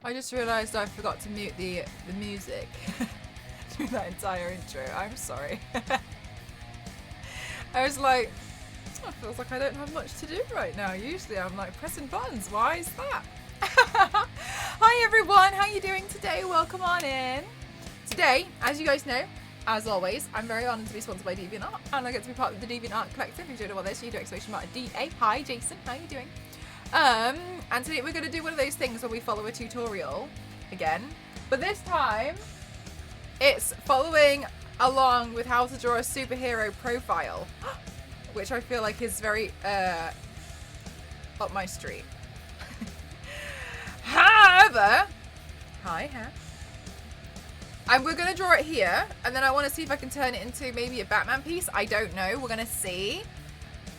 I just realised I forgot to mute the music through that entire intro. I'm sorry. I was like, oh, it feels like I don't have much to do right now. Usually I'm like pressing buttons. Why is that? Hi everyone, how are you doing today? Welcome on in. Today, as you guys know, as always, I'm very honoured to be sponsored by DeviantArt, and I get to be part of the DeviantArt Collective. If you don't know what this is, you do exclamation mark DA. Hi Jason, how are you doing? And today we're going to do one of those things where we follow a tutorial again, but this time it's following along with how to draw a superhero profile, which I feel like is very up my street. However, and we're going to draw it here, and then I want to see if I can turn it into maybe a Batman piece. I don't know. We're going to see.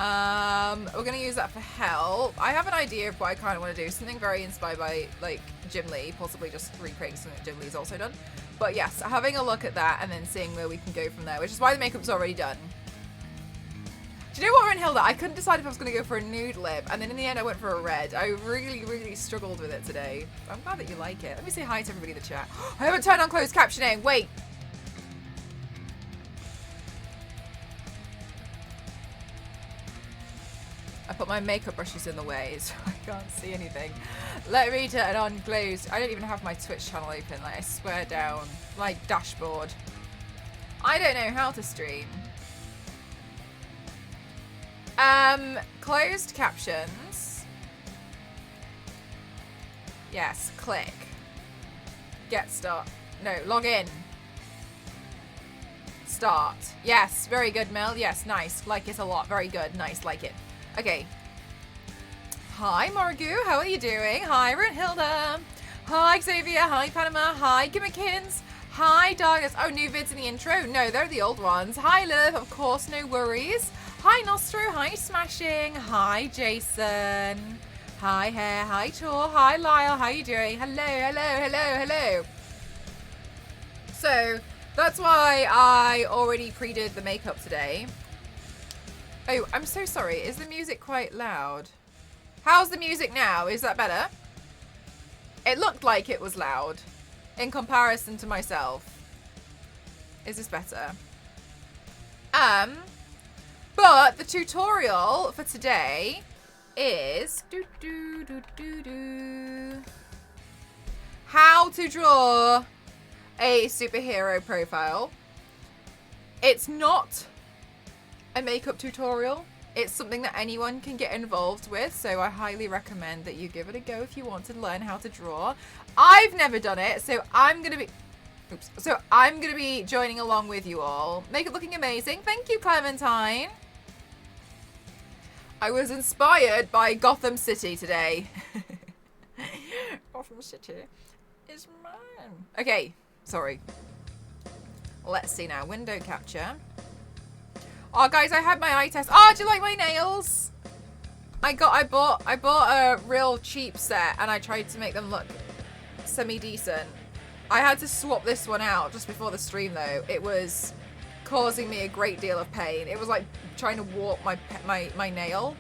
We're going to use that for help. I have an idea of what I kind of want to do. Something very inspired by, like, Jim Lee. Possibly just recreating something that Jim Lee's also done. But yes, having a look at that and then seeing where we can go from there, which is why the makeup's already done. Do you know what, Renhilda? I couldn't decide if I was going to go for a nude lip, and then in the end I went for a red. I really, really struggled with it today. I'm glad that you like it. Let me say hi to everybody in the chat. I haven't turned on closed captioning. Wait. I put my makeup brushes in the way, so I can't see anything. Let me turn on closed. I don't even have my Twitch channel open. Like, I swear down. Like, dashboard. I don't know how to stream. Closed captions. Yes, click. Get start. No, log in. Start. Yes, very good, Mel. Yes, nice. Like it a lot. Very good. Nice, like it. Okay. Hi, Margu. How are you doing? Hi, Renhilda. Hi, Xavier. Hi, Panama. Hi, Gimmikins. Hi, Darkness. Oh, new vids in the intro? No, they're the old ones. Hi, Lilith. Of course, no worries. Hi, Nostro. Hi, Smashing. Hi, Jason. Hi, Hair. Hi, Tor. Hi, Lyle. How you doing? Hello, hello, hello, hello. So, that's why I already pre-did the makeup today. Oh, I'm so sorry. Is the music quite loud? How's the music now? Is that better? It looked like it was loud in comparison to myself. Is this better? But the tutorial for today is how to draw a superhero profile. It's not a makeup tutorial. It's something that anyone can get involved with, so I highly recommend that you give it a go if you want to learn how to draw. I've never done it, so I'm gonna be joining along with you all. Make it looking amazing. Thank you, Clementine. I was inspired by Gotham City today. Gotham City is mine. Okay, sorry. Let's see now. Window capture. Oh, guys, I had my eye test. Oh, do you like my nails? I bought a real cheap set, and I tried to make them look semi-decent. I had to swap this one out just before the stream, though. It was causing me a great deal of pain. It was like trying to warp my nail.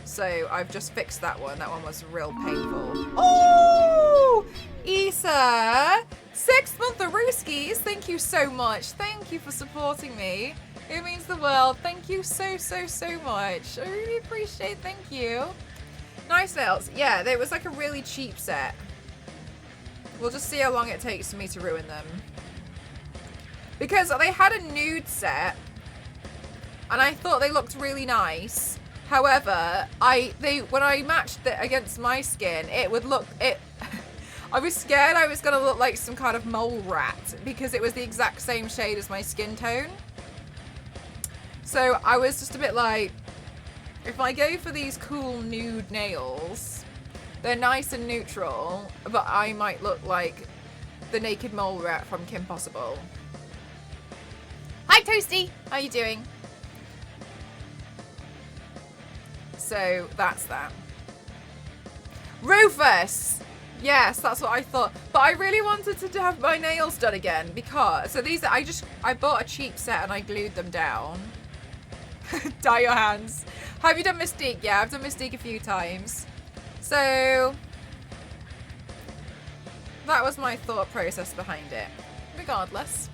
So I've just fixed that one. That one was real painful. Oh, Issa, 6th month of Rooskies. Thank you so much. Thank you for supporting me. It means the world. Thank you so, so, so much. I really appreciate it. Thank you. Nice nails. Yeah, it was like a really cheap set. We'll just see how long it takes for me to ruin them. Because they had a nude set, and I thought they looked really nice. However, when I matched it against my skin, I was scared I was gonna look like some kind of mole rat because it was the exact same shade as my skin tone. So I was just a bit like, if I go for these cool nude nails, they're nice and neutral, but I might look like the naked mole rat from Kim Possible. Hi, Toasty. How you doing? So that's that. Rufus. Yes, that's what I thought. But I really wanted to have my nails done again because I bought a cheap set and I glued them down. Dye your hands. Have you done Mystique? Yeah, I've done Mystique a few times. So That was my thought process behind it. Regardless,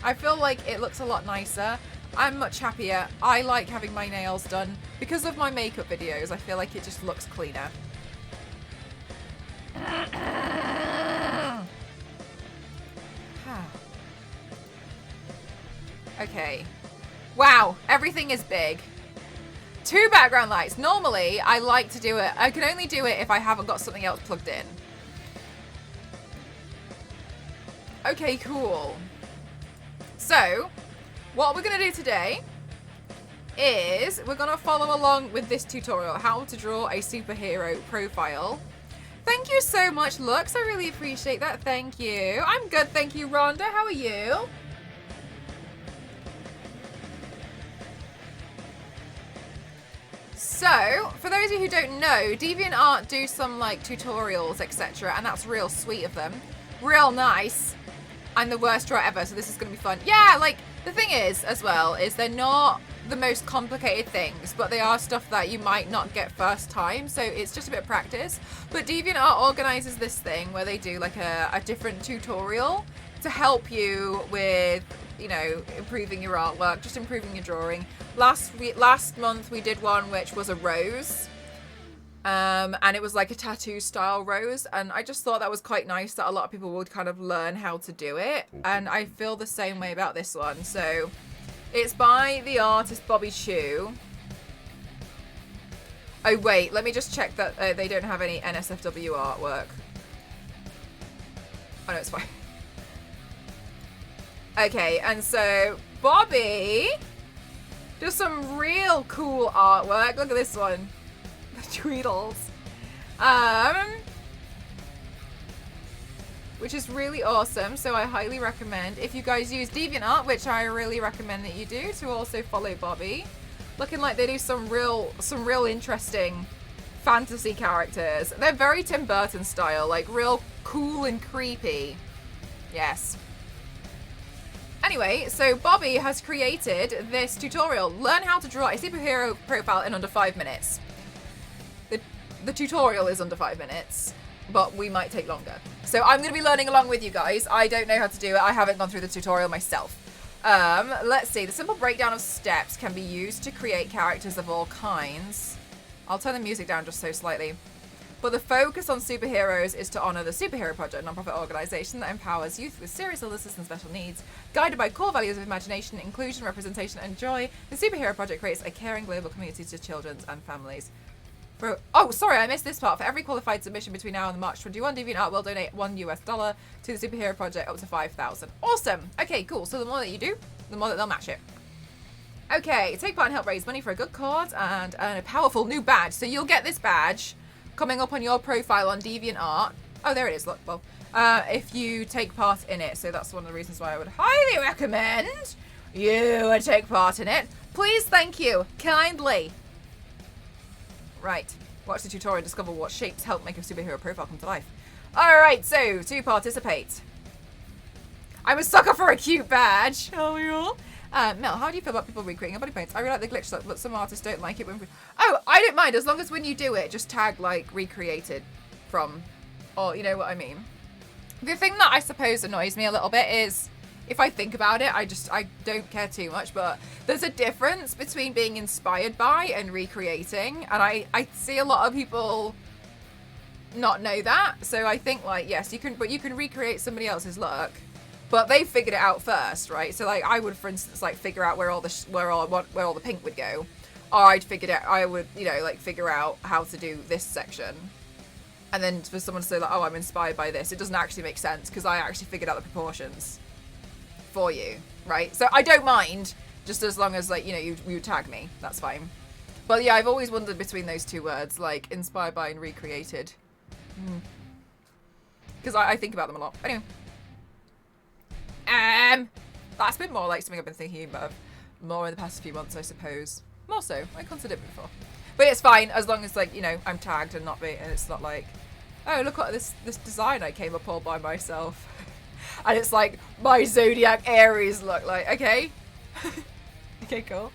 I feel like it looks a lot nicer. I'm much happier. I like having my nails done. Because of my makeup videos, I feel like it just looks cleaner. Okay. Wow, everything is big. 2 background lights. Normally, I like to do it. I can only do it if I haven't got something else plugged in. Okay, cool. So, what we're going to do today is we're going to follow along with this tutorial, how to draw a superhero profile. Thank you so much, Lux. I really appreciate that. Thank you. I'm good, thank you, Rhonda. How are you? So, for those of you who don't know, DeviantArt do some like tutorials, etc., and that's real sweet of them. Real nice. I'm the worst drawer ever, so this is going to be fun. Yeah, like, the thing is, as well, is they're not the most complicated things, but they are stuff that you might not get first time, so it's just a bit of practice. But DeviantArt organizes this thing where they do like a different tutorial to help you with, you know, improving your artwork, just improving your drawing. Last month we did one which was a rose. And it was like a tattoo style rose, and I just thought that was quite nice that a lot of people would kind of learn how to do it, and I feel the same way about this one. So it's by the artist Bobby Chu. Oh wait, let me just check that they don't have any NSFW artwork. Oh no, it's fine. Okay, and so Bobby does some real cool artwork. Look at this one. Tweedles. Which is really awesome, so I highly recommend, if you guys use DeviantArt, which I really recommend that you do, to also follow Bobby. Looking like they do some real interesting fantasy characters. They're very Tim Burton style, like real cool and creepy. Yes. Anyway, so Bobby has created this tutorial. Learn how to draw a superhero profile in under 5 minutes. The tutorial is under 5 minutes, but we might take longer. So I'm going to be learning along with you guys. I don't know how to do it. I haven't gone through the tutorial myself. Let's see. The simple breakdown of steps can be used to create characters of all kinds. I'll turn the music down just so slightly. But the focus on superheroes is to honor the Superhero Project, a non-profit organization that empowers youth with serious illnesses and special needs. Guided by core values of imagination, inclusion, representation, and joy, the Superhero Project creates a caring global community to children and families. Oh, sorry, I missed this part. For every qualified submission between now and March 21, DeviantArt will donate $1 to the Superhero Project, up to 5,000. Awesome. Okay, cool. So the more that you do, the more that they'll match it. Okay, take part and help raise money for a good cause and earn a powerful new badge. So you'll get this badge coming up on your profile on DeviantArt. Oh, there it is. Look, well, if you take part in it. So that's one of the reasons why I would highly recommend you take part in it. Please, thank you, kindly. Right, watch the tutorial and discover what shapes help make a superhero profile come to life. Alright, so, to participate. I'm a sucker for a cute badge. Oh, yeah. Mel, how do you feel about people recreating body paints? I really like the glitch, but some artists don't like it when... Oh, I don't mind, as long as when you do it, just tag, like, recreated from, or, you know what I mean. The thing that I suppose annoys me a little bit is, if I think about it, I don't care too much, but there's a difference between being inspired by and recreating, and I see a lot of people not know that. So I think, like, yes, you can recreate somebody else's look, but they figured it out first, right? So like I would, for instance, like figure out where all the pink would go, or I would, you know, like figure out how to do this section. And then for someone to say like, oh, I'm inspired by this, it doesn't actually make sense because I actually figured out the proportions for you, right? So I don't mind, just as long as, like, you know, you tag me, that's fine. But yeah, I've always wondered between those two words, like inspired by and recreated, because I think about them a lot. Anyway, that's been more like something I've been thinking about more in the past few months, I suppose. More so, I considered it before, but it's fine as long as, like, you know, I'm tagged and it's not like, oh, look at this design I came up all by myself. And it's like my Zodiac Aries look like. Okay. Okay, cool.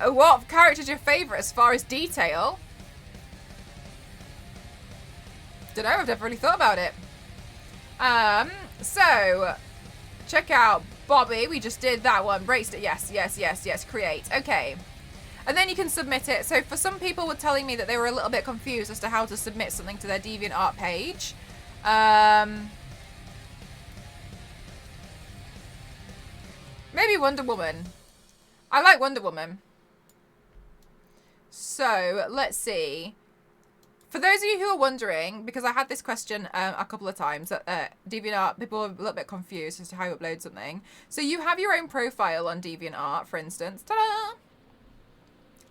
What character is your favourite as far as detail? Don't know, I've never really thought about it. So check out Bobby. We just did that one. Braced it. Yes. Create. Okay. And then you can submit it. So for some people were telling me that they were a little bit confused as to how to submit something to their DeviantArt page. Maybe Wonder Woman. I like Wonder Woman. So let's see. For those of you who are wondering, because I had this question a couple of times at DeviantArt, people are a little bit confused as to how you upload something. So you have your own profile on DeviantArt, for instance. Ta-da!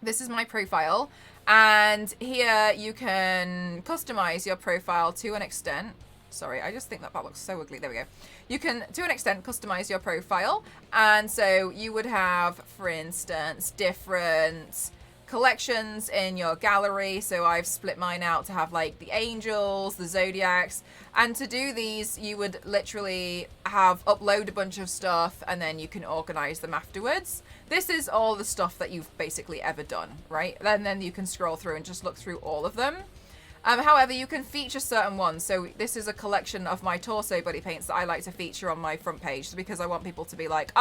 This is my profile. And here you can customize your profile to an extent. Sorry, I just think that looks so ugly. There we go. You can, to an extent, customize your profile. And so you would have, for instance, different collections in your gallery. So I've split mine out to have like the angels, the zodiacs, and to do these you would literally have upload a bunch of stuff and then you can organize them afterwards. This is all the stuff that you've basically ever done, right? And then you can scroll through and just look through all of them. However, you can feature certain ones. So this is a collection of my torso body paints that I like to feature on my front page because I want people to be like,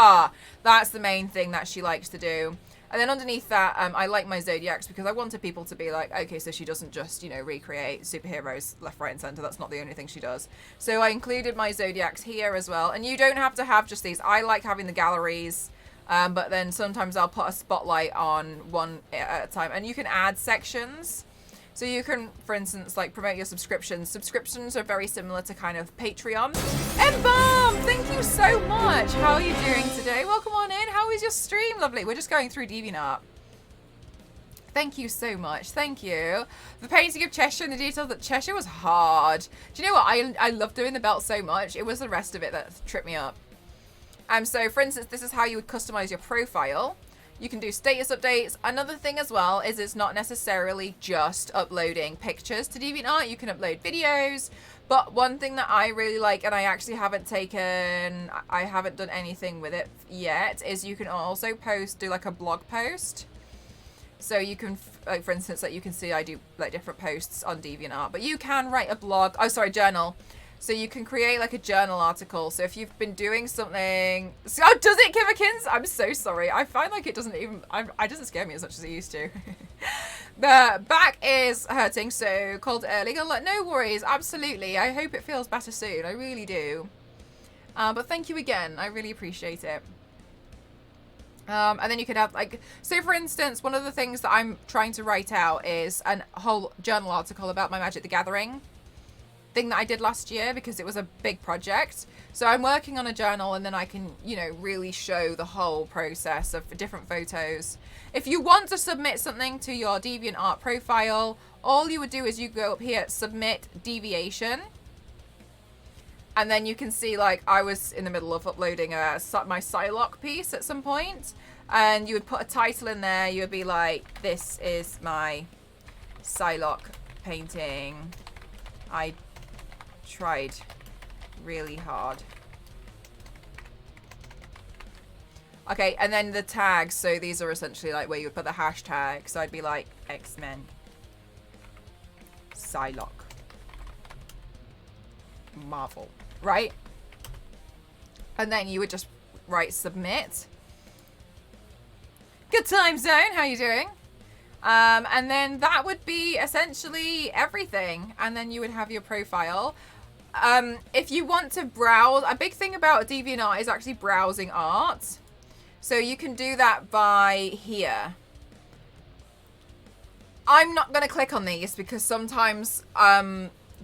that's the main thing that she likes to do. And then underneath that, I like my zodiacs because I wanted people to be like, okay, so she doesn't just, recreate superheroes left, right, and center. That's not the only thing she does. So I included my zodiacs here as well. And you don't have to have just these. I like having the galleries, but then sometimes I'll put a spotlight on one at a time. And you can add sections. So you can, for instance, like promote your subscriptions. Subscriptions are very similar to kind of Patreon. Embalm, thank you so much. How are you doing today? Welcome on in. How is your stream? Lovely. We're just going through DeviantArt. Thank you so much. Thank you. The painting of Cheshire and the detail that Cheshire was hard. Do you know what? I love doing the belt so much. It was the rest of it that tripped me up. So for instance, this is how you would customize your profile. You can do status updates. Another thing as well is it's not necessarily just uploading pictures to DeviantArt. You can upload videos. But one thing that I really like, and I actually haven't done anything with it yet, is you can also do like a blog post. So you can, like for instance, like you can see I do like different posts on DeviantArt, but you can write a blog, journal. So you can create like a journal article. So if you've been doing something, does it, Kimmerkins? I'm so sorry. I find like it doesn't even, it doesn't scare me as much as it used to. The back is hurting, so called early. I'm like, no worries, absolutely. I hope it feels better soon. I really do. But thank you again. I really appreciate it. And then you could have like, so for instance, one of the things that I'm trying to write out is a whole journal article about my Magic the Gathering thing that I did last year because it was a big project. So I'm working on a journal and then I can, really show the whole process of different photos. If you want to submit something to your DeviantArt profile, all you would do is you go up here, submit deviation. And then you can see like I was in the middle of uploading my Psylocke piece at some point. And you would put a title in there. You would be like, this is my Psylocke painting. I tried really hard. Okay, and then the tags. So these are essentially like where you would put the hashtag. So I'd be like X-Men Psylocke Marvel, right? And then you would just write submit. Good time zone, how you doing? And then that would be essentially everything. And then you would have your profile. If you want to browse, a big thing about DeviantArt is actually browsing art. So you can do that by here. I'm not going to click on these because sometimes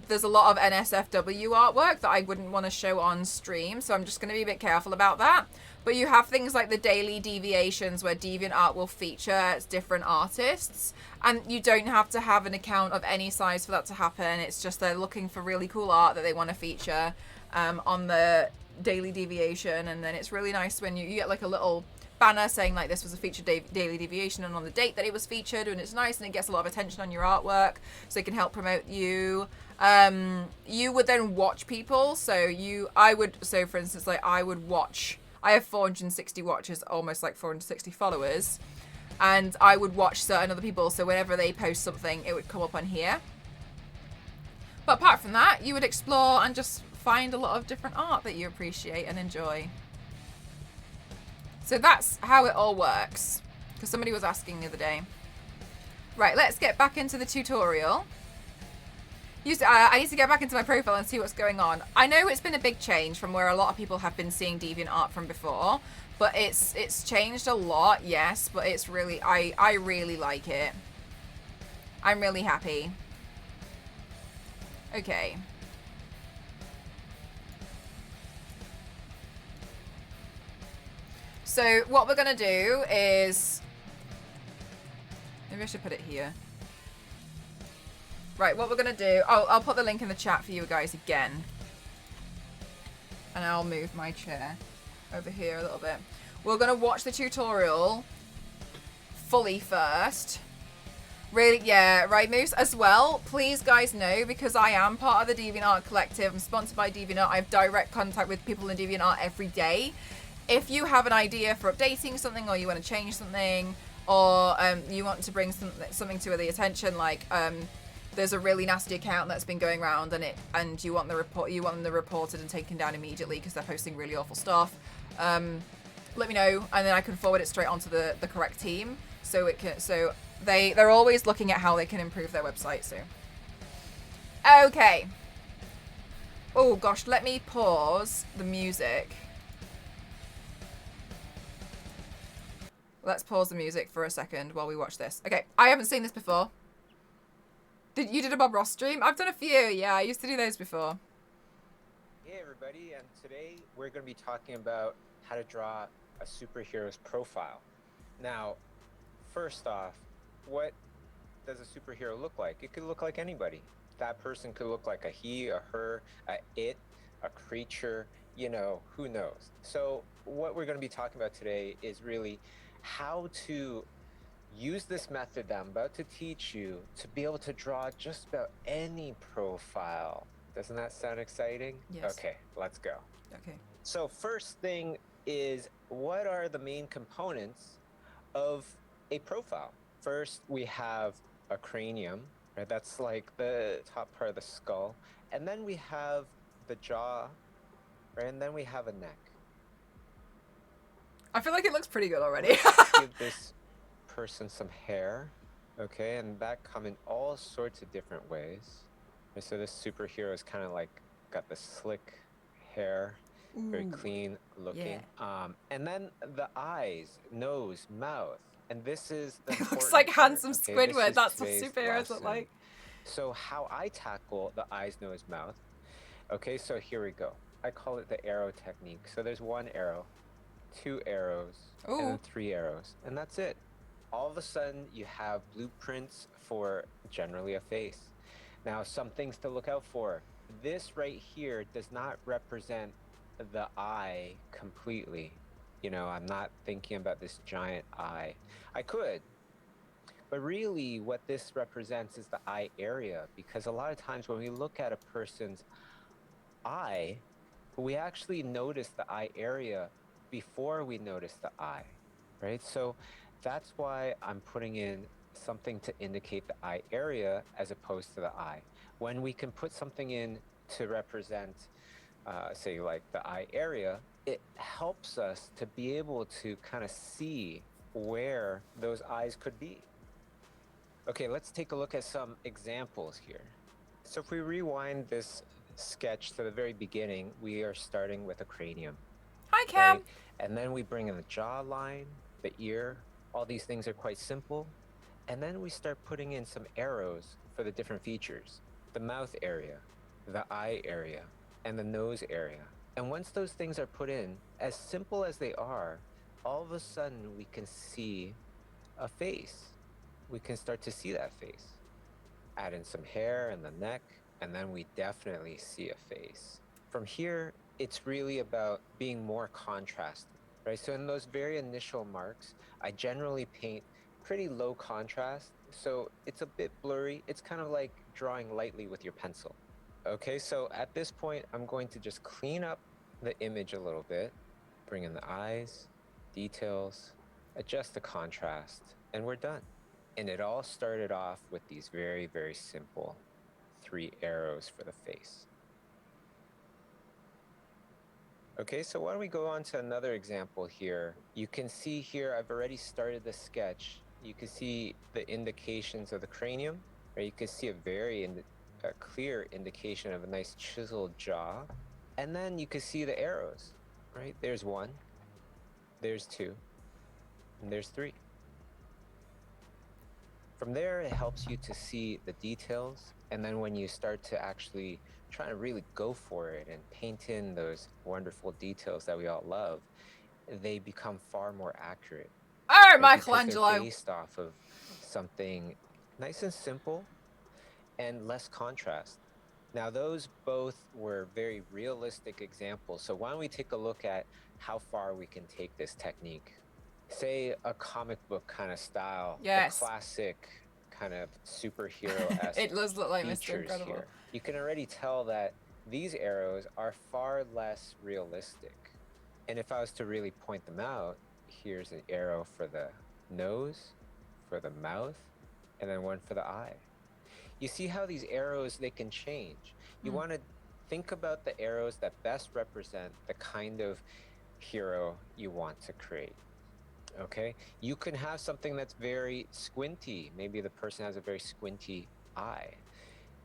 there's a lot of NSFW artwork that I wouldn't want to show on stream. So I'm just going to be a bit careful about that. But you have things like the daily deviations where DeviantArt will feature different artists. And you don't have to have an account of any size for that to happen. It's just they're looking for really cool art that they want to feature on the daily deviation. And then it's really nice when you get like a little banner saying like this was a featured daily deviation and on the date that it was featured. And it's nice and it gets a lot of attention on your artwork. So it can help promote you. You would then watch people. So for instance, like I would watch... I have 460 watchers, almost like 460 followers, and I would watch certain other people. So whenever they post something, it would come up on here. But But apart from that, you would explore and just find a lot of different art that you appreciate and enjoy. So that's how it all works. Because somebody was asking the other day. Right, let's get back into the tutorial. I need to get back into my profile and see what's going on. I know it's been a big change from where a lot of people have been seeing DeviantArt from before, but it's changed a lot, yes, but it's really, I really like it. I'm really happy. Okay. So what we're gonna do is, maybe I should put it here. Right, what we're gonna do, I'll put the link in the chat for you guys again. And I'll move my chair over here a little bit. We're gonna watch the tutorial fully first. Really, yeah, right, Moose, as well. Please, guys, know, because I am part of the DeviantArt Collective. I'm sponsored by DeviantArt. I have direct contact with people in DeviantArt every day. If you have an idea for updating something, or you want to change something, or you want to bring something to the attention, like there's a really nasty account that's been going around, and you want them reported and taken down immediately because they're posting really awful stuff. Let me know, and then I can forward it straight onto the correct team. So they're always looking at how they can improve their website. So okay. Oh gosh, let me pause the music. Let's pause the music for a second while we watch this. Okay, I haven't seen this before. You did a Bob Ross stream? I've done a few. Yeah, I used to do those before. Hey everybody, and today we're going to be talking about how to draw a superhero's profile. Now, first off, what does a superhero look like? It could look like anybody. That person could look like a he, a her, a it, a creature, you know, who knows. So what we're going to be talking about today is really how to use this method that I'm about to teach you to be able to draw just about any profile. Doesn't that sound exciting? Yes. Okay, let's go. Okay. So first thing is, what are the main components of a profile? First, we have a cranium, right? That's like the top part of the skull. And then we have the jaw, right? And then we have a neck. I feel like it looks pretty good already. Let's give this person some hair, okay? And that come in all sorts of different ways. And so this superhero is kind of like got the slick hair, very clean looking. Yeah. And then the eyes, nose, mouth. And this is the It looks like part, handsome okay? Squidward. That's what today's superheroes look lesson. like. So how I tackle the eyes, nose, mouth. Okay, so here we go. I call it the arrow technique. So there's one arrow, 2 arrows, and then 3 arrows. And that's it. All of a sudden, you have blueprints for generally a face. Now, some things to look out for. This right here does not represent the eye completely. You know, I'm not thinking about this giant eye. I could, but really what this represents is the eye area, because a lot of times when we look at a person's eye, we actually notice the eye area before we notice the eye, right? So that's why I'm putting in something to indicate the eye area as opposed to the eye. When we can put something in to represent, say like the eye area, it helps us to be able to kind of see where those eyes could be. Okay, let's take a look at some examples here. So if we rewind this sketch to the very beginning, we are starting with a cranium. Hi, Cam. Right? And then we bring in the jawline, the ear. All these things are quite simple. And then we start putting in some arrows for the different features. The mouth area, the eye area, and the nose area. And once those things are put in, as simple as they are, all of a sudden we can see a face. We can start to see that face. Add in some hair and the neck, and then we definitely see a face. From here, it's really about being more contrasted, right? So in those very initial marks, I generally paint pretty low contrast, so it's a bit blurry. It's kind of like drawing lightly with your pencil. Okay, so at this point, I'm going to just clean up the image a little bit, bring in the eyes, details, adjust the contrast, and we're done. And it all started off with these very, very simple 3 arrows for the face. Okay, so why don't we go on to another example here. You can see here, I've already started the sketch. You can see the indications of the cranium, or you can see a clear indication of a nice chiseled jaw. And then you can see the arrows, right? There's 1, there's 2, and there's 3. From there, it helps you to see the details. And then when you start to actually try to really go for it and paint in those wonderful details that we all love, they become far more accurate. All right, right? Michelangelo. Because they're based off of something nice and simple and less contrast. Now, those both were very realistic examples. So why don't we take a look at how far we can take this technique? Say a comic book kind of style, yes. a classic kind of superhero-esque it does look like Mr. Incredible. Here. You can already tell that these arrows are far less realistic. And if I was to really point them out, here's an arrow for the nose, for the mouth, and then one for the eye. You see how these arrows, they can change. You want to think about the arrows that best represent the kind of hero you want to create. Okay, you can have something that's very squinty. Maybe the person has a very squinty eye.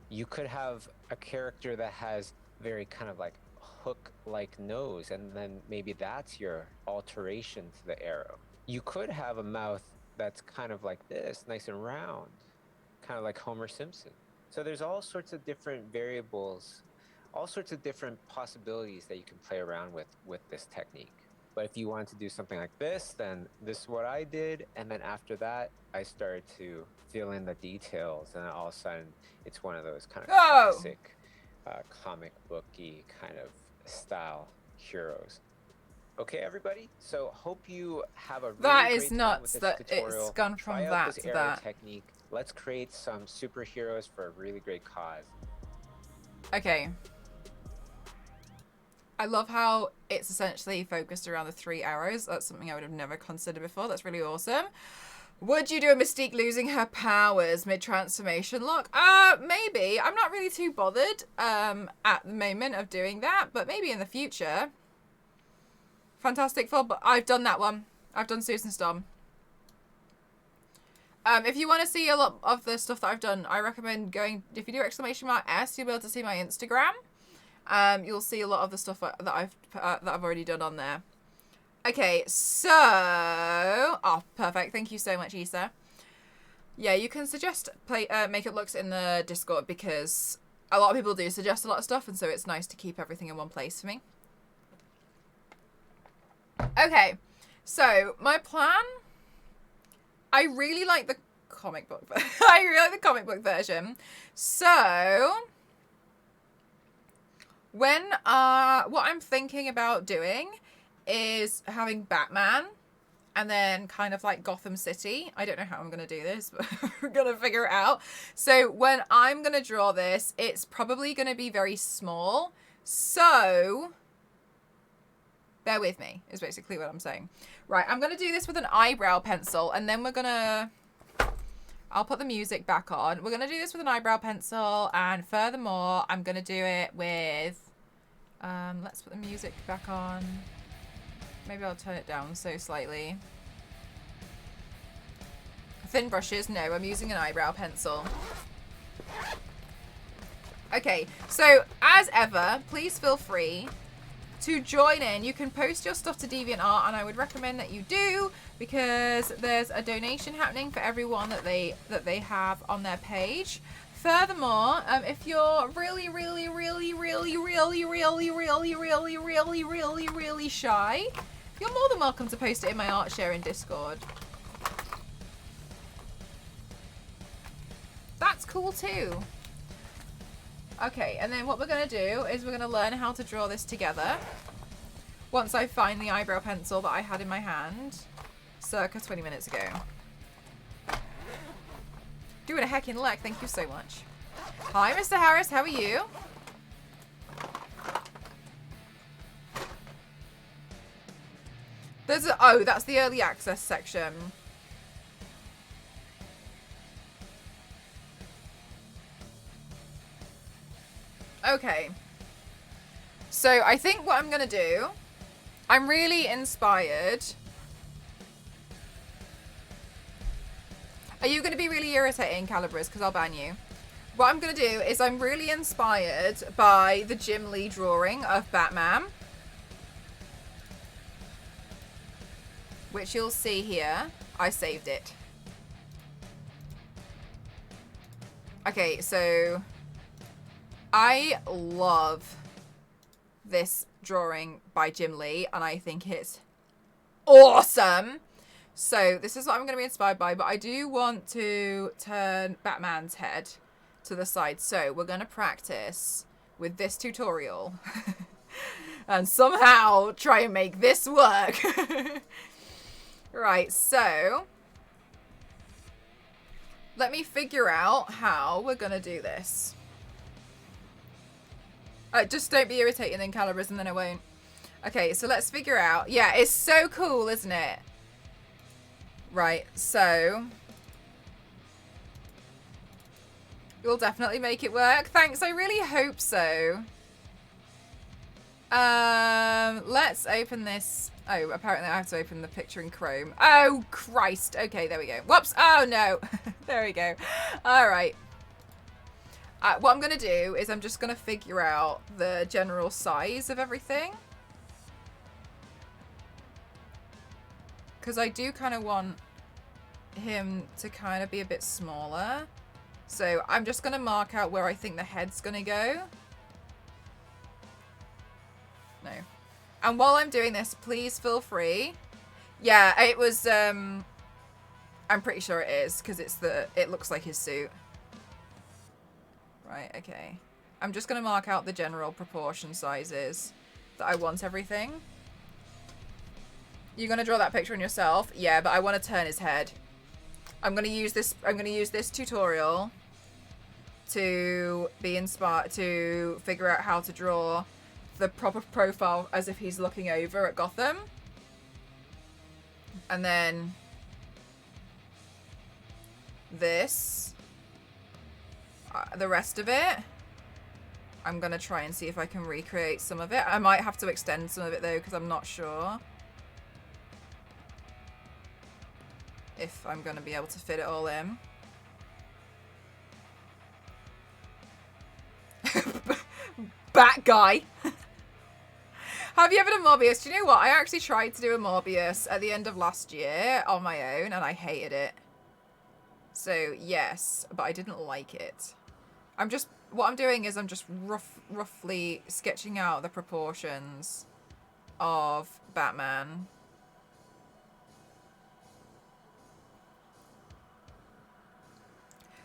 You could have a character that has very kind of like hook-like nose, and then maybe that's your alteration to the arrow. You could have a mouth that's kind of like this, nice and round, kind of like Homer Simpson. So there's all sorts of different variables, all sorts of different possibilities that you can play around with this technique. But if you want to do something like this, then this is what I did. And then after that, I started to fill in the details. And then all of a sudden, it's one of those kind of classic comic booky kind of style heroes. Okay, everybody. So hope you have a really that great is time nuts with this that tutorial. It's gone from Try out that this to arrow that technique. Let's create some superheroes for a really great cause. Okay. I love how it's essentially focused around the 3 arrows. That's something I would have never considered before. That's really awesome. Would you do a Mystique losing her powers mid-transformation look? Maybe. I'm not really too bothered at the moment of doing that, but maybe in the future. Fantastic Four, but I've done that one. I've done Susan Storm. If you want to see a lot of the stuff that I've done, I recommend going, if you do !S, you'll be able to see my Instagram. You'll see a lot of the stuff that I've already done on there. Okay, so perfect. Thank you so much, Issa. Yeah, you can suggest makeup looks in the Discord because a lot of people do suggest a lot of stuff, and so it's nice to keep everything in one place for me. Okay, so my plan. I really like the comic book. I really like the comic book version. So when what I'm thinking about doing is having Batman and then kind of like Gotham City. I don't know how I'm going to do this, but we're going to figure it out. So when I'm going to draw this, it's probably going to be very small. So bear with me is basically what I'm saying. Right, I'm going to do this with an eyebrow pencil, and then we're going to... I'll put the music back on. We're going to do this with an eyebrow pencil, and furthermore, I'm going to do it with... let's put the music back on. Maybe I'll turn it down so slightly. Thin brushes? No, I'm using an eyebrow pencil. Okay, so as ever, please feel free to join in. You can post your stuff to DeviantArt, and I would recommend that you do, because there's a donation happening for everyone that they have on their page. Furthermore, if you're really shy, you're more than welcome to post it in my art share in Discord. That's cool too. Okay, and then what we're going to do is we're going to learn how to draw this together once I find the eyebrow pencil that I had in my hand circa 20 minutes ago. Doing a heckin' lek, thank you so much. Hi, Mr. Harris, how are you? Oh, that's the early access section. Okay. So I think what I'm going to do, I'm really inspired. Are you going to be really irritating, Calibris? Because I'll ban you. What I'm going to do is I'm really inspired by the Jim Lee drawing of Batman, which you'll see here. I saved it. Okay, so I love this drawing by Jim Lee, and I think it's awesome. So this is what I'm going to be inspired by, but I do want to turn Batman's head to the side. So we're going to practice with this tutorial and somehow try and make this work. Right, so let me figure out how we're going to do this. Just don't be irritating in Calibris and then I won't. Okay, so let's figure out. Yeah, it's so cool, isn't it? Right, so you'll definitely make it work. Thanks, I really hope so. Let's open this. Oh, apparently I have to open the picture in Chrome. Oh, Christ. Okay, there we go. Whoops. Oh, no. There we go. All right. What I'm going to do is I'm just going to figure out the general size of everything. Because I do kind of want him to kind of be a bit smaller. So I'm just going to mark out where I think the head's going to go. No. And while I'm doing this, please feel free. Yeah, it was, I'm pretty sure it is, because it looks like his suit. Right, okay. I'm just going to mark out the general proportion sizes that I want everything. You're going to draw that picture on yourself? Yeah, but I want to turn his head. I'm going to use this tutorial to be inspired, to figure out how to draw the proper profile as if he's looking over at Gotham. And then this, the rest of it, I'm going to try and see if I can recreate some of it. I might have to extend some of it though, because I'm not sure if I'm going to be able to fit it all in. Bat guy. Have you ever done Morbius? Do you know what? I actually tried to do a Morbius at the end of last year on my own, and I hated it. So, yes, but I didn't like it. What I'm doing is I'm just roughly sketching out the proportions of Batman.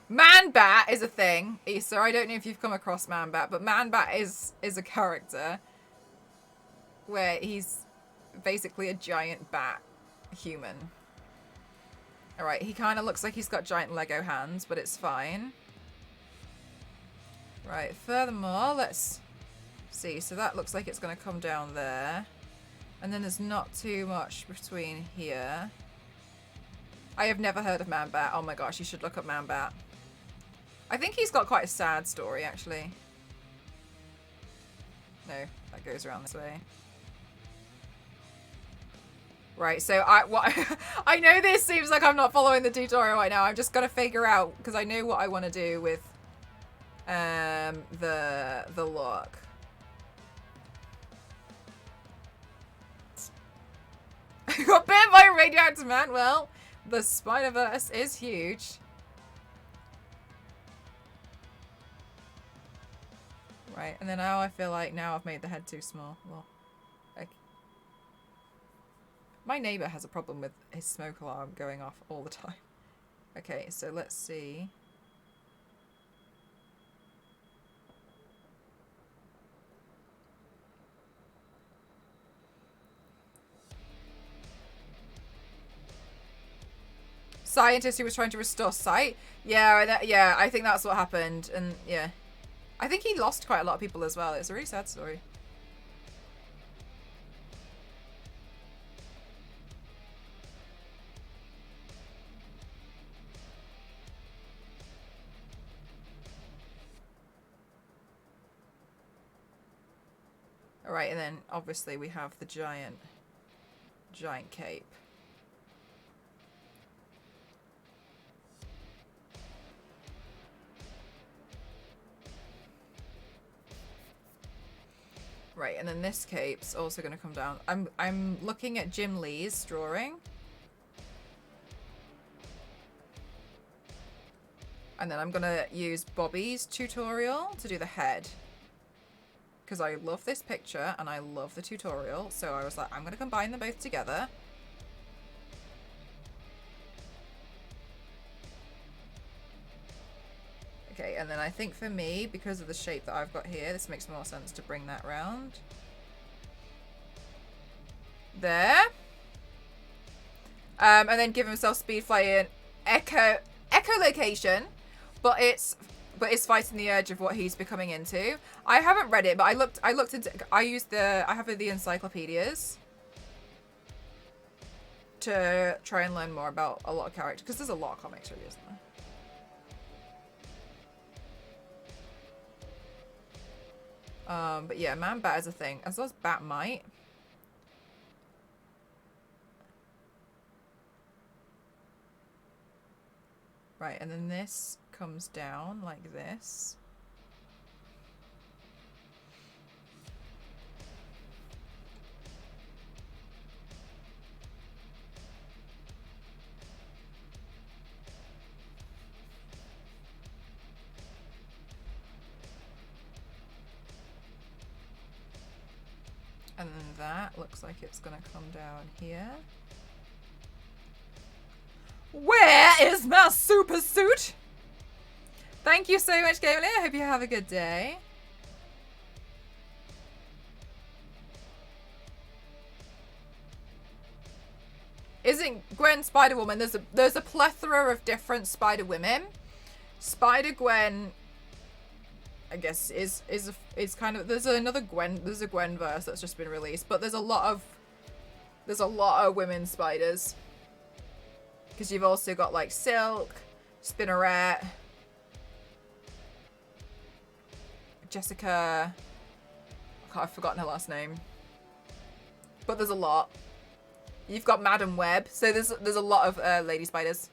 Man-Bat is a thing, Issa. I don't know if you've come across Man-Bat, but Man-Bat is a character where he's basically a giant bat human. Alright, he kind of looks like he's got giant Lego hands, but it's fine. Right, furthermore, let's see. So that looks like it's going to come down there. And then there's not too much between here. I have never heard of Man-Bat. Oh my gosh, you should look up Man-Bat. I think he's got quite a sad story, actually. No, that goes around this way. Right, so I know this seems like I'm not following the tutorial right now. I'm just gonna figure out, because I know what I want to do with the look. I got bit by a radioactive man. Well, the Spider-Verse is huge. Right, and then now I feel like now I've made the head too small. Well, okay. My neighbour has a problem with his smoke alarm going off all the time. Okay, so let's see. Scientist who was trying to restore sight? Yeah, yeah, I think that's what happened. And yeah. I think he lost quite a lot of people as well. It's a really sad story. Alright, and then obviously we have the giant cape. Right, and then this cape's also going to come down. I'm looking at Jim Lee's drawing. And then I'm going to use Bobby's tutorial to do the head. Because I love this picture and I love the tutorial. So I was like, I'm going to combine them both together. Okay, and then I think for me, because of the shape that I've got here, this makes more sense to bring that round. There. And then give himself speed flight in echolocation, but it's fighting the urge of what he's becoming into. I haven't read it, but I looked into, I have the encyclopedias to try and learn more about a lot of characters, because there's a lot of comics really, isn't there? But yeah, man bat is a thing, as well as bat might. Right, and then this comes down like this. And then that looks like it's gonna come down here. Where is my super suit? Thank you so much, Gamelin. I hope you have a good day. Isn't Gwen Spider-Woman? There's a plethora of different Spider-Women. Spider-Gwen, I guess, is kind of, there's a Gwen verse that's just been released, but there's a lot of women spiders. Because you've also got like Silk, Spinneret, Jessica. I've forgotten her last name. But there's a lot. You've got Madam Web, so there's a lot of lady spiders.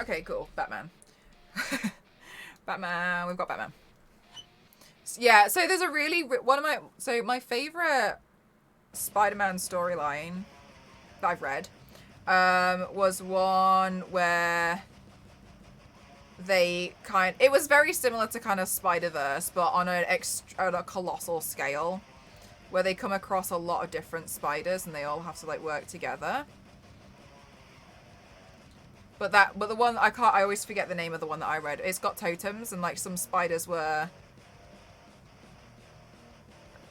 Okay, cool. Batman. Batman. We've got Batman. Yeah, so there's a really... my favorite Spider-Man storyline that I've read was one where they it was very similar to kind of Spider-Verse, but on a colossal scale, where they come across a lot of different spiders and they all have to like work together. But the one I always forget the name of the one that I read. It's got totems and like some spiders were,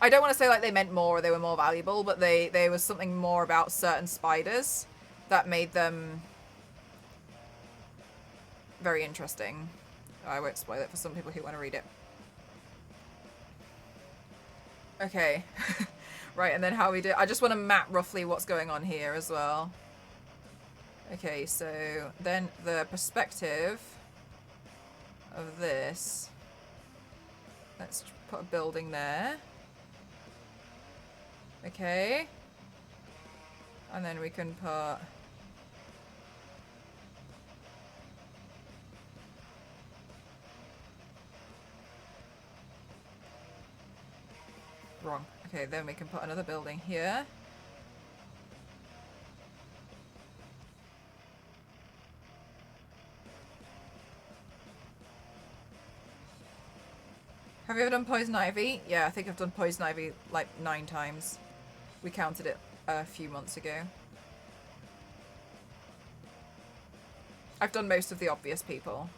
I don't want to say like they meant more or they were more valuable, but there was something more about certain spiders that made them very interesting. I won't spoil it for some people who want to read it. Okay. Right, and then how we do, I just want to map roughly what's going on here as well. Okay, so then the perspective of this, let's put a building there. Okay. And then we can put wrong. Okay, then we can put another building here. Have you ever done Poison Ivy? Yeah, I think I've done Poison Ivy like 9 times. We counted it a few months ago. I've done most of the obvious people.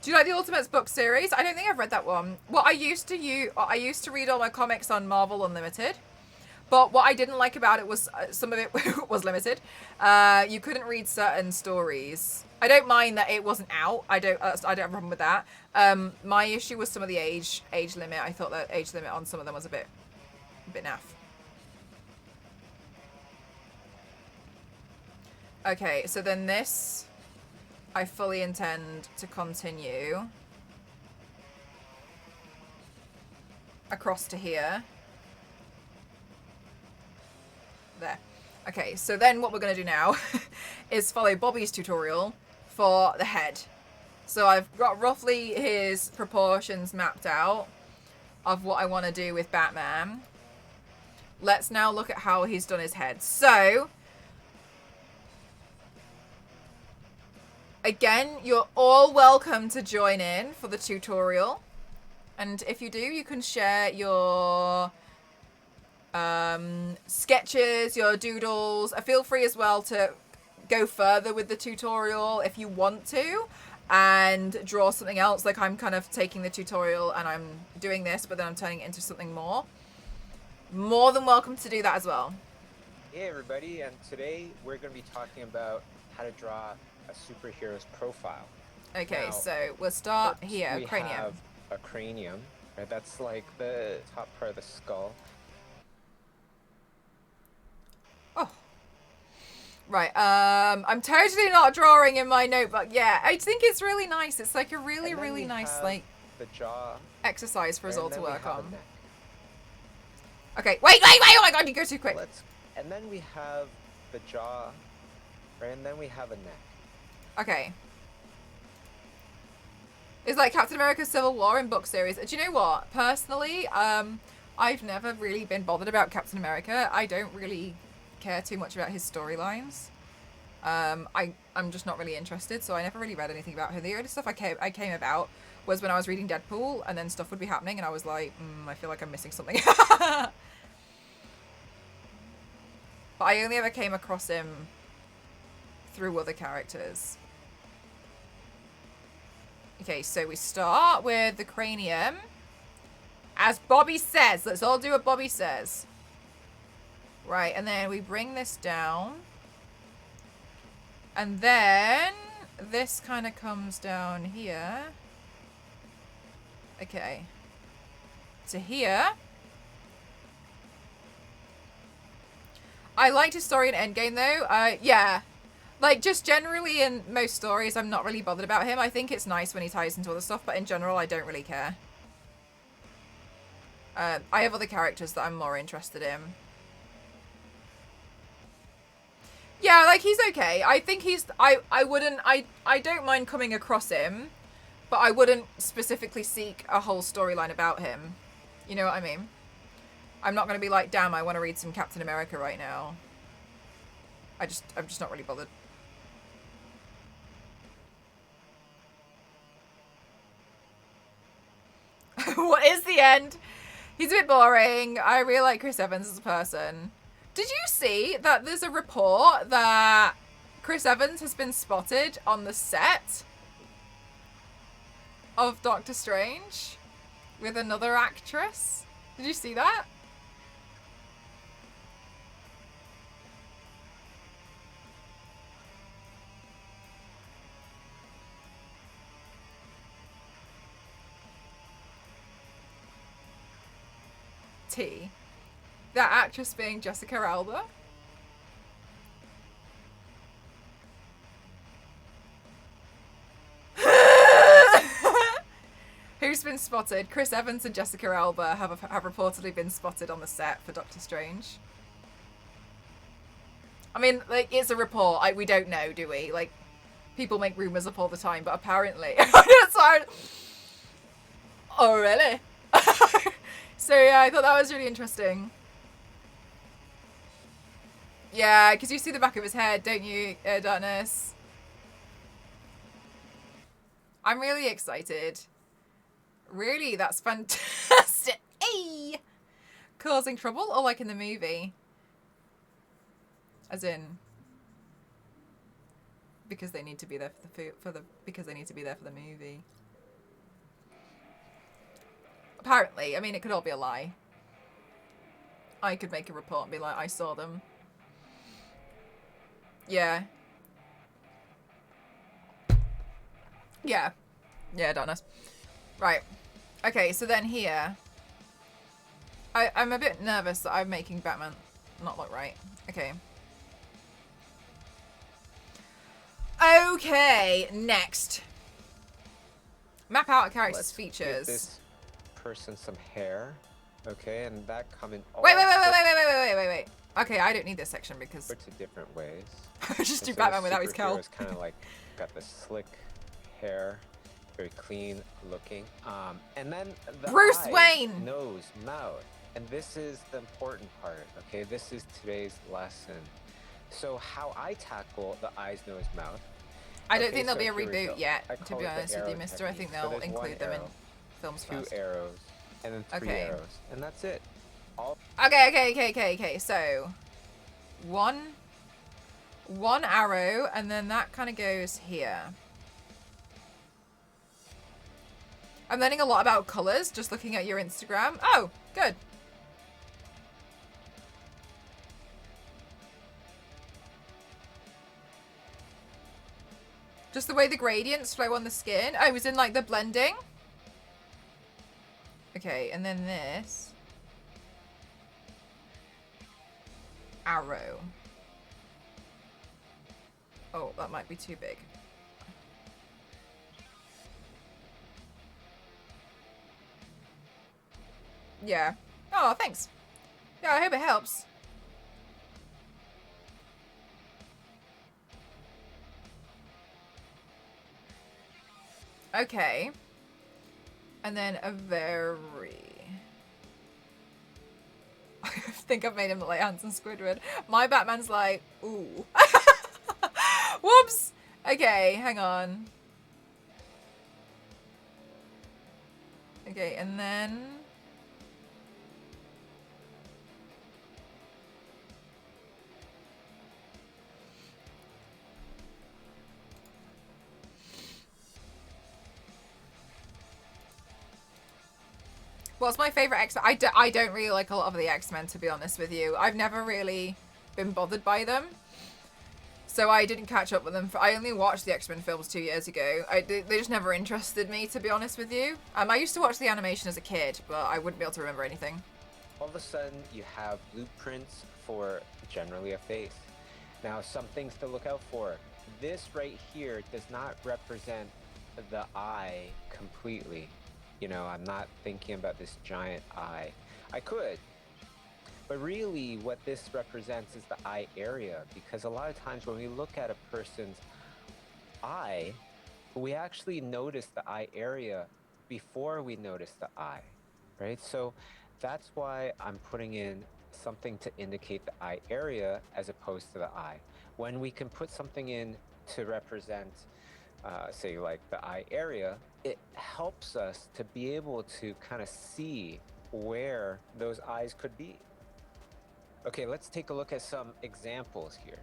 Do Do you like the Ultimates book series? I don't think I've read that one. Well, I used to read all my comics on Marvel Unlimited. But what I didn't like about it was some of it was limited. You couldn't read certain stories. I don't mind that it wasn't out. I don't have a problem with that. My issue was some of the age limit. I thought that age limit on some of them was a bit naff. Okay, so then this, I fully intend to continue across to here. There. Okay, so then what we're going to do now is follow Bobby's tutorial for the head. So I've got roughly his proportions mapped out of what I want to do with Batman. Let's now look at how he's done his head. So, again, you're all welcome to join in for the tutorial. And if you do, you can share your sketches, your doodles. Feel free as well to go further with the tutorial if you want to and draw something else. Like I'm kind of taking the tutorial and I'm doing this, but then I'm turning it into something more. More than welcome to do that as well. Hey everybody, and today we're going to be talking about how to draw a superhero's profile. Okay, now, so we'll start here. We cranium. have a cranium, right? That's like the top part of the skull. Oh. Right, I'm totally not drawing in my notebook. Yeah, I think it's really nice. It's like a really nice like the jaw exercise for us all to work on. Neck. Okay, wait, oh my god, you go too quick. And then we have the jaw, right? And then we have a neck. Okay. It's like Captain America Civil War in book series. Do you know what? Personally, I've never really been bothered about Captain America. I don't really care too much about his storylines. I'm just not really interested, so I never really read anything about him. The only stuff I came about was when I was reading Deadpool, and then stuff would be happening, and I was like, I feel like I'm missing something. But I only ever came across him through other characters. Okay, so we start with the cranium. As Bobby says. Let's all do what Bobby says. Right, and then we bring this down. And then this kind of comes down here. Okay. To here. I liked his story in Endgame, though. Yeah. Like, just generally in most stories, I'm not really bothered about him. I think it's nice when he ties into other stuff, but in general, I don't really care. I have other characters that I'm more interested in. Yeah, like, he's okay. I think he's... I don't mind coming across him, but I wouldn't specifically seek a whole storyline about him. You know what I mean? I'm not going to be like, damn, I want to read some Captain America right now. I'm just not really bothered. What is the end? He's a bit boring. I really like Chris Evans as a person. Did you see that there's a report that Chris Evans has been spotted on the set of Doctor Strange with another actress? Did you see that? T. That actress being Jessica Alba. Who's been spotted? Chris Evans and Jessica Alba have reportedly been spotted on the set for Doctor Strange. I mean, like, it's a report. We don't know, do we? Like, people make rumors up all the time, but apparently... Oh, really? So, yeah, I thought that was really interesting. Yeah, because you see the back of his head, don't you, Darkness? I'm really excited. Really, that's fantastic. Hey! Causing trouble, or like in the movie? As in, because they need to be there for the because they need to be there for the movie. Apparently. I mean, it could all be a lie. I could make a report and be like, I saw them. Yeah. Yeah. Yeah, Adonis. Right. Okay, so then here... I'm a bit nervous that I'm making Batman not look right. Okay. Okay, next. Map out a character's Let's features. give this person some hair, okay, and that come in all Wait. Okay, I don't need this section because... sorts of different ways. just do Batman without his cowl. It's kind of like got the slick hair, very clean looking. And then the Bruce eyes, Wayne! nose, mouth. And this is the important part, okay? This is today's lesson. So how I tackle the eyes, nose, mouth. I don't think there'll be a here we reboot go. yet, I to call be it the honest with you, arrow mister. I think technique. So they'll there's include one them in arrow, films two first. arrows, and then three Okay. arrows. And that's it. All Okay. So, one arrow, and then that kind of goes here. I'm learning a lot about colors just looking at your Instagram. Oh, good. Just the way the gradients flow on the skin. Oh, it was in like the blending. Okay, and then this. Arrow. Oh, that might be too big. Yeah. Oh, thanks. Yeah, I hope it helps. Okay. And then a very... I think I've made him look like Hanson Squidward. My Batman's like, ooh. Whoops! Okay, hang on. Okay, and then... What's my favorite X-Men? I don't really like a lot of the X-Men, to be honest with you. I've never really been bothered by them. So I didn't catch up with them. I only watched the X-Men films 2 years ago. They just never interested me, to be honest with you. I used to watch the animation as a kid, but I wouldn't be able to remember anything. All of a sudden, you have blueprints for generally a face. Now, some things to look out for. This right here does not represent the eye completely. You know, I'm not thinking about this giant eye. I could, but really what this represents is the eye area, because a lot of times when we look at a person's eye, we actually notice the eye area before we notice the eye, right? So that's why I'm putting in something to indicate the eye area as opposed to the eye. When we can put something in to represent, say like the eye area, it helps us to be able to kind of see where those eyes could be. Okay, let's take a look at some examples here.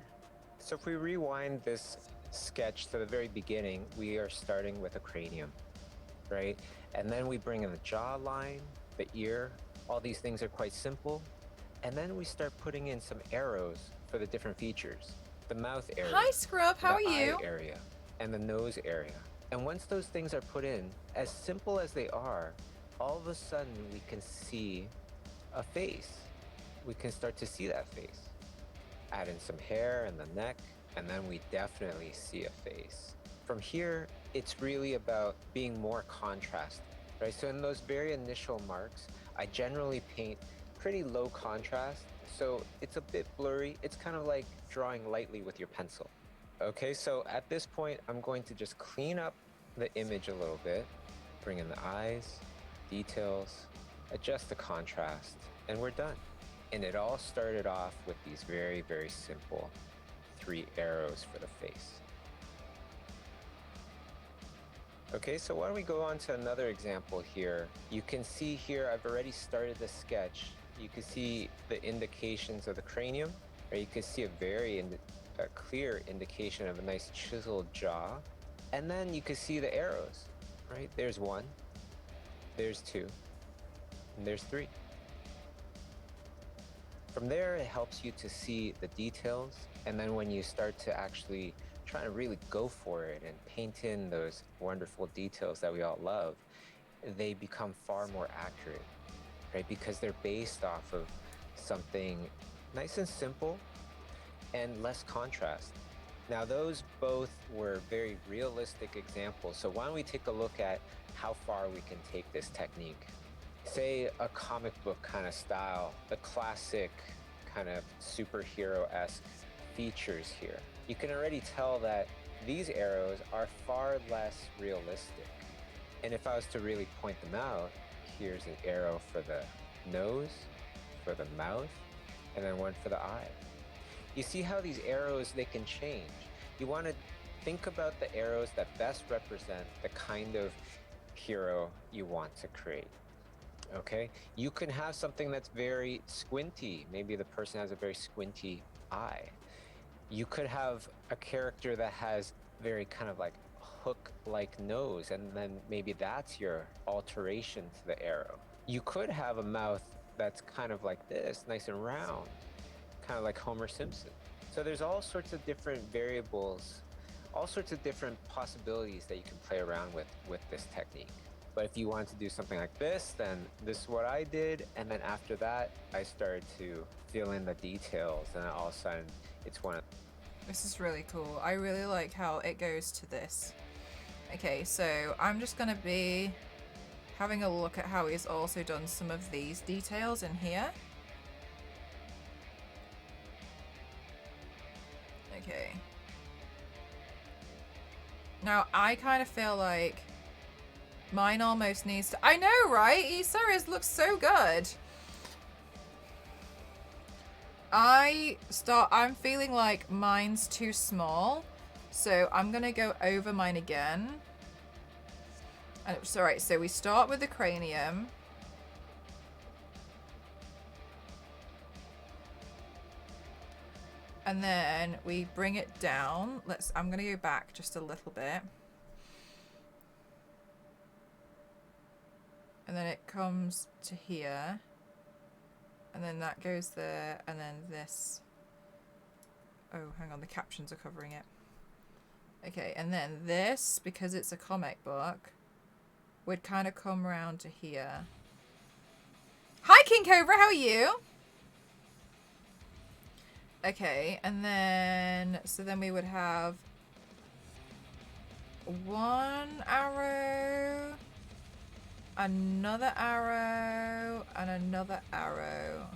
So if we rewind this sketch to the very beginning, we are starting with a cranium, right? And then we bring in the jawline, the ear. All these things are quite simple. And then we start putting in some arrows for the different features. The mouth area. Hi, Scrub. How are the you? eye area, and the nose area. And once those things are put in, as simple as they are, all of a sudden we can see a face. We can start to see that face. Add in some hair and the neck, and then we definitely see a face. From here, it's really about being more contrast, right? So in those very initial marks, I generally paint pretty low contrast, so it's a bit blurry. It's kind of like drawing lightly with your pencil. Okay, so at this point, I'm going to just clean up the image a little bit, bring in the eyes, details, adjust the contrast, and we're done. And it all started off with these very, very simple 3 arrows for the face. Okay, so why don't we go on to another example here. You can see here, I've already started the sketch. You can see the indications of the cranium, or you can see a very clear indication of a nice chiseled jaw. And then you can see the arrows, right? There's 1, there's 2, And there's 3. From there, it helps you to see the details. And then when you start to actually try to really go for it and paint in those wonderful details that we all love, they become far more accurate, right? Because they're based off of something nice and simple and less contrast. Now, those both were very realistic examples. So why don't we take a look at how far we can take this technique? Say a comic book kind of style, the classic kind of superhero-esque features here. You can already tell that these arrows are far less realistic. And if I was to really point them out, here's an arrow for the nose, for the mouth, and then one for the eye. You see how these arrows, they can change. You want to think about the arrows that best represent the kind of hero you want to create. Okay, you can have something that's very squinty. Maybe the person has a very squinty eye. You could have a character that has very kind of like hook-like nose, and then maybe that's your alteration to the arrow. You could have a mouth that's kind of like this, nice and round, kind of like Homer Simpson. So there's all sorts of different variables, all sorts of different possibilities that you can play around with this technique. But if you want to do something like this, then this is what I did. And then after that, I started to fill in the details, and all of a sudden, it's one of... This is really cool. I really like how it goes to this. Okay, so I'm just going to be having a look at how he's also done some of these details in here. Okay. Now, I kind of feel like mine almost needs to... I know, right? Issa's looks so good. I'm feeling like mine's too small. So I'm going to go over mine again. And it's alright, so we start with the cranium. And then we bring it down. I'm going to go back just a little bit. And then it comes to here. And then that goes there. And then this. Oh, hang on. The captions are covering it. Okay, and then this, because it's a comic book, would kind of come around to here. Hi, King Cobra. How are you? Okay, and then... So then we would have... one arrow... another arrow, and another arrow.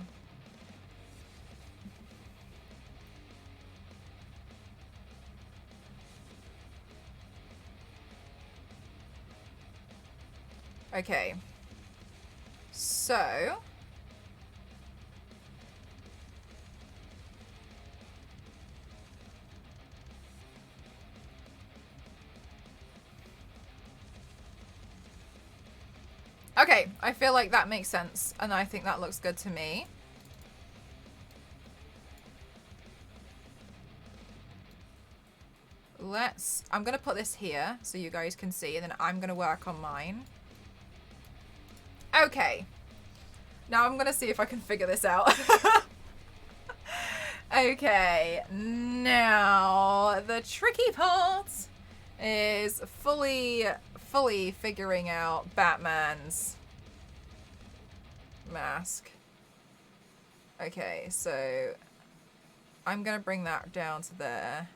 Okay. So... Okay, I feel like that makes sense, and I think that looks good to me. I'm gonna put this here so you guys can see, and then I'm gonna work on mine. Okay. Now I'm gonna see if I can figure this out. Okay, now the tricky part is fully figuring out Batman's mask. Okay, so I'm gonna bring that down to there.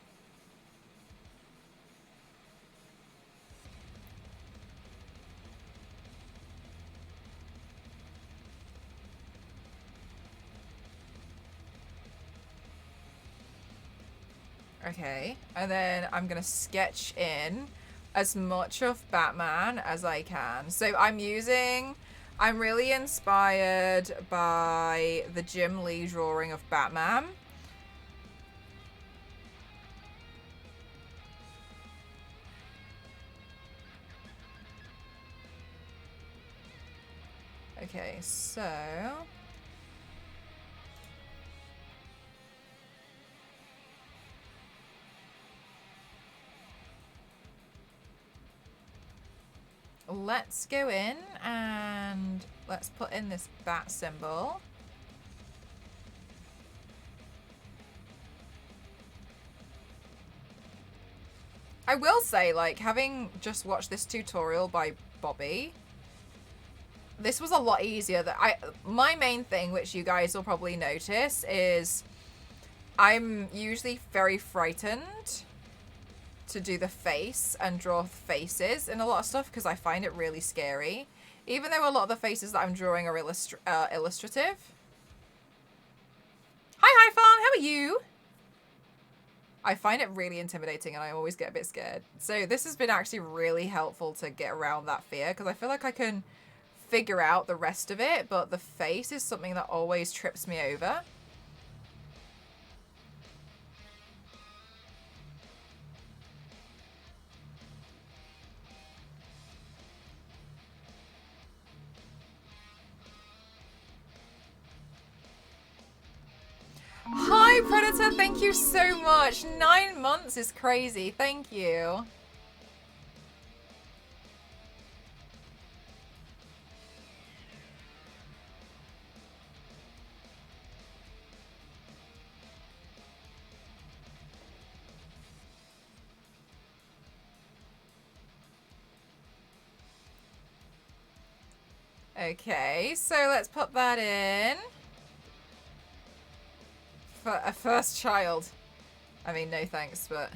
Okay, and then I'm gonna sketch in as much of Batman as I can. So I'm really inspired by the Jim Lee drawing of Batman. Okay, so... let's go in and let's put in this bat symbol. I will say, like, having just watched this tutorial by Bobby, this was a lot easier. My main thing, which you guys will probably notice, is I'm usually very frightened to do the face and draw faces in a lot of stuff because I find it really scary. Even though a lot of the faces that I'm drawing are illustrative. Hi, Fawn, how are you? I find it really intimidating and I always get a bit scared. So this has been actually really helpful to get around that fear because I feel like I can figure out the rest of it, but the face is something that always trips me over. Hi, Predator. Thank you so much. 9 months is crazy. Thank you. Okay, so let's put that in. For a first child. I mean, no thanks, but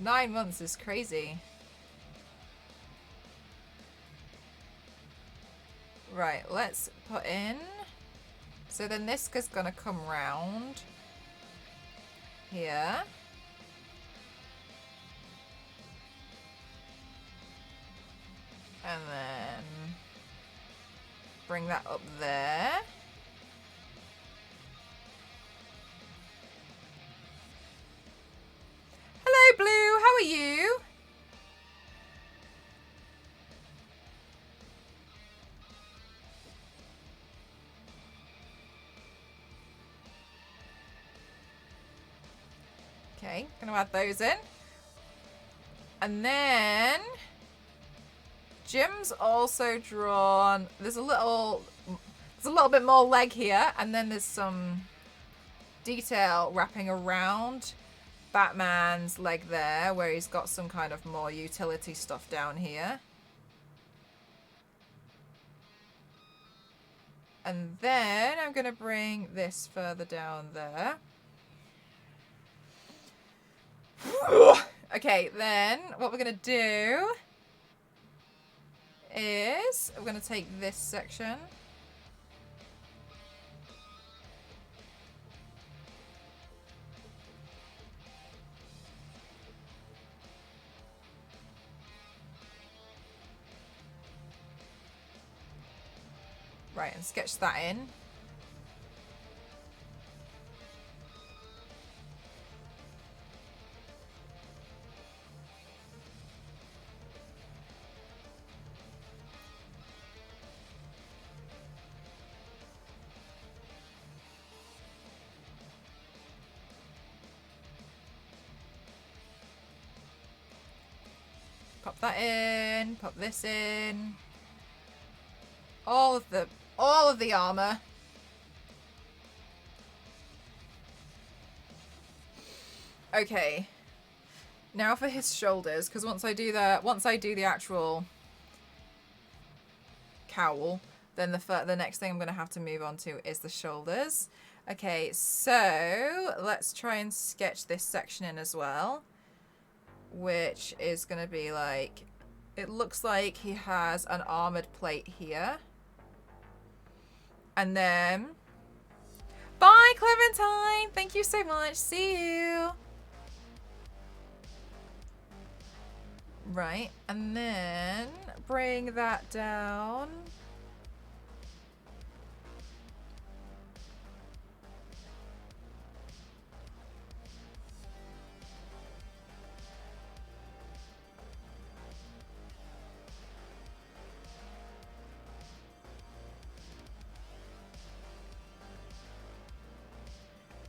9 months is crazy. Right, let's put in. So then this is gonna come round here. And then bring that up there. Hello, Blue. How are you? Okay, gonna add those in. And then Jim's also drawn, there's a little bit more leg here, and then there's some detail wrapping around Batman's leg there, where he's got some kind of more utility stuff down here. And then I'm going to bring this further down there. Okay, then what we're going to do is we're going to take this section. Right, and sketch that in. Pop that in, pop this in. All of the armor. Okay. Now for his shoulders, because once I do the actual cowl, then the next thing I'm going to have to move on to is the shoulders. Okay, so let's try and sketch this section in as well, which is going to be like, it looks like he has an armored plate here. And then, bye Clementine, thank you so much, see you. Right, and then bring that down.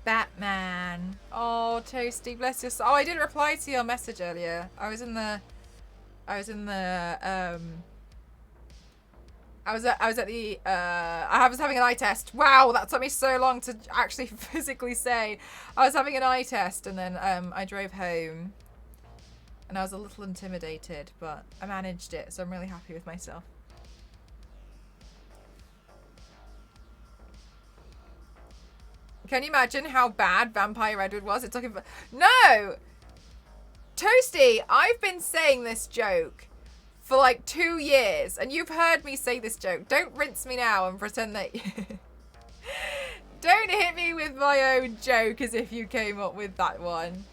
Batman. Oh, Toasty, bless your soul. Oh, I didn't reply to your message earlier. I was in the I was at the I was having an eye test. Wow, that took me so long to actually physically say. I was having an eye test, and then I drove home, and I was a little intimidated, but I managed it, so I'm really happy with myself. Can you imagine how bad Vampire Edward was? It took him. No, Toasty, I've been saying this joke for like 2 years, and you've heard me say this joke. Don't rinse me now and pretend that. Don't hit me with my own joke as if you came up with that one.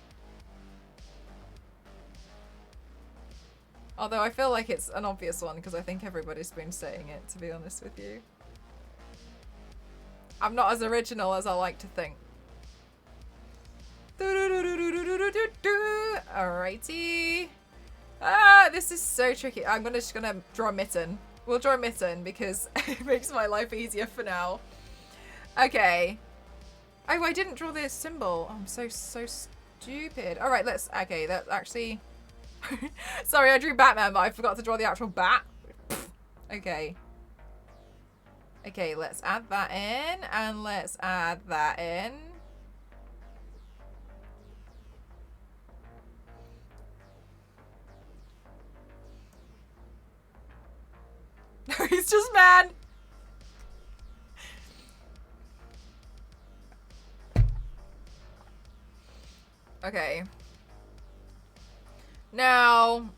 Although I feel like it's an obvious one because I think everybody's been saying it, to be honest with you. I'm not as original as I like to think. Alrighty. Ah, this is so tricky. I'm just gonna draw a mitten. We'll draw a mitten because it makes my life easier for now. Okay. Oh, I didn't draw this symbol. I'm so stupid. Alright, let's... Okay, that's actually... Sorry, I drew Batman, but I forgot to draw the actual bat. Okay. Okay, let's add that in, and let's add that in. He's just mad. Okay. Now,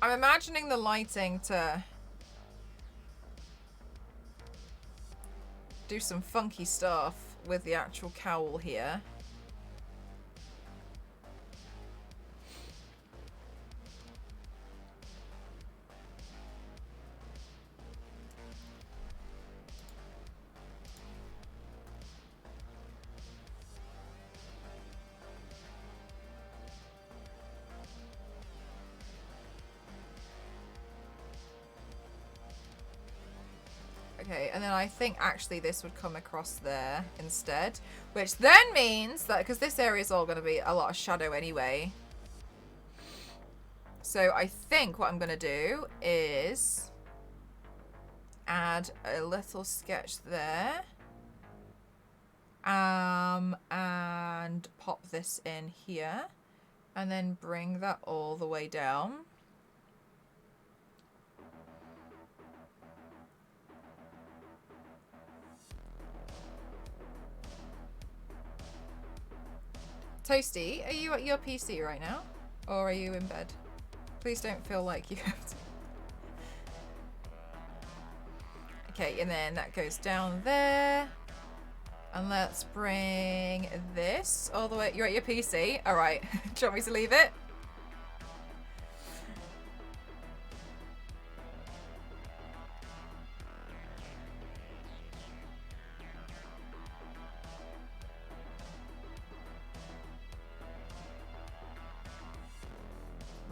I'm imagining the lighting to do some funky stuff with the actual cowl here. Okay, and then I think actually this would come across there instead, which then means that, because this area is all going to be a lot of shadow anyway. So I think what I'm going to do is add a little sketch there. And pop this in here. And then bring that all the way down. Toasty, are you at your PC right now? Or are you in bed? Please don't feel like you have to. Okay, and then that goes down there. And let's bring this all the way. You're at your PC? Alright. Do you want me to leave it?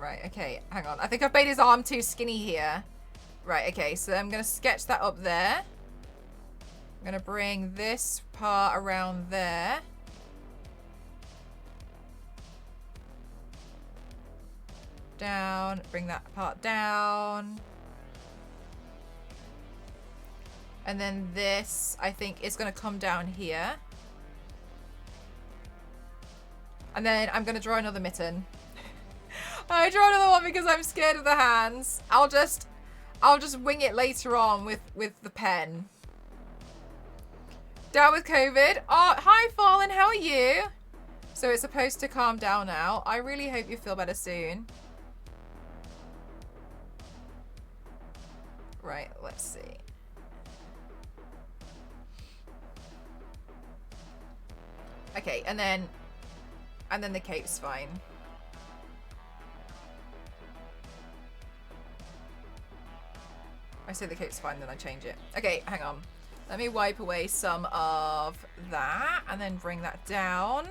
Right, okay, hang on. I think I've made his arm too skinny here. Right, okay, so I'm going to sketch that up there. I'm going to bring this part around there. Down, bring that part down. And then this, I think, is going to come down here. And then I'm going to draw another mitten. I draw another one because I'm scared of the hands. I'll just wing it later on with the pen. Down with COVID. Oh, hi Fallen, how are you? So it's supposed to calm down now. I really hope you feel better soon. Right, let's see. Okay, and then the cape's fine. I say the cape's fine, then I change it. Okay, hang on. Let me wipe away some of that and then bring that down.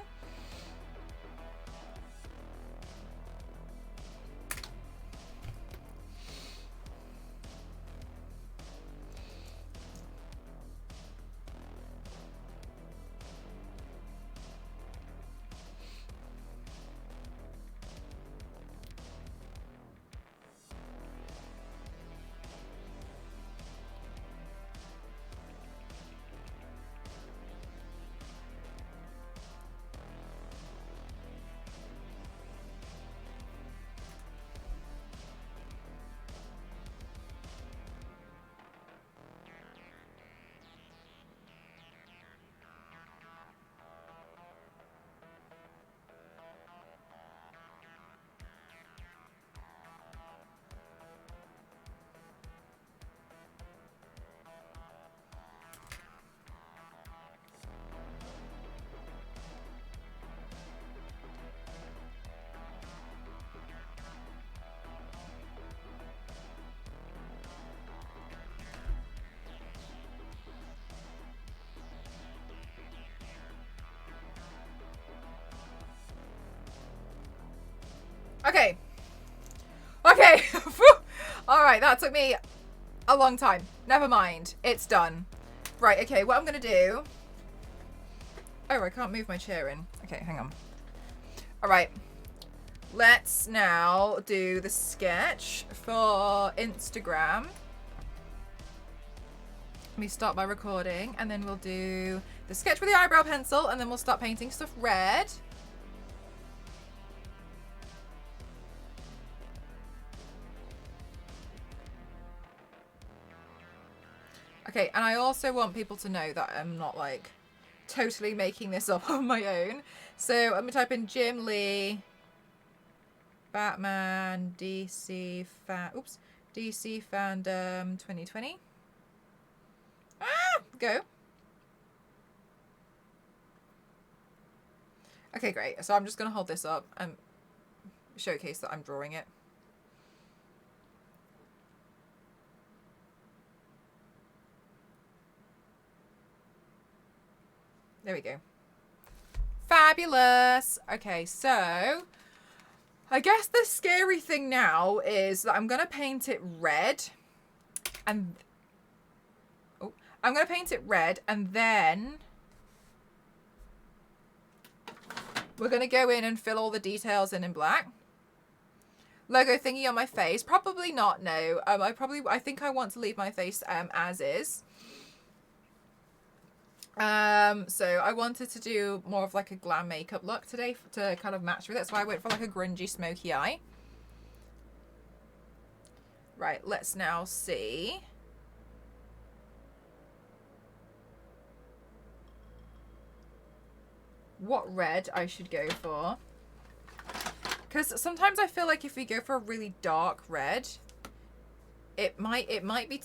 Okay. Okay. All right, that took me a long time. Never mind. It's done. Right, okay, what I'm going to do... Oh, I can't move my chair in. Okay, hang on. All right. Let's now do the sketch for Instagram. Let me start my recording, and then we'll do the sketch with the eyebrow pencil, and then we'll start painting stuff red. Okay, and I also want people to know that I'm not like totally making this up on my own. So I'm gonna type in Jim Lee, Batman, DC fandom 2020. Go. Okay, great. So I'm just gonna hold this up and showcase that I'm drawing it. There we go. Fabulous. Okay, so I guess the scary thing now is that I'm going to paint it red. And I'm going to paint it red, and then we're going to go in and fill all the details in black. Logo thingy on my face. Probably not, no. I think I want to leave my face as is. So I wanted to do more of like a glam makeup look today to kind of match with it. So I went for like a grungy smoky eye. Right, let's now see. What red I should go for. Because sometimes I feel like if we go for a really dark red, it might be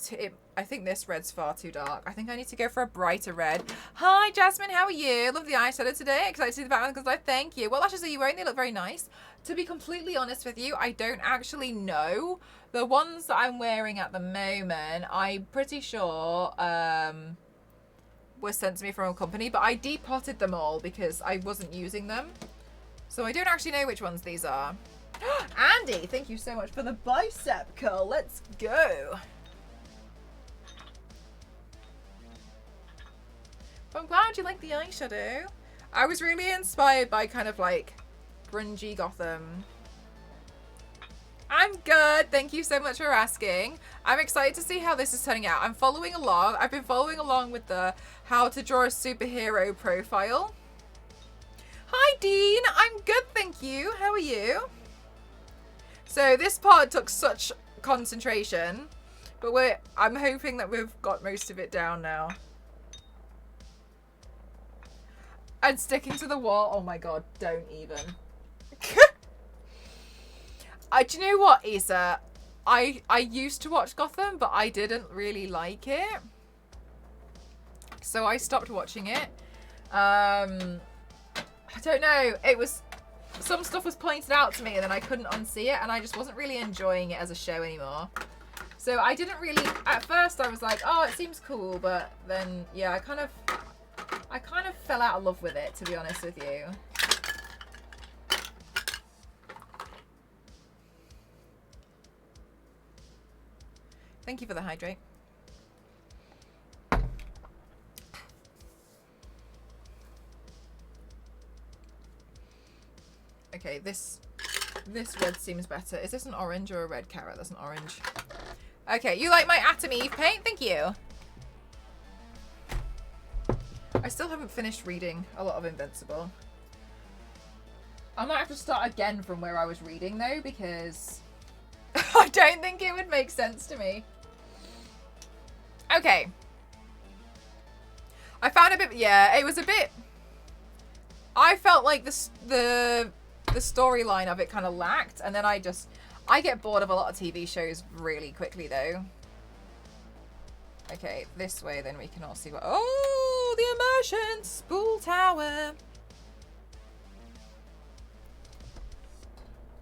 I think this red's far too dark. I think I need to go for a brighter red. Hi, Jasmine. How are you? Love the eyeshadow today. Excited to see the Batman because I thank you. What lashes are you wearing? They look very nice. To be completely honest with you, I don't actually know. The ones that I'm wearing at the moment, I'm pretty sure were sent to me from a company, but I depotted them all because I wasn't using them. So I don't actually know which ones these are. Andy, thank you so much for the bicep curl. Let's go. I'm glad you like the eyeshadow. I was really inspired by kind of like grungy Gotham. I'm good. Thank you so much for asking. I'm excited to see how this is turning out. I'm following along. I've been following along with the how to draw a superhero profile. Hi, Dean. I'm good, thank you. How are you? So this part took such concentration, but I'm hoping that we've got most of it down now. And sticking to the wall. Oh my god, don't even. Do you know what, Isa? I used to watch Gotham, but I didn't really like it. So I stopped watching it. I don't know. It was... Some stuff was pointed out to me and then I couldn't unsee it, and I just wasn't really enjoying it as a show anymore. So I didn't really... At first I was like, oh, it seems cool, but then, yeah, I kind of fell out of love with it, to be honest with you. Thank you for the hydrate. Okay, this red seems better. Is this an orange or a red carrot? That's an orange. Okay, you like my Atom Eve paint? Thank you. I still haven't finished reading a lot of Invincible. I might have to start again from where I was reading though, because I don't think it would make sense to me. Okay. I found a bit, yeah, it was a bit, I felt like the storyline of it kind of lacked, and then I get bored of a lot of TV shows really quickly though. Okay, this way then we can all see what, oh, the immersion spool tower.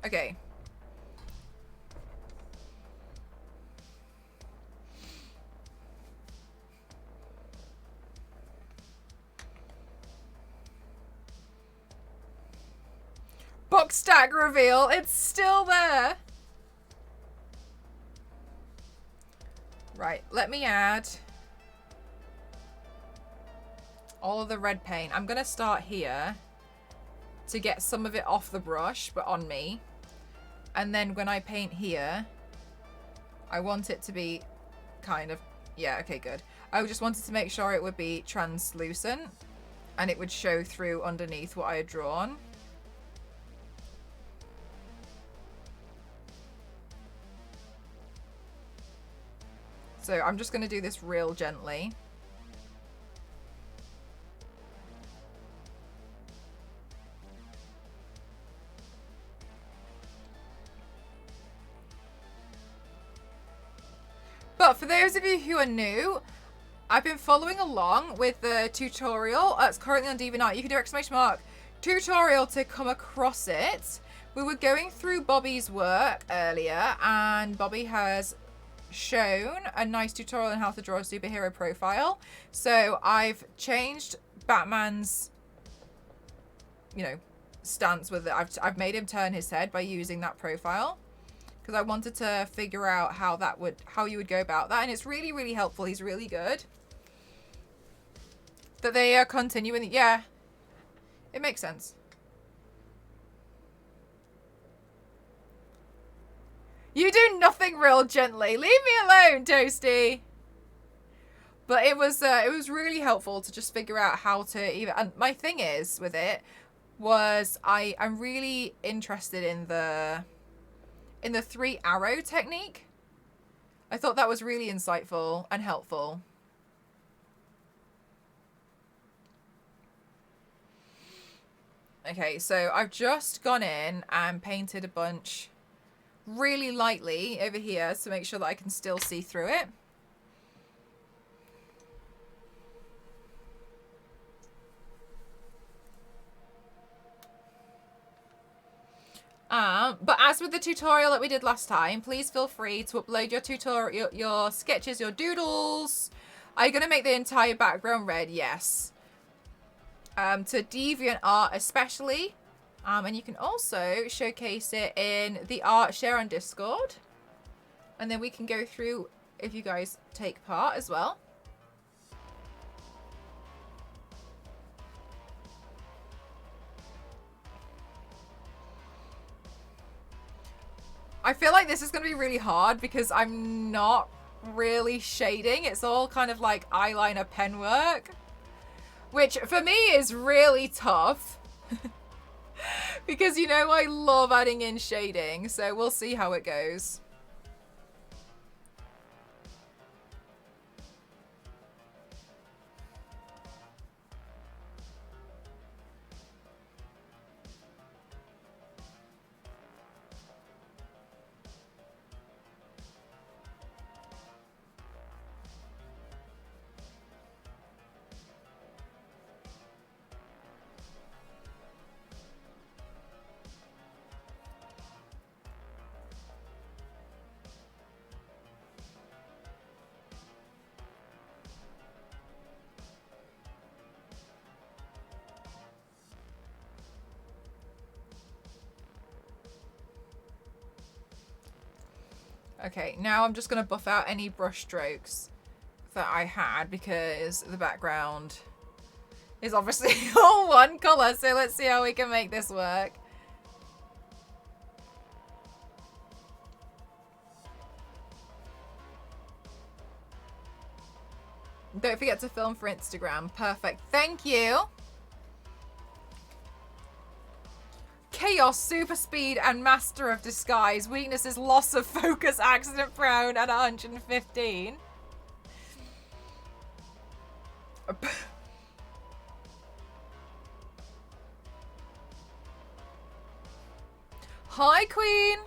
Okay. Book block stack reveal. It's still there. Right, let me add all of the red paint. I'm going to start here to get some of it off the brush, but on me. And then when I paint here, I want it to be kind of, yeah, okay, good. I just wanted to make sure it would be translucent and it would show through underneath what I had drawn. So I'm just going to do this real gently. But for those of you who are new, I've been following along with the tutorial. It's currently on DeviantArt. You can do ! Tutorial to come across it. We were going through Bobby's work earlier, and Bobby has shown a nice tutorial on how to draw a superhero profile. So I've changed Batman's, you know, stance with it. I've made him turn his head by using that profile. Because I wanted to figure out how you would go about that, and it's really, really helpful. He's really good. That they are continuing. Yeah, it makes sense. You do nothing real gently. Leave me alone, Toasty. But it was really helpful to just figure out how to even. And my thing is with it was I'm really interested in the 3 arrow technique. I thought that was really insightful and helpful. Okay, so I've just gone in and painted a bunch really lightly over here to make sure that I can still see through it. But as with the tutorial that we did last time, please feel free to upload your tutorial, your sketches, your doodles. Are you going to make the entire background red? Yes. To DeviantArt especially. And you can also showcase it in the art share on Discord. And then we can go through if you guys take part as well. I feel like this is going to be really hard because I'm not really shading. It's all kind of like eyeliner pen work, which for me is really tough because, you know, I love adding in shading. So we'll see how it goes. Okay, now I'm just going to buff out any brush strokes that I had because the background is obviously all one colour. So let's see how we can make this work. Don't forget to film for Instagram. Perfect. Thank you. Chaos, super speed, and master of disguise. Weakness is loss of focus, accident prone, at 115. Hi, Queen.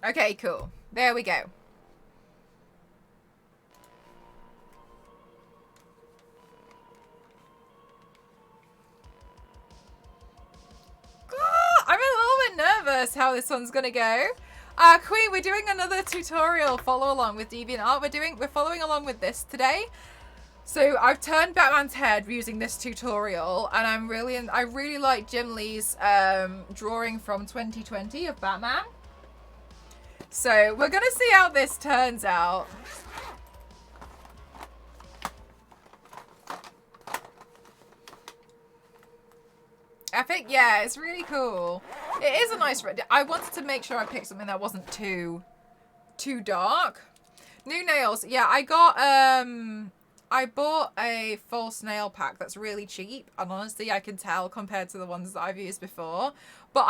Okay, cool. There we go. I'm a little bit nervous how this one's gonna go. Queen, we're doing another tutorial follow along with DeviantArt. We're following along with this today. So I've turned Batman's head using this tutorial, and I really like Jim Lee's drawing from 2020 of Batman. So we're gonna see how this turns out. Epic? Yeah, it's really cool. It is a nice red. I wanted to make sure I picked something that wasn't too dark. New nails. Yeah, I bought a false nail pack that's really cheap, and honestly I can tell compared to the ones that I've used before. But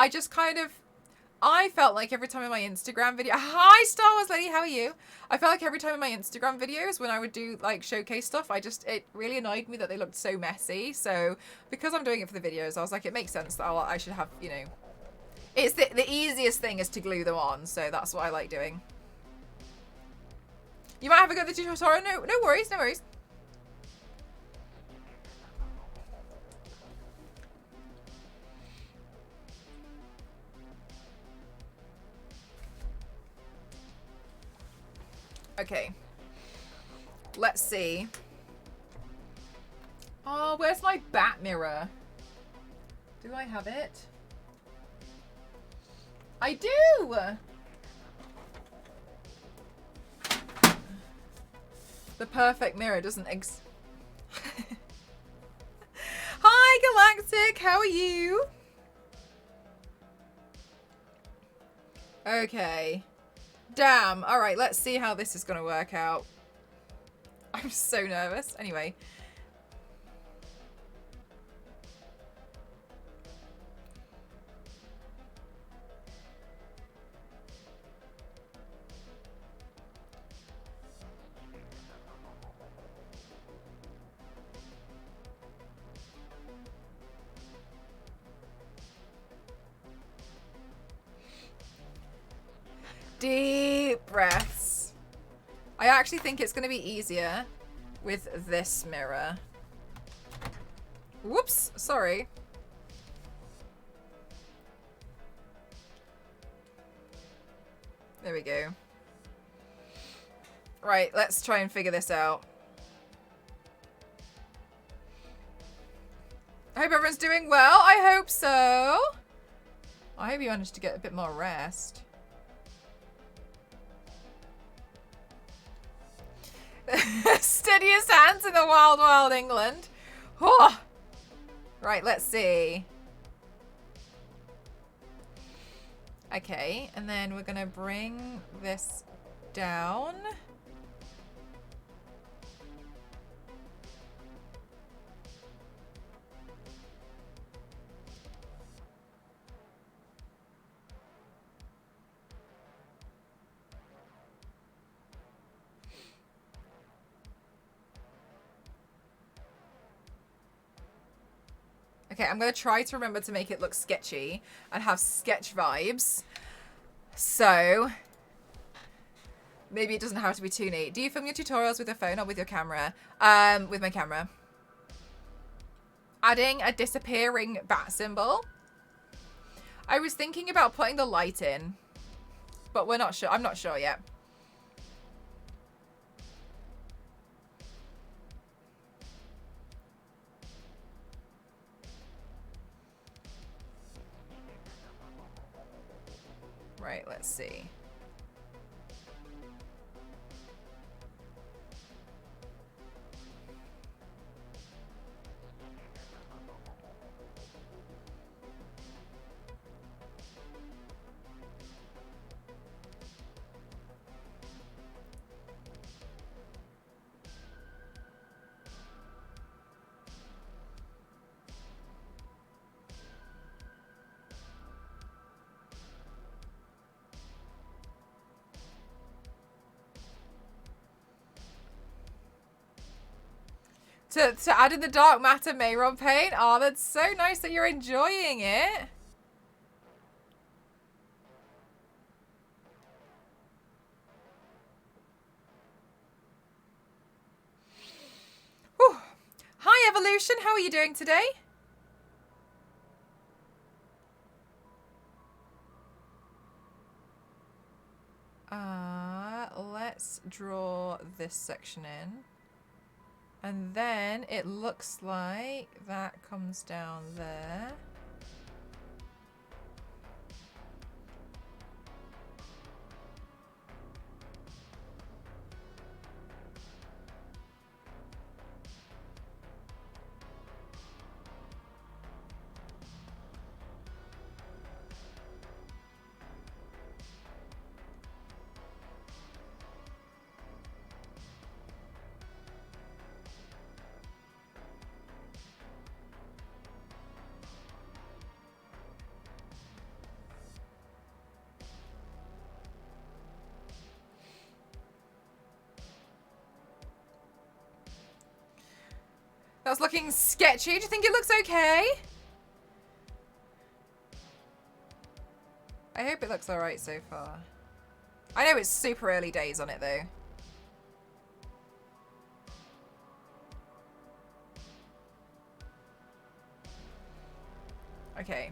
I felt like every time in my Instagram video, hi Star Wars Lady, how are you? I felt like every time in my Instagram videos when I would do like showcase stuff, it really annoyed me that they looked so messy. So because I'm doing it for the videos, I was like, it makes sense that I should have, you know, it's the easiest thing is to glue them on. So that's what I like doing. You might have a go at the tutorial. No worries, no worries. Okay. Let's see. Oh, where's my bat mirror? Do I have it? I do! The perfect mirror doesn't Hi, Galactic! How are you? Okay. Damn. Alright, let's see how this is going to work out. I'm so nervous. Anyway. Deep breaths. I actually think it's going to be easier with this mirror. Whoops, sorry. There we go. Right, let's try and figure this out. I hope everyone's doing well. I hope so. I hope you managed to get a bit more rest. Steadiest hands in the wild, wild England. Oh. Right, let's see. Okay, and then we're gonna bring this down. Okay, I'm going to try to remember to make it look sketchy and have sketch vibes. So, maybe it doesn't have to be too neat. Do you film your tutorials with your phone or with your camera? With my camera. Adding a disappearing bat symbol. I was thinking about putting the light in, but we're not sure. I'm not sure yet. Right, let's see. To add in the dark matter Mayron paint. Oh, that's so nice that you're enjoying it. Evolution. How are you doing today? Let's draw this section in. And then it looks like that comes down there. That's looking sketchy. Do you think it looks okay? I hope it looks alright so far. I know it's super early days on it though. Okay.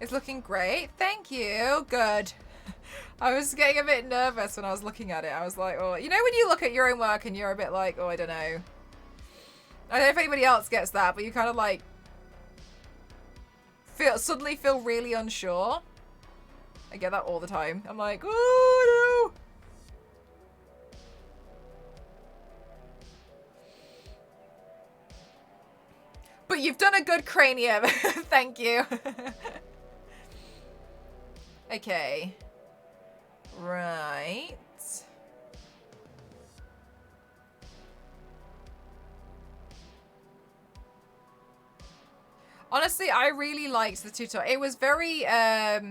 It's looking great. Thank you. Good. I was getting a bit nervous when I was looking at it. I was like, oh, you know when you look at your own work and you're a bit like, oh, I don't know. I don't know if anybody else gets that, but you kind of like suddenly feel really unsure. I get that all the time. I'm like, oh, no. But you've done a good cranium. Thank you. Okay. Right. Honestly, I really liked the tutorial. It was very, I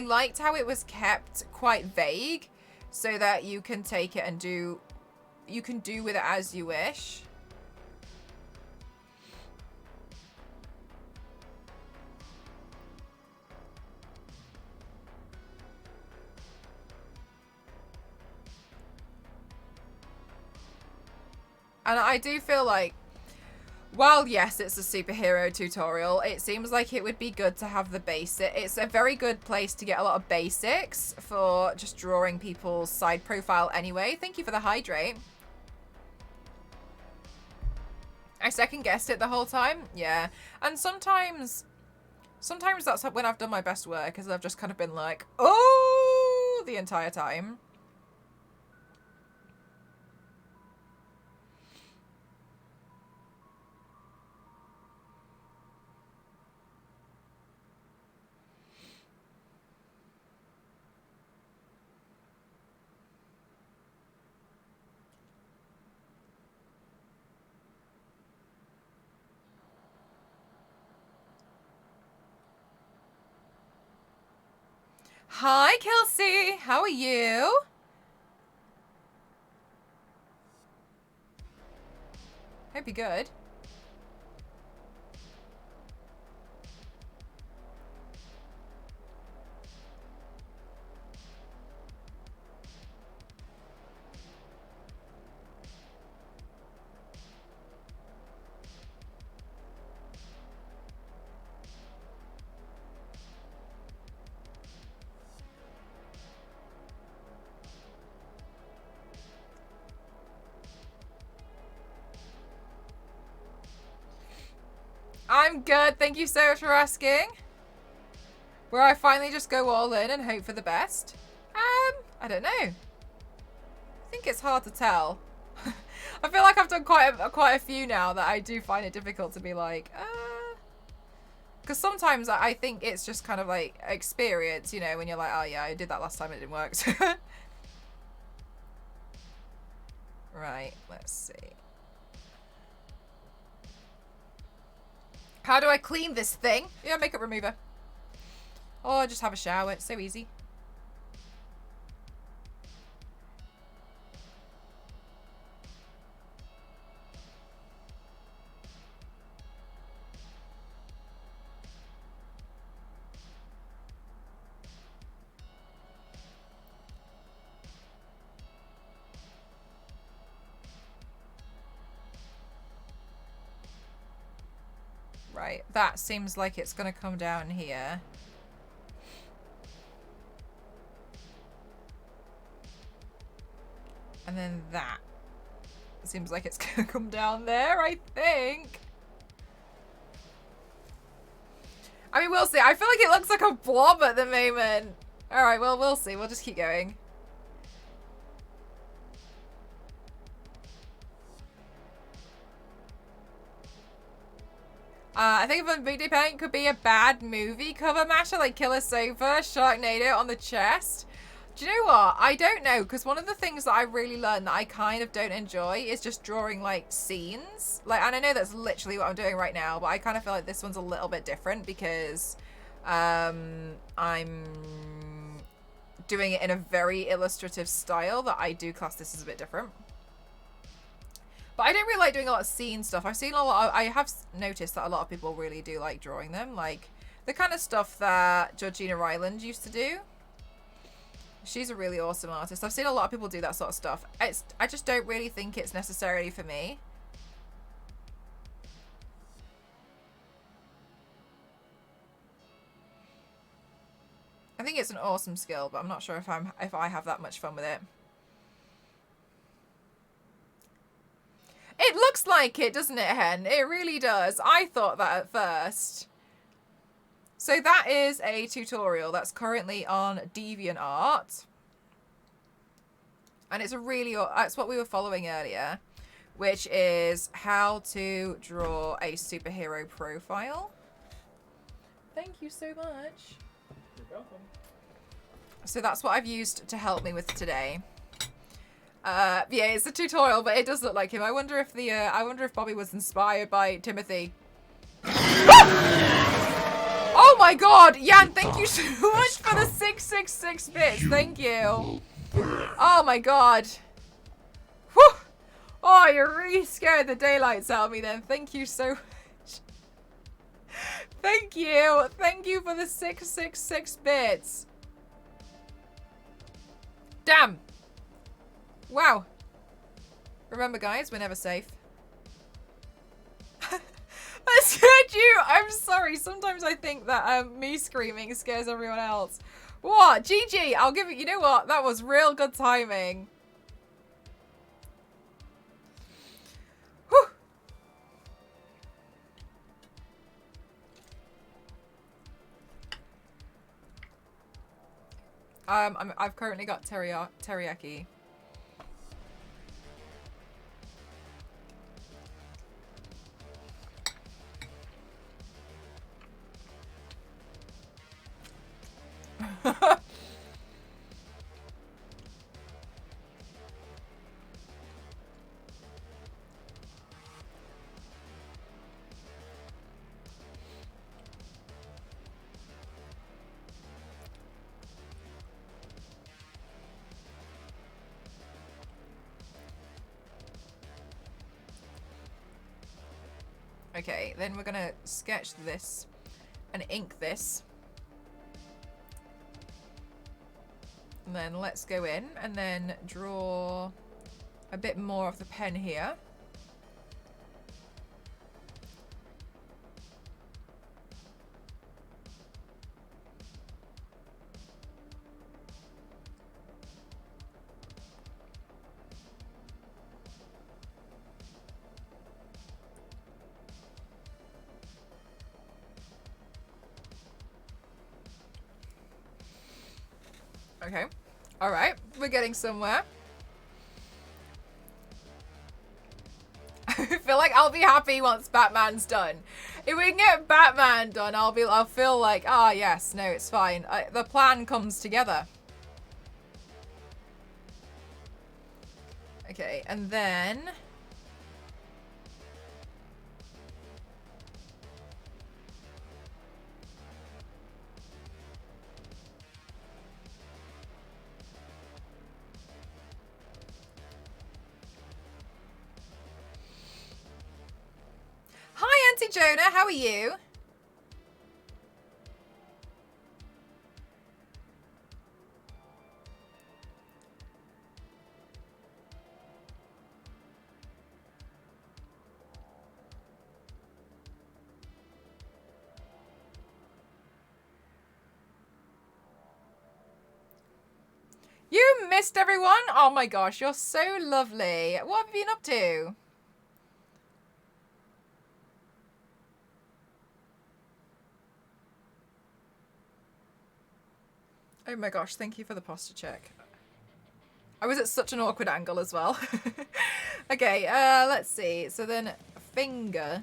liked how it was kept quite vague so that you can take it and do with it as you wish. And I do feel like, while yes, it's a superhero tutorial, it seems like it would be good to have the basic. It's a very good place to get a lot of basics for just drawing people's side profile anyway. Thank you for the hydrate. I second guessed it the whole time. Yeah. And sometimes that's when I've done my best work, is I've just kind of been like, oh, the entire time. Hi, Kelsey. How are you? Hope you're good. I'm good. Thank you so much for asking. Where I finally just go all in and hope for the best? I don't know. I think it's hard to tell. I feel like I've done quite a few now that I do find it difficult to be like, because sometimes I think it's just kind of like experience, you know, when you're like, oh yeah, I did that last time and it didn't work. Right, let's see. How do I clean this thing? Yeah, makeup remover. Or just have a shower. It's so easy. Right, that seems like it's going to come down here. And then that. Seems like it's going to come down there, I think. I mean, we'll see. I feel like it looks like a blob at the moment. Alright, well, we'll see. We'll just keep going. I think if a Big Day Paint could be a bad movie cover masher, like Killer Sofa, Sharknado on the chest. Do you know what? I don't know, because one of the things that I really learned that I kind of don't enjoy is just drawing, like, scenes. Like, and I know that's literally what I'm doing right now, but I kind of feel like this one's a little bit different because I'm doing it in a very illustrative style that I do class this as a bit different. But I don't really like doing a lot of scene stuff. I've seen a lot of, I have noticed that a lot of people really do like drawing them. Like, the kind of stuff that Georgina Ryland used to do. She's a really awesome artist. I've seen a lot of people do that sort of stuff. I just don't really think it's necessarily for me. I think it's an awesome skill, but I'm not sure if I have that much fun with it. It looks like it, doesn't it, Hen? It really does. I thought that at first. So that is a tutorial that's currently on DeviantArt. And it's a really, that's what we were following earlier, which is how to draw a superhero profile. Thank you so much. You're welcome. So that's what I've used to help me with today. Yeah, it's a tutorial, but it does look like him. I wonder if Bobby was inspired by Timothy. Oh my god! Jan, thank you so much for the 666 bits. Thank you. Oh my god. Whew. Oh, you really scared the daylights out of me then. Thank you so much. Thank you. Thank you for the 666 bits. Damn. Wow. Remember, guys, we're never safe. I scared you. I'm sorry. Sometimes I think that me screaming scares everyone else. What? GG. I'll give it. You know what? That was real good timing. Whew. I've currently got teriyaki. Okay, then we're gonna sketch this and ink this. And then let's go in and then draw a bit more of the pen here. Okay. All right. We're getting somewhere. I feel like I'll be happy once Batman's done. If we can get Batman done, I'll feel like, ah, yes, no, it's fine. The plan comes together. Okay, and then hi, Auntie Jonah, how are you? missed everyone. Oh my gosh, you're so lovely. What have you been up to? Oh my gosh, thank you for the posture check. I was at such an awkward angle as well. Okay, let's see. So then, finger.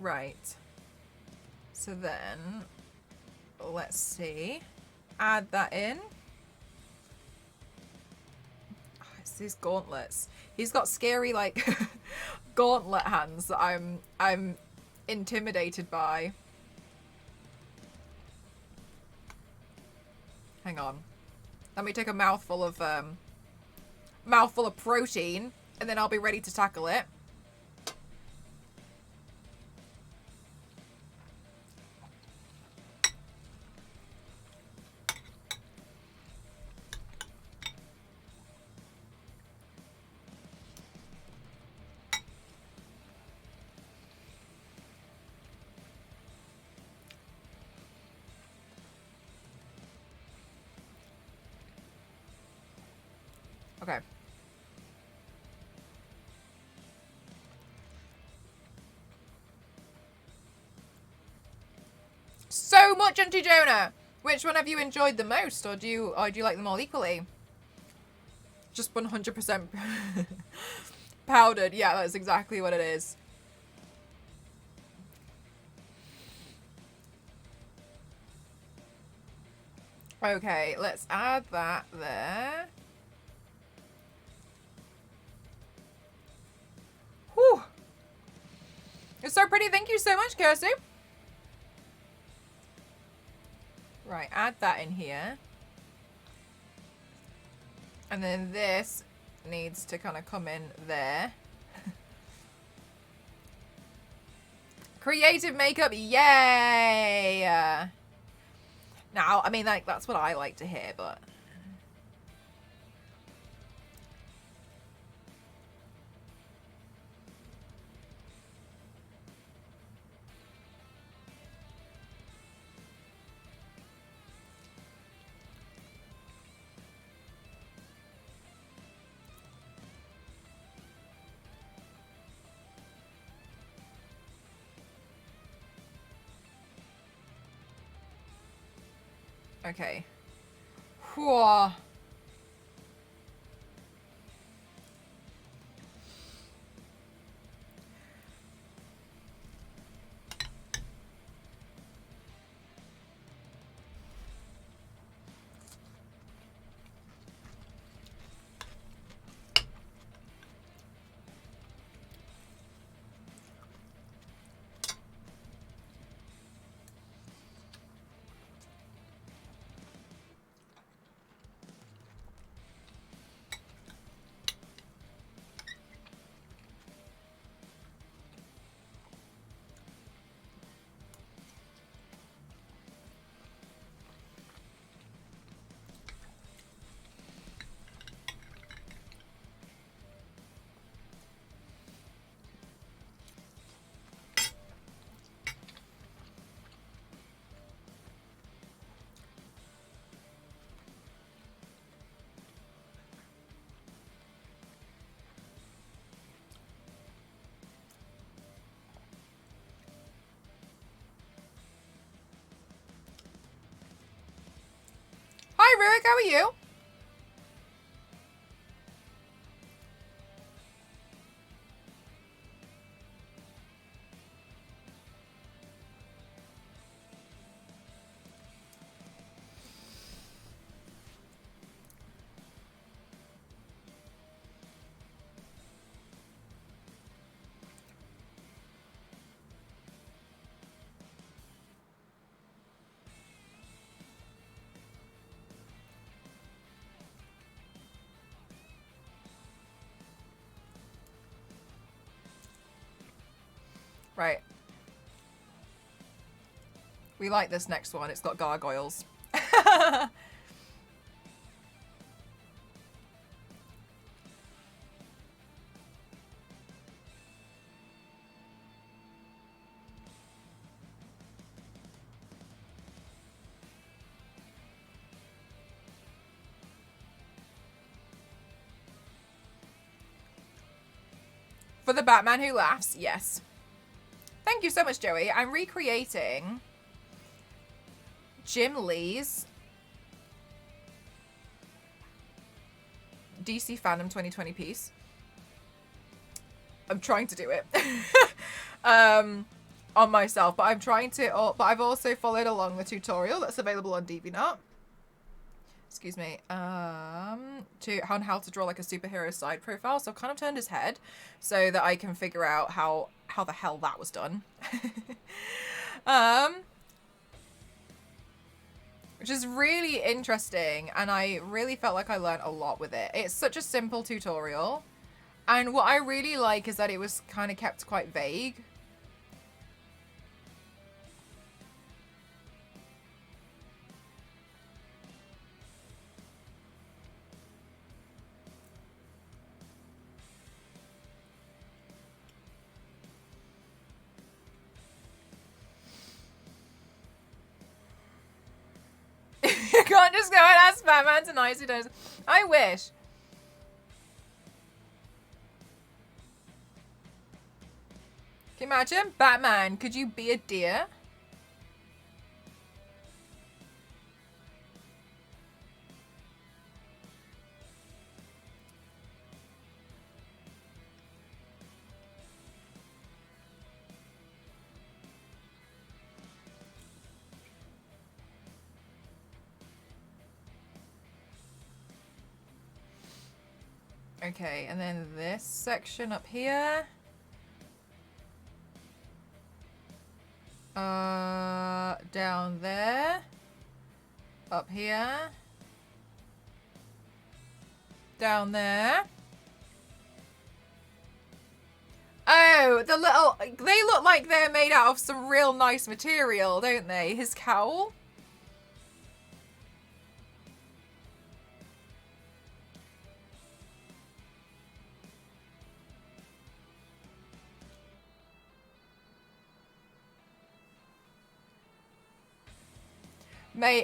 Right. So then, let's see. Add that in. Oh, it's these gauntlets. He's got scary, like, gauntlet hands that I'm intimidated by. Hang on. Let me take a mouthful of protein, and then I'll be ready to tackle it. Okay. So much, Auntie Jonah! Which one have you enjoyed the most, or do you like them all equally? Just 100% powdered. Yeah, that's exactly what it is. Okay, let's add that there. Whew. It's so pretty. Thank you so much, Kirsty. Right, add that in here. And then this needs to kind of come in there. Creative makeup, yay! Now, I mean, like, that's what I like to hear, but... Okay. Whoa. Hi, Rurik, how are you? Right. We like this next one. It's got gargoyles. For the Batman who laughs, yes. Thank you so much, Joey. I'm recreating Jim Lee's DC Fandom 2020 piece. I'm trying to do it on myself, but I'm trying to. But I've also followed along the tutorial that's available on DeviantArt. Excuse me. On how to draw like a superhero side profile. So I've kind of turned his head so that I can figure out how the hell that was done. Which is really interesting, and I really felt like I learned a lot with it. It's such a simple tutorial, and what I really like is that it was kind of kept quite vague. You can't just go and ask Batman tonight. He does. I wish. Can you imagine? Batman, could you be a deer? Okay, and then this section up here. Down there. Up here. Down there. Oh, the little... They look like they're made out of some real nice material, don't they? His cowl.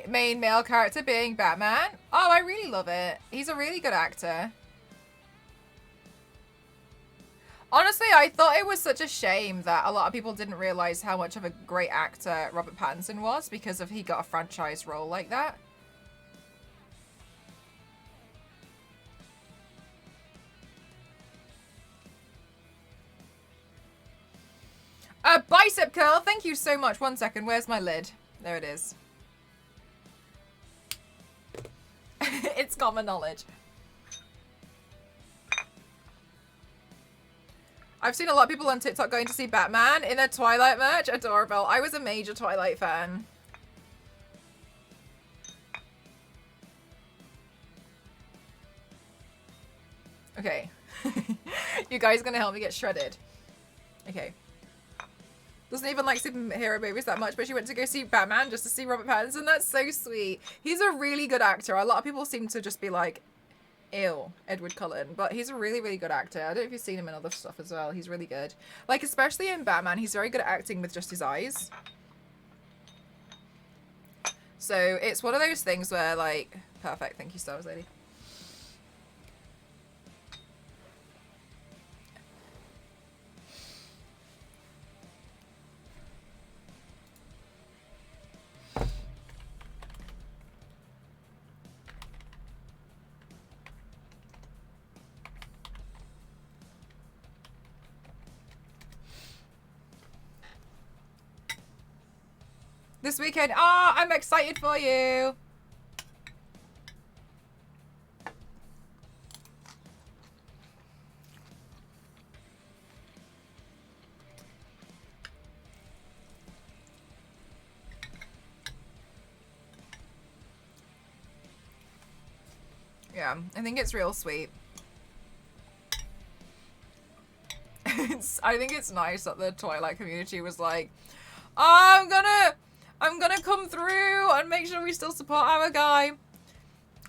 Main male character being Batman. Oh, I really love it. He's a really good actor. Honestly, I thought it was such a shame that a lot of people didn't realize how much of a great actor Robert Pattinson was because of he got a franchise role like that. A bicep curl. Thank you so much. 1 second. Where's my lid? There it is. It's common knowledge. I've seen a lot of people on TikTok going to see Batman in their Twilight merch. Adorable. I was a major Twilight fan. Okay. You guys are gonna help me get shredded. Okay. Doesn't even like superhero movies that much, but she went to go see Batman just to see Robert Pattinson. That's so sweet. He's a really good actor. A lot of people seem to just be like, ew, Edward Cullen. But he's a really, really good actor. I don't know if you've seen him in other stuff as well. He's really good. Like, especially in Batman, he's very good at acting with just his eyes. So it's one of those things where, like, perfect. Thank you, Star Wars Lady. This weekend. Ah, I'm excited for you. Yeah, I think it's real sweet. I think it's nice that the Twilight community was like, oh, I'm gonna come through and make sure we still support our guy.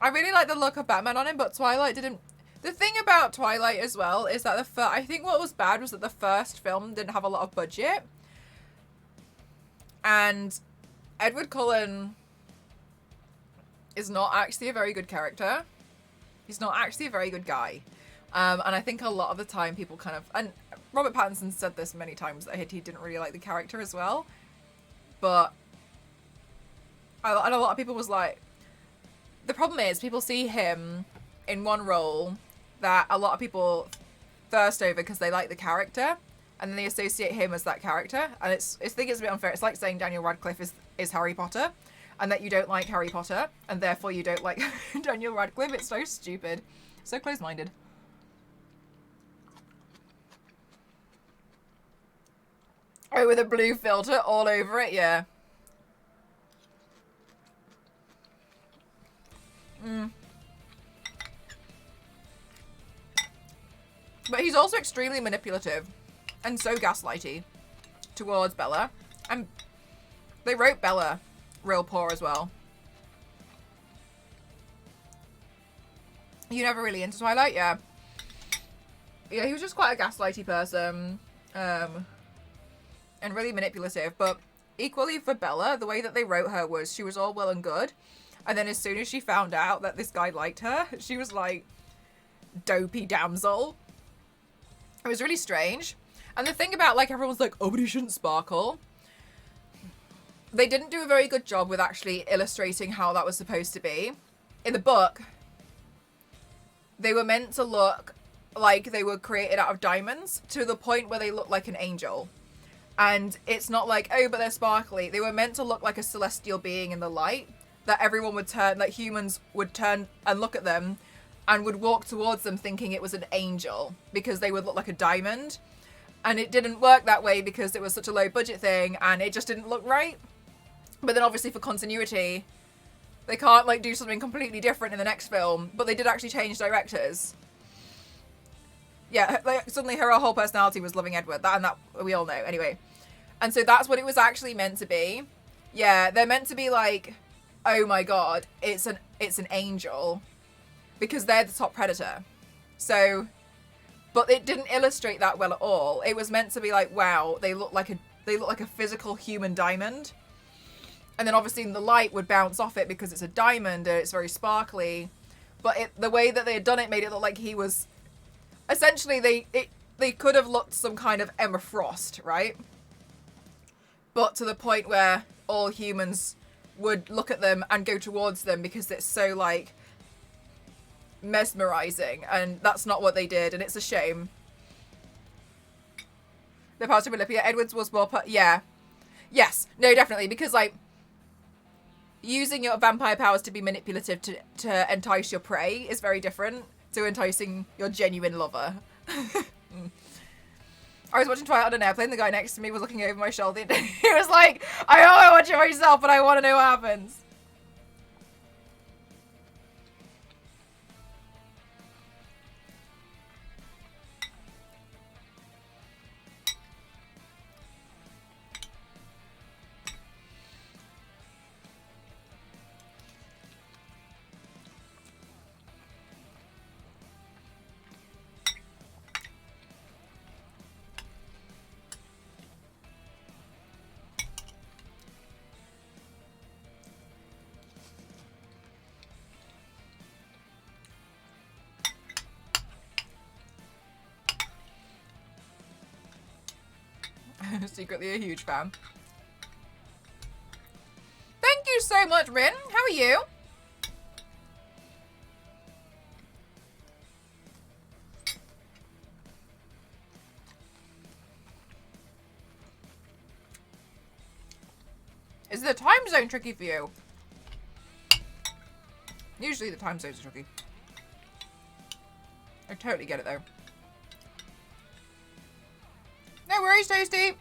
I really like the look of Batman on him, but Twilight didn't. The thing about Twilight as well is that I think what was bad was that the first film didn't have a lot of budget. And Edward Cullen is not actually a very good character. He's not actually a very good guy. And I think a lot of the time people kind of, and Robert Pattinson said this many times, that he didn't really like the character as well. But and a lot of people was like, the problem is people see him in one role that a lot of people thirst over because they like the character, and then they associate him as that character, and I think it's a bit unfair. It's like saying Daniel Radcliffe is Harry Potter, and that you don't like Harry Potter, and therefore you don't like Daniel Radcliffe. It's so stupid, so close-minded. Oh, with a blue filter all over it, yeah. But he's also extremely manipulative and so gaslighty towards Bella. And they wrote Bella real poor as well. You never really into Twilight? Yeah. Yeah, he was just quite a gaslighty person. And really manipulative. But equally for Bella, the way that they wrote her was she was all well and good. And then as soon as she found out that this guy liked her, she was like, dopey damsel. It was really strange. And the thing about, like, everyone's like, oh, but he shouldn't sparkle. They didn't do a very good job with actually illustrating how that was supposed to be. In the book, they were meant to look like they were created out of diamonds to the point where they look like an angel. And it's not like, oh, but they're sparkly. They were meant to look like a celestial being in the light, that everyone would turn, like humans would turn and look at them and would walk towards them thinking it was an angel because they would look like a diamond. And it didn't work that way because it was such a low budget thing and it just didn't look right. But then obviously for continuity, they can't like do something completely different in the next film, but they did actually change directors. Yeah, like suddenly her whole personality was loving Edward, that we all know anyway. And so that's what it was actually meant to be. Yeah, they're meant to be like, oh my god, it's an angel. Because they're the top predator. So, but it didn't illustrate that well at all. It was meant to be like, wow, they look like a physical human diamond. And then obviously the light would bounce off it because it's a diamond and it's very sparkly. But the way that they had done it made it look like he was, essentially they could have looked some kind of Emma Frost, right? But to the point where all humans would look at them and go towards them because it's so like mesmerizing, and that's not what they did, and it's a shame. The part of Olivia Edwards was more yeah. Yes. No, definitely, because like using your vampire powers to be manipulative to entice your prey is very different to enticing your genuine lover. I was watching Twilight on an airplane, the guy next to me was looking over my shoulder. He was like, I know I watch it myself, but I want to know what happens. Secretly a huge fan. Thank you so much, Rin. How are you? Is the time zone tricky for you? Usually the time zones are tricky. I totally get it though. No worries, Toasty.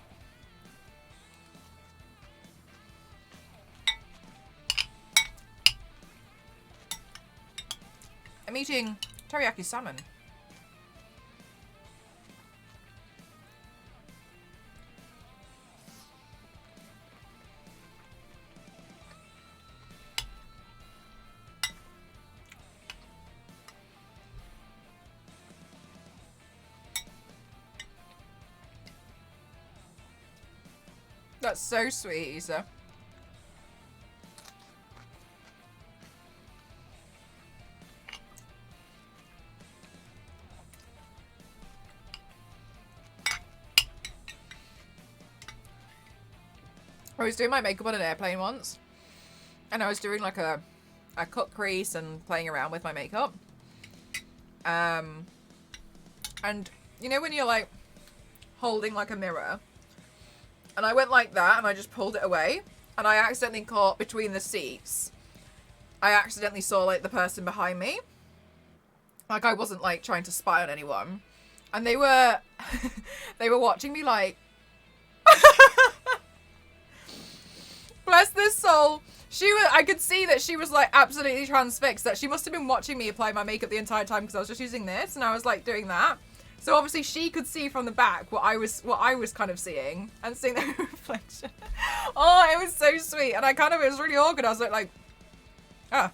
I'm eating teriyaki salmon. That's so sweet, Isa. I was doing my makeup on an airplane once, and I was doing like a cut crease and playing around with my makeup. And you know when you're like holding like a mirror, and I went like that and I just pulled it away, and I accidentally caught between the seats. I accidentally saw like the person behind me. Like I wasn't like trying to spy on anyone, and they were they were watching me like bless this soul. I could see that she was like absolutely transfixed, that she must have been watching me apply my makeup the entire time because I was just using this and I was like doing that. So obviously she could see from the back what I was kind of seeing and seeing the reflection. Oh, it was so sweet. And it was really awkward. I was like, ah.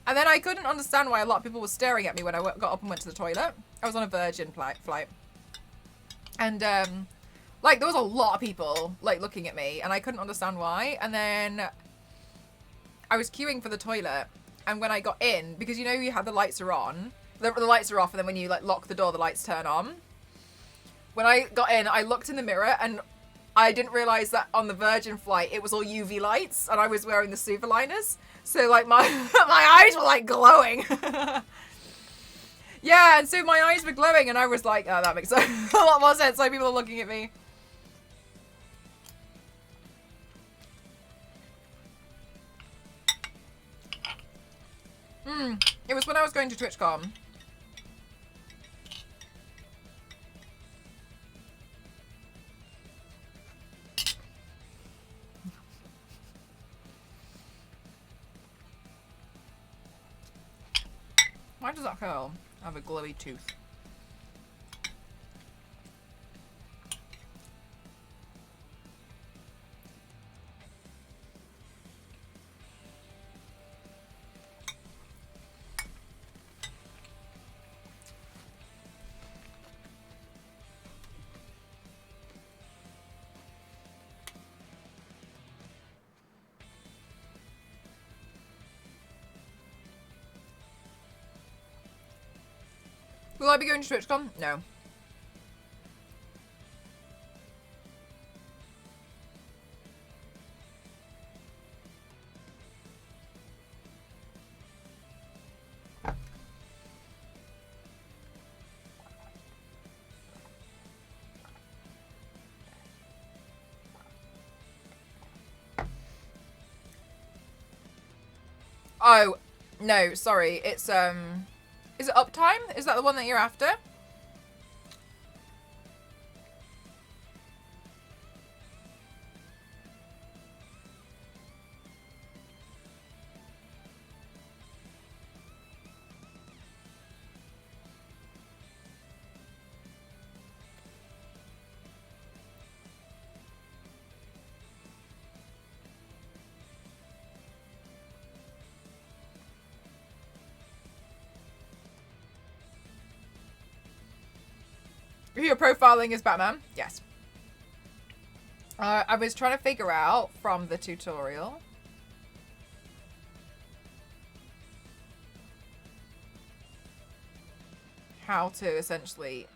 And then I couldn't understand why a lot of people were staring at me when I got up and went to the toilet. I was on a Virgin flight. And like there was a lot of people like looking at me and I couldn't understand why. And then I was queuing for the toilet, and when I got in, because you know you have the lights are on, the lights are off, and then when you like lock the door, the lights turn on. When I got in, I looked in the mirror and I didn't realize that on the Virgin flight it was all UV lights, and I was wearing the Superliners, so like my my eyes were like glowing. Yeah, and so my eyes were glowing, and I was like, oh, that makes a lot more sense. Like people are looking at me. It was when I was going to TwitchCon. Why does that girl have a glowy tooth? Will I be going to TwitchCon? No. Oh, no, sorry. It's, is it Uptime? Is that the one that you're after? Who you're profiling is Batman? Yes. I was trying to figure out from the tutorial how to essentially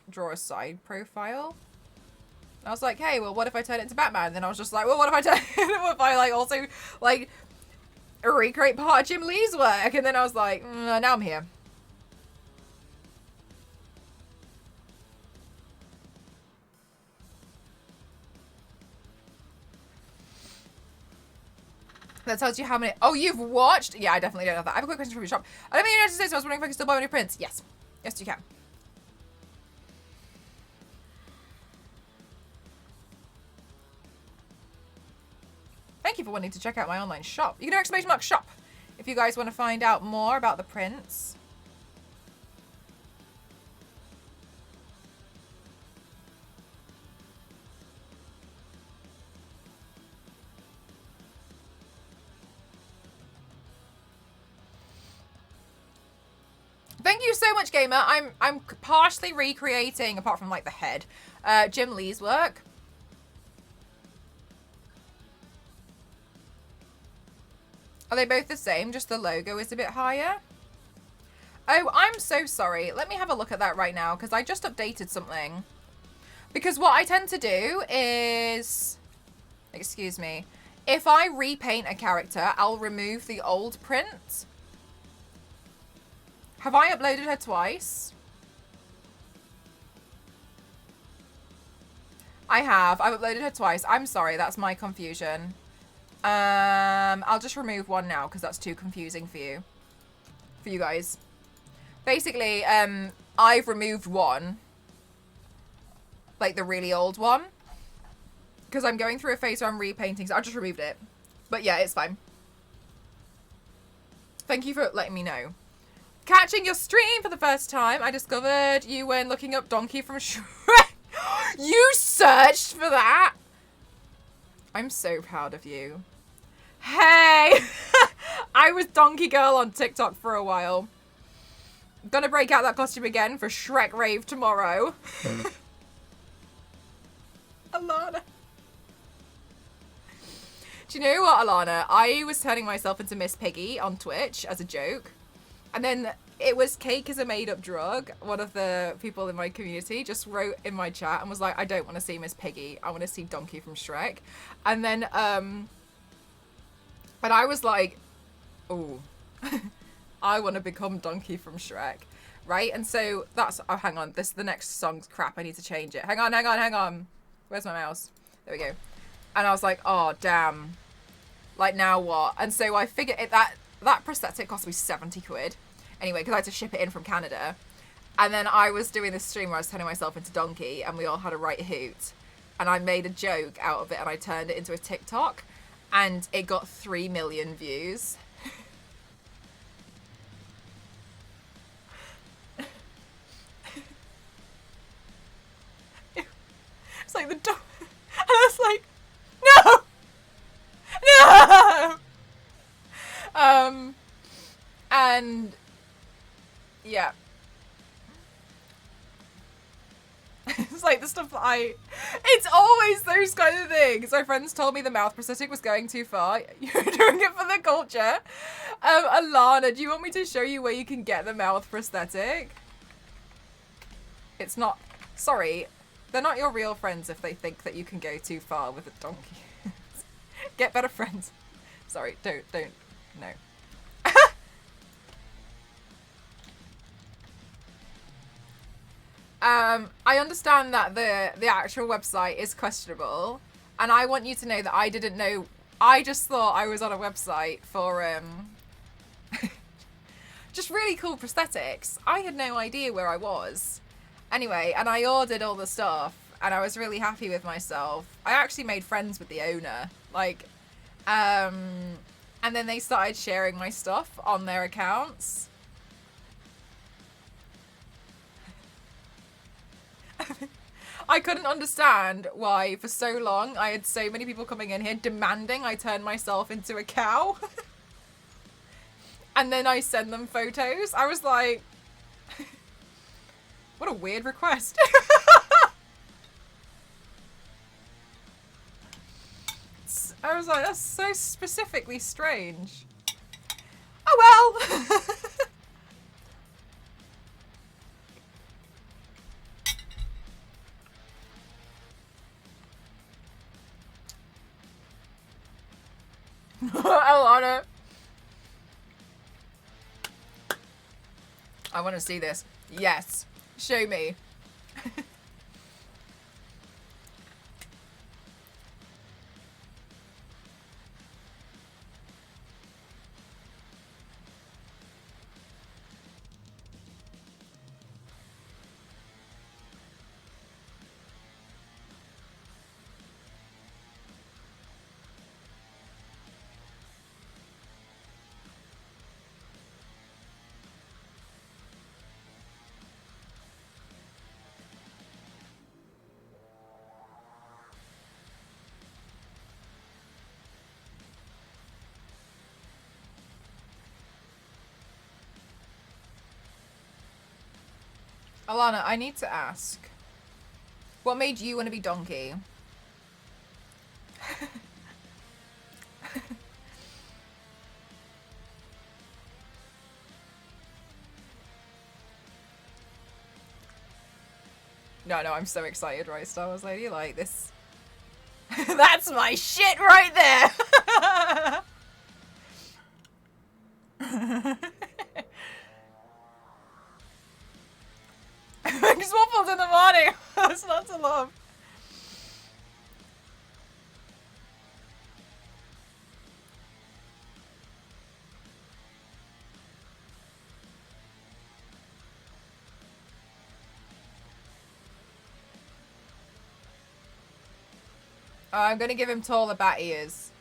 draw a side profile. I was like, hey, well, what if I turn it to Batman? And then I was just like, well, what if I turn what if I like also like recreate part of Jim Lee's work? And then I was like, now I'm here. That tells you how many. Oh, you've watched? Yeah, I definitely don't know that. I have a quick question from your shop. I live in the United States, so I was wondering if I can still buy any prints. Yes. Yes, you can. Thank you for wanting to check out my online shop. You can do !shop if you guys want to find out more about the prints. Thank you so much, Gamer. I'm partially recreating, apart from like the head, Jim Lee's work. Are they both the same? Just the logo is a bit higher? Oh, I'm so sorry. Let me have a look at that right now, because I just updated something. Because what I tend to do is Excuse me. If I repaint a character, I'll remove the old print. Have I uploaded her twice? I have. I've uploaded her twice. I'm sorry. That's my confusion. I'll just remove one now because that's too confusing for you. For you guys. Basically, I've removed one. Like the really old one. Because I'm going through a phase where I'm repainting, so I just removed it. But yeah, it's fine. Thank you for letting me know. Catching your stream for the first time. I discovered you when looking up Donkey from Shrek. You searched for that? I'm so proud of you. Hey! I was Donkey Girl on TikTok for a while. Gonna break out that costume again for Shrek Rave tomorrow. Alana. Do you know what, Alana? I was turning myself into Miss Piggy on Twitch as a joke. And then it was Cake is a made-up drug. One of the people in my community just wrote in my chat and was like, I don't want to see Miss Piggy. I want to see Donkey from Shrek. And then, and I was like, oh, I want to become Donkey from Shrek. Right? And so that's, oh, hang on. The next song's crap. I need to change it. Hang on. Where's my mouse? There we go. And I was like, oh, damn. Like, now what? And so I figured that prosthetic cost me 70 quid. Anyway, because I had to ship it in from Canada. And then I was doing this stream where I was turning myself into Donkey and we all had a right hoot. And I made a joke out of it and I turned it into a TikTok. And it got 3 million views. It's like the dog. And I was like, no! No! And yeah. It's like the stuff that it's always those kind of things. My friends told me the mouth prosthetic was going too far. You're doing it for the culture. Alana, do you want me to show you where you can get the mouth prosthetic? It's not, sorry, they're not your real friends if they think that you can go too far with a donkey. Get better friends. Sorry, don't, no. I understand that the actual website is questionable, and I want you to know that I didn't know. I just thought I was on a website for just really cool prosthetics. I had no idea where I was. Anyway, and I ordered all the stuff, and I was really happy with myself. I actually made friends with the owner, like, and then they started sharing my stuff on their accounts. I couldn't understand why for so long I had so many people coming in here demanding I turn myself into a cow. And then I send them photos. I was like, what a weird request. I was like, that's so specifically strange. Oh well. Alana. I want to see this. Yes. Show me. Alana, I need to ask. What made you want to be Donkey? No, I'm so excited, right, Star Wars Lady? Like, this... That's my shit right there. Waffles in the morning. That's not to love. I'm gonna give him taller bat ears.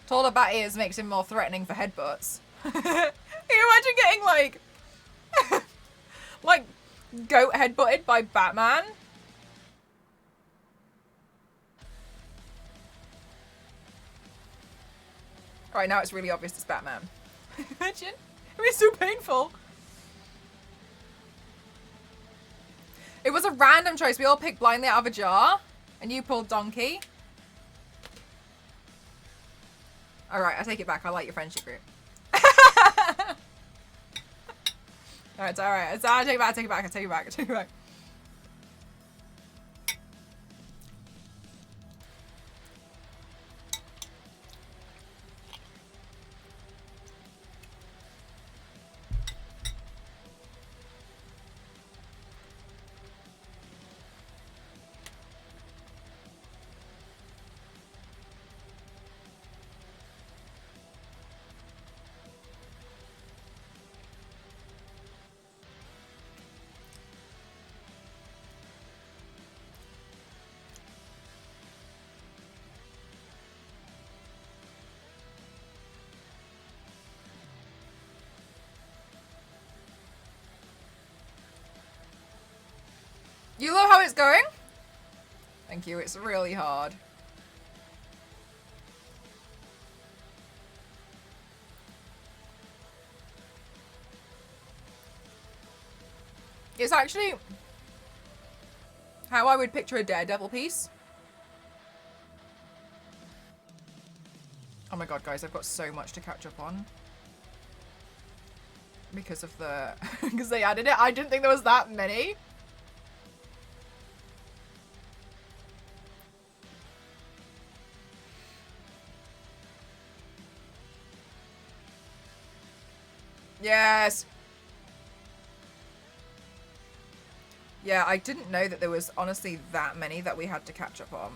Taller bat ears makes him more threatening for headbutts. Can you imagine getting like like goat headbutted by Batman? Alright, now it's really obvious it's Batman. Imagine. It'd be so painful. It was a random choice. We all picked blindly out of a jar. And you pulled Donkey. Alright, I take it back. I like your friendship group. Alright, it's alright. I take it back, I take it back, I take it back, I take it back. You love how it's going? Thank you, it's really hard. It's actually how I would picture a Daredevil piece. Oh my god, guys, I've got so much to catch up on. Because of the... because they added it. I didn't think there was that many. Yes. Yeah, I didn't know that there was honestly that many that we had to catch up on.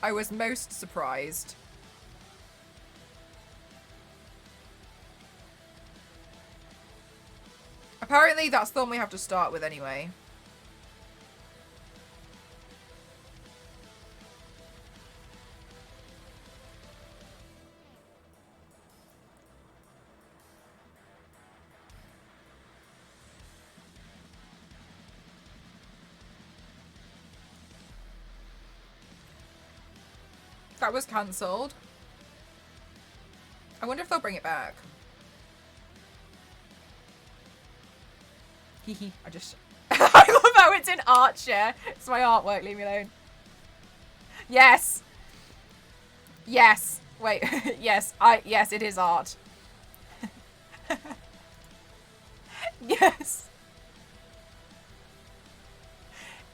I was most surprised. Apparently that's the one we have to start with anyway. That was cancelled. I wonder if they'll bring it back. Hehe, I just... I love how it's in art share. It's my artwork, leave me alone. Yes! Yes! Wait, yes, yes, it is art. Yes!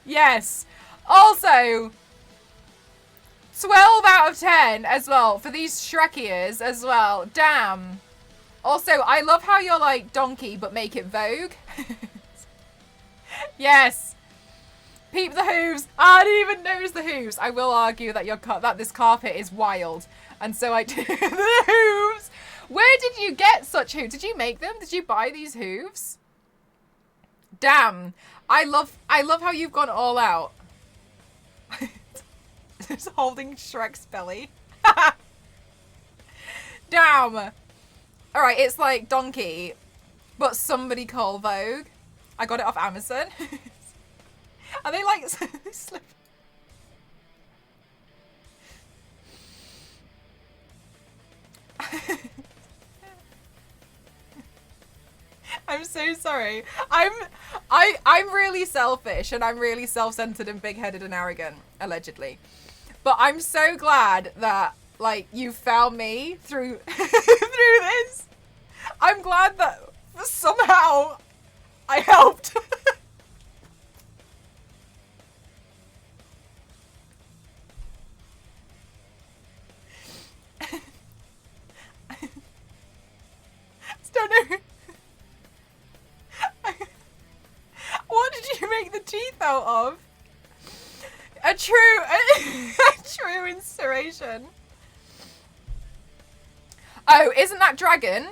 Yes! Also... 12 out of 10 as well for these Shrek ears as well. Damn. Also, I love how you're like Donkey but make it Vogue. Yes. Peep the hooves. I didn't even notice the hooves. I will argue that that this carpet is wild. And so I do the hooves. Where did you get such hooves? Did you make them? Did you buy these hooves? Damn. I love how you've gone all out. Just holding Shrek's belly. Damn. Alright, it's like Donkey, but somebody call Vogue. I got it off Amazon. Are they like slip? I'm so sorry. I'm really selfish and I'm really self-centered and big-headed and arrogant, allegedly. But I'm so glad that like you found me through through this. I'm glad that somehow I helped. situation. Oh, isn't that dragon?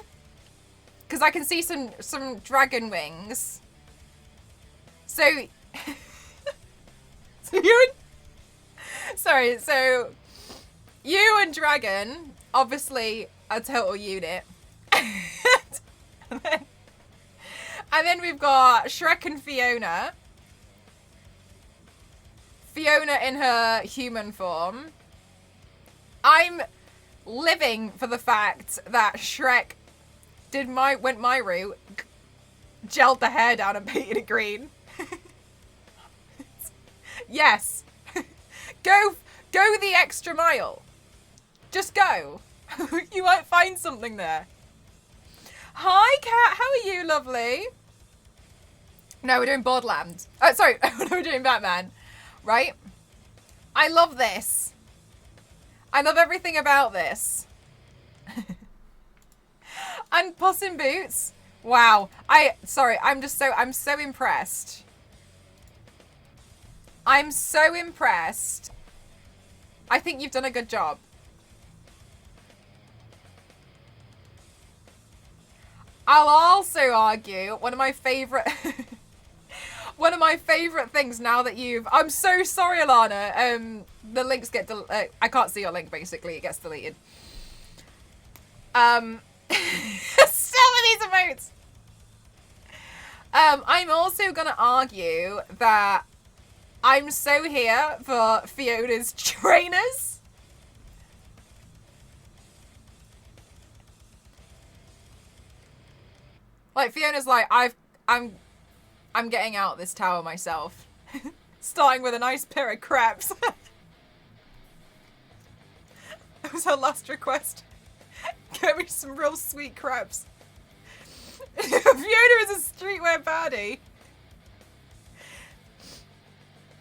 Because I can see some dragon wings. So, so you and Dragon, obviously a total unit. and then we've got Shrek and Fiona. Fiona in her human form. I'm living for the fact that Shrek went my route, gelled the hair down and painted it green. Yes. Go the extra mile. Just go. You might find something there. Hi, Kat. How are you, lovely? No, we're doing Borderlands. Oh, sorry. No, we're doing Batman. Right? I love this. I love everything about this. And Puss in Boots. Wow. I'm so impressed. I'm so impressed. I think you've done a good job. I'll also argue one of my favorite things now that I'm so sorry, Alana. The links get I can't see your link, basically. It gets deleted. Some of these emotes. I'm also gonna argue that I'm so here for Fiona's trainers. Like, Fiona's like, I'm getting out this tower myself. Starting with a nice pair of crabs. That was her last request. Get me some real sweet crabs. Fiona is a streetwear baddie.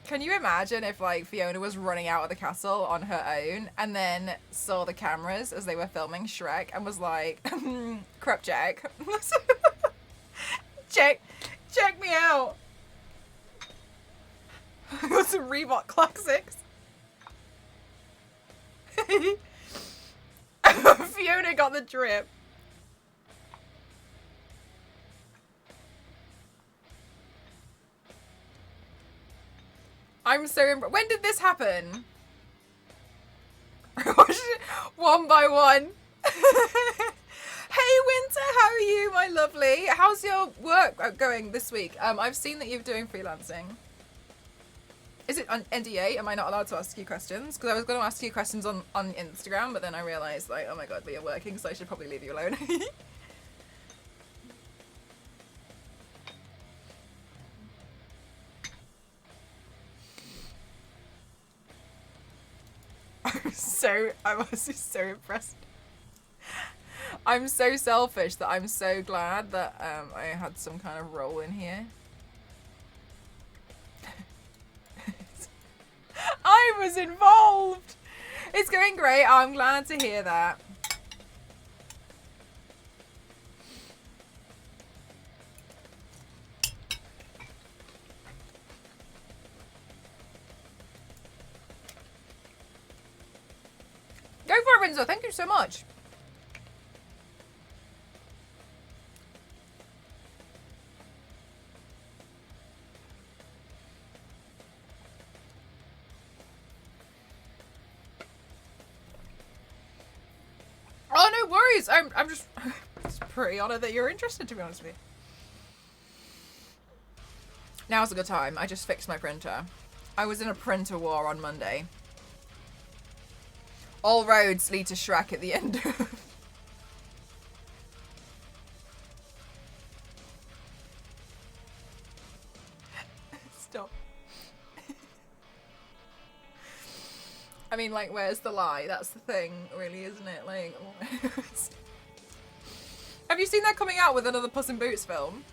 Can you imagine if, like, Fiona was running out of the castle on her own and then saw the cameras as they were filming Shrek and was like, crap Jack. check me out. I got some Reebok classics. Fiona got the drip. I'm so when did this happen? One by one. Hey Winter, how are you, my lovely? How's your work going this week? I've seen that you're doing freelancing. Is it on NDA? Am I not allowed to ask you questions? Because I was going to ask you questions on Instagram, but then I realised, like, oh my god, but you're working, so I should probably leave you alone. I was just so impressed. I'm so selfish that I'm so glad that I had some kind of role in here. I was involved. It's going great. I'm glad to hear that. Go for it, Rinzo. Thank you so much. Oh, no worries. I'm just pretty honored that you're interested, to be honest with you. Now's a good time. I just fixed my printer. I was in a printer war on Monday. All roads lead to Shrek at the end. Stop. I mean, like, where's the lie? That's the thing, really, isn't it? Like, have you seen that coming out with another Puss in Boots film?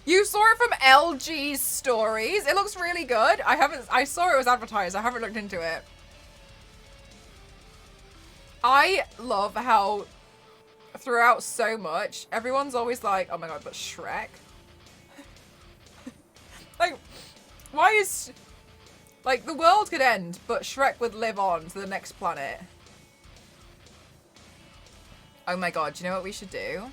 You saw it from LG's stories. It looks really good. I saw it was advertised. I haven't looked into it. I love how throughout so much, everyone's always like, oh my god, but Shrek? Like, why is... Like, the world could end, but Shrek would live on to the next planet. Oh my god, do you know what we should do?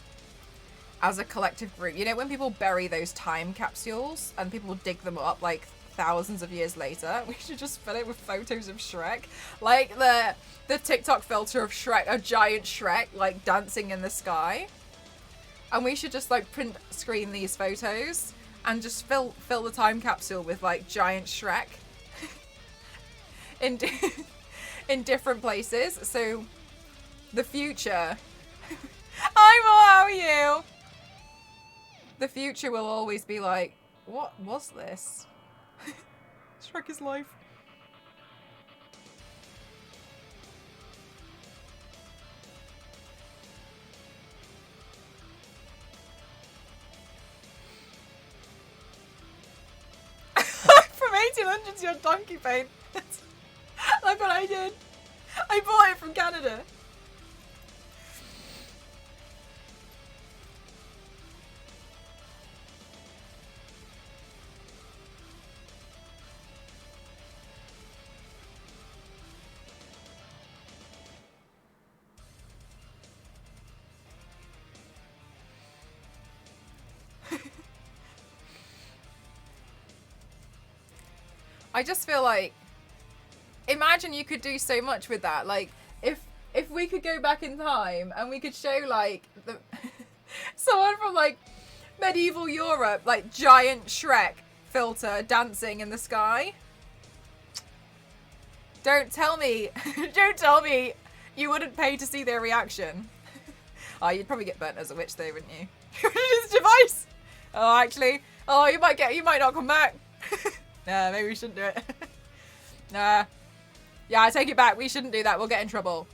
As a collective group, you know when people bury those time capsules and people dig them up like thousands of years later? We should just fill it with photos of Shrek. Like the TikTok filter of Shrek, a giant Shrek like dancing in the sky. And we should just like print screen these photos and just fill the time capsule with like giant Shrek in different places. So the future... Hi, Mo, how are you? The future will always be like, what was this? Shrek is life. From 1800s, your donkey paint. Look what I did. I bought it from Canada. I just feel like, imagine you could do so much with that. Like, if we could go back in time and we could show like the someone from like medieval Europe, like giant Shrek filter dancing in the sky. Don't tell me you wouldn't pay to see their reaction. Oh, you'd probably get burnt as a witch though, wouldn't you? This device. Oh, actually, oh, you might not come back. Nah, maybe we shouldn't do it. Nah. Yeah, I take it back. We shouldn't do that. We'll get in trouble.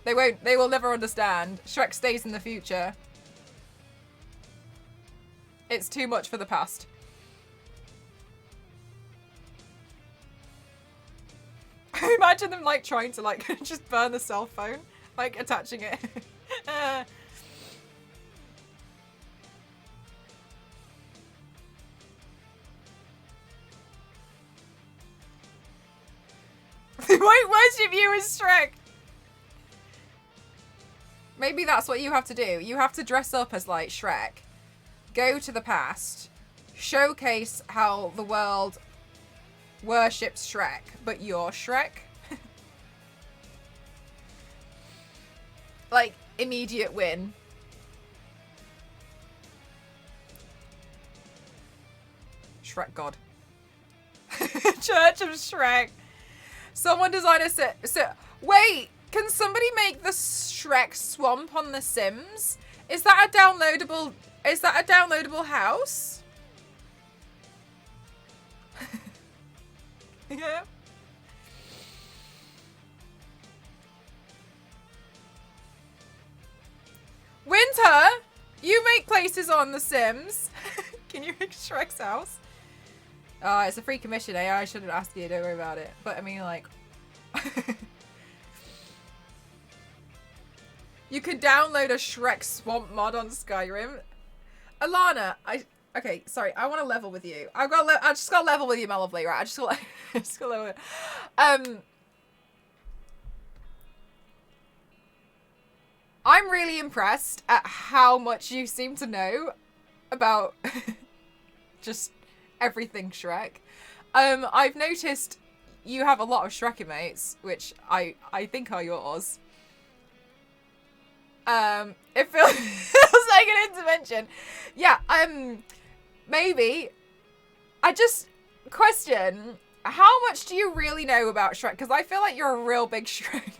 They won't. They will never understand. Shrek stays in the future. It's too much for the past. Imagine them like trying to like just burn the cell phone, like attaching it. They won't worship you as Shrek. Maybe that's what you have to do. You have to dress up as like Shrek, go to the past, showcase how the world worships Shrek, but you're Shrek. Like, immediate win. Shrek God. Church of Shrek. Someone designed a wait, can somebody make the Shrek swamp on The Sims? Is that a downloadable house? Yeah. Winter, you make places on The Sims. Can you make Shrek's house? Oh, it's a free commission, eh? I shouldn't ask you, don't worry about it. But I mean, like... You could download a Shrek Swamp mod on Skyrim. Alana, okay, sorry, I want to level with you. I just got to level with you, my lovely, right? I just got to level with you. I'm really impressed at how much you seem to know about just everything Shrek. I've noticed you have a lot of Shrekimates, which I think are yours. It feels like an intervention. Yeah, maybe. I just question, how much do you really know about Shrek? Because I feel like you're a real big Shrek.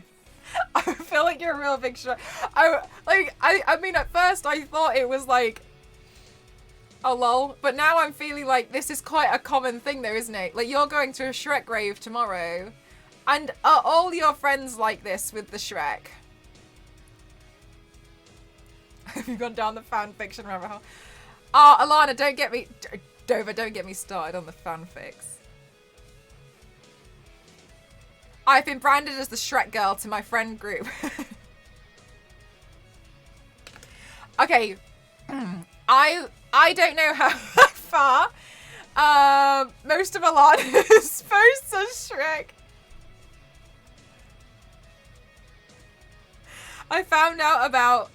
I feel like you're a real big Shrek. I mean, at first I thought it was like, oh lol, but now I'm feeling like this is quite a common thing though, isn't it? Like, you're going to a Shrek grave tomorrow, and are all your friends like this with the Shrek? Have you gone down the fan fiction rabbit hole? Oh, Alana, don't get me... Dover, don't get me started on the fanfics. I've been branded as the Shrek girl to my friend group. Okay. I don't know how far most of Alana's posts are Shrek. I found out about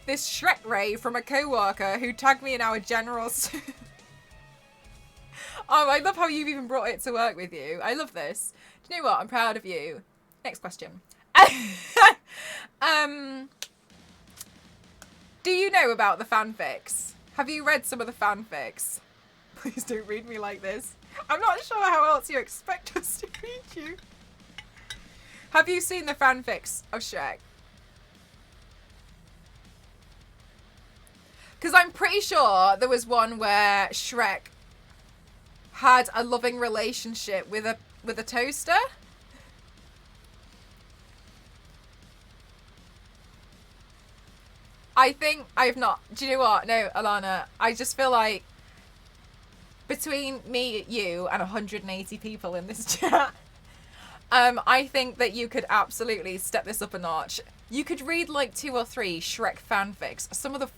this Shrek Ray from a co-worker who tagged me in our generals. Oh, I love how you've even brought it to work with you. I love this. Do you know what? I'm proud of you. Next question. Do you know about the fanfics? Have you read some of the fanfics? Please don't read me like this. I'm not sure how else you expect us to read you. Have you seen the fanfics of Shrek? Because I'm pretty sure there was one where Shrek had a loving relationship with a toaster. I think I've not. Do you know what? No, Alana. I just feel like between me, you, and 180 people in this chat, I think that you could absolutely step this up a notch. You could read like 2 or 3 Shrek fanfics, some of the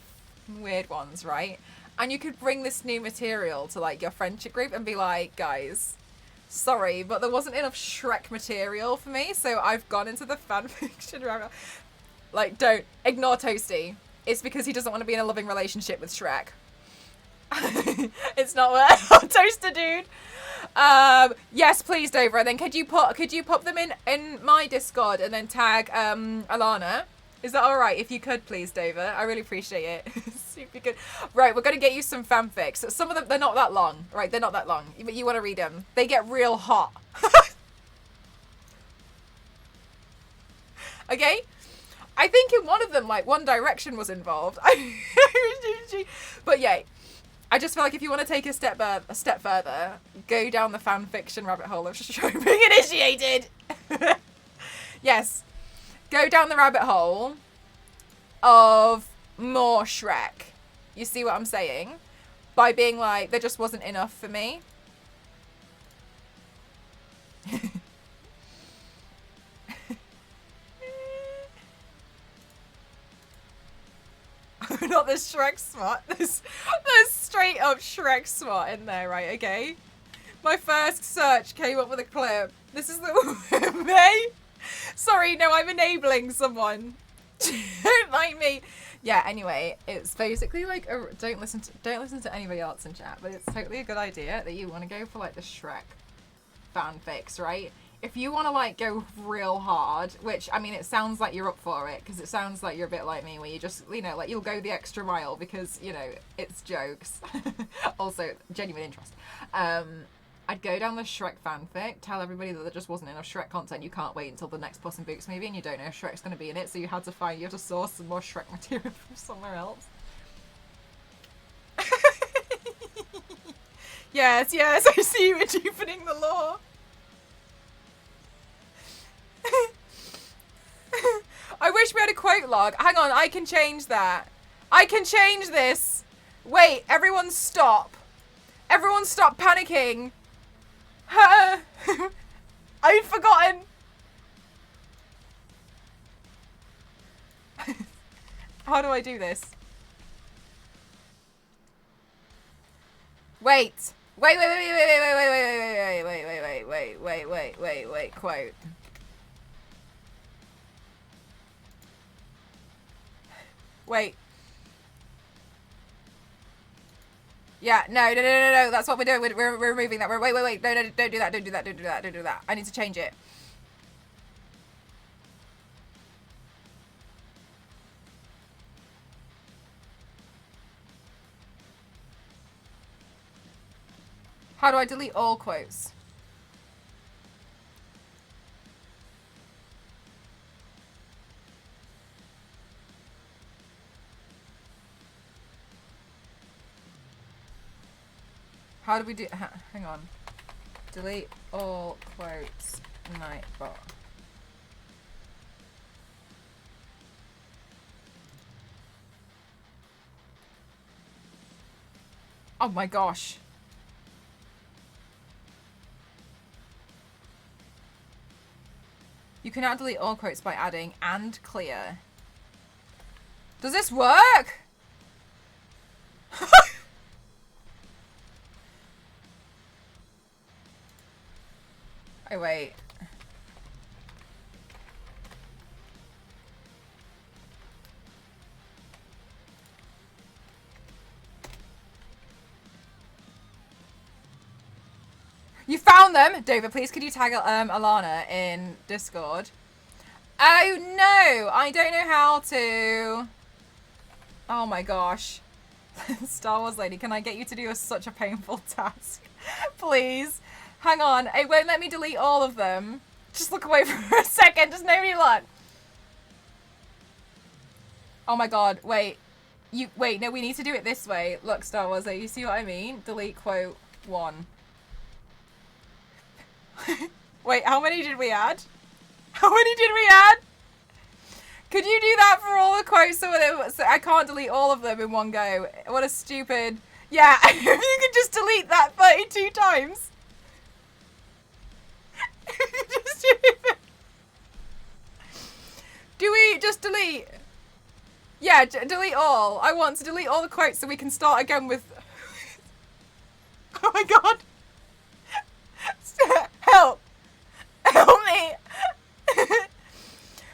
weird ones, right? And you could bring this new material to like your friendship group and be like, guys, sorry, but there wasn't enough Shrek material for me, so I've gone into the fanfiction rabbit. Like, don't ignore Toasty. It's because he doesn't want to be in a loving relationship with Shrek. It's not what Toaster dude. Yes, please, Dover. And then could you pop them in my Discord and then tag Alana? Is that all right? If you could, please, Dover. I really appreciate it. Super good. Right, we're gonna get you some fanfics. Some of them, they're not that long. Right, they're not that long. But you want to read them? They get real hot. Okay. I think in one of them, like, One Direction was involved. But yeah, I just feel like if you want to take a step further, go down the fan fiction rabbit hole of Shrek being initiated. Yes, go down the rabbit hole of more Shrek. You see what I'm saying? By being like, there just wasn't enough for me. Not this Shrek smut. There's straight up Shrek smut in there, right? Okay. My first search came up with a clip. This is the May. Sorry, no, I'm enabling someone. Don't like me. Yeah. Anyway, it's basically like don't listen to anybody else in chat, but it's totally a good idea that you want to go for like the Shrek fanfics, right? If you want to like go real hard, which I mean, it sounds like you're up for it because it sounds like you're a bit like me, where you just, you know, like you'll go the extra mile because, you know, it's jokes. Also, genuine interest. I'd go down the Shrek fanfic, tell everybody that there just wasn't enough Shrek content. You can't wait until the next Puss in Boots movie, and you don't know if Shrek's going to be in it, so you have to source some more Shrek material from somewhere else. Yes, I see you deepening the lore. I wish we had a quote log. Hang on, I can change that. I can change this. Wait, everyone stop. Everyone stop panicking. I've forgotten. How do I do this? Wait, quote. Wait. Yeah, no. That's what we're doing. We're removing that. Wait. No, don't do that. Don't do that. I need to change it. How do I delete all quotes? How do we do? Hang on. Delete all quotes. Nightbot. Oh my gosh. You can now delete all quotes by adding and clear. Does this work? Oh, wait. You found them! Dover, please could you tag Alana in Discord? Oh no! I don't know how to... Oh my gosh. Star Wars lady, can I get you to do such a painful task? Please. Hang on. It won't let me delete all of them. Just look away for a second. Just nobody look. Oh my god. Wait. Wait, no, we need to do it this way. Look, Star Wars lady, you see what I mean? Delete quote 1. Wait, how many did we add? How many did we add? Could you do that for all the quotes so I can't delete all of them in one go? What a stupid... Yeah, if you could just delete that 32 times. Just do we just delete? Yeah, delete all. I want to delete all the quotes so we can start again with... Oh my god. Help. Help me.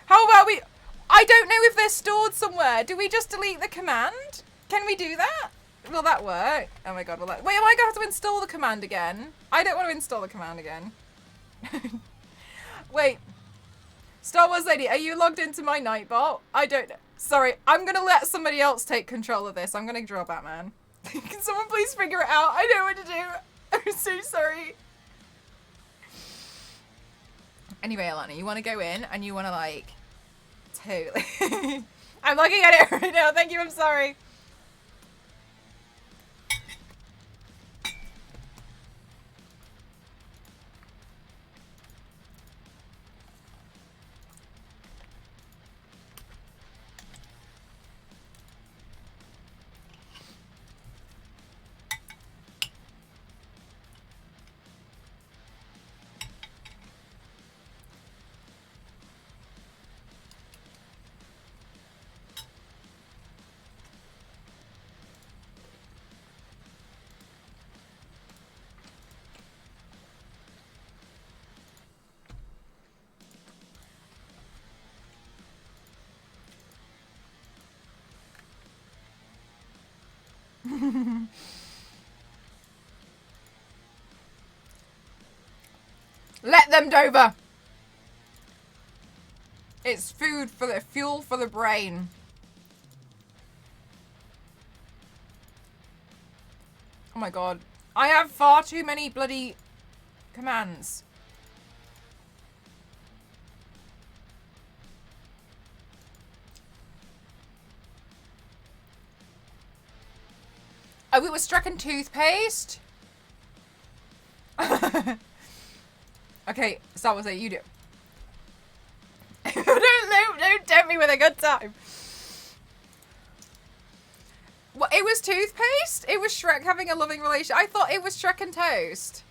How about we... I don't know if they're stored somewhere. Do we just delete the command? Can we do that? Will that work? Oh my god, will that... Wait, am I going to have to install the command again? I don't want to install the command again. Wait. Star Wars lady, are you logged into my Nightbot? I don't know. Sorry, I'm going to let somebody else take control of this. I'm going to draw Batman. Can someone please figure it out? I don't know what to do. I'm so sorry. Anyway, Alana, you want to go in and you want to like... Totally. I'm looking at it right now. Thank you. I'm sorry. Let them, Dover. It's food for the fuel for the brain. Oh my god. I have far too many bloody commands. Oh, it was Strecken toothpaste? Okay, start with it. You do. don't tempt me with a good time. What? It was toothpaste? It was Shrek having a loving relationship. I thought it was Shrek and toast.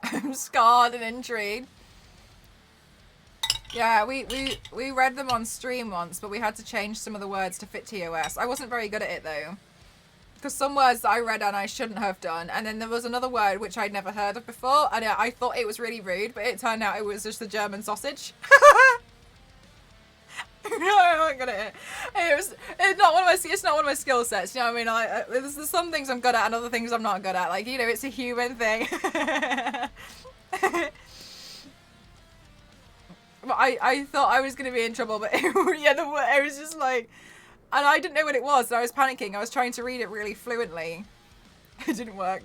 I'm scarred and intrigued. Yeah, we read them on stream once, but we had to change some of the words to fit TOS. I wasn't very good at it though. Because some words that I read and I shouldn't have done, and then there was another word which I'd never heard of before, and I thought it was really rude, but it turned out it was just the German sausage. No, I'm not good at it. It's not one of my skill sets. You know what I mean? There's some things I'm good at and other things I'm not good at. Like, you know, it's a human thing. But I thought I was going to be in trouble, but it was just like, and I didn't know what it was, so I was panicking. I was trying to read it really fluently. It didn't work.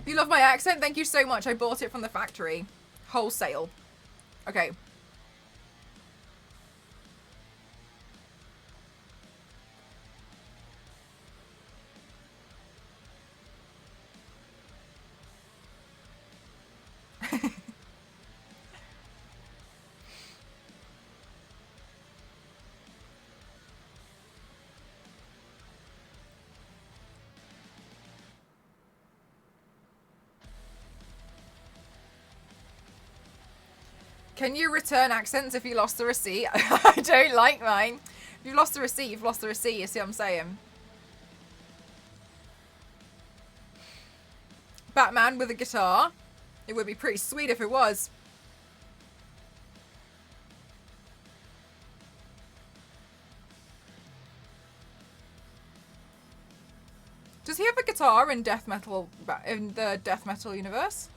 You love my accent? Thank you so much. I bought it from the factory. Wholesale. Okay. Can you return accents if you lost the receipt? I don't like mine. If you've lost the receipt, you've lost the receipt. You see what I'm saying? Batman with a guitar. It would be pretty sweet if it was. Does he have a guitar in death metal, in the death metal universe?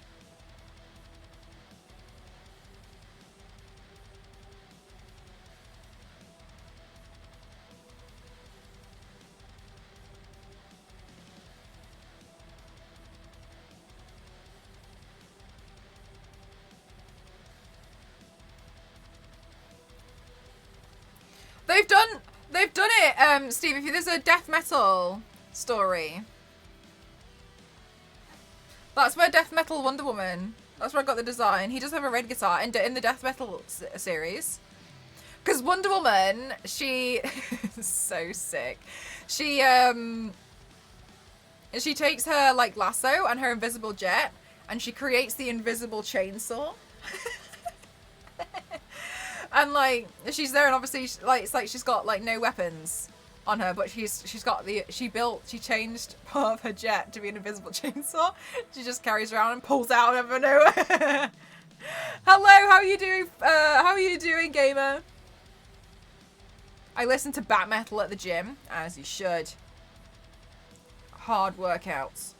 They've done it, Steve. If there's a death metal story, that's where death metal Wonder Woman. That's where I got the design. He does have a red guitar in the death metal series. Because Wonder Woman, she is so sick. She takes her like lasso and her invisible jet, and she creates the invisible chainsaw. And like she's there, and obviously like it's like she's got like no weapons on her, but she changed part of her jet to be an invisible chainsaw. She just carries around and pulls out of nowhere. Hello, how are you doing? How are you doing, gamer? I listen to bat metal at the gym, as you should. Hard workouts.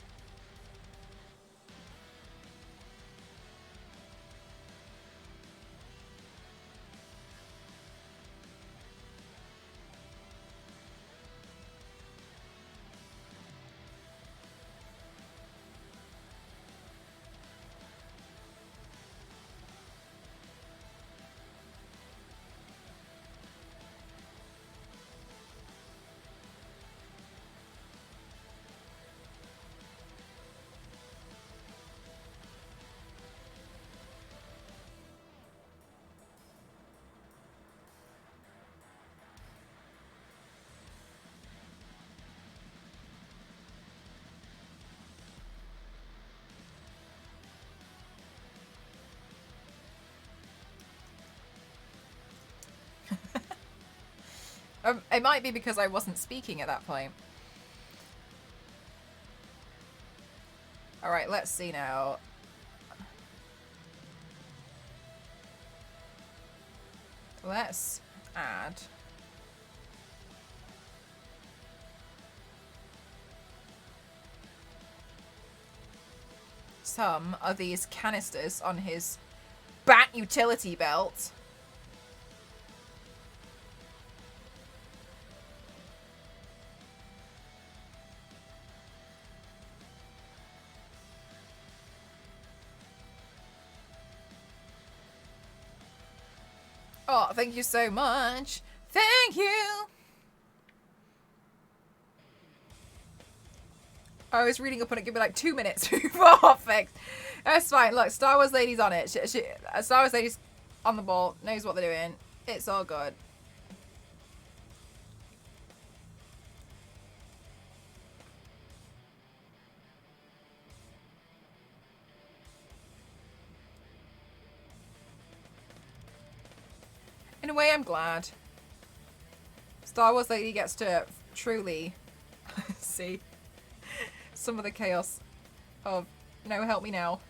It might be because I wasn't speaking at that point. Alright, let's see now. Let's add some of these canisters on his bat utility belt. Oh, thank you so much. Thank you. I was reading up on it. Give me like 2 minutes before fixed. That's fine. Look, Star Wars Lady's on it. Star Wars Lady's on the ball. Knows what they're doing. It's all good. In a way, I'm glad. Star Wars Lady gets to truly see some of the chaos of, no, help me now.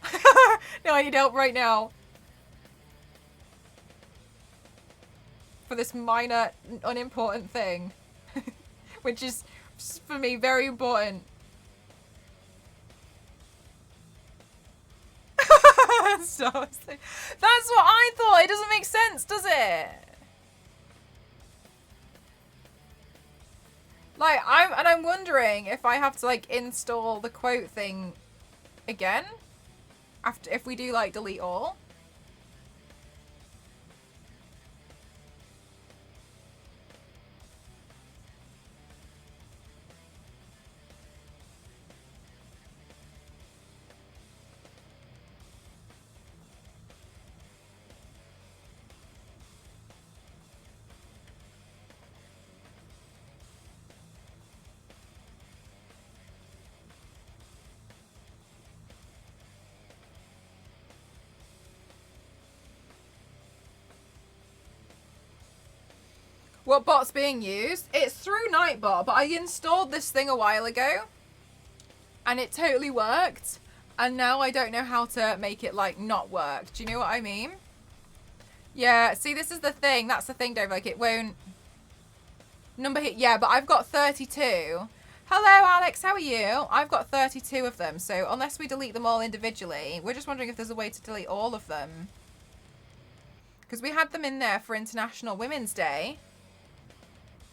No, I need help right now. For this minor, unimportant thing. Which is, for me, very important. Star Wars Lady. That's what I thought. It doesn't make sense, does it? Like, I'm wondering if I have to, like, install the quote thing again? If we do, like, delete all? What bot's being used? It's through Nightbot, but I installed this thing a while ago. And it totally worked. And now I don't know how to make it, like, not work. Do you know what I mean? Yeah, see, this is the thing. That's the thing, Dave. Like, it won't... Number hit. Yeah, but I've got 32. Hello, Alex. How are you? I've got 32 of them. So unless we delete them all individually, we're just wondering if there's a way to delete all of them. Because we had them in there for International Women's Day.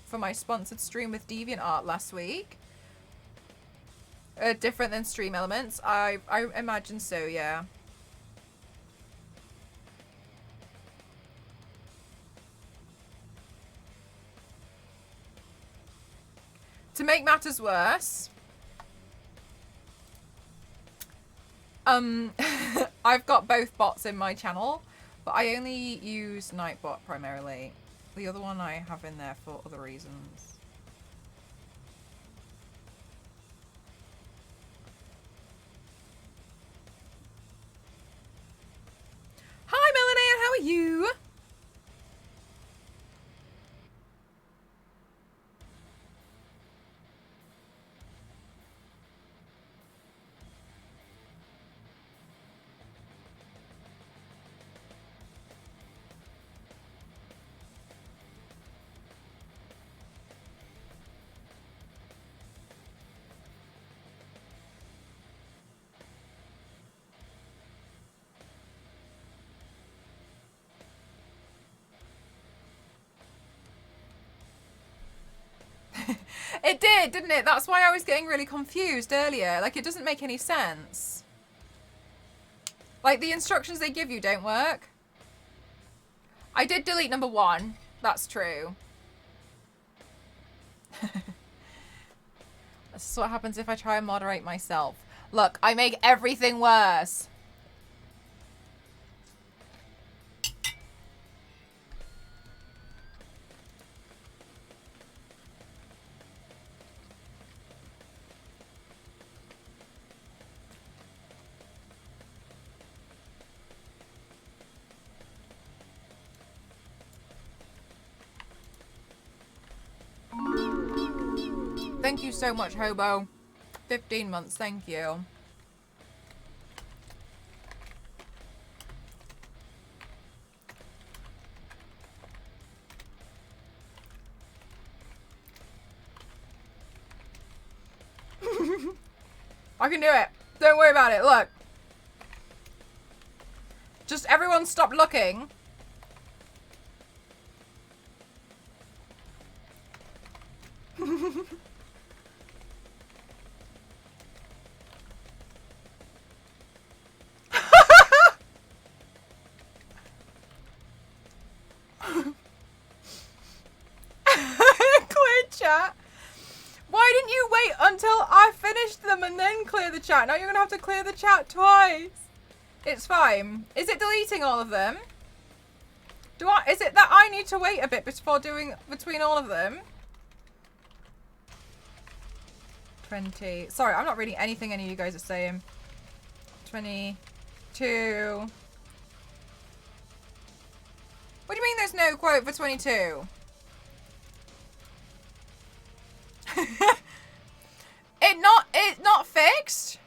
For my sponsored stream with DeviantArt last week. Different than Stream Elements. I imagine so, yeah. To make matters worse, I've got both bots in my channel, but I only use Nightbot primarily. The other one I have in there for other reasons. Hi, Melanie, and how are you? It did, didn't it? That's why I was getting really confused earlier. Like, it doesn't make any sense. Like, the instructions they give you don't work. I did delete number 1. That's true. This is what happens if I try and moderate myself. Look, I make everything worse. Thank you so much, Hobo. 15 months, thank you. I can do it. Don't worry about it. Look. Just everyone stop looking. Clear chat. Why didn't you wait until I finished them and then clear the chat? Now you're gonna have to clear the chat twice. It's fine. Is it deleting all of them? Is it that I need to wait a bit before doing between all of them? 20. Sorry, I'm not reading anything any of you guys are saying. 22. What do you mean there's no quote for 22? It's not fixed?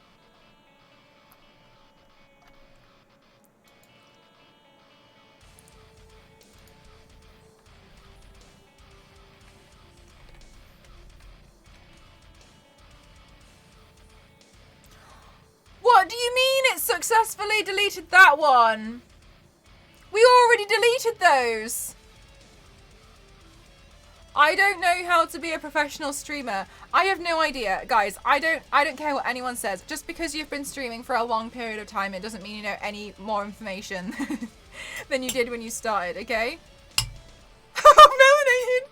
What do you mean it successfully deleted that one? We already deleted those. I don't know how to be a professional streamer. I have no idea. Guys, I don't care what anyone says. Just because you've been streaming for a long period of time, it doesn't mean you know any more information than you did when you started, okay? Oh, Melanie!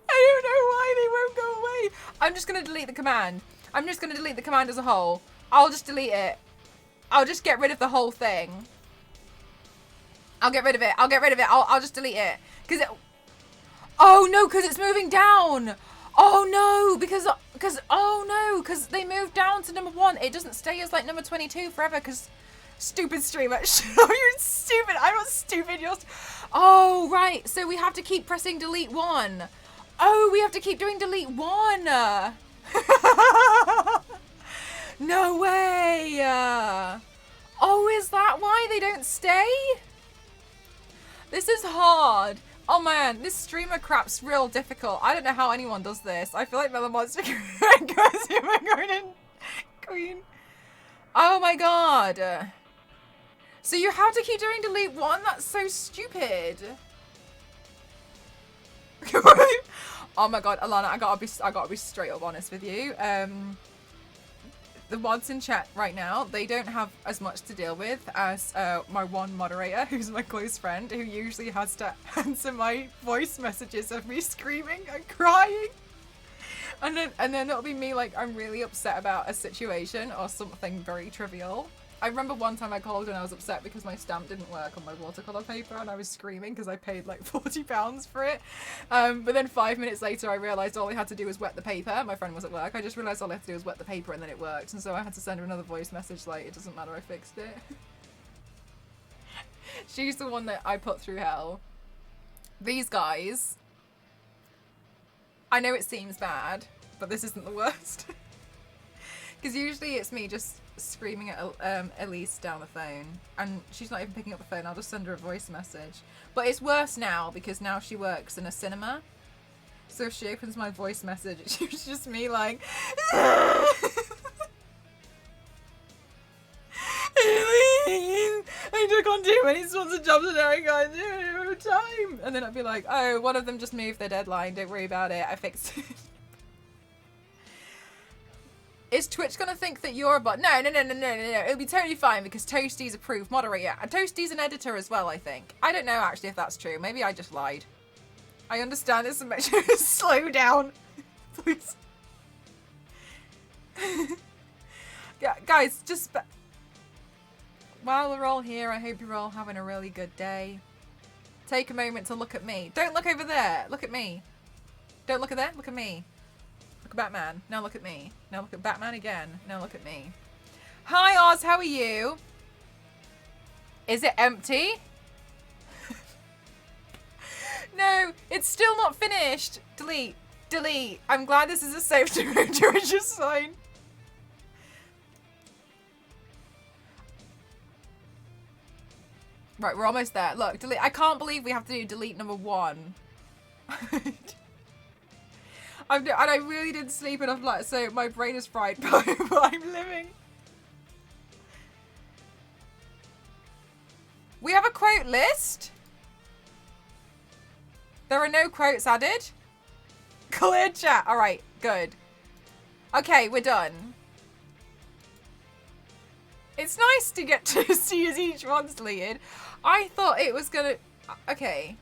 I don't know why they won't go away. I'm just going to delete the command. I'm just going to delete the command as a whole. I'll just delete it. I'll just get rid of the whole thing. I'll get rid of it. I'll get rid of it. I'll just delete it. Because it... Oh, no, because it's moving down. Oh, no, because they moved down to number 1. It doesn't stay as, like, number 22 forever because stupid streamer. You're stupid. I'm not stupid. Oh, right. So we have to keep pressing delete 1. Oh, we have to keep doing delete 1. No way. Oh, is that why they don't stay? This is hard. Oh man, this streamer crap's real difficult. I don't know how anyone does this. I feel like Melon Monster goes in Queen. Oh my god. So you have to keep doing delete 1? That's so stupid. Oh my god, Alana, I gotta be straight up honest with you. The mods in chat right now, they don't have as much to deal with as my one moderator, who's my close friend, who usually has to answer my voice messages of me screaming and crying. And then it'll be me like, I'm really upset about a situation or something very trivial. I remember one time I called and I was upset because my stamp didn't work on my watercolour paper and I was screaming because I paid like £40 for it. But then 5 minutes later I realised all I had to do was wet the paper. My friend was at work. I just realised all I had to do was wet the paper and then it worked. And so I had to send her another voice message like, it doesn't matter, I fixed it. She's the one that I put through hell. These guys, I know it seems bad, but this isn't the worst. Because usually it's me just screaming at Elise down the phone, and she's not even picking up the phone. I'll just send her a voice message. But it's worse now because now she works in a cinema. So if she opens my voice message, it's just me like, I took on too many sponsored jobs and now I can't do it over time. And then I'd be like, oh, one of them just moved their deadline. Don't worry about it. I fixed it. Is Twitch gonna think that you're a bot? No. It'll be totally fine because Toasty's approved moderator. And Toasty's an editor as well, I think. I don't know actually if that's true. Maybe I just lied. I understand this and make sure to slow down. Please. Yeah, guys, just... While we're all here, I hope you're all having a really good day. Take a moment to look at me. Don't look over there. Look at me. Don't look at there. Look at me. Look at Batman. Now look at me. Now look at Batman again. Now look at me. Hi, Oz. How are you? Is it empty? No, it's still not finished. Delete. Delete. I'm glad this is a safe directory sign. Right, we're almost there. Look, delete. I can't believe we have to do delete number 1. And I really didn't sleep enough, like, so my brain is fried by what I'm living. We have a quote list. There are no quotes added. Clear chat. All right, good. Okay, we're done. It's nice to get to see as each one's deleted. I thought it was gonna... Okay.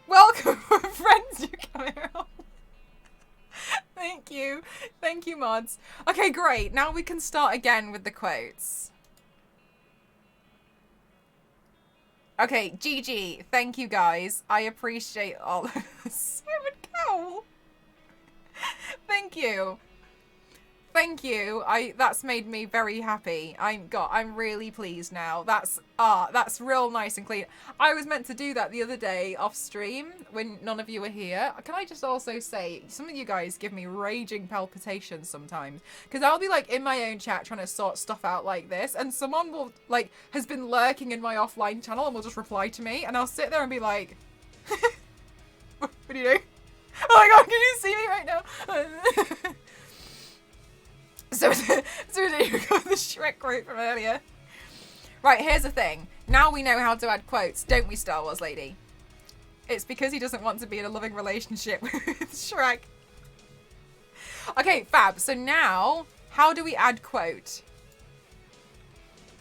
Welcome, friends. You coming out. Thank you. Thank you, mods. Okay, great. Now we can start again with the quotes. Okay, GG. Thank you, guys. I appreciate all of this. Simon Cowell. Thank you. Thank you. That's made me very happy. I'm really pleased now. That's real nice and clean. I was meant to do that the other day off stream when none of you were here. Can I just also say, some of you guys give me raging palpitations sometimes, because I'll be like in my own chat trying to sort stuff out like this, and someone will like has been lurking in my offline channel and will just reply to me, and I'll sit there and be like, what do you do? Oh my god, can you see me right now? So you got the Shrek quote from earlier. Right, here's the thing. Now we know how to add quotes, don't we, Star Wars lady? It's because he doesn't want to be in a loving relationship with Shrek. Okay, fab. So now, how do we add quote?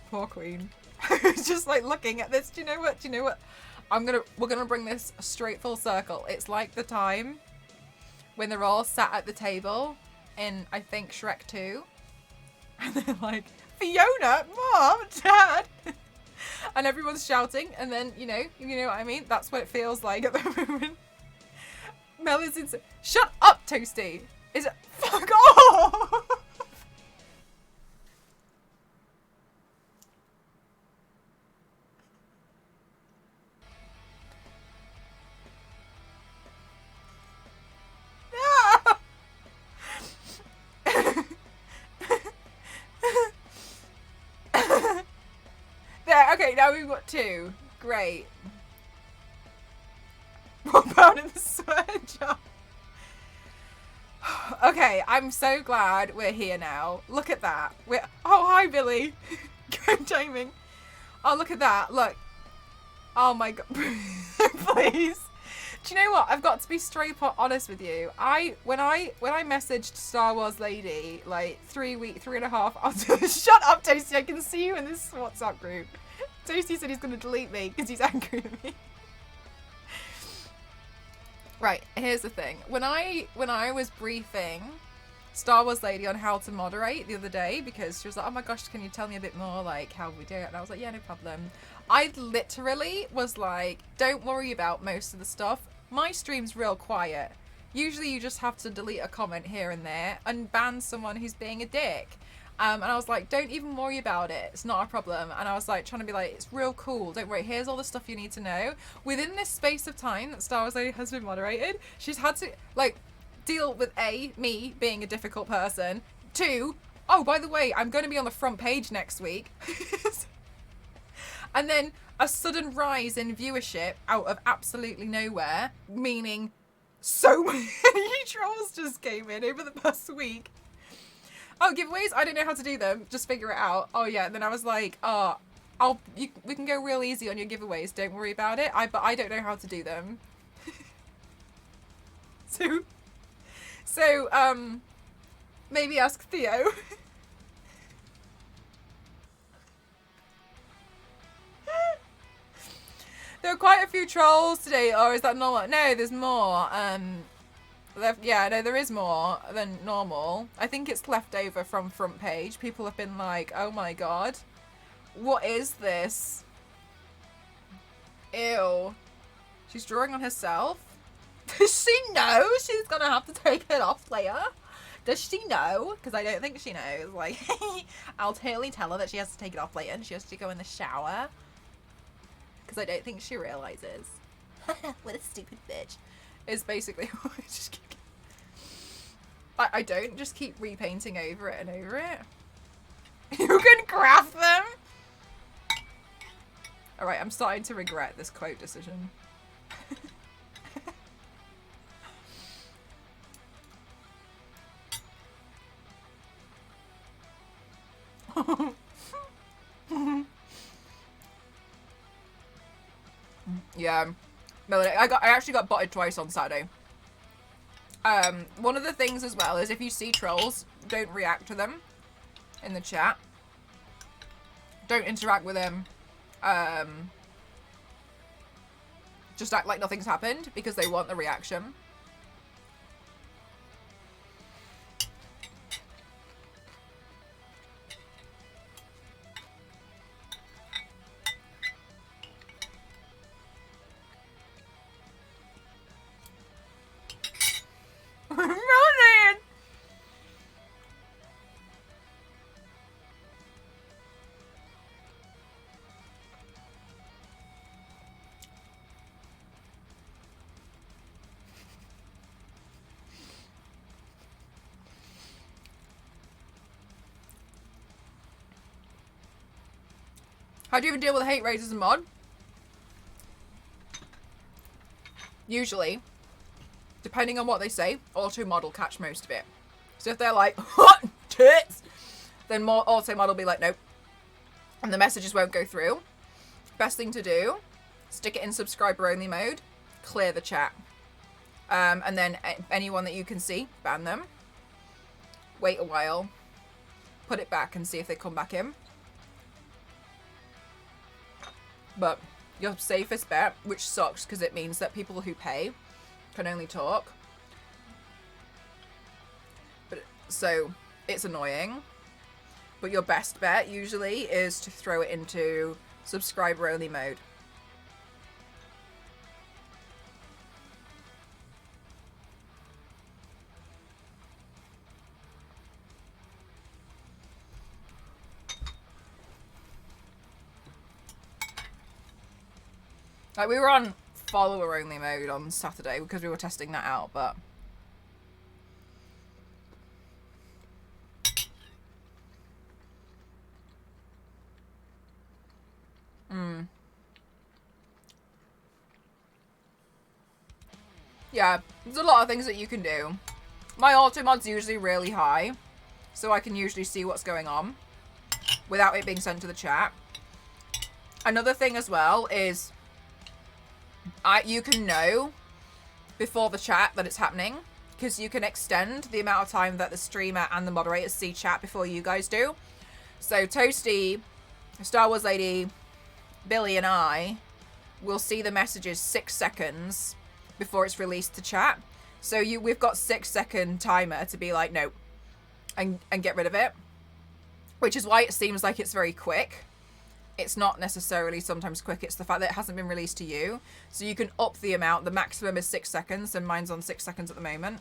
Poor Queen. I was just like looking at this. Do you know what? Do you know what? We're gonna bring this straight full circle. It's like the time when they're all sat at the table in, I think, Shrek 2. And they're like, Fiona, Mom, Dad. And everyone's shouting. And then, you know what I mean? That's what it feels like at the moment. Mel is in... Shut up, Toasty. Is it... Fuck off. Okay, now we've got 2. Great. £1 in the sweater jar. Okay, I'm so glad we're here now. Look at that. Oh, hi, Billy. Good timing. Oh, look at that. Look. Oh my god. Please. Do you know what? I've got to be straight honest with you. When I messaged Star Wars Lady like 3.5 after shut up, Toasty, I can see you in this WhatsApp group. Toasty said he's gonna delete me because he's angry with me. Right, here's the thing. When I was briefing Star Wars Lady on how to moderate the other day, because she was like, oh my gosh, can you tell me a bit more, like, how we do it? And I was like, yeah, no problem. I literally was like, don't worry about most of the stuff. My stream's real quiet. Usually you just have to delete a comment here and there and ban someone who's being a dick. And I was like, don't even worry about it. It's not a problem. And I was like, trying to be like, it's real cool. Don't worry. Here's all the stuff you need to know. Within this space of time that Star Wars Lady has been moderated, she's had to, like, deal with me being a difficult person. 2, oh, by the way, I'm going to be on the front page next week. And then a sudden rise in viewership out of absolutely nowhere, meaning so many trolls just came in over the past week. Oh, giveaways? I don't know how to do them. Just figure it out. Oh yeah, and then I was like, we can go real easy on your giveaways. Don't worry about it. But I don't know how to do them. So, maybe ask Theo. There were quite a few trolls today, or is that normal? No, there's more. Yeah, no, there is more than normal. I think it's left over from front page. People have been like, oh my god, what is this? Ew. She's drawing on herself? Does she know she's gonna have to take it off later? Does she know? Because I don't think she knows. Like, I'll totally tell her that she has to take it off later and she has to go in the shower. Because I don't think she realizes. What a stupid bitch. Is basically what I just keep... I don't just keep repainting over it and over it. You can craft them? Alright, I'm starting to regret this quote decision. Yeah. Melody, I actually got botted twice on Saturday. One of the things as well is if you see trolls, don't react to them in the chat. Don't interact with them. Just act like nothing's happened because they want the reaction. Melody! How do you even deal with hate raisers and mod? Usually, depending on what they say, auto mod will catch most of it. So if they're like, hot tits, then more auto mod will be like, nope. And the messages won't go through. Best thing to do, stick it in subscriber only mode, clear the chat. And then anyone that you can see, ban them. Wait a while, put it back and see if they come back in. But your safest bet, which sucks because it means that people who pay can only talk. But so it's annoying. But your best bet usually is to throw it into subscriber only mode. Like, we were on follower only mode on Saturday because we were testing that out, but Yeah, there's a lot of things that you can do. My auto mod's usually really high, so I can usually see what's going on without it being sent to the chat. Another thing as well is you can know before the chat that it's happening, because you can extend the amount of time that the streamer and the moderators see chat before you guys do. So Toasty, Star Wars Lady, Billy, and I will see the messages 6 seconds before it's released to chat. So we've got 6-second timer to be like, no, and get rid of it. Which is why it seems like it's very quick. It's not necessarily sometimes quick. It's the fact that it hasn't been released to you. So you can up the amount. The maximum is 6 seconds, and mine's on 6 seconds at the moment.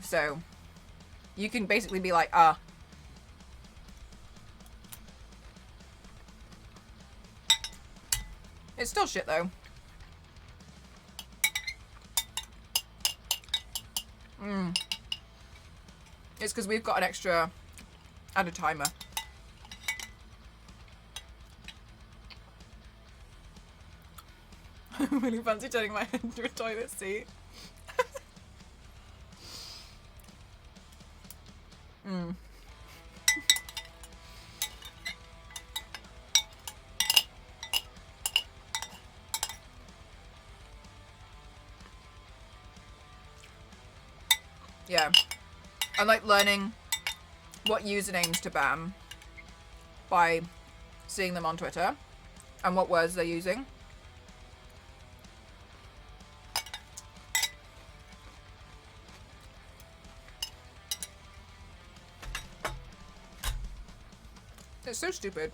So you can basically be like, It's still shit, though. It's because we've got an extra added timer. I really fancy turning my head into a toilet seat. Yeah. I like learning what usernames to ban by seeing them on Twitter and what words they're using. It's so stupid.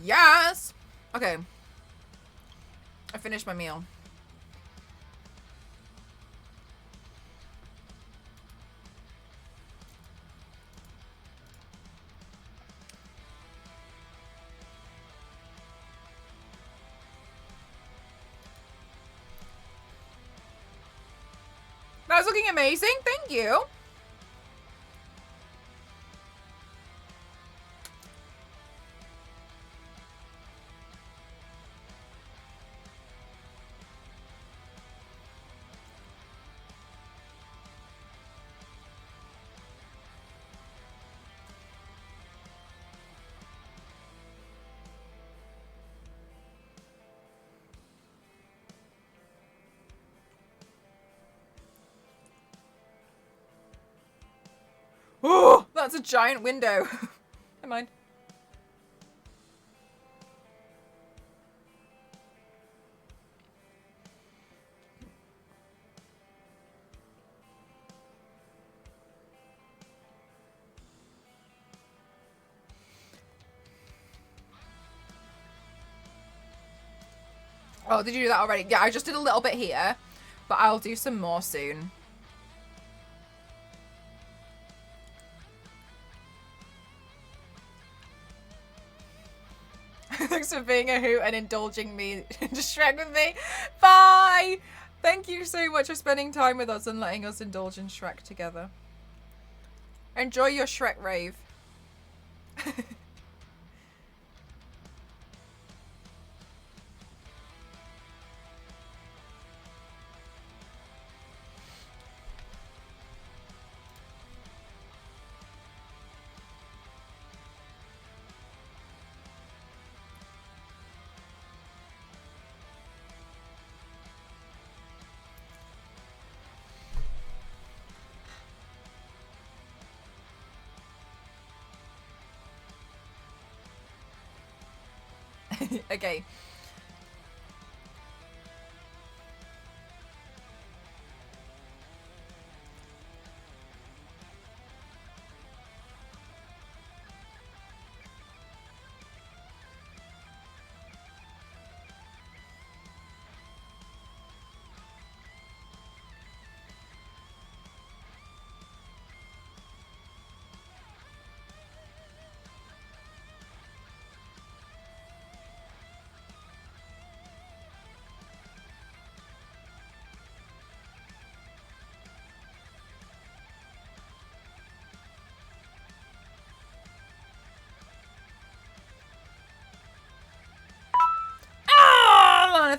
Yes! Okay. I finished my meal. That's looking amazing. Thank you. Oh, that's a giant window. Never mind. Oh, did you do that already? Yeah, I just did a little bit here, but I'll do some more soon. Thanks for being a hoot and indulging me into Shrek with me. Bye! Thank you so much for spending time with us and letting us indulge in Shrek together. Enjoy your Shrek rave. Okay.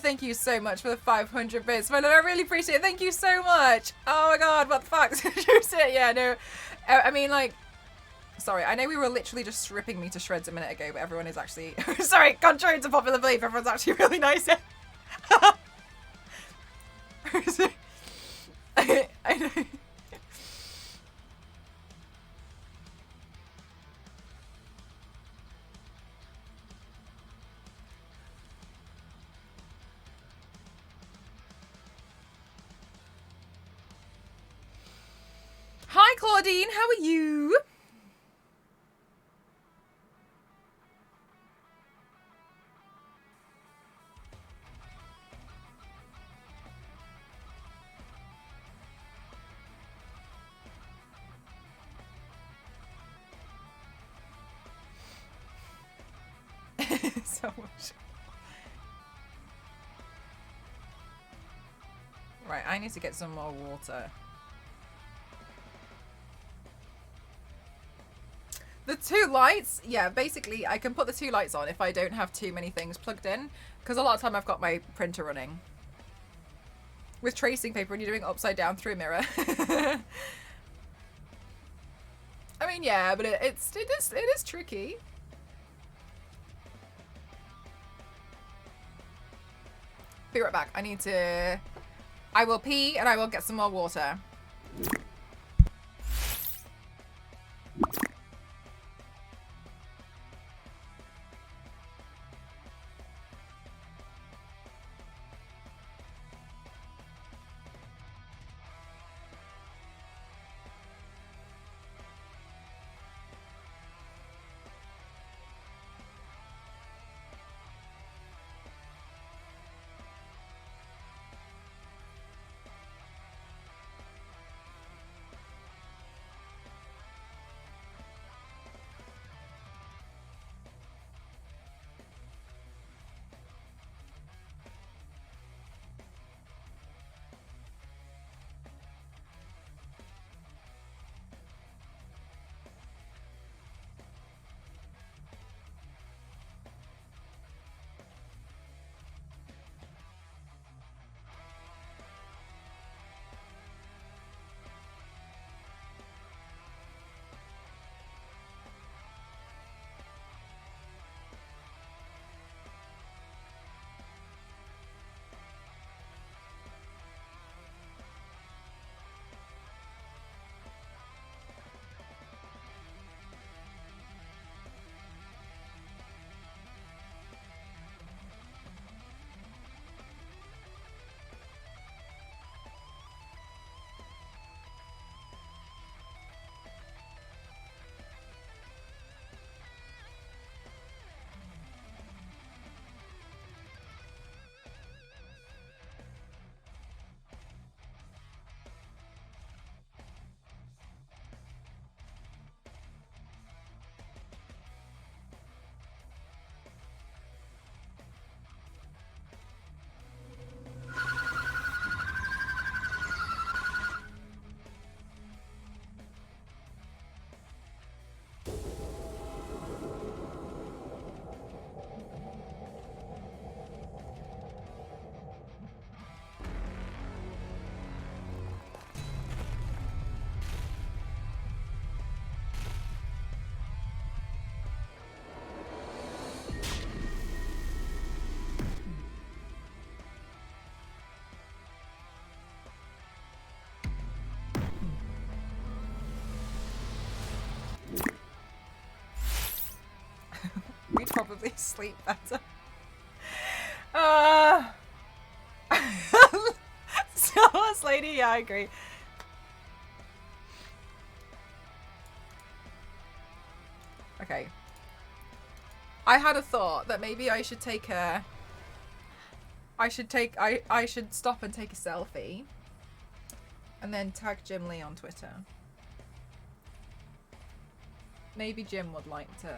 thank you so much for the 500 bits. Man, I really appreciate it. Thank you so much. Oh my god, what the fuck? Yeah, no. I mean, like, sorry, I know we were literally just ripping me to shreds a minute ago, but everyone is actually... Sorry, contrary to popular belief, everyone's actually really nice. I know. Hi, Claudine. How are you? So much. Right, I need to get some more water. The 2 lights, yeah, basically I can put the 2 lights on if I don't have too many things plugged in, because a lot of time I've got my printer running. With tracing paper and you're doing upside down through a mirror. I mean, yeah, but it is tricky. Be right back. I will pee and I will get some more water. We'd probably sleep better. Star Wars lady, yeah, I agree. Okay. I had a thought that maybe I should take a... I should stop and take a selfie. And then tag Jim Lee on Twitter. Maybe Jim would like to...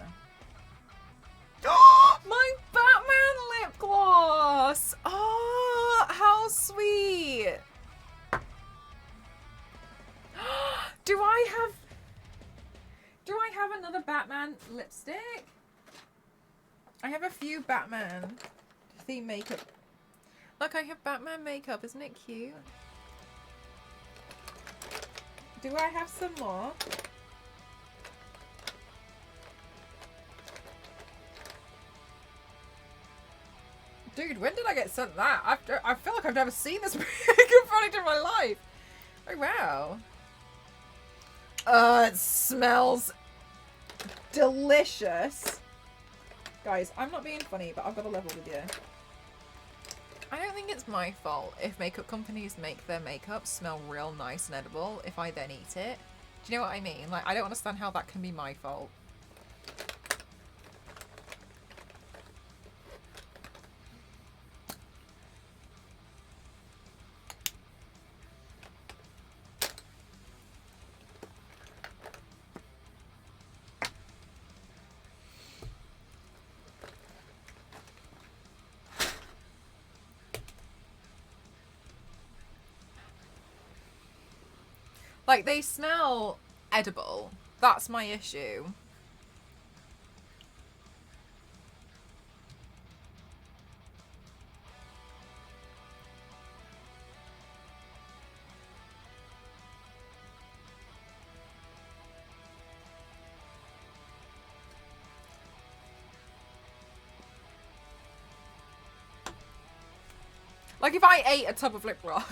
My Batman lip gloss! Oh, how sweet! Do I have another Batman lipstick? I have a few Batman theme makeup. Look, I have Batman makeup. Isn't it cute? Do I have some more? Dude, when did I get sent that? I feel like I've never seen this makeup product in my life. Oh, wow. It smells delicious. Guys, I'm not being funny, but I've got a level with you. I don't think it's my fault if makeup companies make their makeup smell real nice and edible if I then eat it. Do you know what I mean? Like, I don't understand how that can be my fault. Like, they smell edible. That's my issue. Like, if I ate a tub of lip gloss.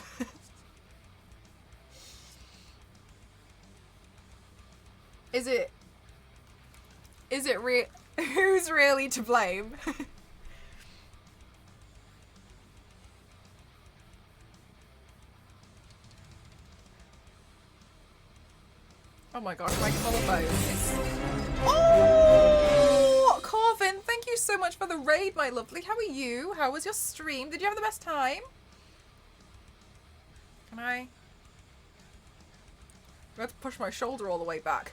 Is it who's really to blame? Oh my gosh, my collarbone is... Oh! Corvin, thank you so much for the raid, my lovely. How are you? How was your stream? Did you have the best time? Can I... I have to push my shoulder all the way back.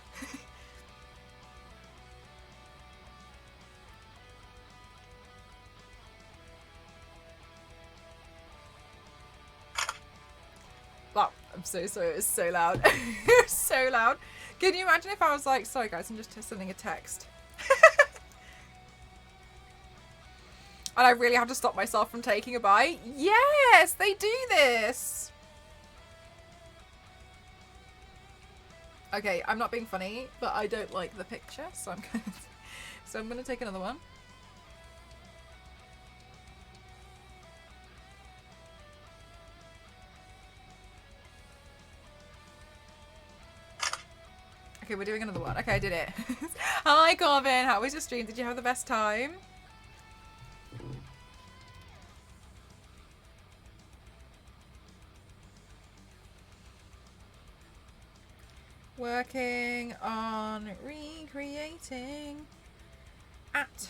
Wow, I'm so sorry, it was so loud. It was so loud. Can you imagine if I was like, sorry guys, I'm just sending a text. And I really have to stop myself from taking a bite? Yes, they do this. Okay, I'm not being funny, but I don't like the picture, so I'm gonna take another one. Okay, we're doing another one. Okay, I did it. Hi, Corvin. How was your stream? Did you have the best time? Working on recreating at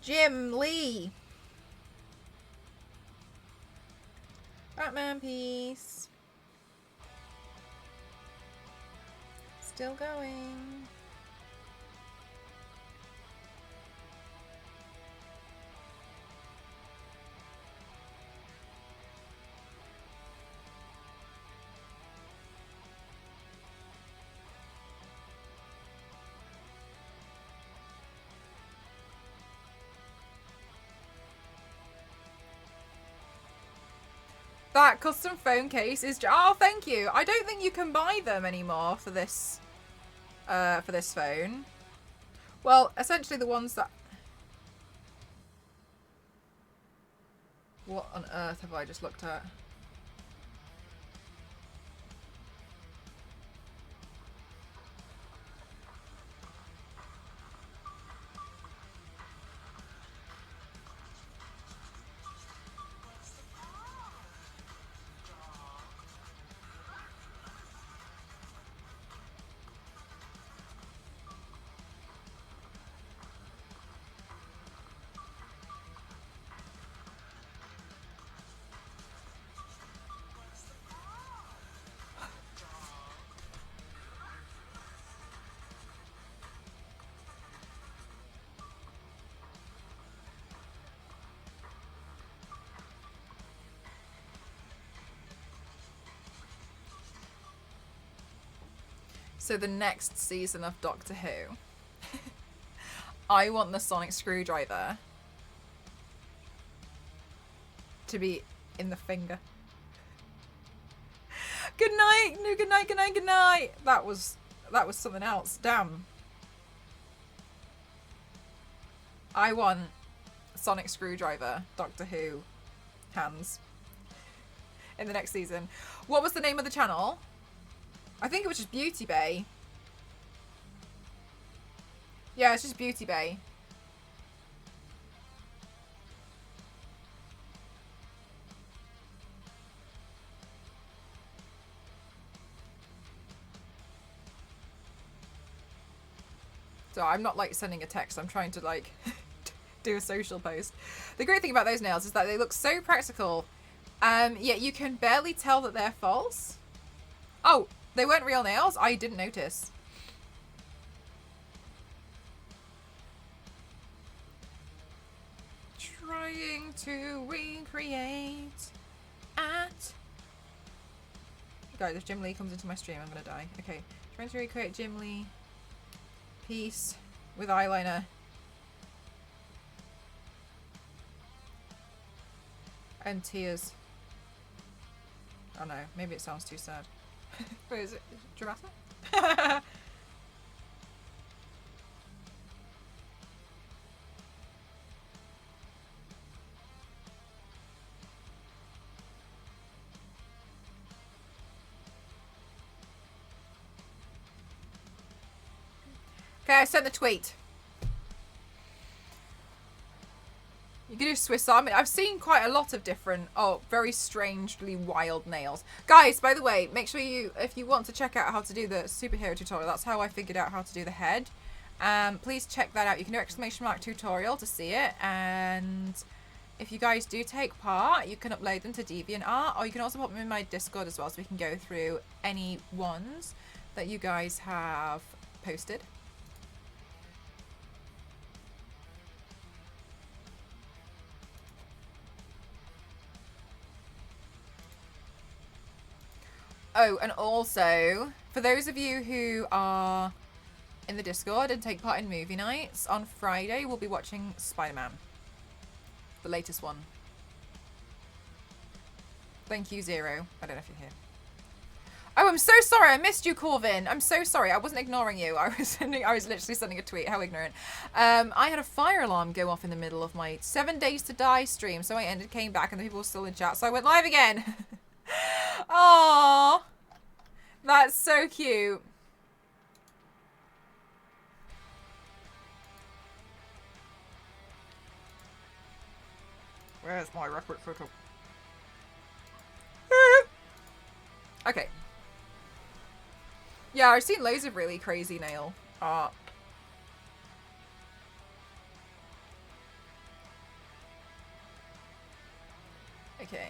Jim Lee. Batman piece. Still going. That custom phone case is... Oh, thank you. I don't think you can buy them anymore for this phone. Well, essentially the ones that... What on earth have I just looked at? So the next season of Doctor Who, I want the sonic screwdriver to be in the finger. Good night. No, good night, good night, good night. That was something else. Damn. I want Sonic Screwdriver, Doctor Who hands in the next season. What was the name of the channel? I think it was just Beauty Bay. Yeah, it's just Beauty Bay. So I'm not like sending a text, I'm trying to like do a social post. The great thing about those nails is that they look so practical, yet you can barely tell that they're false. Oh, they weren't real nails? I didn't notice. Trying to recreate at... Guys, if Jim Lee comes into my stream, I'm gonna die. Okay, trying to recreate Jim Lee piece with eyeliner. And tears. Oh no, maybe it sounds too sad. Wait, is it dramatic? Okay, I sent the tweet. You can do Swiss Army. I've seen quite a lot of different, very strangely wild nails. Guys, by the way, make sure if you want to check out how to do the superhero tutorial, that's how I figured out how to do the head. Please check that out. You can do ! tutorial to see it. And if you guys do take part, you can upload them to DeviantArt, or you can also put them in my Discord as well, so we can go through any ones that you guys have posted. Oh, and also, for those of you who are in the Discord and take part in movie nights, on Friday we'll be watching Spider-Man. The latest one. Thank you, Zero. I don't know if you're here. Oh, I'm so sorry. I missed you, Corvin. I'm so sorry. I wasn't ignoring you. I was literally sending a tweet. How ignorant. I had a fire alarm go off in the middle of my 7 Days to Die stream, so I came back, and the people were still in chat, so I went live again. Aww, that's so cute. Where's my record photo? Okay. Yeah, I've seen loads of really crazy nail art. Okay.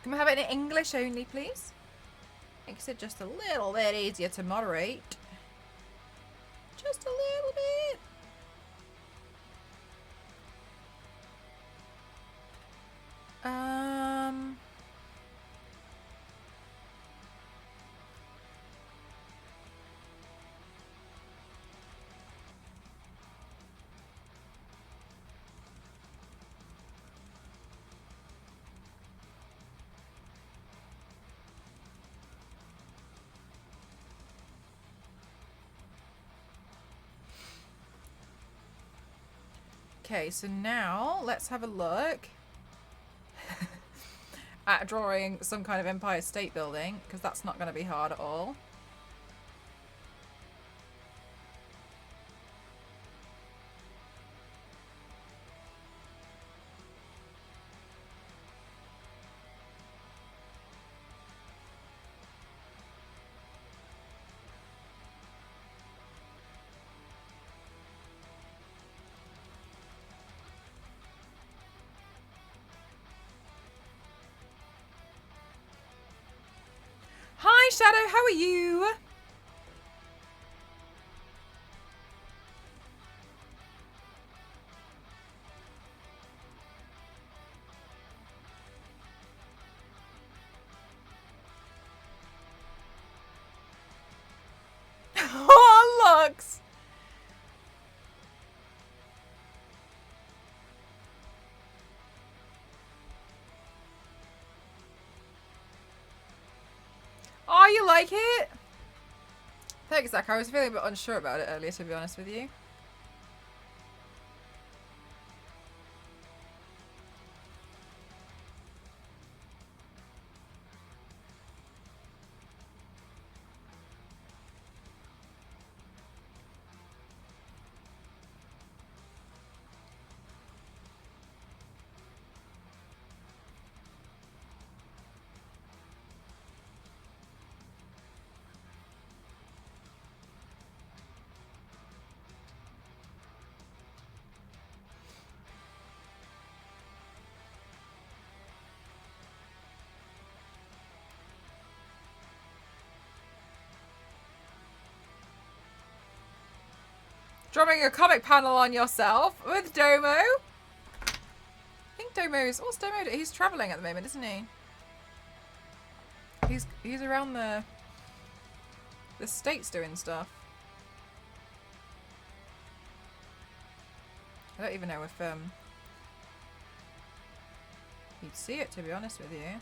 Can we have it in English only, please? Makes it just a little bit easier to moderate. Just a little bit. Okay, so now let's have a look at drawing some kind of Empire State Building, because that's not going to be hard at all. Hi, Shadow. How are you? Oh, Lux. Oh, you like it? Thanks, Zach. I was feeling a bit unsure about it earlier, to be honest with you. Drawing a comic panel on yourself with Domo. I think Domo's... What's Domo doing? He's travelling at the moment, isn't he? He's around the States doing stuff. I don't even know if you'd see it, to be honest with you.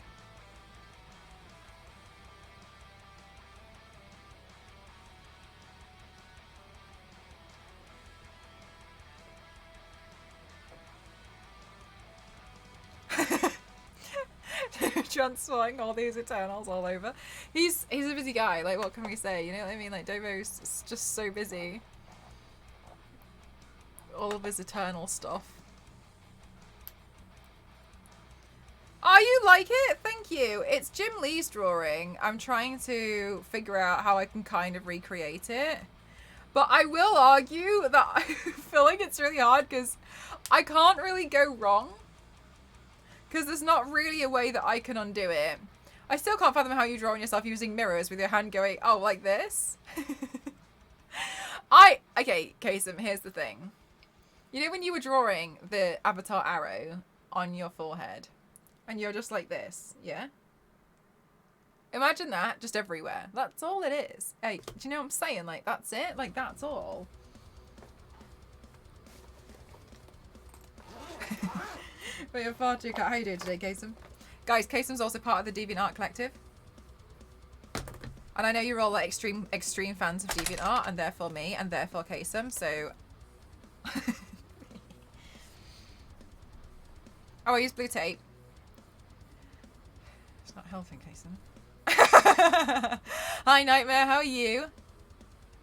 Transferring all these Eternals all over. He's a busy guy. Like, what can we say? You know what I mean? Like, Domo's just so busy. All of his Eternal stuff. Oh, you like it? Thank you. It's Jim Lee's drawing. I'm trying to figure out how I can kind of recreate it. But I will argue that I feel like it's really hard because I can't really go wrong. Because there's not really a way that I can undo it. I still can't fathom how you draw on yourself using mirrors with your hand going, oh, like this? Okay, Kasem, here's the thing. You know when you were drawing the avatar arrow on your forehead? And you're just like this, yeah? Imagine that just everywhere. That's all it is. Hey, do you know what I'm saying? Like, that's it? Like, that's all. But you're far too cut. How you doing today, Kasem? Guys, Kasem's also part of the DeviantArt Collective. And I know you're all like extreme fans of DeviantArt, and therefore me, and therefore Kasem, so... Oh, I use blue tape. It's not helping, Kasem. Hi, Nightmare, how are you?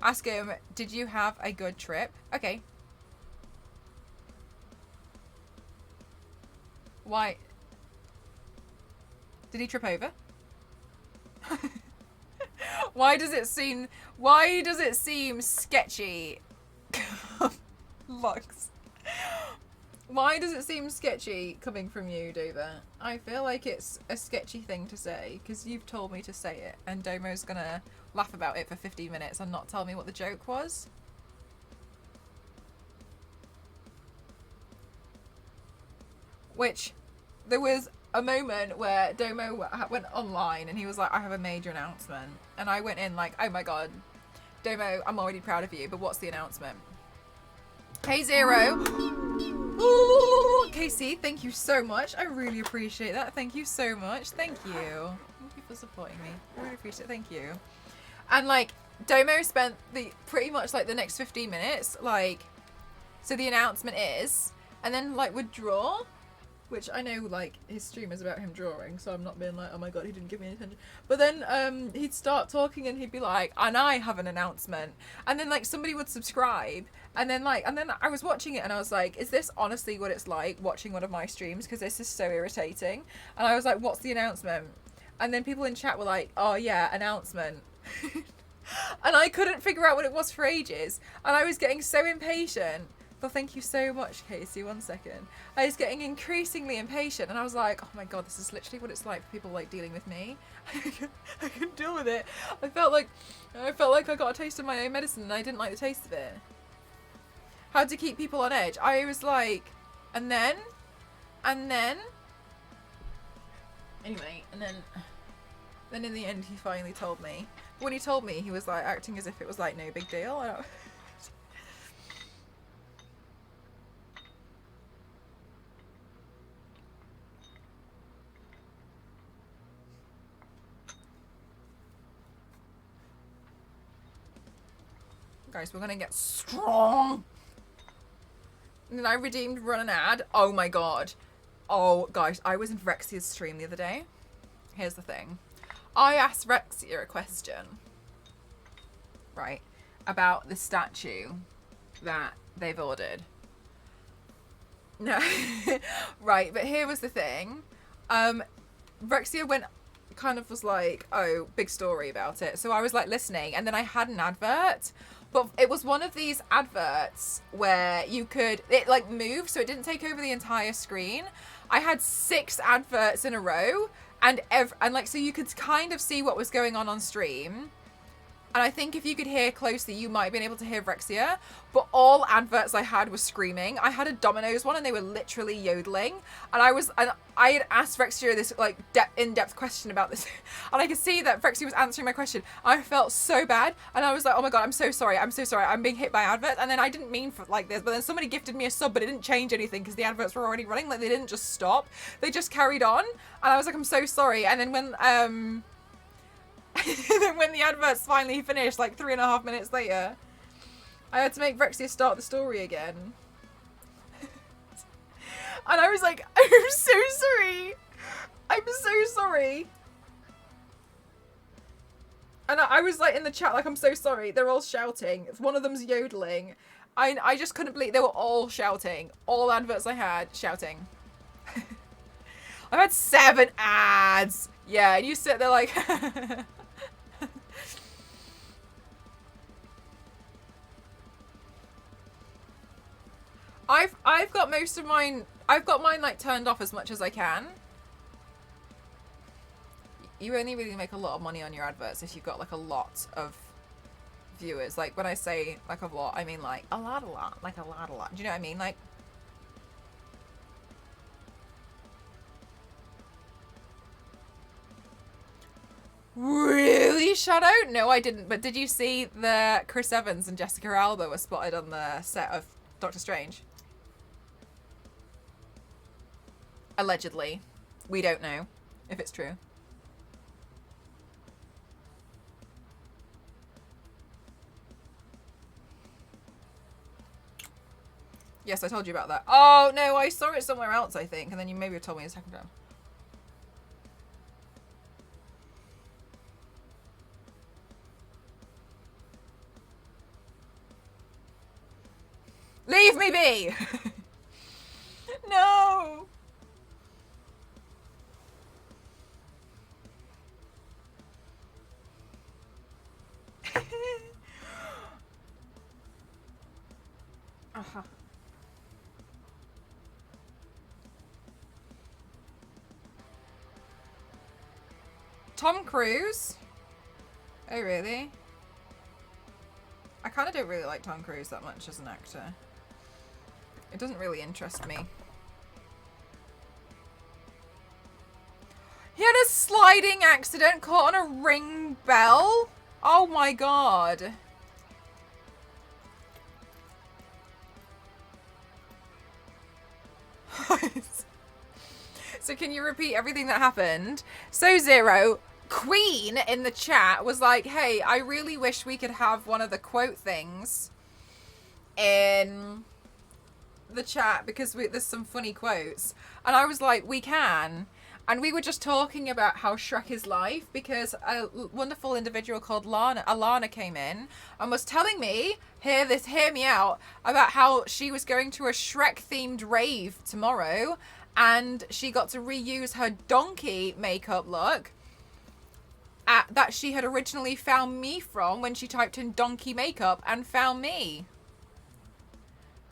Ask him, did you have a good trip? Okay. Why? Did he trip over? Why does it seem sketchy? Lux. Why does it seem sketchy coming from you, Dover? I feel like it's a sketchy thing to say because you've told me to say it, and Domo's gonna laugh about it for 15 minutes and not tell me what the joke was. Which, there was a moment where Domo went online and he was like, I have a major announcement. And I went in like, oh my god, Domo, I'm already proud of you, but what's the announcement? K0. KC, thank you so much. I really appreciate that. Thank you so much. Thank you. Thank you for supporting me. I really appreciate it. Thank you. And like, Domo spent pretty much like the next 15 minutes, like, so the announcement is, and then like would draw. Which I know, like, his stream is about him drawing, so I'm not being like, oh my god, he didn't give me any attention. But then he'd start talking and he'd be like, and I have an announcement. And then, like, somebody would subscribe. And then I was watching it and I was like, is this honestly what it's like watching one of my streams? Because this is so irritating. And I was like, what's the announcement? And then people in chat were like, oh yeah, announcement. And I couldn't figure out what it was for ages. And I was getting so impatient Well, thank you so much, Casey. 1 second. I was getting increasingly impatient, and I was like, oh my god, this is literally what it's like for people like dealing with me. I can deal with it. I felt like I got a taste of my own medicine, and I didn't like the taste of it. How to keep people on edge. I was like, and then. Anyway, and then in the end, he finally told me. When he told me, he was like acting as if it was like no big deal. I don't. Guys, we're gonna get strong. And then I redeemed run an ad. Oh my god. Oh, guys, I was in Rexia's stream the other day. Here's the thing. I asked Rexia a question. Right. About the statue that they've ordered. No. Right, but here was the thing. Rexia was like, oh, big story about it. So I was like listening, and then I had an advert. But it was one of these adverts where it like moved, so it didn't take over the entire screen. I had 6 adverts in a row, and like, so you could kind of see what was going on stream. And I think if you could hear closely, you might have been able to hear Rexia. But all adverts I had was screaming. I had a Domino's one, and they were literally yodeling. And I had asked Rexia this like in-depth question about this, and I could see that Rexia was answering my question. I felt so bad, and I was like, "Oh my god, I'm so sorry. I'm being hit by adverts." And then I didn't mean for like this, but then somebody gifted me a sub, but it didn't change anything because the adverts were already running. Like, they didn't just stop; they just carried on. And I was like, "I'm so sorry." And then when the adverts finally finished, like 3.5 minutes later, I had to make Rexia start the story again. And I was like, I'm so sorry. I'm so sorry. And I was like in the chat, like, I'm so sorry. They're all shouting. One of them's yodeling. I just couldn't believe they were all shouting. All adverts I had shouting. I've had 7 ads. Yeah, and you sit there like... I've got most of mine. I've got mine like turned off as much as I can. You only really make a lot of money on your adverts if you've got like a lot of viewers. Like, when I say like a lot, I mean like a lot, like a lot. Do you know what I mean? Like, really, Shadow? No, I didn't. But did you see that Chris Evans and Jessica Alba were spotted on the set of Doctor Strange? Allegedly. We don't know if it's true. Yes, I told you about that. Oh, no, I saw it somewhere else, I think. And then you maybe told me a second time. Leave me be! No! Uh-huh. Tom Cruise? Oh, really? I kind of don't really like Tom Cruise that much as an actor. It doesn't really interest me. He had a sliding accident caught on a ring bell? Oh my god. So can you repeat everything that happened? So Zero, Queen in the chat was like, hey, I really wish we could have one of the quote things in the chat because there's some funny quotes. And I was like, we can. And we were just talking about how Shrek is life because a wonderful individual called Alana came in and was telling me, hear me out, about how she was going to a Shrek-themed rave tomorrow and she got to reuse her donkey makeup look that she had originally found me from when she typed in donkey makeup and found me.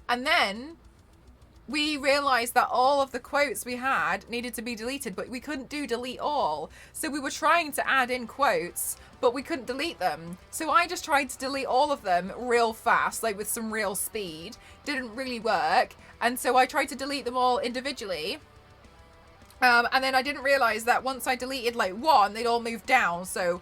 And then we realized that all of the quotes we had needed to be deleted, but we couldn't do delete all. So we were trying to add in quotes, but we couldn't delete them. So I just tried to delete all of them real fast, like with some real speed. Didn't really work. And so I tried to delete them all individually. And then I didn't realize that once I deleted like one, they'd all moved down. So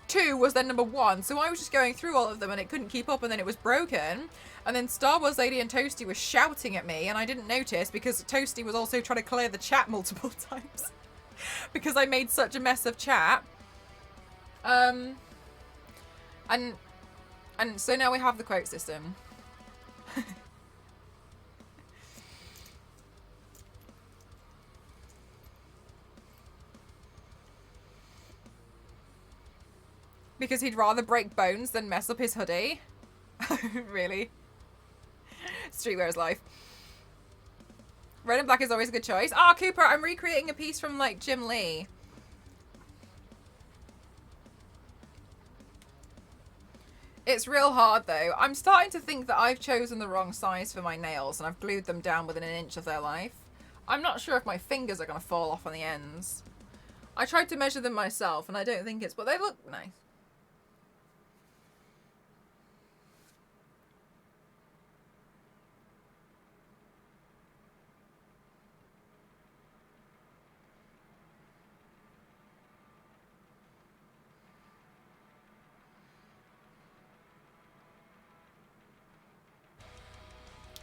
2 was then number 1. So I was just going through all of them and it couldn't keep up, and then it was broken. And then Star Wars Lady and Toasty was shouting at me, and I didn't notice because Toasty was also trying to clear the chat multiple times because I made such a mess of chat. And so now we have the quote system. Because he'd rather break bones than mess up his hoodie. Really? Streetwear's life. Red and black is always a good choice. Ah, Cooper, I'm recreating a piece from, like, Jim Lee. It's real hard, though. I'm starting to think that I've chosen the wrong size for my nails, and I've glued them down within an inch of their life. I'm not sure if my fingers are going to fall off on the ends. I tried to measure them myself, and I don't think it's... But they look nice.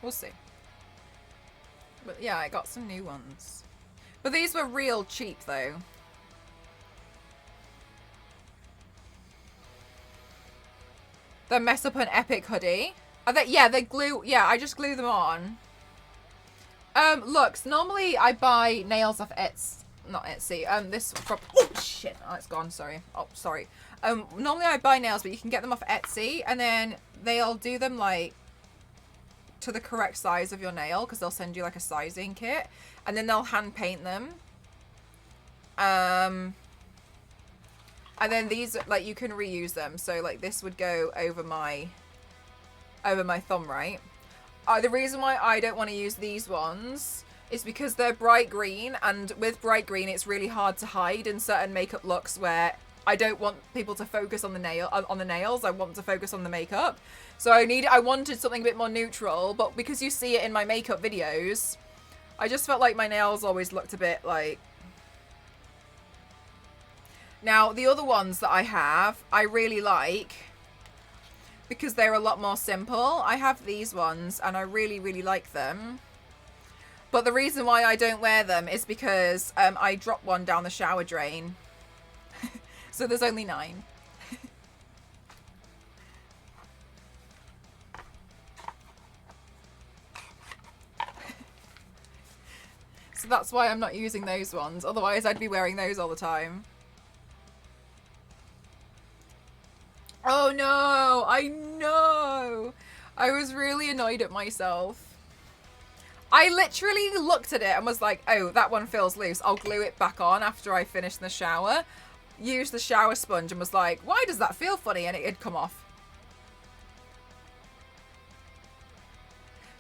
We'll see. But yeah, I got some new ones. But these were real cheap, though. They mess up an epic hoodie. Are they, yeah, they glue... Yeah, I just glue them on. Looks, normally I buy nails off Etsy. Not Etsy. This from... Oh, shit. Oh, it's gone. Sorry. Oh, sorry. Normally I buy nails, but you can get them off Etsy. And then they'll do them, like, to the correct size of your nail, because they'll send you like a sizing kit, and then they'll hand paint them. And then these, like, you can reuse them. So like this would go over my thumb, right? The reason why I don't want to use these ones is because they're bright green, and with bright green it's really hard to hide in certain makeup looks where I don't want people to focus on the nails. I want to focus on the makeup. So I wanted something a bit more neutral, but because you see it in my makeup videos, I just felt like my nails always looked a bit like... Now, the other ones that I have, I really like because they're a lot more simple. I have these ones and I really, really like them. But the reason why I don't wear them is because I dropped one down the shower drain. So there's only 9. So that's why I'm not using those ones. Otherwise, I'd be wearing those all the time. Oh no! I know! I was really annoyed at myself. I literally looked at it and was like, oh, that one feels loose. I'll glue it back on after I finish the shower. Used the shower sponge and was like, why does that feel funny? And it had come off.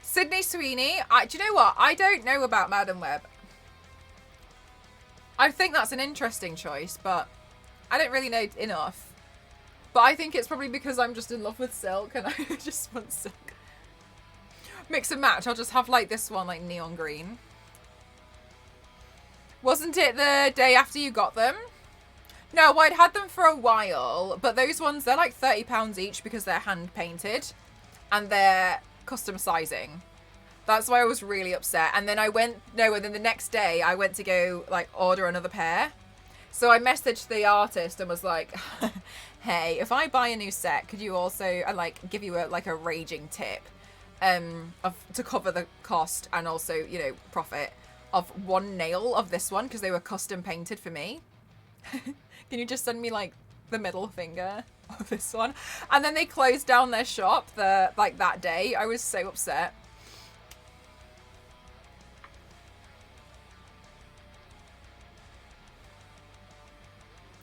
Sydney Sweeney. Do you know what? I don't know about Madam Web. I think that's an interesting choice, but I don't really know enough. But I think it's probably because I'm just in love with silk and I just want silk. Mix and match. I'll just have like this one, like neon green. Wasn't it the day after you got them? No, I'd had them for a while, but those ones, they're like £30 each because they're hand painted and they're custom sizing. That's why I was really upset. And then and then the next day I went to go like order another pair. So I messaged the artist and was like, hey, if I buy a new set, could you also like give you a raging tip to cover the cost and also, you know, profit of one nail of this one because they were custom painted for me. Can you just send me like the middle finger of this one? And then they closed down their shop that day. I was so upset.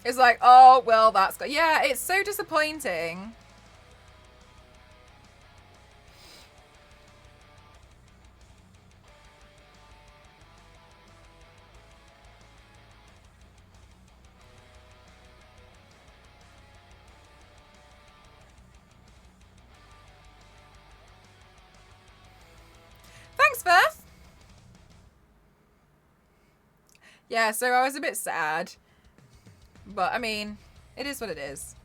It's like, oh, well, that's... Yeah, it's so disappointing. thanks, Beth. Yeah, so I was a bit sad. But, I mean, it is what it is.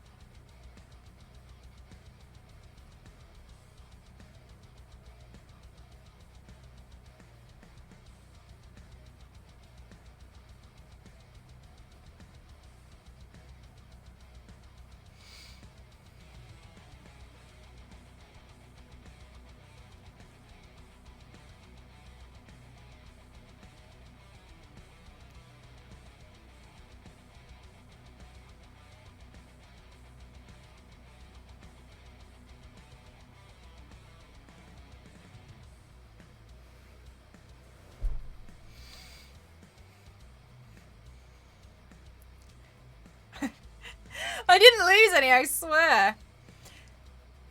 I didn't lose any, I swear.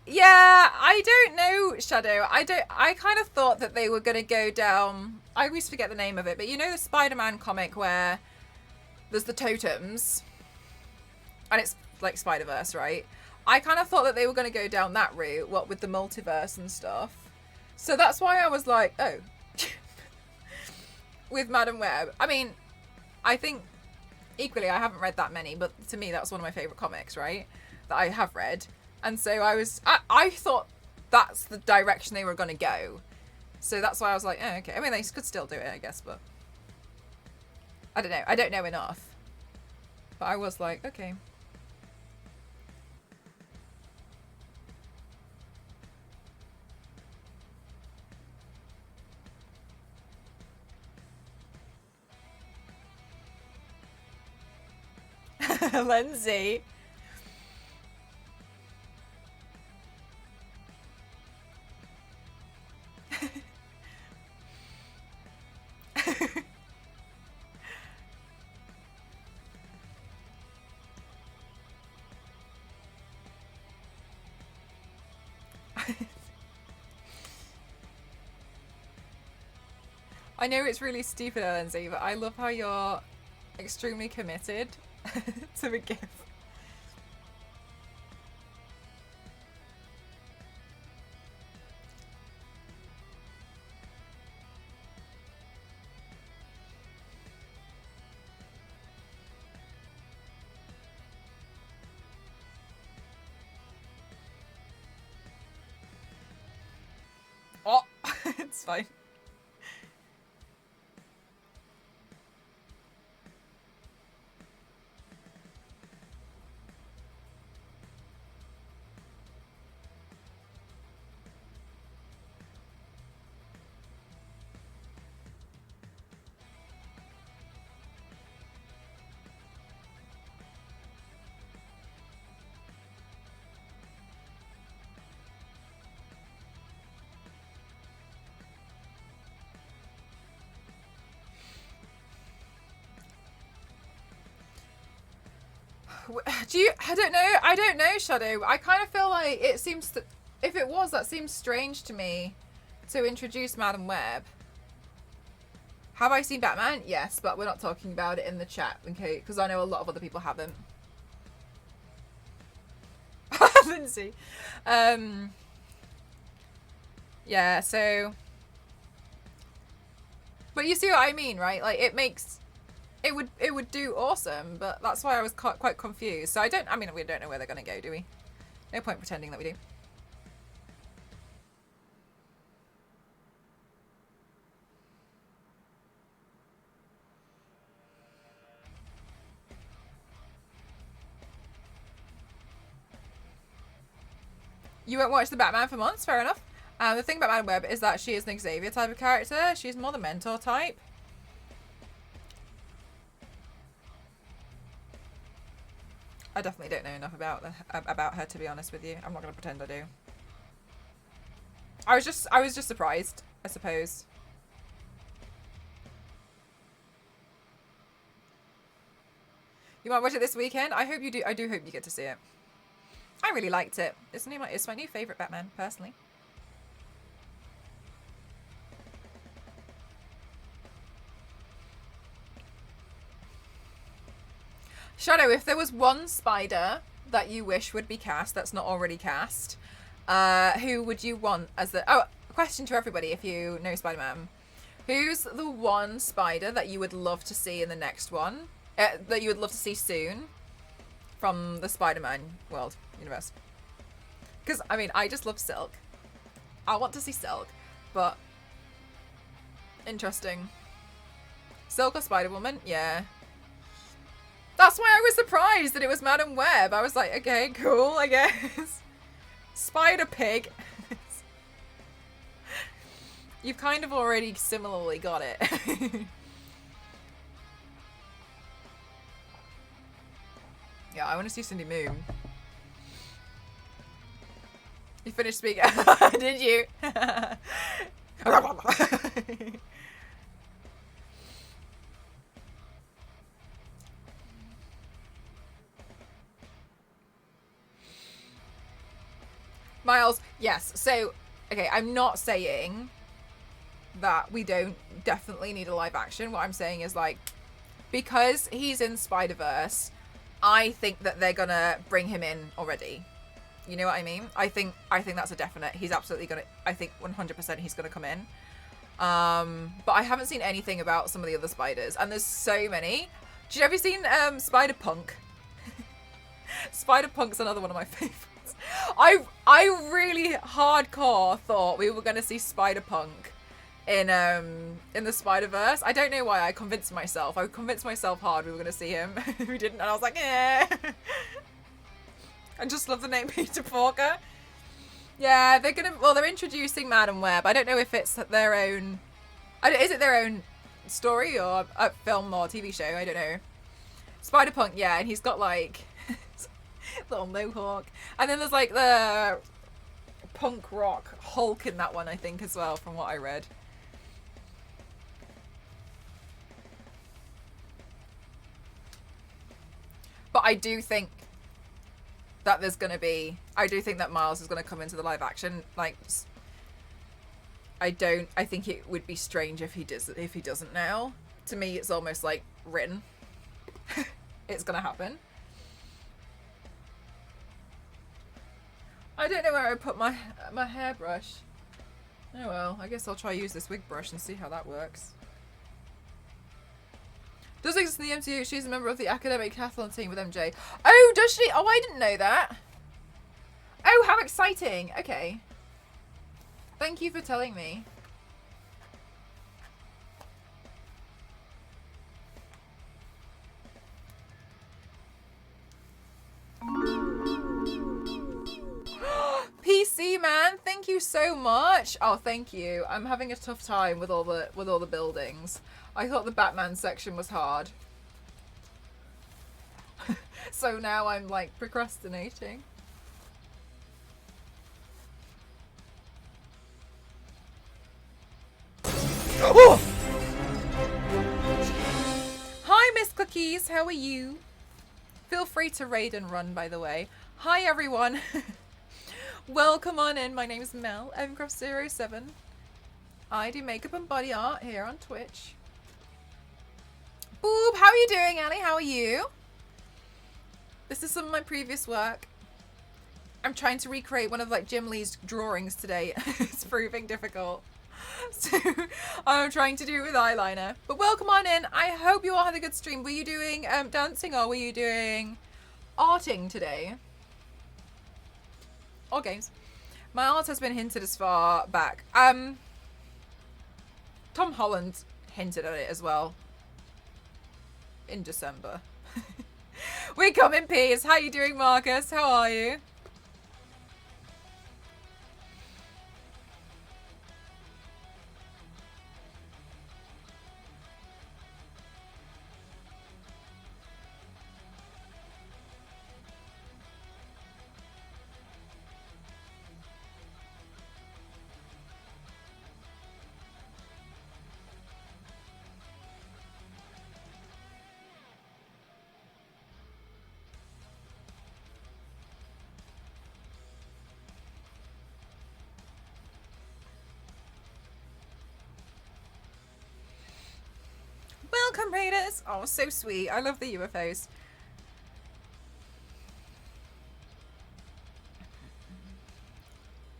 Yeah, I don't know, Shadow. I kind of thought that they were going to go down... I always forget the name of it, but you know the Spider-Man comic where there's the totems? And it's like Spider-Verse, right? I kind of thought that they were going to go down that route, what with the multiverse and stuff. So that's why I was like, oh. With Madam Web. I mean, I think... Equally, I haven't read that many, but to me, that's one of my favourite comics, right? That I have read. And so I thought that's the direction they were going to go. So that's why I was like, oh, okay. I mean, they could still do it, I guess, but... I don't know. I don't know enough. But I was like, okay. Lindsay. I know it's really stupid, Lindsay, but I love how you're extremely committed to the gift. Oh, it's fine. I don't know, Shadow. I kind of feel like it seems that if it was, that seems strange to me to introduce Madam Web. Have I seen Batman? Yes, but we're not talking about it in the chat, okay? Because I know a lot of other people haven't. Lindsay. Yeah, so... But you see what I mean, right? Like, it makes... It would do awesome, but that's why I was quite confused. So I mean, we don't know where they're going to go, do we? No point pretending that we do. You won't watch the Batman for months, fair enough. The thing about Madam Web is that she is an Xavier type of character. She's more the mentor type. I definitely don't know enough about her, to be honest with you. I'm not going to pretend I do. I was just surprised, I suppose. You might watch it this weekend. I hope you do. I do hope you get to see it. I really liked it. It's my new favourite Batman, personally. Shadow, if there was one spider that you wish would be cast that's not already cast, who would you want as the... Oh, question to everybody, if you know Spider-Man. Who's the one spider that you would love to see in the next one? That you would love to see soon from the Spider-Man world, universe? Because, I mean, I just love Silk. I want to see Silk, but... Interesting. Silk or Spider-Woman? Yeah. That's why I was surprised that it was Madam Web. I was like, okay, cool, I guess. Spider-Pig. You've kind of already similarly got it. Yeah, I want to see Cindy Moon. You finished speaking? Did you? Miles, yes. So, okay, I'm not saying that we don't definitely need a live action. What I'm saying is, like, because he's in Spider-Verse, I think that they're gonna bring him in already. You know what I mean? I think that's a definite. He's absolutely gonna, I think 100% he's gonna come in. But I haven't seen anything about some of the other spiders, and there's so many. Did you ever seen Spider-Punk? Spider-Punk's another one of my favorites. I really hardcore thought we were gonna see Spider-Punk in the Spider-Verse. I don't know why. I convinced myself hard we were gonna see him. We didn't, and I was like, eh. I just love the name Peter Porker. Yeah, they're introducing Madam Web. I don't know if it's their own, is it their own story or a film or TV show? I don't know. Spider-Punk, yeah, and he's got like little mohawk, and then there's like the punk rock Hulk in that one, I think, as well, from what I read. But I do think that I do think that Miles is going to come into the live action. Like, I think it would be strange if he doesn't now. To me, it's almost like written. It's going to happen. I don't know where I put my hairbrush. Oh well, I guess I'll try use this wig brush and see how that works. Does exist in the MCU. She's a member of the academic decathlon team with MJ. Oh, does she? Oh, I didn't know that. Oh, how exciting. Okay. Thank you for telling me. PC man, thank you so much. Oh, thank you. I'm having a tough time with all the buildings. I thought the Batman section was hard. So now I'm like procrastinating. Oh! Hi, Miss Cookies. How are you? Feel free to raid and run, by the way. Hi, everyone. Welcome on in. My name is Mel, Mcroft07. I do makeup and body art here on Twitch. Boob, how are you doing, Ali? How are you? This is some of my previous work. I'm trying to recreate one of like Jim Lee's drawings today. It's proving difficult. So I'm trying to do it with eyeliner. But welcome on in. I hope you all had a good stream. Were you doing dancing or were you doing arting today? Or games? My art has been hinted as far back. Tom Holland hinted at it as well. In December. We come in peace. How you doing, Marcus? How are you? Welcome, Raiders! Oh, so sweet. I love the UFOs.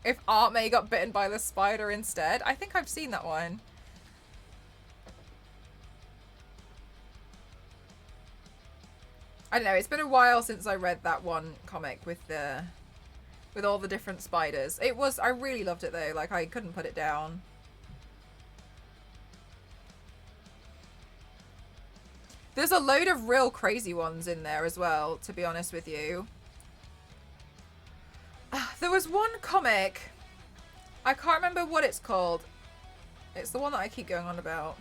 If Aunt May got bitten by the spider instead. I think I've seen that one. I don't know, it's been a while since I read that one comic with all the different spiders. I really loved it though, like I couldn't put it down. There's a load of real crazy ones in there as well, to be honest with you. There was one comic, I can't remember what it's called. It's the one that I keep going on about.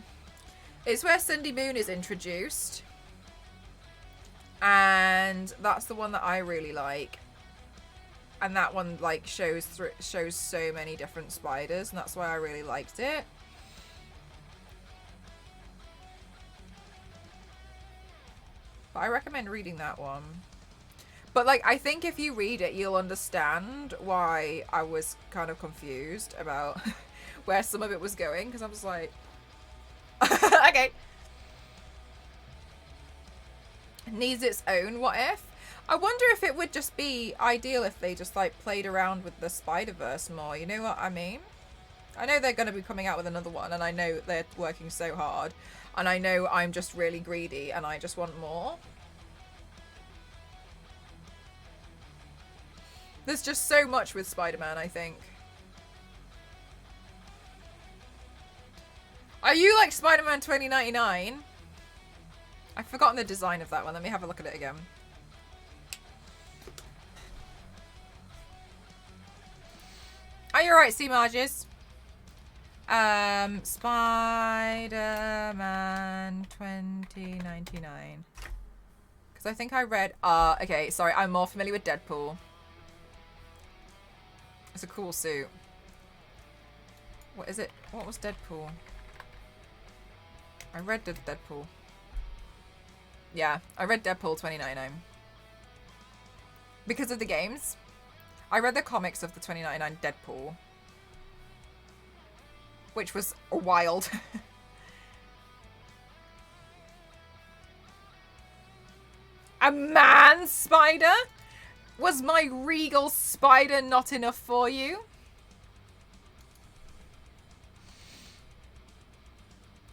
It's where Cindy Moon is introduced. And that's the one that I really like. And that one like shows so many different spiders, and that's why I really liked it. But I recommend reading that one. But like, I think if you read it, you'll understand why I was kind of confused about where some of it was going, because I was like, okay. Needs its own what if. I wonder if it would just be ideal if they just like played around with the Spider-Verse more, you know what I mean? I know they're going to be coming out with another one, and I know they're working so hard, and I know I'm just really greedy and I just want more. There's just so much with Spider-Man, I think. Are you like Spider-Man 2099? I've forgotten the design of that one. Let me have a look at it again. Are you alright, C-Marges? Spider-Man 2099. Because I think I read... okay, sorry. I'm more familiar with Deadpool. It's a cool suit. What is it? What was Deadpool? I read Deadpool. Yeah, I read Deadpool 2099. Because of the games. I read the comics of the 2099 Deadpool. Which was wild. A man spider? Was my regal spider not enough for you?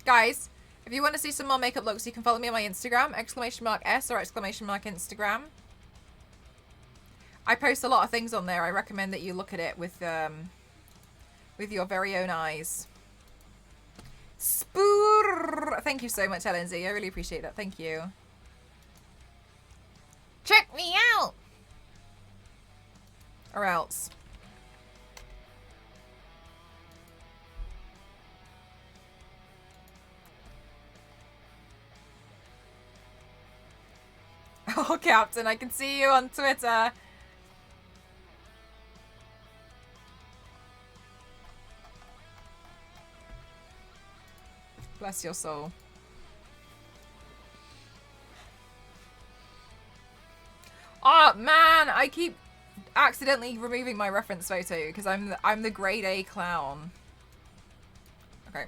Guys, if you want to see some more makeup looks, you can follow me on my Instagram, !S or !Instagram. I post a lot of things on there. I recommend that you look at it with your very own eyes. Spoor! Thank you so much, LNZ. I really appreciate that. Thank you. Check me out! Or else. Oh, Captain, I can see you on Twitter. Bless your soul. Oh, man, I keep accidentally removing my reference photo because I'm the grade A clown. Okay.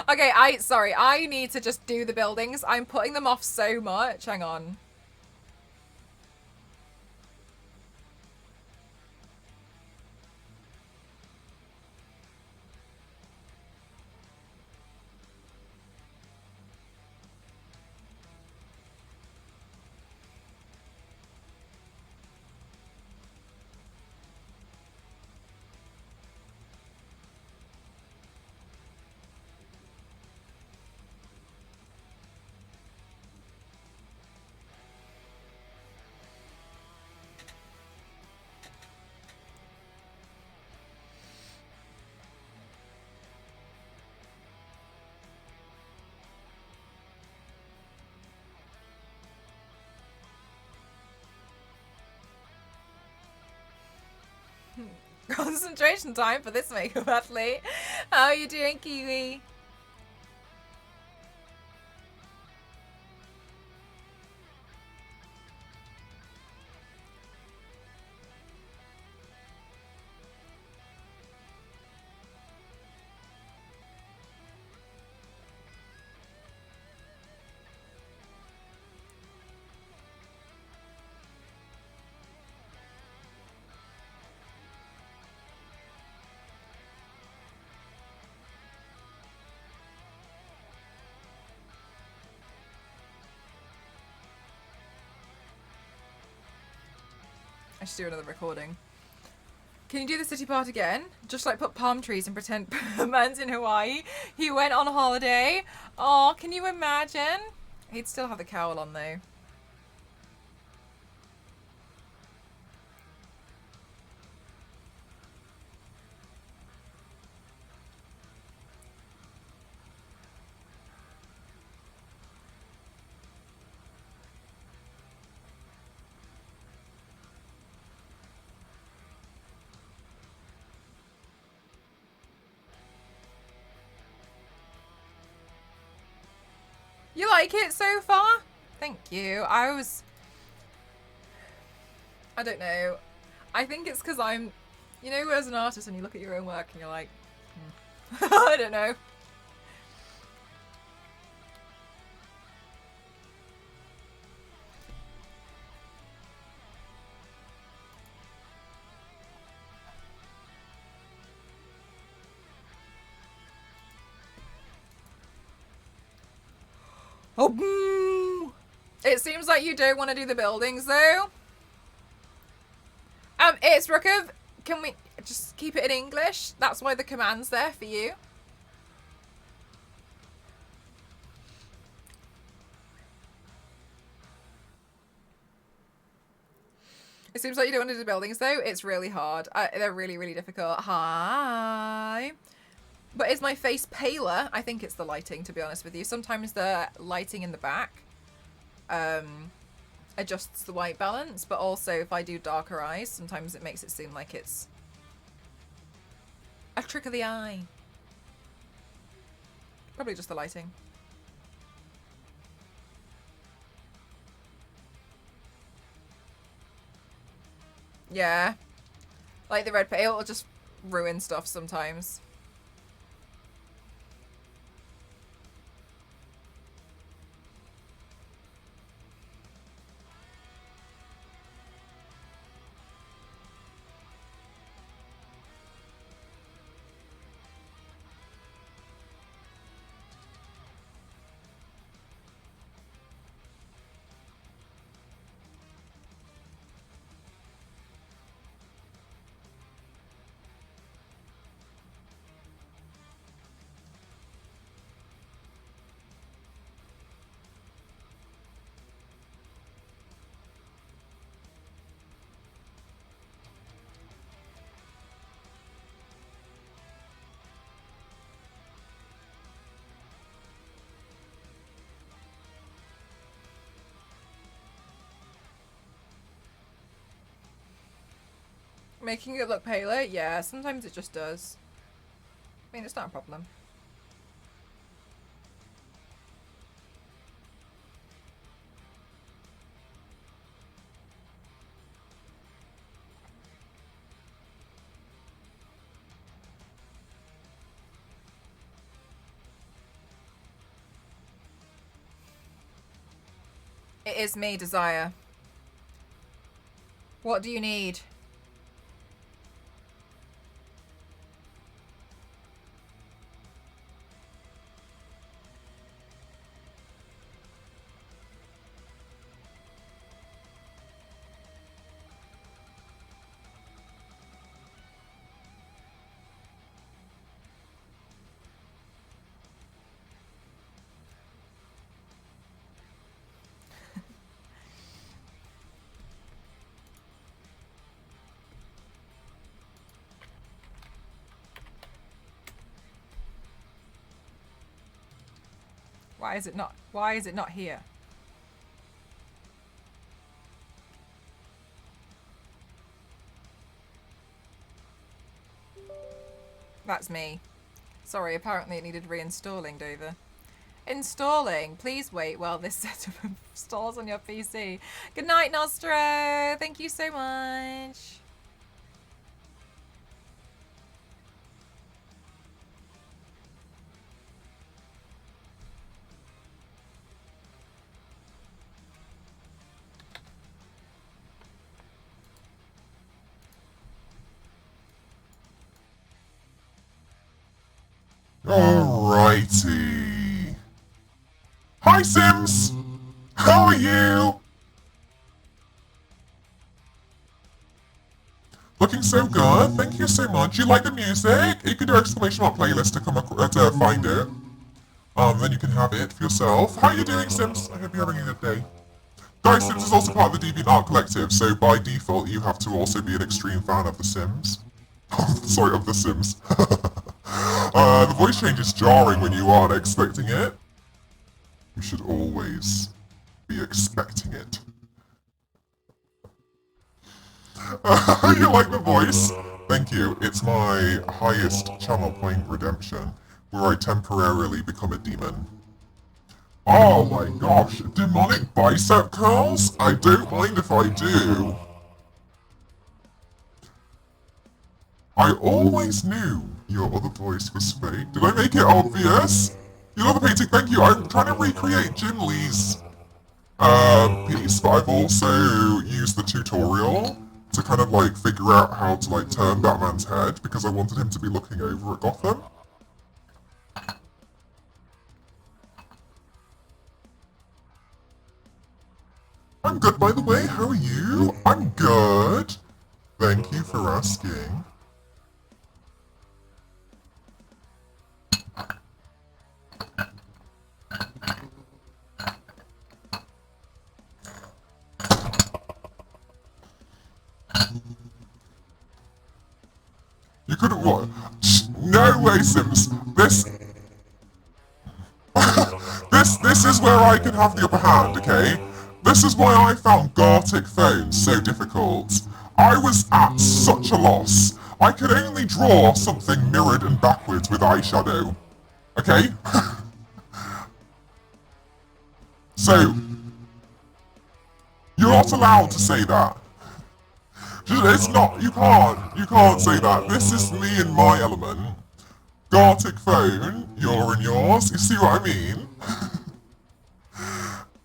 Okay, sorry, I need to just do the buildings. I'm putting them off so much. Hang on. Concentration time for this makeup athlete. How are you doing, Kiwi? should do another recording. Can you do the city part again? Just like put palm trees and pretend man's in Hawaii. He went on holiday. Oh, can you imagine? He'd still have the cowl on though. You like it so far? Thank you. I don't know. I think it's because I'm, you know, as an artist and you look at your own work and you're like, I don't know. Oh, it seems like you don't want to do the buildings though. It's Rukov. Can we just keep it in English? That's why the command's there for you. It seems like you don't want to do the buildings though. It's really hard. They're really, really difficult. Hi. But is my face paler? I think it's the lighting, to be honest with you. Sometimes the lighting in the back adjusts the white balance, but also if I do darker eyes, sometimes it makes it seem like it's a trick of the eye. Probably just the lighting. Yeah. Like the red paint will just ruin stuff sometimes. Making it look paler? Yeah, sometimes it just does. I mean, it's not a problem. It is me, Desire. What do you need? Why is it not here? That's me. Sorry, apparently it needed reinstalling, Dover. Installing. Please wait while this setup installs on your PC. Good night, Nostro. Thank you so much. Alrighty. Hi, Sims. How are you? Looking so good. Thank you so much. You like the music? You can do exclamation mark playlist to come to find it. Then you can have it for yourself. How are you doing, Sims? I hope you're having a good day. Guys, Sims is also part of the DeviantArt Collective, so by default you have to also be an extreme fan of The Sims. Sorry, of The Sims. The voice change is jarring when you aren't expecting it. You should always be expecting it. You like the voice? Thank you. It's my highest channel point redemption, where I temporarily become a demon. Oh my gosh, demonic bicep curls? I don't mind if I do. I always knew your other voice was fake. Did I make it obvious? You love the painting, thank you. I'm trying to recreate Jim Lee's piece, but I've also used the tutorial to kind of like figure out how to like turn Batman's head because I wanted him to be looking over at Gotham. I'm good, by the way. How are you? I'm good. Thank you for asking. You couldn't what? No way, Sims. This is where I can have the upper hand, okay? This is why I found Gartic phones so difficult. I was at such a loss. I could only draw something mirrored and backwards with eyeshadow. Okay? So, you're not allowed to say that. It's not, you can't say that. This is me in my element. Gartic phone, you're in yours, you see what I mean?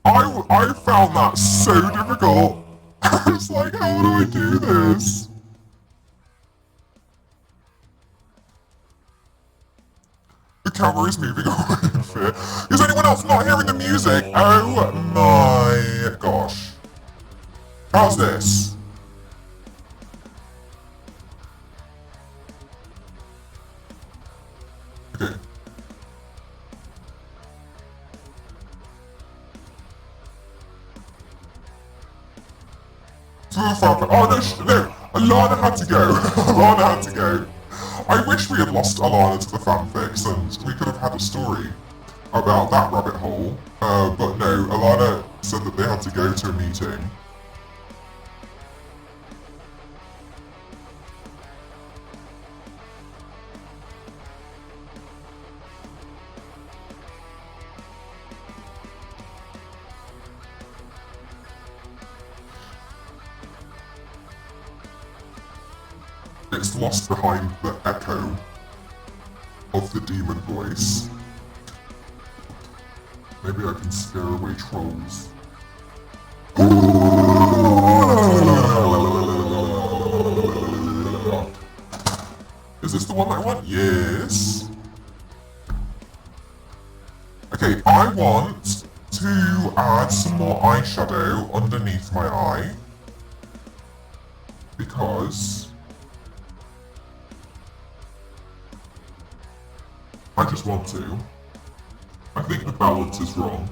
I found that so difficult. I was like, how do I do this? The camera is moving away in fear. Is anyone else not hearing the music? Oh my gosh. How's this? Okay. Oh no, Alana had to go. Alana had to go. I wish we had lost Alana to the fanfics and we could have had a story about that rabbit hole. But no, Alana said that they had to go to a meeting. It's lost behind the echo of the demon voice. Maybe I can scare away trolls. Is this the one I want? Yes. Okay, I want to add some more eyeshadow underneath my eye. Because I just want to. I think the balance is wrong.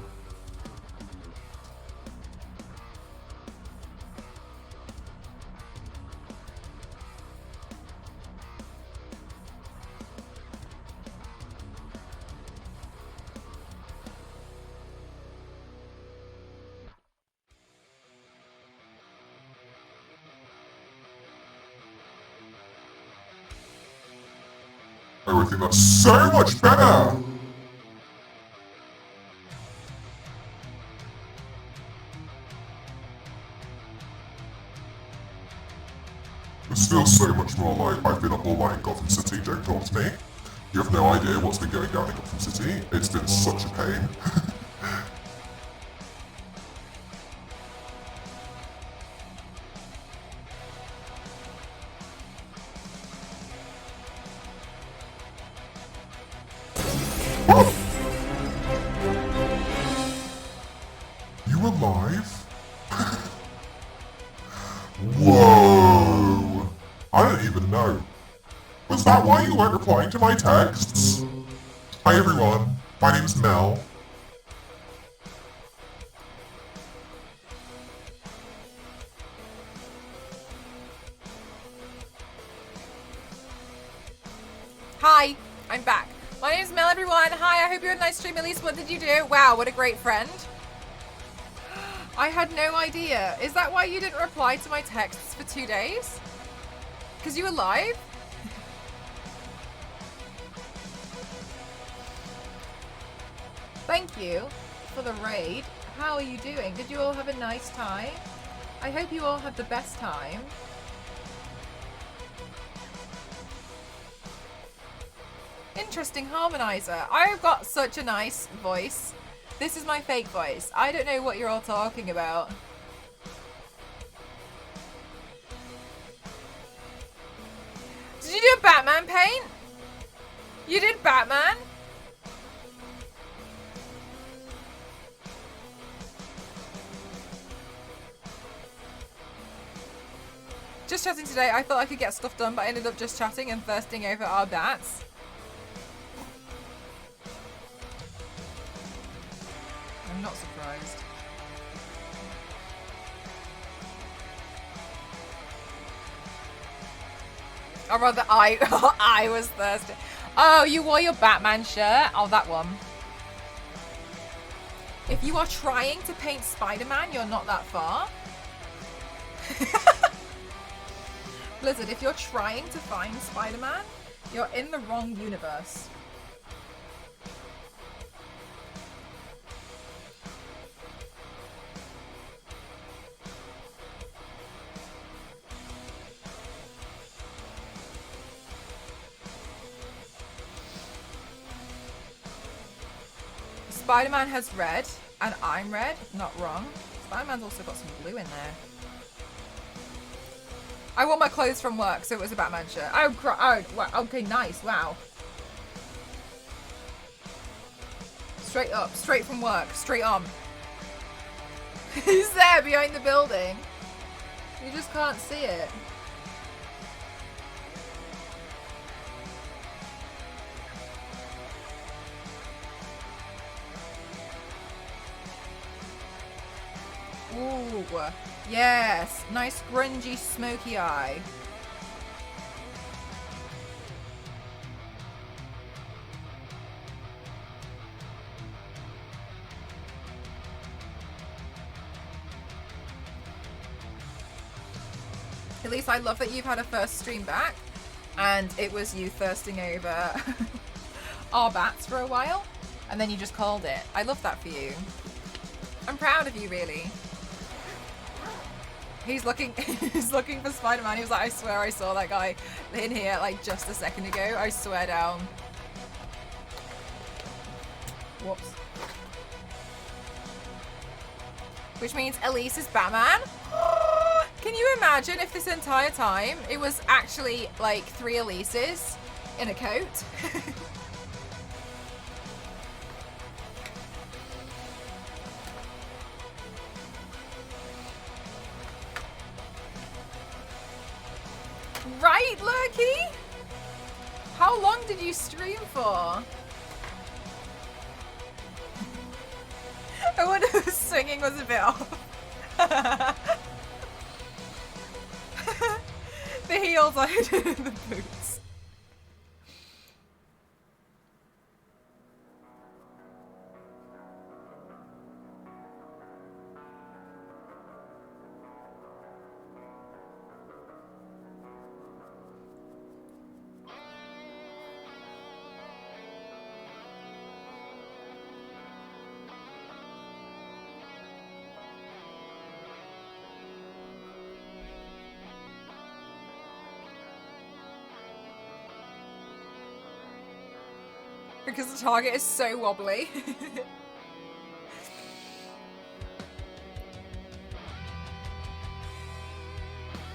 Oh, I think that's so much better! This feels so much more like I've been up all night in Gotham City, don't talk to me. You have no idea what's been going down in Gotham City. It's been such a pain. You alive? Whoa! I replying to my texts. Hi everyone, my name is Mel. Hi, I'm back. My name's Mel, everyone. Hi, I hope you had a nice stream. Elise, what did you do? Wow, what a great friend. I had no idea. Is that why you didn't reply to my texts for 2 days? Because you were live? Thank you for the raid. How are you doing? Did you all have a nice time? I hope you all had the best time. Interesting harmonizer. I've got such a nice voice. This is my fake voice. I don't know what you're all talking about. Did you do a Batman paint? You did Batman? Just chatting today. I thought I could get stuff done, but I ended up just chatting and thirsting over our bats. I'm not surprised. Or rather, I was thirsty. Oh, you wore your Batman shirt? Oh, that one. If you are trying to paint Spider-Man, you're not that far. Blizzard, if you're trying to find Spider-Man, you're in the wrong universe. Spider-Man has red, and I'm red. Not wrong. Spider-Man's also got some blue in there. I wore my clothes from work, so it was a Batman shirt. Oh, wow. Okay, nice. Wow. Straight up. Straight from work. Straight on. He's there behind the building. You just can't see it. Ooh, yes, nice grungy smoky eye. At least I love that you've had a first stream back and it was you thirsting over our bats for a while and then you just called it. I love that for you. I'm proud of you, really. He's looking for Spider-Man. He was like, I swear I saw that guy in here like just a second ago. I swear down. Whoops. Which means Elise is Batman. Can you imagine if this entire time it was actually like 3 Elises in a coat? Right, Lurky? How long did you stream for? I wonder if the singing was a bit off. The heels I did in the boots. Because the target is so wobbly.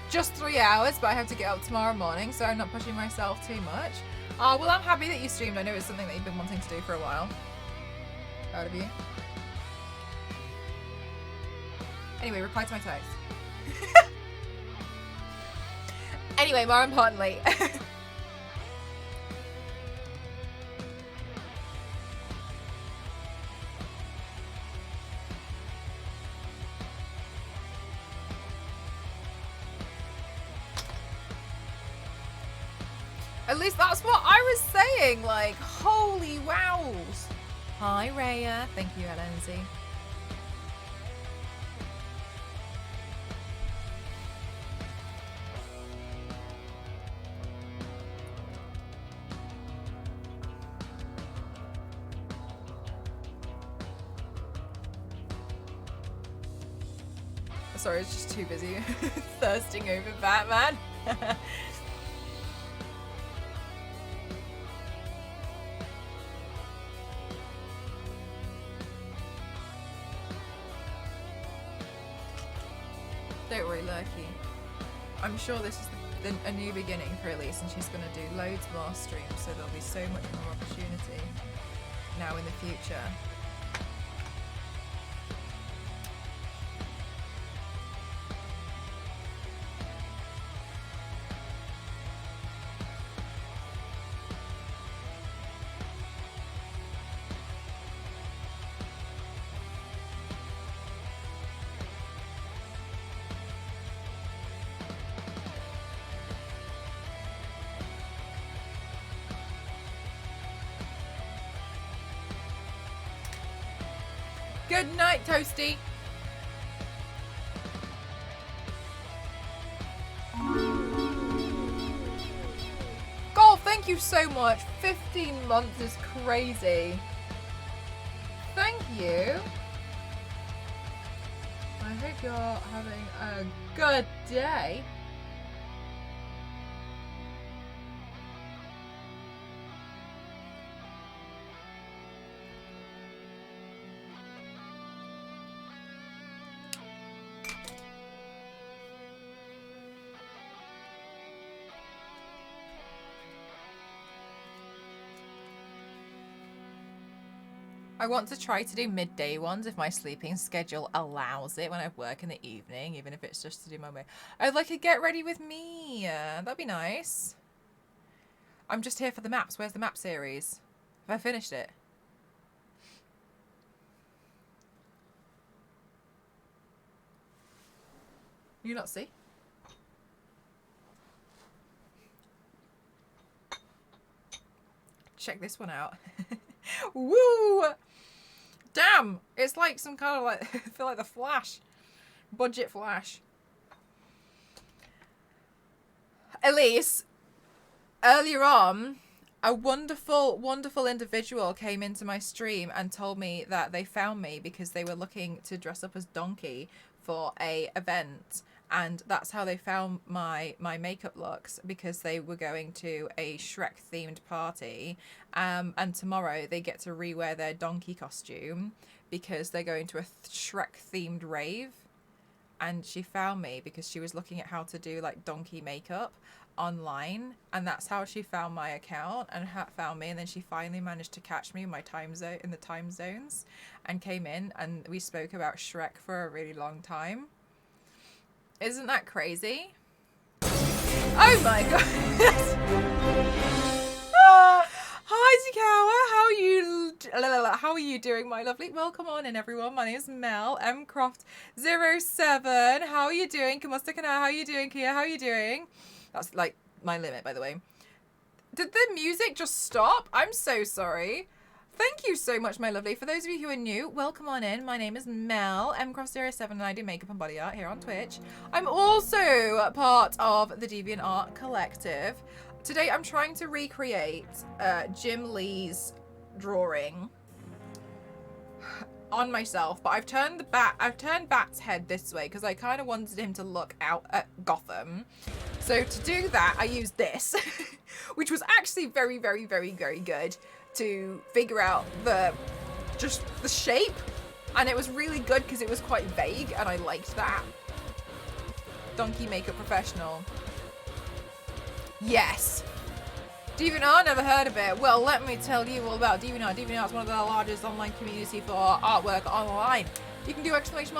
Just 3 hours, but I have to get up tomorrow morning, so I'm not pushing myself too much. Well, I'm happy that you streamed. I know it's something that you've been wanting to do for a while. Proud of you. Anyway, reply to my text. Anyway, more importantly. At least that's what I was saying. Like, holy wows. Hi, Raya. Thank you, Lindsay. Sorry, I was just too busy thirsting over Batman. Don't worry, Lurky. I'm sure this is a new beginning for Elise, and she's going to do loads more streams, so there'll be so much more opportunity now in the future. Good night, Toasty. God, thank you so much. 15 months is crazy. Thank you. I hope you're having a good day. I want to try to do midday ones if my sleeping schedule allows it when I work in the evening, even if it's just to do my way. I'd like a get ready with me. That'd be nice. I'm just here for the maps. Where's the map series? Have I finished it? You not see? Check this one out. Woo! Damn! It's like some kind of like, I feel like the Flash. Budget Flash. Elise, earlier on, a wonderful, wonderful individual came into my stream and told me that they found me because they were looking to dress up as Donkey for a event. And that's how they found my makeup looks, because they were going to a Shrek themed party, and tomorrow they get to rewear their Donkey costume because they're going to a Shrek themed rave. And she found me because she was looking at how to do like Donkey makeup online, and that's how she found my account and found me. And then she finally managed to catch me in my time zone, in the time zones, and came in and we spoke about Shrek for a really long time. Isn't that crazy? Oh my god. Hi Zikawa, how are you doing, my lovely? Welcome on in, everyone. My name is Mel Mcroft07. How are you doing? Kamostakana, how are you doing? Kia, how are you doing? That's like my limit, by the way. Did the music just stop? I'm so sorry. Thank you so much, my lovely. For those of you who are new, welcome on in. My name is Mel Mcroft07, and I do makeup and body art here on Twitch. I'm also part of the DeviantArt Collective. Today, I'm trying to recreate Jim Lee's drawing on myself, but I've turned Bat's head this way because I kind of wanted him to look out at Gotham. So to do that, I used this, which was actually very, very, very, very good to figure out the shape, and it was really good because it was quite vague and I liked that. Donkey makeup professional. Yes. DeviantArt, never heard of it. Well, let me tell you all about DeviantArt. DeviantArt is one of the largest online community for artwork online. You can do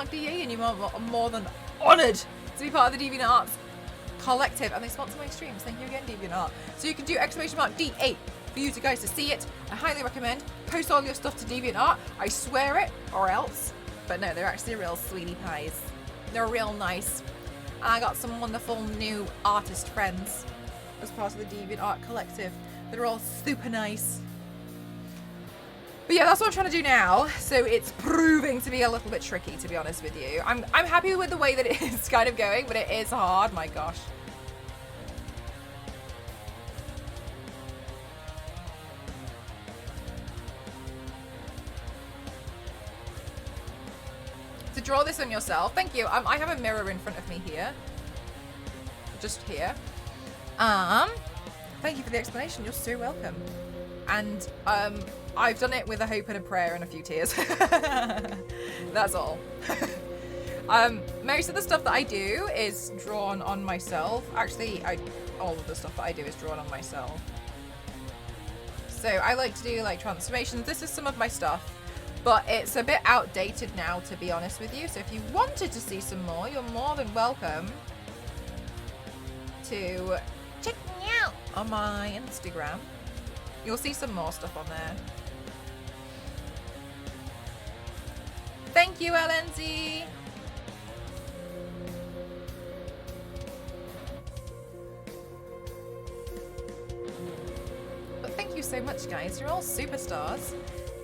!DA and you're more than honoured to be part of the DeviantArt Collective, and they sponsor my streams. Thank you again, DeviantArt. So you can do !D8 for you guys to see it. I highly recommend. Post all your stuff to DeviantArt. I swear it, or else. But no, they're actually real sweetie pies. They're real nice. And I got some wonderful new artist friends as part of the DeviantArt collective. They're all super nice. But yeah, that's what I'm trying to do now. So it's proving to be a little bit tricky, to be honest with you. I'm happy with the way that it's kind of going, but it is hard. My gosh. To draw this on yourself. Thank you. I have a mirror in front of me here. Just here. Thank you for the explanation. You're so welcome. And I've done it with a hope and a prayer and a few tears. That's all. Most of the stuff that I do is drawn on myself. Actually, all of the stuff that I do is drawn on myself. So I like to do like transformations. This is some of my stuff. But it's a bit outdated now, to be honest with you. So if you wanted to see some more, you're more than welcome to check me out on my Instagram. You'll see some more stuff on there. Thank you, LNZ. But thank you so much, guys. You're all superstars.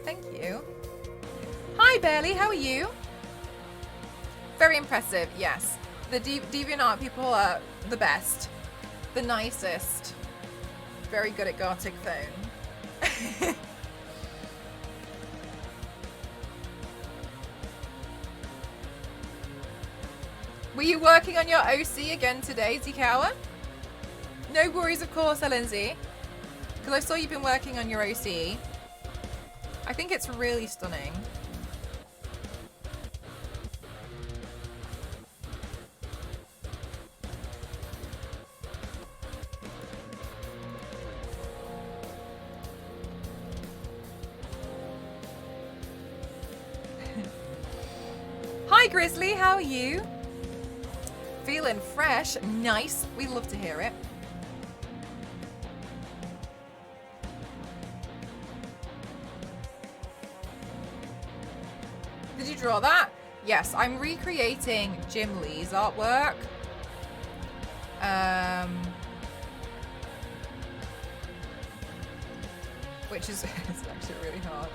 Thank you. Hi, Barely. How are you? Very impressive. Yes. The DeviantArt people are the best. The nicest. Very good at Gartic Phone. Were you working on your OC again today, Zikawa? No worries, of course, LNZ. Because I saw you've been working on your OC. I think it's really stunning. Hi Grizzly, how are you? Feeling fresh? Nice. We love to hear it. Did you draw that? Yes, I'm recreating Jim Lee's artwork. Which is it's actually really hard.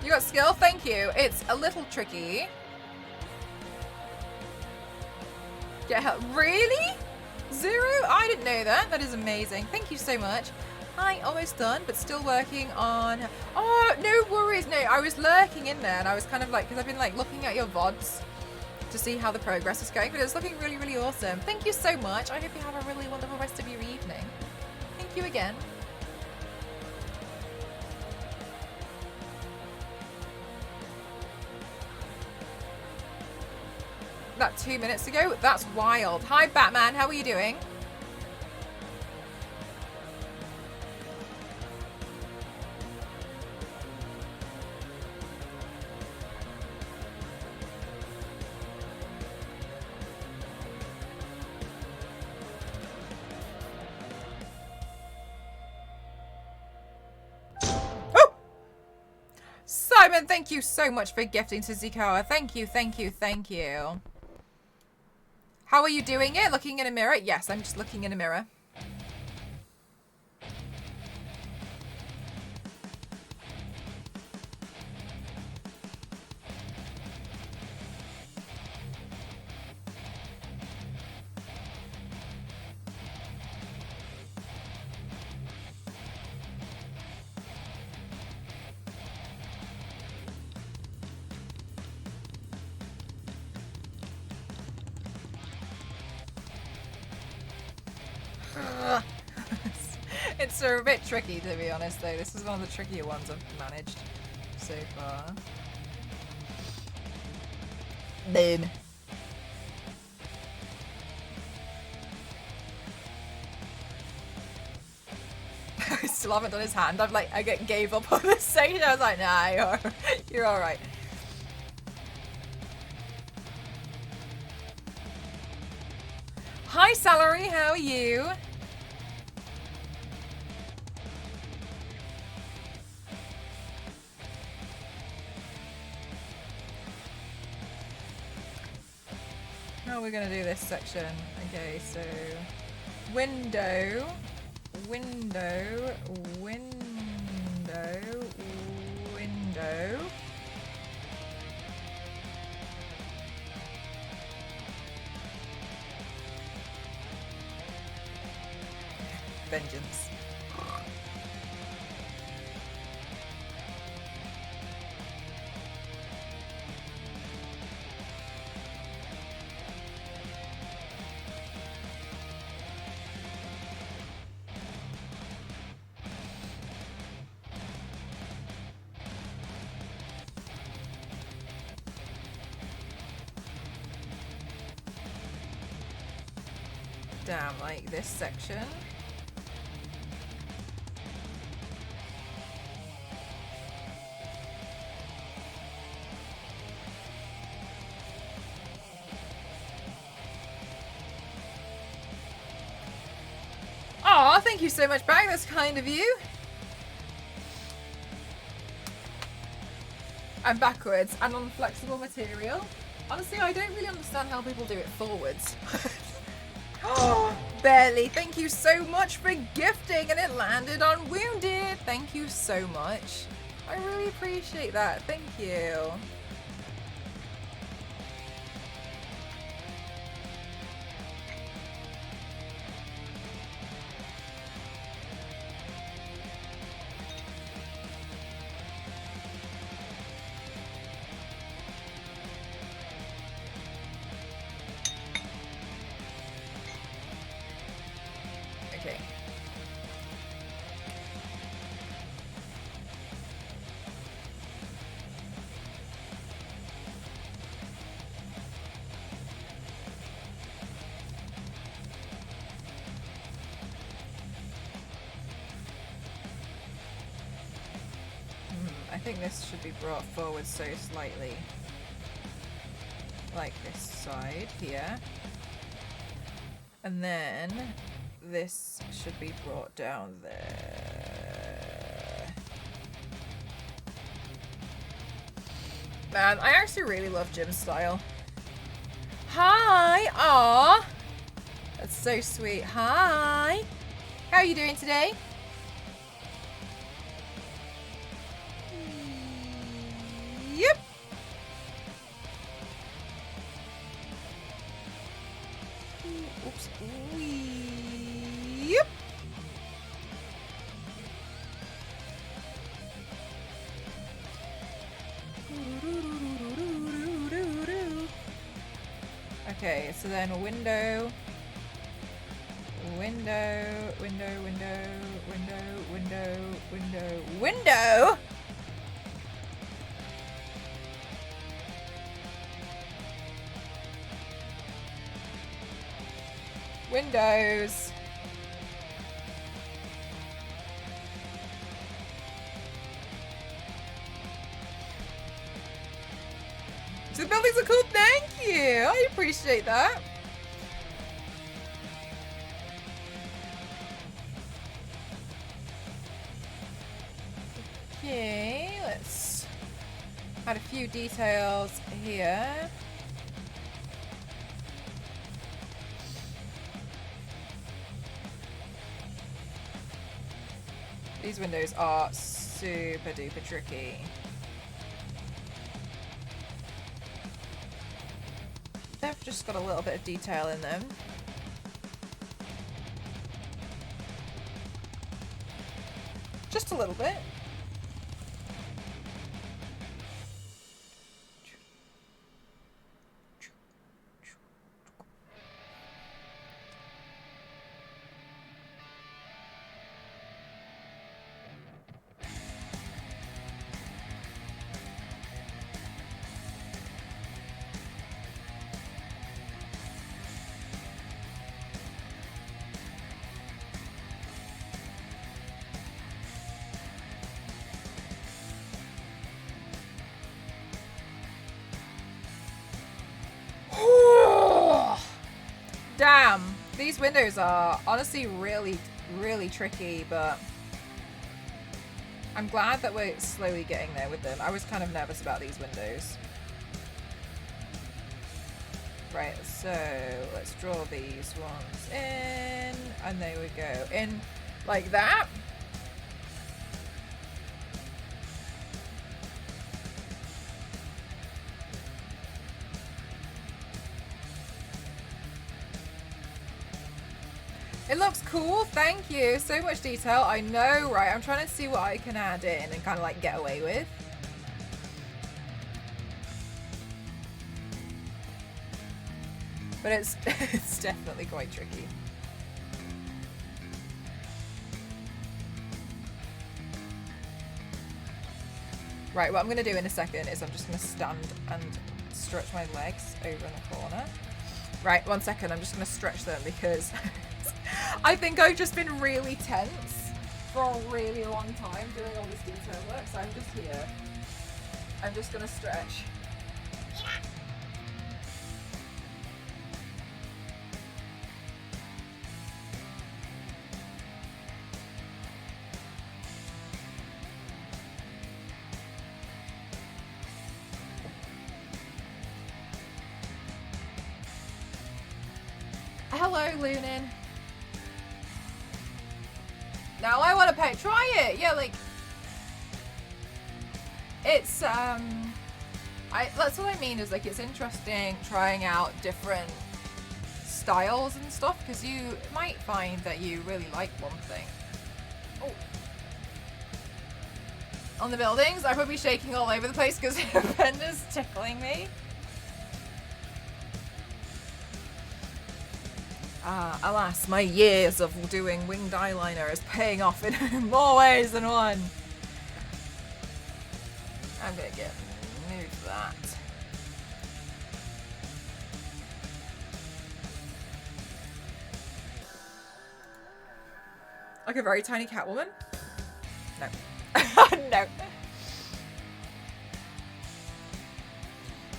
You got skill? Thank you. It's a little tricky. Get help. Really? 0? I didn't know that. That is amazing. Thank you so much. Hi, almost done, but still working on... Oh, no worries. No, I was lurking in there and I was kind of like... Because I've been like looking at your VODs to see how the progress is going, but it's looking really, really awesome. Thank you so much. I hope you have a really wonderful rest of your evening. Thank you again. That 2 minutes ago? That's wild. Hi, Batman. How are you doing? Oh! Simon, thank you so much for gifting to Zikawa. Thank you, thank you, thank you. How are you doing it? Looking in a mirror? Yes, I'm just looking in a mirror. It's a bit tricky, to be honest, though. This is one of the trickier ones I've managed so far. Boom. I still haven't done his hand. I gave up on this stage. I was like, nah, you're all right. Hi, Salary. How are you? How are we going to do this section? Okay, so window, window, window, window. Vengeance. Damn, like this section. Aw, thank you so much back. That's kind of you. I'm backwards and on flexible material. Honestly, I don't really understand how people do it forwards. Oh, barely. Thank you so much for gifting, and it landed on Wounded. Thank you so much. I really appreciate that. Thank you. Okay. I think this should be brought forward so slightly. Like this side here. And then this should be brought down there. Man, I actually really love Jim's style. Hi! Aw! That's so sweet. Hi! How are you doing today? Yep! Oops. Yep! Okay, so then window, window, window, window, window, window, window, window! Windows. So the buildings are cool. Thank you. I appreciate that. Okay, let's add a few details here. These windows are super duper tricky. They've just got a little bit of detail in them. Just a little bit. Damn, these windows are honestly really, really tricky, but I'm glad that we're slowly getting there with them. I was kind of nervous about these windows. Right, so let's draw these ones in, and there we go. In like that. It looks cool, thank you. So much detail, I know, right? I'm trying to see what I can add in and kind of like get away with. But it's it's definitely quite tricky. Right, what I'm going to do in a second is I'm just going to stand and stretch my legs over in the corner. Right, 1 second, I'm just going to stretch them because I think I've just been really tense for a really long time doing all this detail work, so I'm just here. I'm just going to stretch. Hello, Lunin. Now I want to try it. Yeah, like it's that's what I mean is like it's interesting trying out different styles and stuff because you might find that you really like one thing. Oh. On the buildings, I'm probably shaking all over the place because Bender's tickling me. Alas, my years of doing winged eyeliner is paying off in more ways than one. I'm gonna move that. Like a very tiny Catwoman? No. No.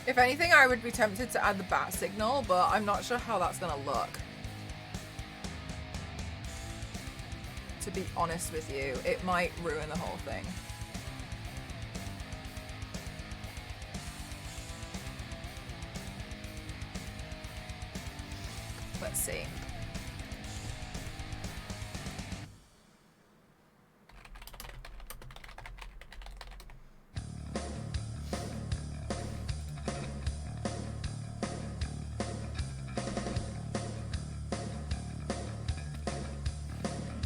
If anything, I would be tempted to add the bat signal, but I'm not sure how that's gonna look. To be honest with you, it might ruin the whole thing. Let's see.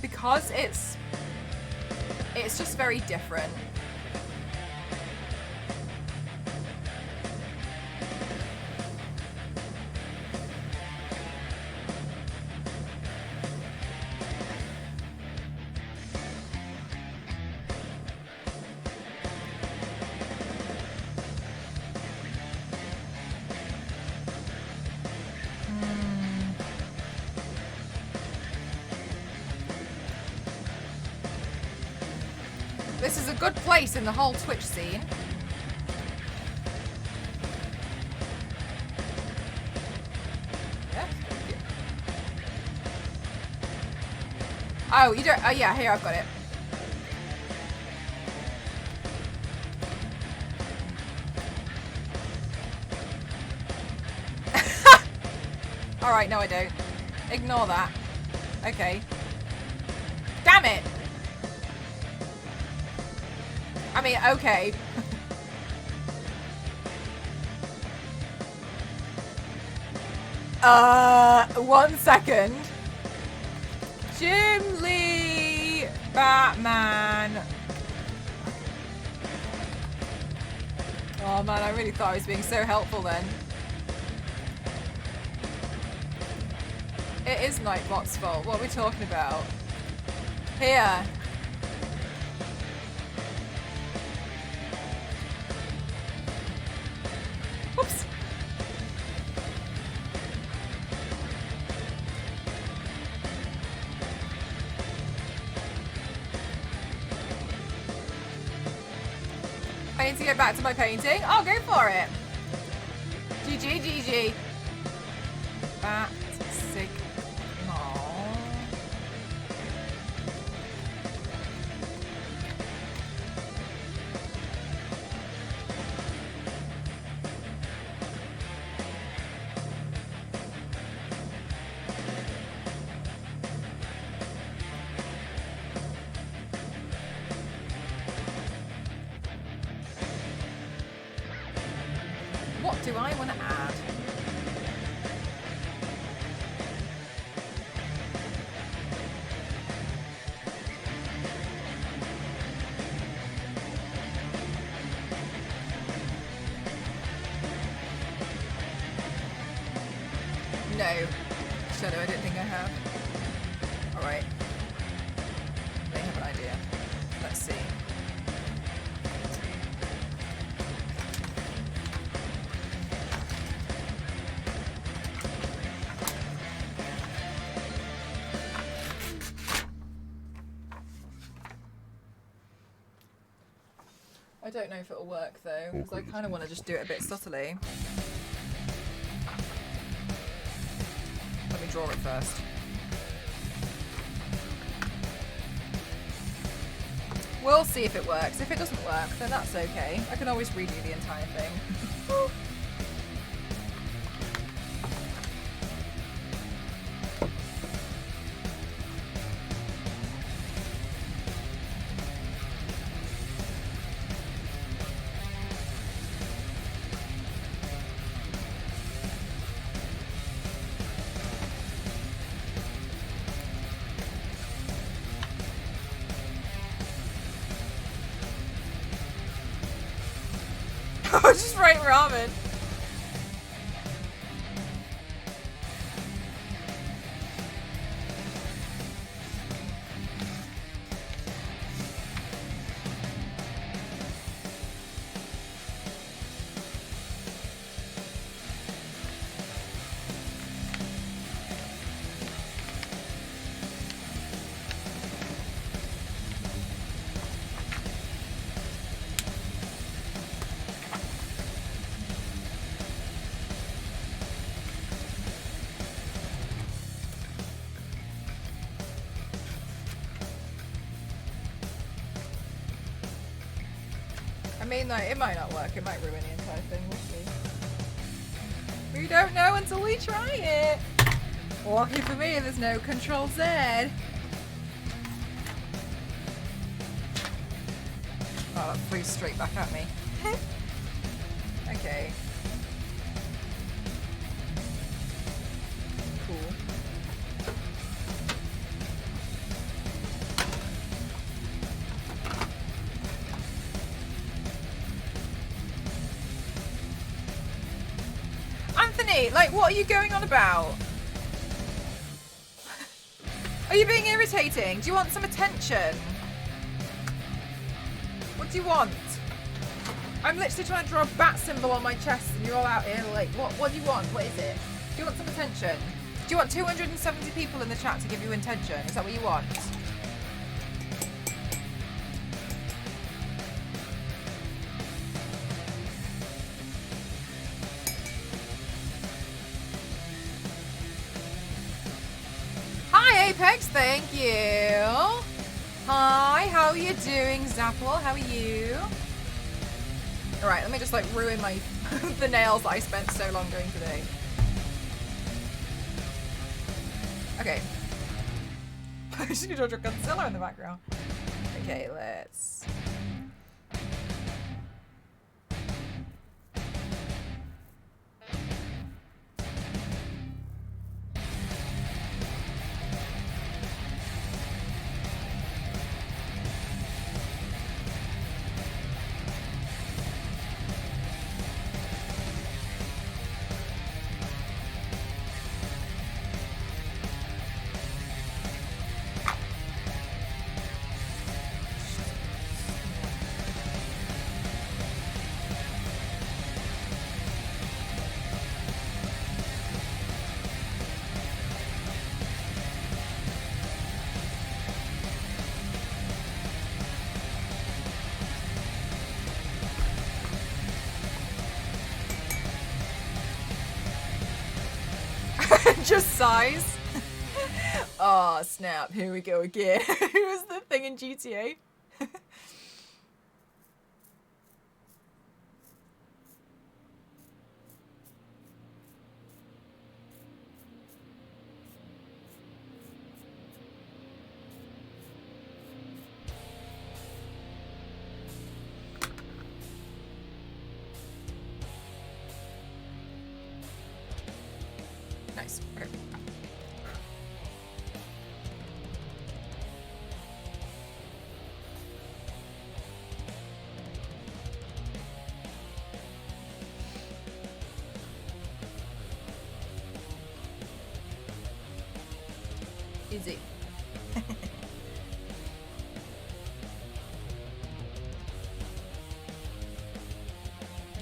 Because it's just very different. This is a good place in the whole Twitch scene. Yeah. Oh, you don't. Oh, yeah. Here, I've got it. All right. No, I don't. Ignore that. Okay. Damn it. I mean, okay. 1 second. Jim Lee Batman. Oh man, I really thought I was being so helpful then. It is Nightbot's fault. What are we talking about? Here. Whoops. I need to get back to my painting. Oh, go for it. GG, GG. Bat signal. What do I want to add? No. Shadow, I don't think I have. Alright. They have an idea. Let's see. I don't know if it'll work though, because I kind of want to just do it a bit subtly. Let me draw it first. We'll see if it works. If it doesn't work, then that's okay. I can always redo the entire thing. I was just writing ramen. I mean, like, it might not work. It might ruin the entire thing. We'll see. We don't know until we try it. Lucky for me, there's no Control Z. Oh, that flew straight back at me. Okay. Cool. Anthony, like, what are you going on about? Are you being irritating? Do you want some attention? What do you want? I'm literally trying to draw a bat symbol on my chest and you're all out here like, what do you want? What is it? Do you want some attention? Do you want 270 people in the chat to give you attention? Is that what you want? Hi Apex, thank you. Hi, how are you doing, Zapple? How are you? Alright, let me just like ruin my the nails that I spent so long doing today. Okay. I'm just gonna draw Godzilla in the background. Okay, let's... just size. Oh snap, here we go again. Who was the thing in GTA? Nice. Okay. Easy.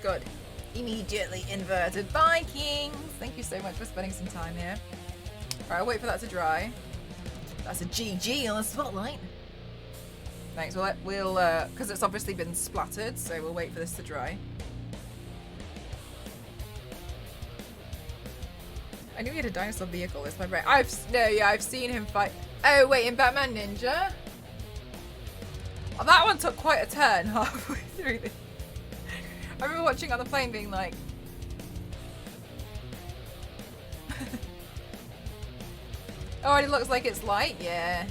Good. Immediately inverted Vikings. Thank you so much for spending some time here. Alright, I'll wait for that to dry. That's a GG on the spotlight. Thanks. We'll because it's obviously been splattered, so we'll wait for this to dry. I knew he had a dinosaur vehicle. It's my brain. I've seen him fight. Oh wait, in Batman Ninja. Oh, that one took quite a turn halfway through this. I remember watching on the plane being like... Oh, and it looks like it's light? Yeah.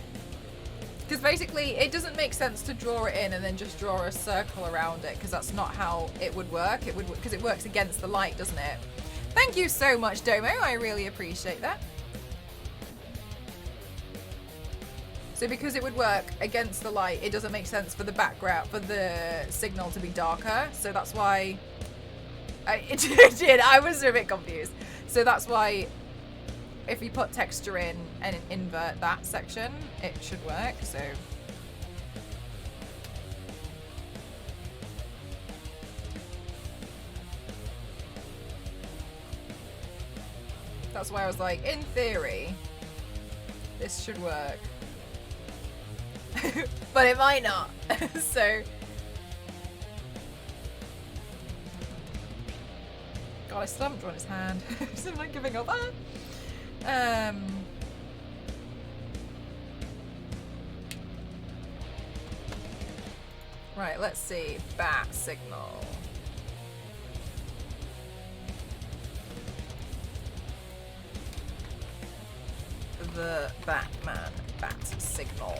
Because basically, it doesn't make sense to draw it in and then just draw a circle around it, because that's not how it would work. It would, because it works against the light, doesn't it? Thank you so much, Domo. I really appreciate that. So because it would work against the light, it doesn't make sense for the background, for the signal to be darker. So that's why it did. I was a bit confused. So that's why if you put texture in and invert that section, it should work. So that's why I was like, in theory, this should work. But it might not. So God, I still haven't drawn his hand. So I'm like giving up. Right, let's see. Bat signal. The Batman bat signal.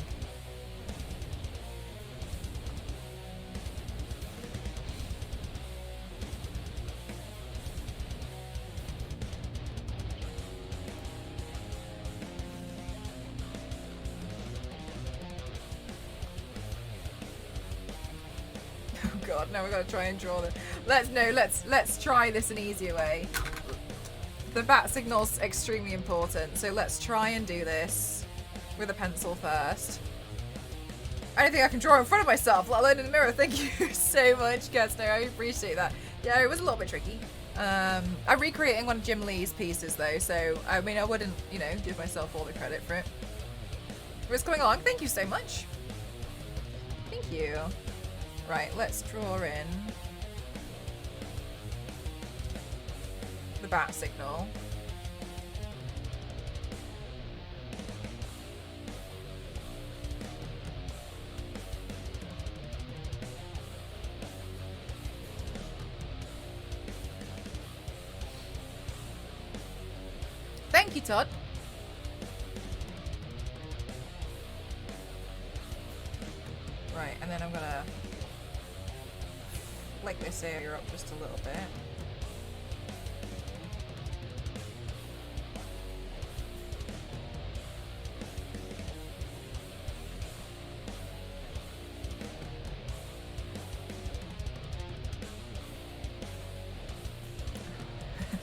God, now we gotta try and draw the. Let's try this an easier way. The bat signal's extremely important, so let's try and do this with a pencil first. I don't think I can draw in front of myself, let alone in the mirror. Thank you so much, Kestner. I appreciate that. Yeah, it was a little bit tricky. I'm recreating one of Jim Lee's pieces though, so I mean I wouldn't, you know, give myself all the credit for it. But it's coming along. Thank you so much. Thank you. Right, let's draw in the bat signal. Thank you, Todd. Right, and then I'm gonna flick this area up just a little bit.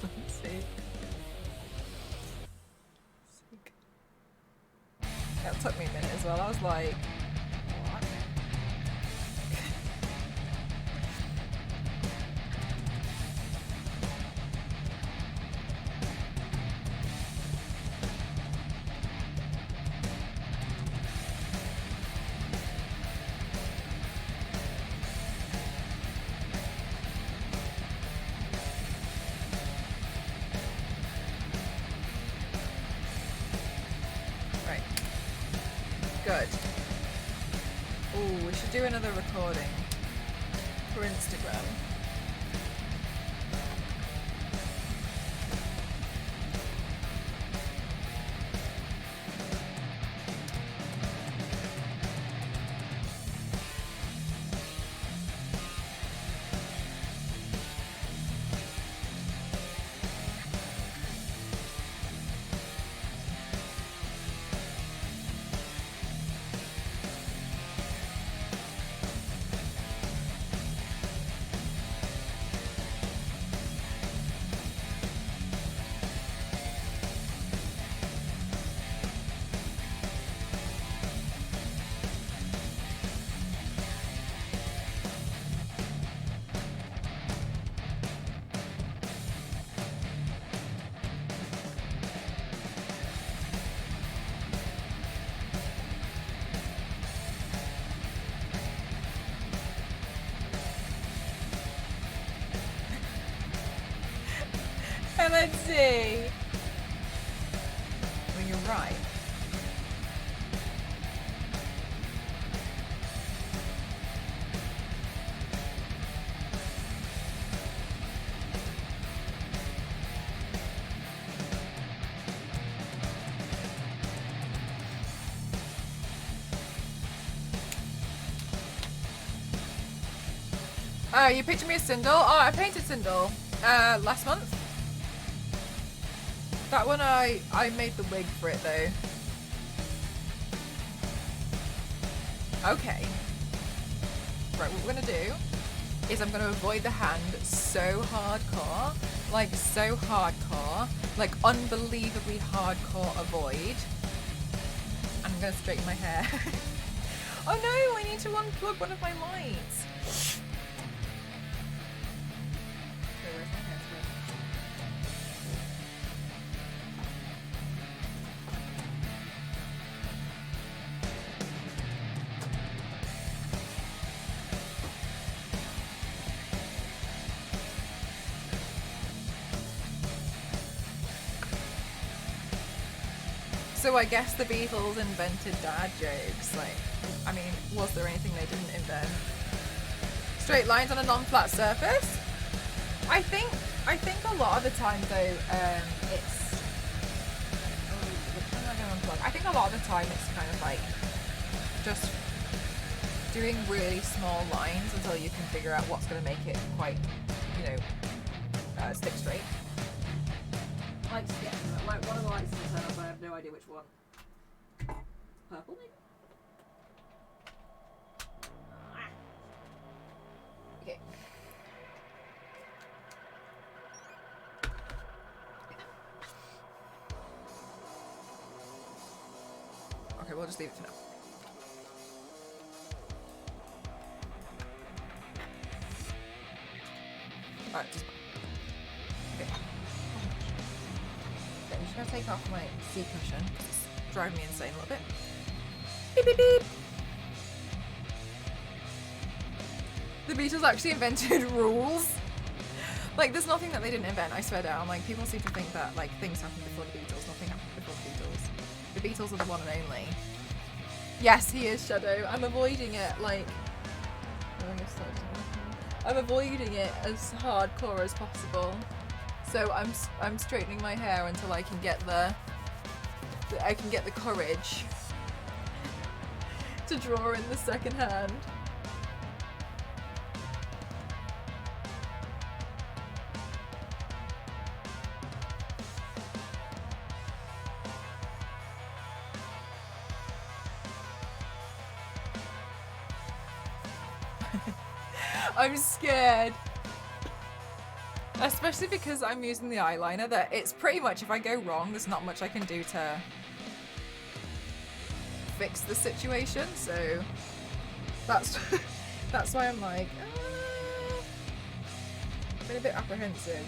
Let's see. That took me a minute as well. I was like, what? Right. Good. Ooh, we should do another recording for Instagram. let's see. Well, you're right. Oh, you pictured me as Sindel? Oh, I painted Sindel last month. That one I made the wig for it though. Okay. Right, what we're gonna do is I'm gonna avoid the hand so hardcore. Like so hardcore. Like unbelievably hardcore avoid. I'm gonna straighten my hair. Oh no, I need to unplug one of my lights. So I guess the Beatles invented dad jokes. Like, I mean, was there anything they didn't invent? Straight lines on a non-flat surface? I think a lot of the time though, it's. Which one am I going to unplug? I think a lot of the time it's kind of like just doing really small lines until you can figure out what's going to make it quite, you know, stick straight. Lights, yeah. Like one of the lights in the setup, I have no idea which one. Purple, maybe? Okay. Okay, we'll just leave it for now. Alright, just. Okay. I'm just gonna take off my seat cushion because it's driving me insane a little bit. Beep beep beep! The Beatles actually invented rules. Like, there's nothing that they didn't invent, I swear down. Like, people seem to think that, like, things happened before the Beatles. Nothing happened before the Beatles. The Beatles are the one and only. Yes, he is Shadow. I'm avoiding it, like... I'm avoiding it as hardcore as possible. So I'm straightening my hair until I can get the courage to draw in the second hand. I'm scared. Especially because I'm using the eyeliner that it's pretty much, if I go wrong, there's not much I can do to fix the situation, so that's that's why I'm like, been a bit apprehensive.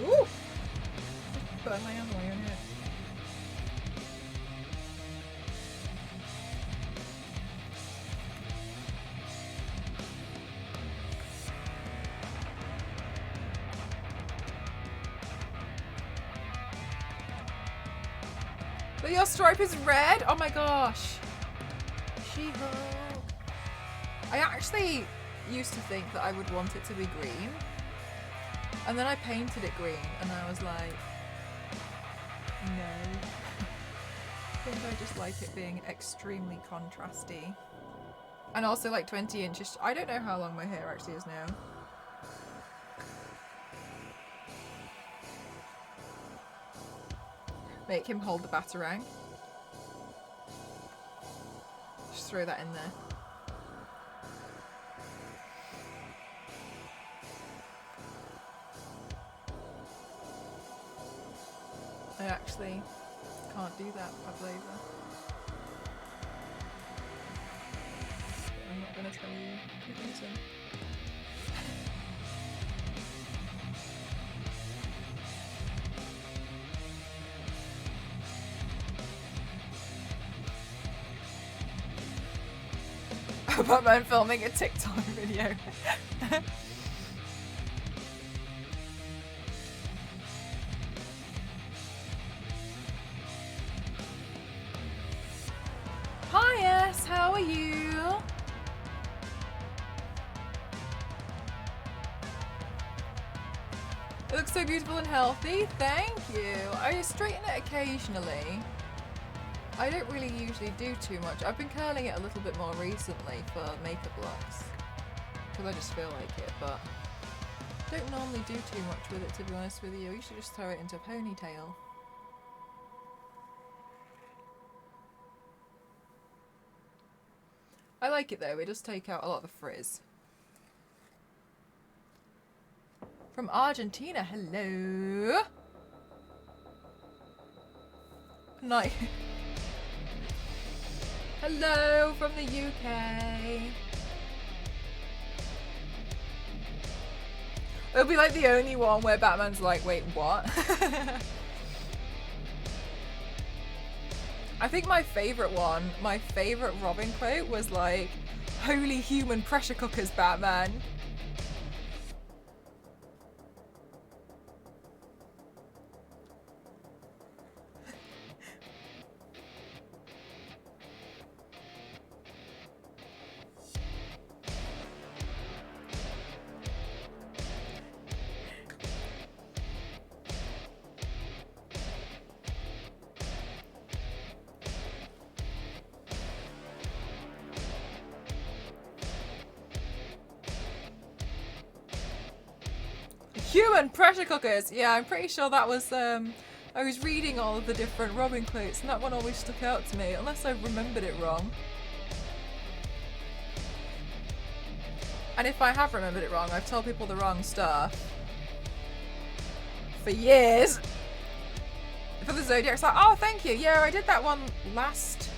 Ooh! Burn my hand while you're in here. But your stripe is red? Oh my gosh. She-Hulk. I actually used to think that I would want it to be green. And then I painted it green and I was like, no. I think I just like it being extremely contrasty. And also like 20 inches. I don't know how long my hair actually is now. Make him hold the Batarang. Just throw that in there. I actually can't do that, Pavlova. I'm not going to tell you the reason. About man filming a TikTok video. looks so beautiful and healthy. Thank you. I straighten it occasionally. I don't really usually do too much. I've been curling it a little bit more recently for makeup looks. Because I just feel like it, but don't normally do too much with it, to be honest with you. You should just throw it into a ponytail. I like it though, it does take out a lot of the frizz. From Argentina, hello. Nice. Hello from the UK. It'll be like the only one where Batman's like, wait, what? I think my favourite one, my favourite Robin quote was like, holy human pressure cookers, Batman. Human pressure cookers. Yeah, I'm pretty sure that was, I was reading all of the different Robin quotes and that one always stuck out to me, unless I remembered it wrong. And if I have remembered it wrong, I've told people the wrong stuff. For years. For the Zodiac's like, oh, thank you. Yeah, I did that one last...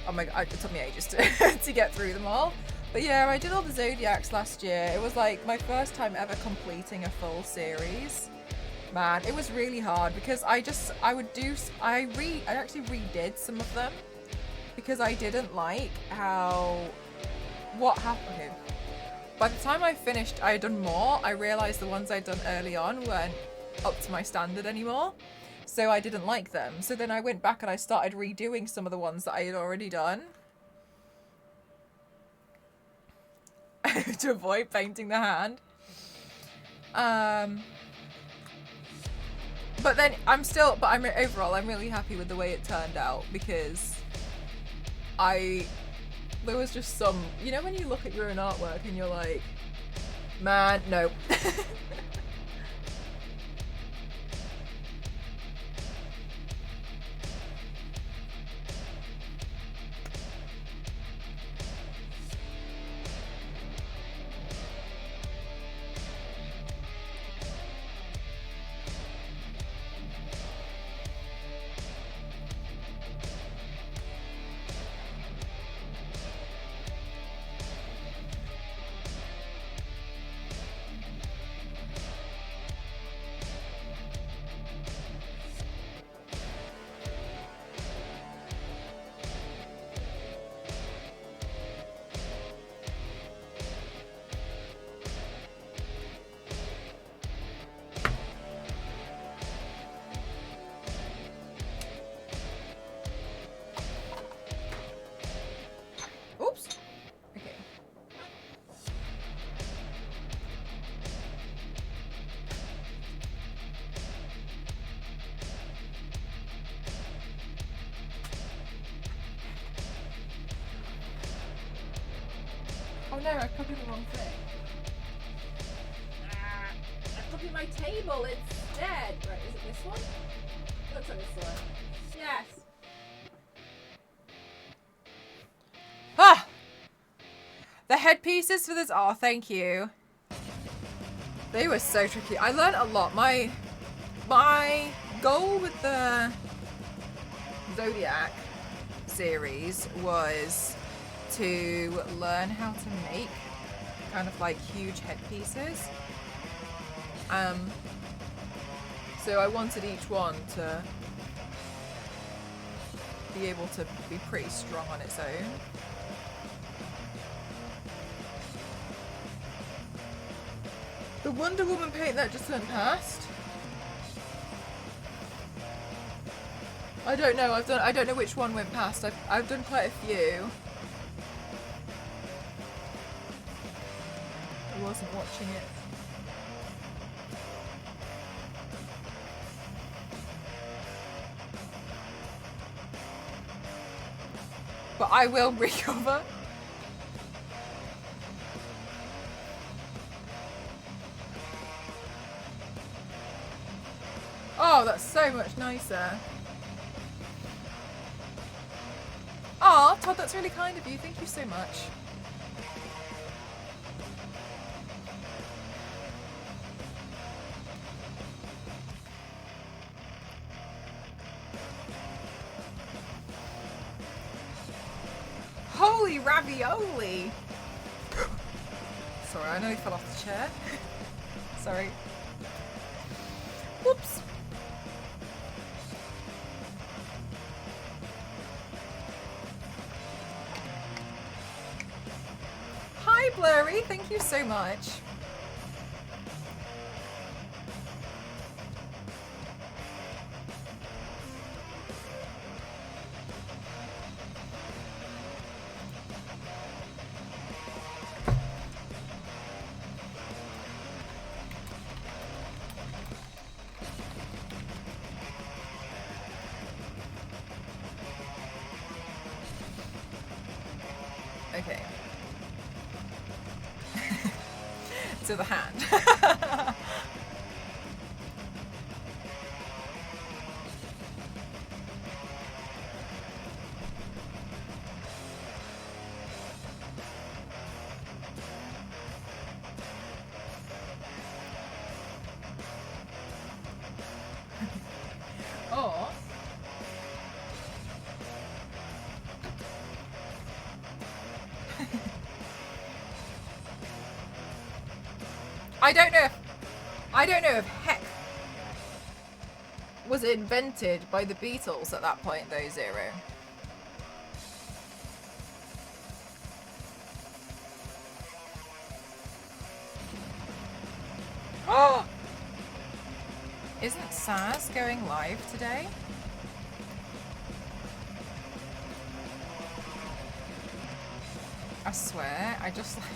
Oh my god, it took me ages to get through them all. But yeah, I did all the Zodiacs last year. It was like my first time ever completing a full series. Man, it was really hard because I actually redid some of them because I didn't like what happened. Okay. By the time I finished, I had done more. I realized the ones I'd done early on weren't up to my standard anymore. So I didn't like them. So then I went back and I started redoing some of the ones that I had already done. To avoid painting the hand. But then overall I'm really happy with the way it turned out because there was just some, you know when you look at your own artwork and you're like, man, no. No, I copied the wrong thing. I copied my table, it's dead. Right, is it this one? Looks like this one. Yes. Ah! The headpieces for this, oh, thank you. They were so tricky. I learned a lot. My goal with the Zodiac series was to learn how to make kind of like huge headpieces. So I wanted each one to be able to be pretty strong on its own. The Wonder Woman paint that just went past. I don't know. I don't know which one went past. I've done quite a few. I wasn't watching it. But I will recover. Oh, that's so much nicer. Oh, Todd, that's really kind of you. Thank you so much. Holy ravioli! Sorry, I nearly fell off the chair. Sorry. Whoops. Hi, Blurry. Thank you so much. Okay. To the hand. Oh. I don't know if heck was invented by the Beatles at that point though, Zero. Oh! Isn't Saz going live today? I swear, I just like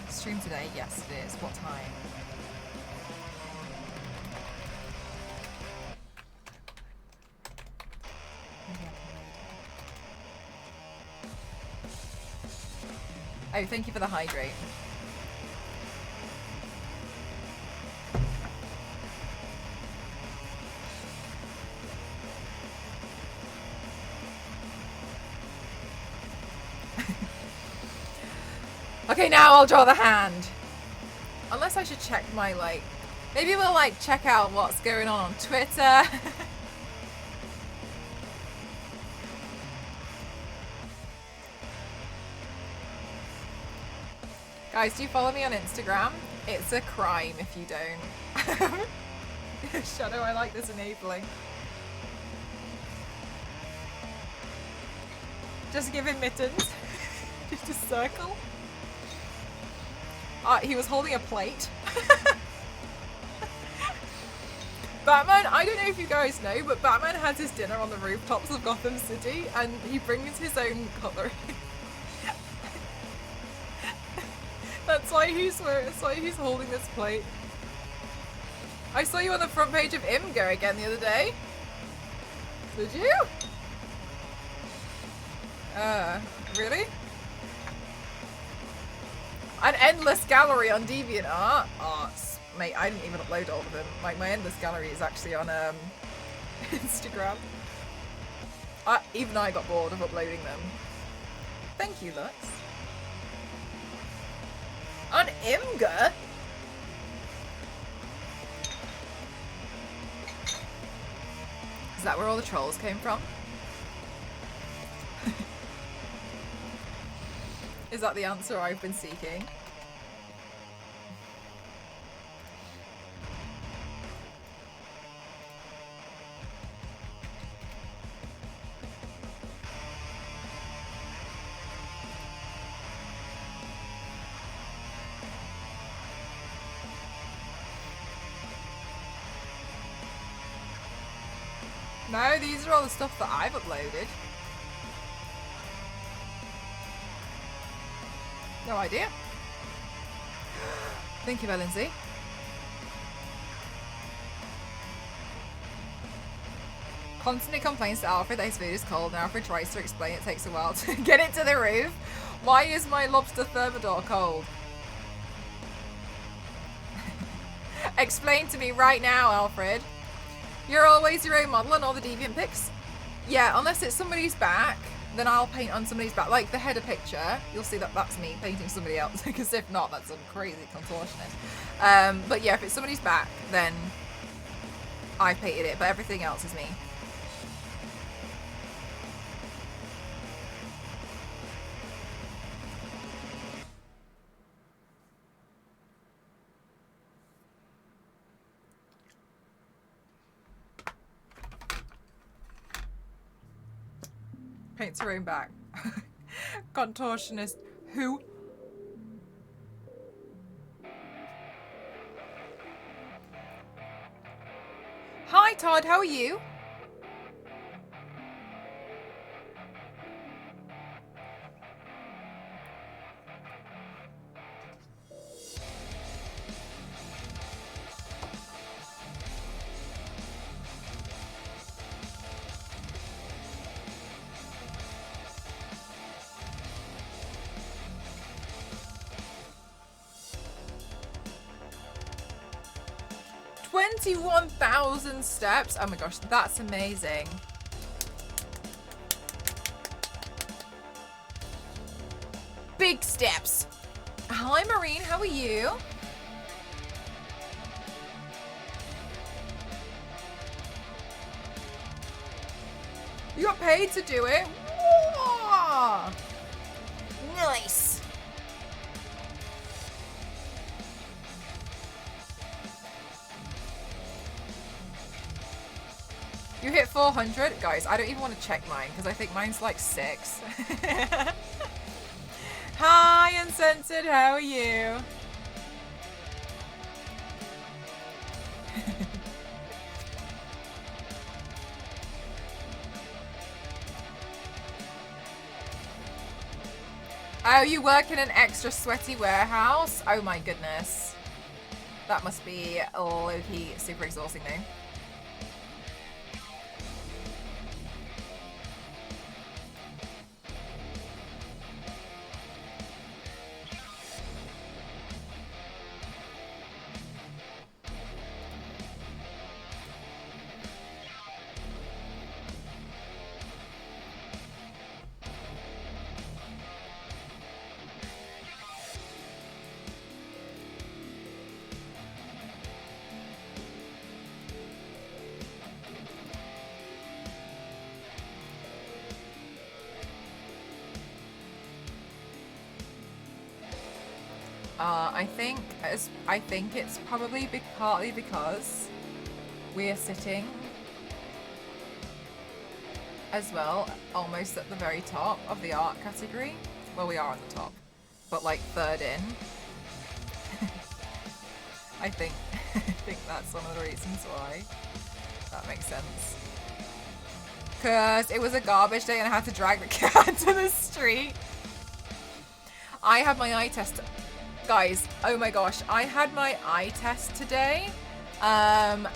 stream today? Yes, it is. What time? Oh, thank you for the hydrate. Okay, now I'll draw the hand. Unless I should check my, like... Maybe we'll, like, check out what's going on Twitter. Guys, do you follow me on Instagram? It's a crime if you don't. Shadow, I like this enabling. Just give him mittens. Just a circle. He was holding a plate. Batman, I don't know if you guys know, but Batman has his dinner on the rooftops of Gotham City and he brings his own cutlery. That's why he's holding this plate. I saw you on the front page of Imgur again the other day. Did you? Really? An endless gallery on DeviantArt. Oh, mate, I didn't even upload all of them. Like, my endless gallery is actually on Instagram. Even I got bored of uploading them. Thank you, Lux. On Imgur? Is that where all the trolls came from? Is that the answer I've been seeking? No, these are all the stuff that I've uploaded. No idea. Thank you, Lindsay. Constantly complains to Alfred that his food is cold, and Alfred tries to explain it takes a while to get it to the roof. Why is my lobster thermidor cold? Explain to me right now, Alfred. You're always your own model on all the deviant pics? Yeah, unless it's somebody's back, then I'll paint on somebody's back. Like the header picture, you'll see that that's me painting somebody else, because if not, that's some crazy contortionist. But yeah, if it's somebody's back, then I painted it, but everything else is me. Paints her own back. Contortionist. Who? Hi Todd, how are you? $21,000 steps. Oh my gosh, that's amazing. Big steps. Hi Marine, how are you? You got paid to do it? Whoa! Nice. You hit 400? Guys, I don't even want to check mine because I think mine's like 6. Hi, Uncensored, how are you? Oh, you work in an extra sweaty warehouse? Oh my goodness. That must be low-key super exhausting though. I think it's probably partly because we are sitting as well, almost at the very top of the art category. Well, we are on the top, but like third in. I think that's one of the reasons why. That makes sense. Cause it was a garbage day and I had to drag the cat to the street. I had my eye test. Guys, oh my gosh, I had my eye test today, and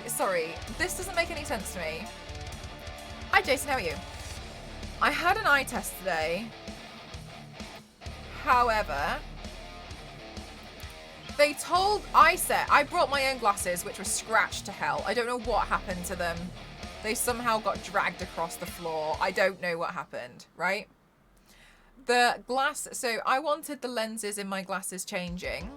sorry, this doesn't make any sense to me. Hi Jason, how are you? I had an eye test today, however, I brought my own glasses, which were scratched to hell. I don't know what happened to them. They somehow got dragged across the floor. I don't know what happened, right? So I wanted the lenses in my glasses changing.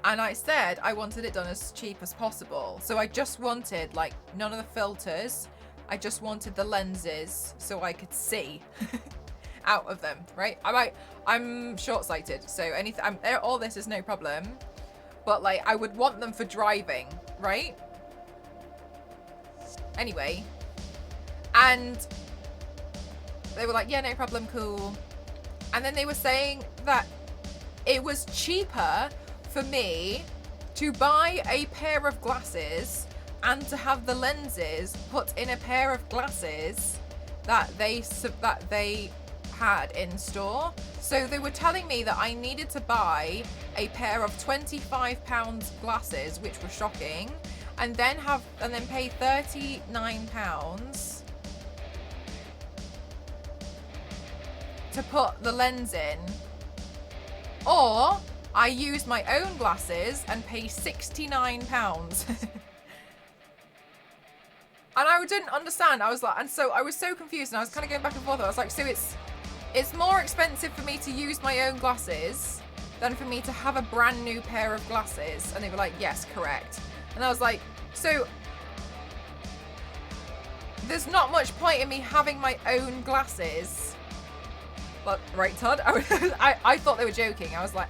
And I said I wanted it done as cheap as possible. So I just wanted, like, none of the filters. I just wanted the lenses so I could see out of them, right? I'm short-sighted, so all this is no problem. But, like, I would want them for driving, right? Anyway, and they were like, yeah, no problem, cool. And then they were saying that it was cheaper for me to buy a pair of glasses and to have the lenses put in a pair of glasses that they had in store. So they were telling me that I needed to buy a pair of £25 glasses, which were shocking, and then pay £39 to put the lens in, or I use my own glasses and pay £69. And I didn't understand. I was like, and so I was so confused, and I was kind of going back and forth. I was like, so it's more expensive for me to use my own glasses than for me to have a brand new pair of glasses. And they were like, yes, correct. And I was like, so there's not much point in me having my own glasses. But, right, Todd? I thought they were joking. I was like,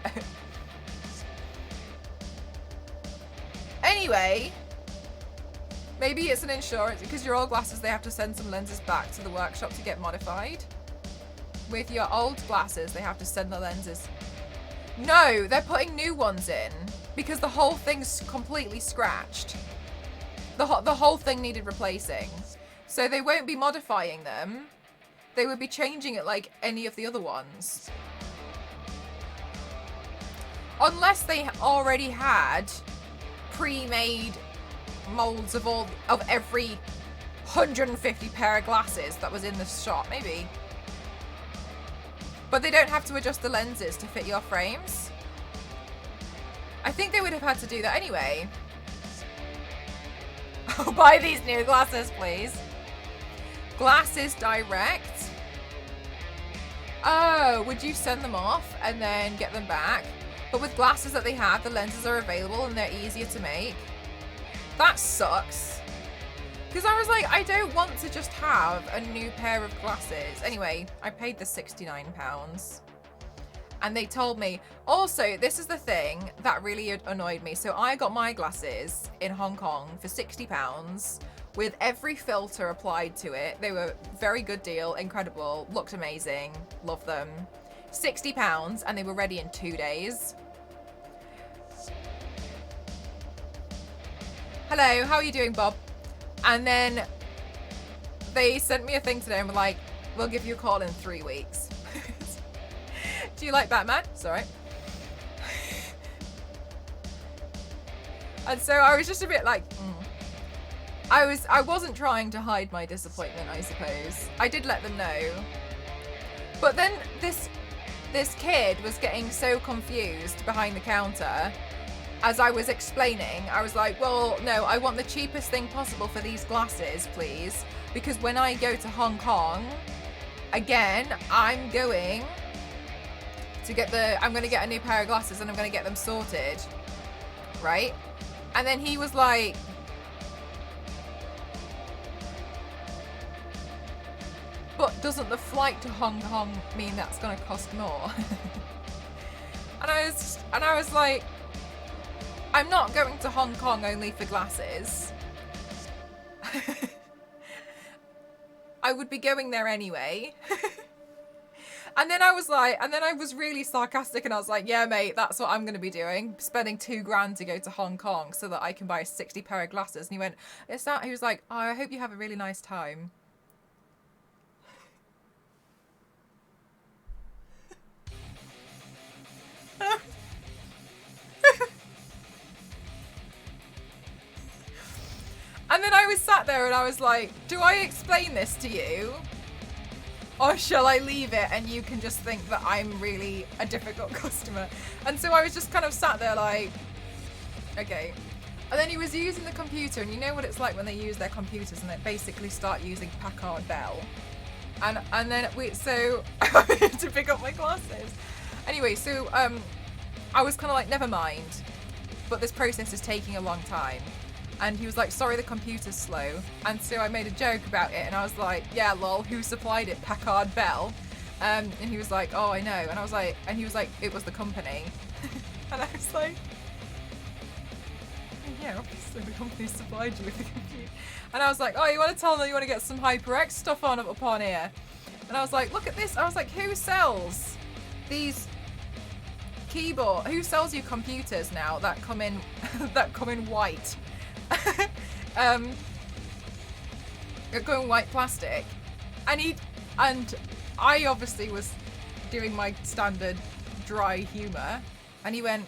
anyway, maybe it's an insurance, because your old glasses, they have to send some lenses back to the workshop to get modified. With your old glasses, they have to send the lenses. No, they're putting new ones in because the whole thing's completely scratched. The whole thing needed replacing. So they won't be modifying them. They would be changing it like any of the other ones. Unless they already had pre-made molds of every 150 pair of glasses that was in the shop, maybe. But they don't have to adjust the lenses to fit your frames. I think they would have had to do that anyway. Oh, buy these new glasses, please. Glasses direct. Oh, would you send them off and then get them back? But with glasses that they have, the lenses are available and they're easier to make. That sucks. Because I was like, I don't want to just have a new pair of glasses. Anyway, I paid the £69. And they told me, also, this is the thing that really annoyed me. So I got my glasses in Hong Kong for £60 with every filter applied to it. They were very good deal, incredible, looked amazing, love them. £60 and they were ready in 2 days. Hello, how are you doing, Bob? And then they sent me a thing today and were like, we'll give you a call in 3 weeks. Do you like Batman? It's alright. And so I was just a bit like, I wasn't trying to hide my disappointment, I suppose. I did let them know. But then this kid was getting so confused behind the counter. As I was explaining, I was like, well, no, I want the cheapest thing possible for these glasses, please. Because when I go to Hong Kong, again, I'm going to get I'm going to get a new pair of glasses and I'm going to get them sorted. Right? And then he was like, but doesn't the flight to Hong Kong mean that's going to cost more? And I was like, I'm not going to Hong Kong only for glasses. I would be going there anyway. And then I was really sarcastic and I was like, yeah, mate, that's what I'm going to be doing. Spending £2,000 to go to Hong Kong so that I can buy a 60 pair of glasses. And he went, he was like, oh, I hope you have a really nice time. And then I was sat there and I was like, do I explain this to you? Or shall I leave it and you can just think that I'm really a difficult customer? And so I was just kind of sat there like, okay. And then he was using the computer, and you know what it's like when they use their computers and they basically start using Packard Bell. And then so I had to pick up my glasses. Anyway, so I was kind of like, never mind. But this process is taking a long time. And he was like, sorry, the computer's slow. And so I made a joke about it. And I was like, yeah, lol, who supplied it? Packard Bell. And he was like, oh, I know. And I was like, and he was like, it was the company. And I was like, yeah, obviously the company supplied you with the computer. And I was like, oh, you want to tell them you want to get some HyperX stuff on here? And I was like, look at this. I was like, who sells these keyboard? Who sells you computers now that come in white? Going white plastic, and I obviously was doing my standard dry humour, and he went,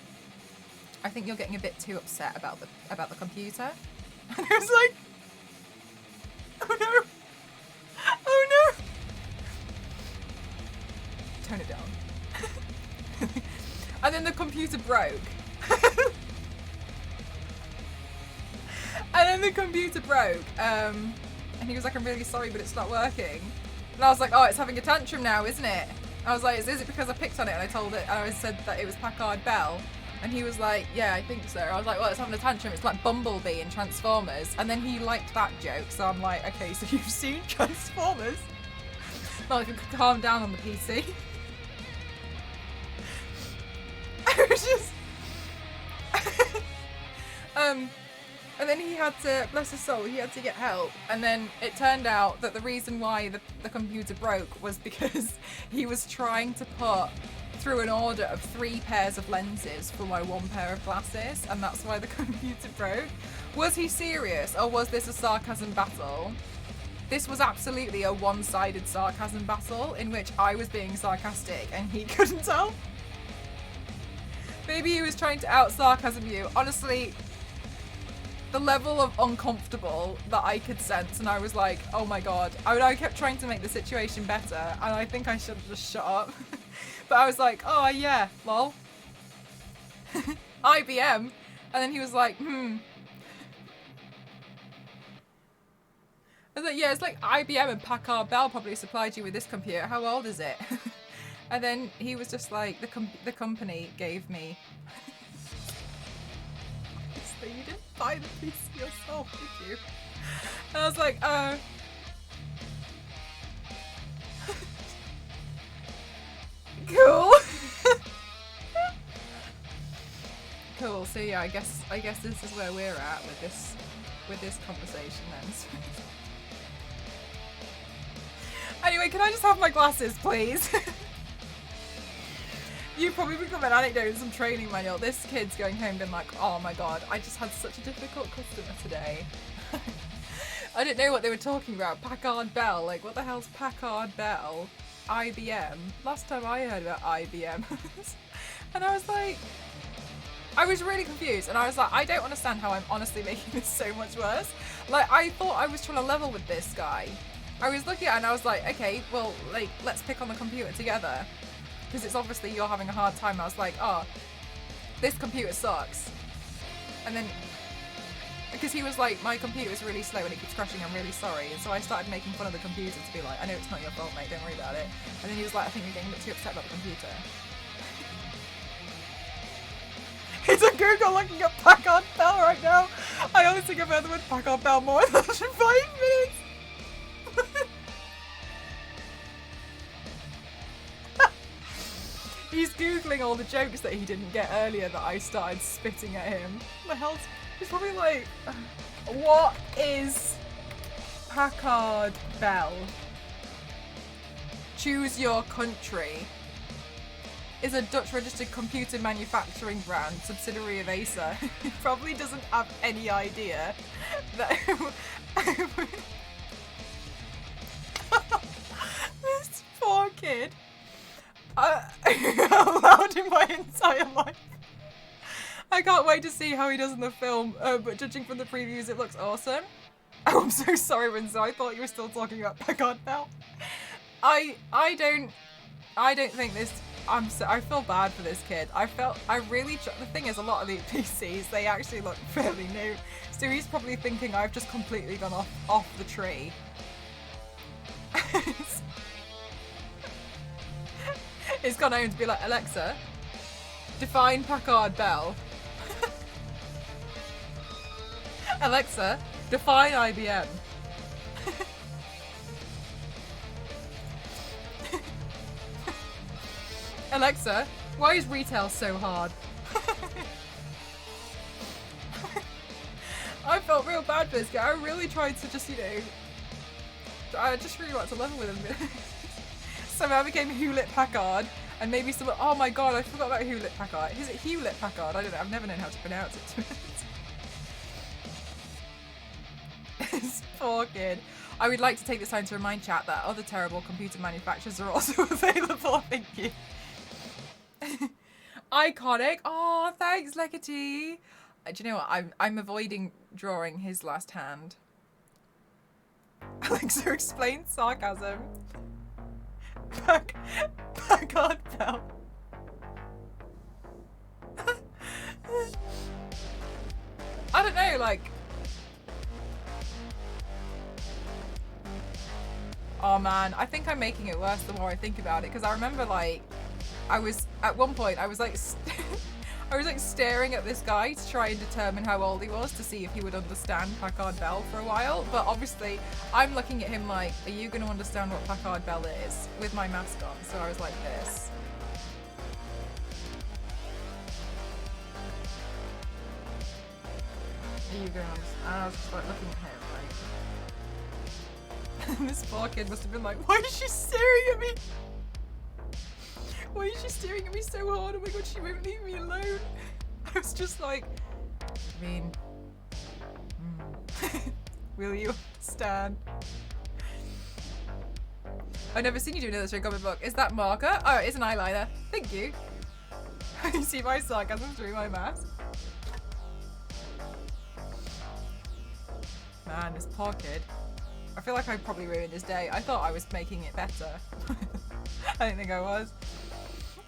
I think you're getting a bit too upset about the computer. And I was like, oh no. Oh no. Tone it down. And then the computer broke. And then the computer broke. And he was like, I'm really sorry, but it's not working. And I was like, oh, it's having a tantrum now, isn't it? I was like, is it because I picked on it and I told it, and I said that it was Packard Bell? And he was like, yeah, I think so. I was like, well, it's having a tantrum. It's like Bumblebee in Transformers. And then he liked that joke. So I'm like, okay, so you've seen Transformers? Well, if you could calm down on the PC. I was just... And then he had to, bless his soul, he had to get help. And then it turned out that the reason why the computer broke was because he was trying to put through an order of 3 pairs of lenses for my 1 pair of glasses, and that's why the computer broke. Was he serious, or was this a sarcasm battle? This was absolutely a one-sided sarcasm battle in which I was being sarcastic and he couldn't tell. Maybe he was trying to out-sarcasm you. Honestly, the level of uncomfortable that I could sense, and I was like, oh my god. I kept trying to make the situation better, and I think I should have just shut up. But I was like, oh yeah, lol. IBM. And then he was like, I was like, yeah, it's like IBM and Packard Bell probably supplied you with this computer. How old is it? And then he was just like, the company gave me... So you didn't buy the PC yourself, did you? And I was like, cool. Cool. So yeah, I guess this is where we're at with this conversation then. Anyway, can I just have my glasses, please? You've probably become an anecdote in some training manual. This kid's going home being like, oh my god, I just had such a difficult customer today. I didn't know what they were talking about. Packard Bell, like what the hell's Packard Bell? IBM. Last time I heard about IBM. And I was like, I was really confused, and I was like, I don't understand how I'm honestly making this so much worse. Like, I thought I was trying to level with this guy. I was looking at it and I was like, okay, well, like, let's pick on the computer together. Because it's obviously you're having a hard time. I was like, oh, this computer sucks. And then, because he was like, my computer is really slow and it keeps crashing, I'm really sorry. And so I started making fun of the computer to be like, I know it's not your fault, mate, don't worry about it. And then he was like, I think you're getting a bit too upset about the computer. He's on Google looking at Packard Bell right now. I honestly have heard the word Packard Bell more than 5 minutes. He's Googling all the jokes that he didn't get earlier that I started spitting at him. What the hell's... He's probably like, what is Packard Bell? Choose your country. Is a Dutch registered computer manufacturing brand, subsidiary of Acer. He probably doesn't have any idea that... This poor kid. Allowed in my entire life. I can't wait to see how he does in the film, but judging from the previews, it looks awesome. Oh, I'm so sorry, Winslow. I thought you were still talking about Packard Bell. I don't think this. I feel bad for this kid. The thing is, a lot of these PCs, they actually look fairly new. So he's probably thinking I've just completely gone off the tree. He's gone home to be like, Alexa, define Packard Bell. Alexa, define IBM. Alexa, why is retail so hard? I felt real bad for this guy. I really tried to just, I just really wanted to level with him. Somehow I became Hewlett Packard, and maybe someone. Oh my god, I forgot about Hewlett Packard. Is it Hewlett Packard? I don't know. I've never known how to pronounce it. This poor kid. I would like to take this time to remind chat that other terrible computer manufacturers are also available. Thank you. Iconic. Oh, thanks, Lekity. Do you know what? I'm avoiding drawing his last hand. Alexa explains sarcasm. Packard Bell. I don't know, like... Oh man, I think I'm making it worse the more I think about it, because I remember, like, at one point, I was like staring at this guy to try and determine how old he was to see if he would understand Packard Bell for a while, but obviously, I'm looking at him like, are you going to understand what Packard Bell is? With my mask on, so I was like this. Are you going to understand? And I was just like looking at him like... And this poor kid must have been like, why is she staring at me? Why is she staring at me so hard? Oh my god, she won't leave me alone. I was just like, I mean, will you stand? I've never seen you do an illustrated comic book. Is that marker? Oh, it's an eyeliner. Thank you. You see my sarcasm through my mask. Man, this poor kid. I feel like I probably ruined his day. I thought I was making it better. I didn't think I was.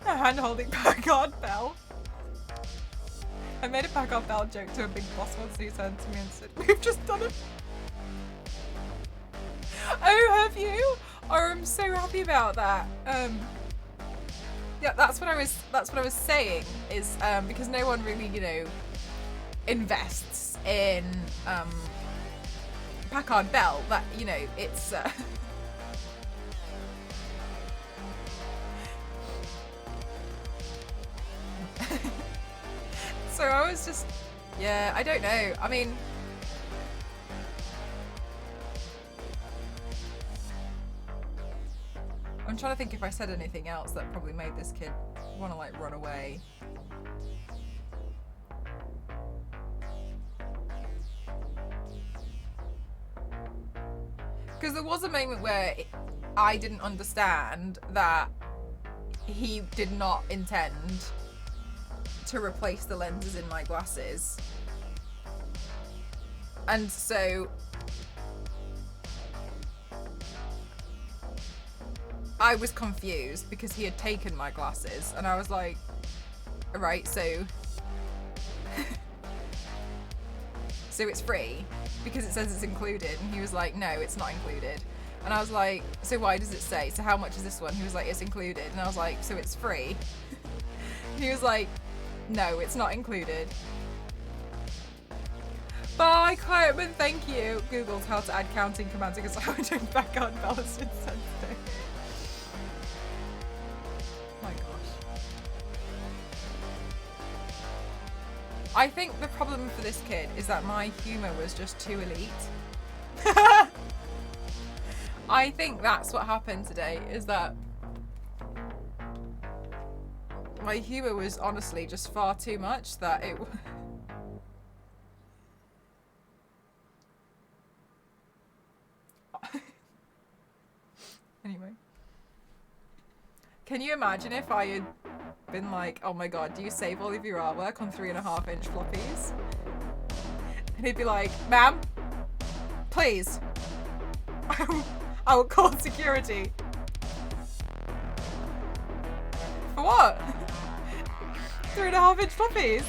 A hand holding Packard Bell. I made a Packard Bell joke to a big boss once, and he turned to me and said, "We've just done it." Oh, have you? Oh, I'm so happy about that. Yeah, that's what I was saying is because no one really, you know, invests in Packard Bell. That, you know, it's. So I was just, yeah, I don't know. I mean, I'm trying to think if I said anything else that probably made this kid want to like run away. Because there was a moment where I didn't understand that he did not intend to replace the lenses in my glasses. And so I was confused because he had taken my glasses and I was like, right, so so it's free because it says it's included, and he was like, no, it's not included. And I was like, so why does it say? So how much is this one? He was like, it's included. And I was like, so it's free? He was like, no, it's not included. Bye, Clayman, thank you. Googled how to add counting commands because I would doing back on balance insensitive. My gosh. I think the problem for this kid is that my humour was just too elite. I think that's what happened today, is that my humour was honestly just far too much that it... Anyway. Can you imagine if I had been like, oh my god, do you save all of your artwork on 3.5-inch floppies? And he'd be like, ma'am, please. I will call security. For what? 3.5-inch floppies.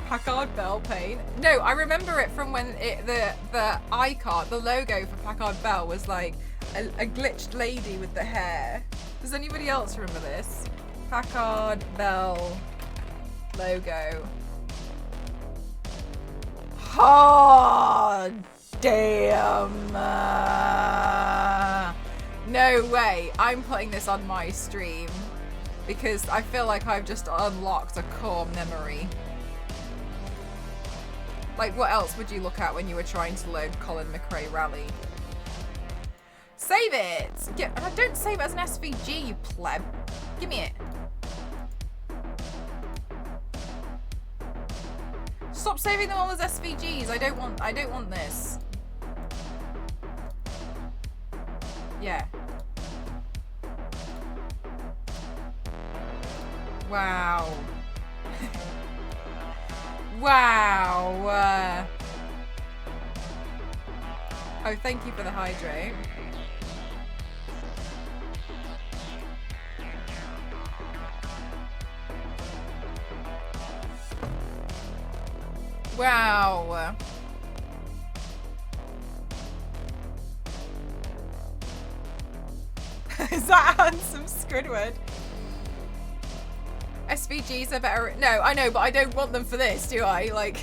Packard Bell paint. No, I remember it from when the icon, the logo for Packard Bell was like a glitched lady with the hair. Does anybody else remember this? Packard Bell logo. Oh, damn. No way. I'm putting this on my stream because I feel like I've just unlocked a core memory. Like, what else would you look at when you were trying to load Colin McRae Rally? Save it! Don't save it as an SVG, you pleb. Give me it. Stop saving them all as SVGs. I don't want this. Yeah. Wow. Wow. Oh, thank you for the hydrate. Wow. Is that handsome Squidward? SVGs are better. No, I know, but I don't want them for this, do I? Like,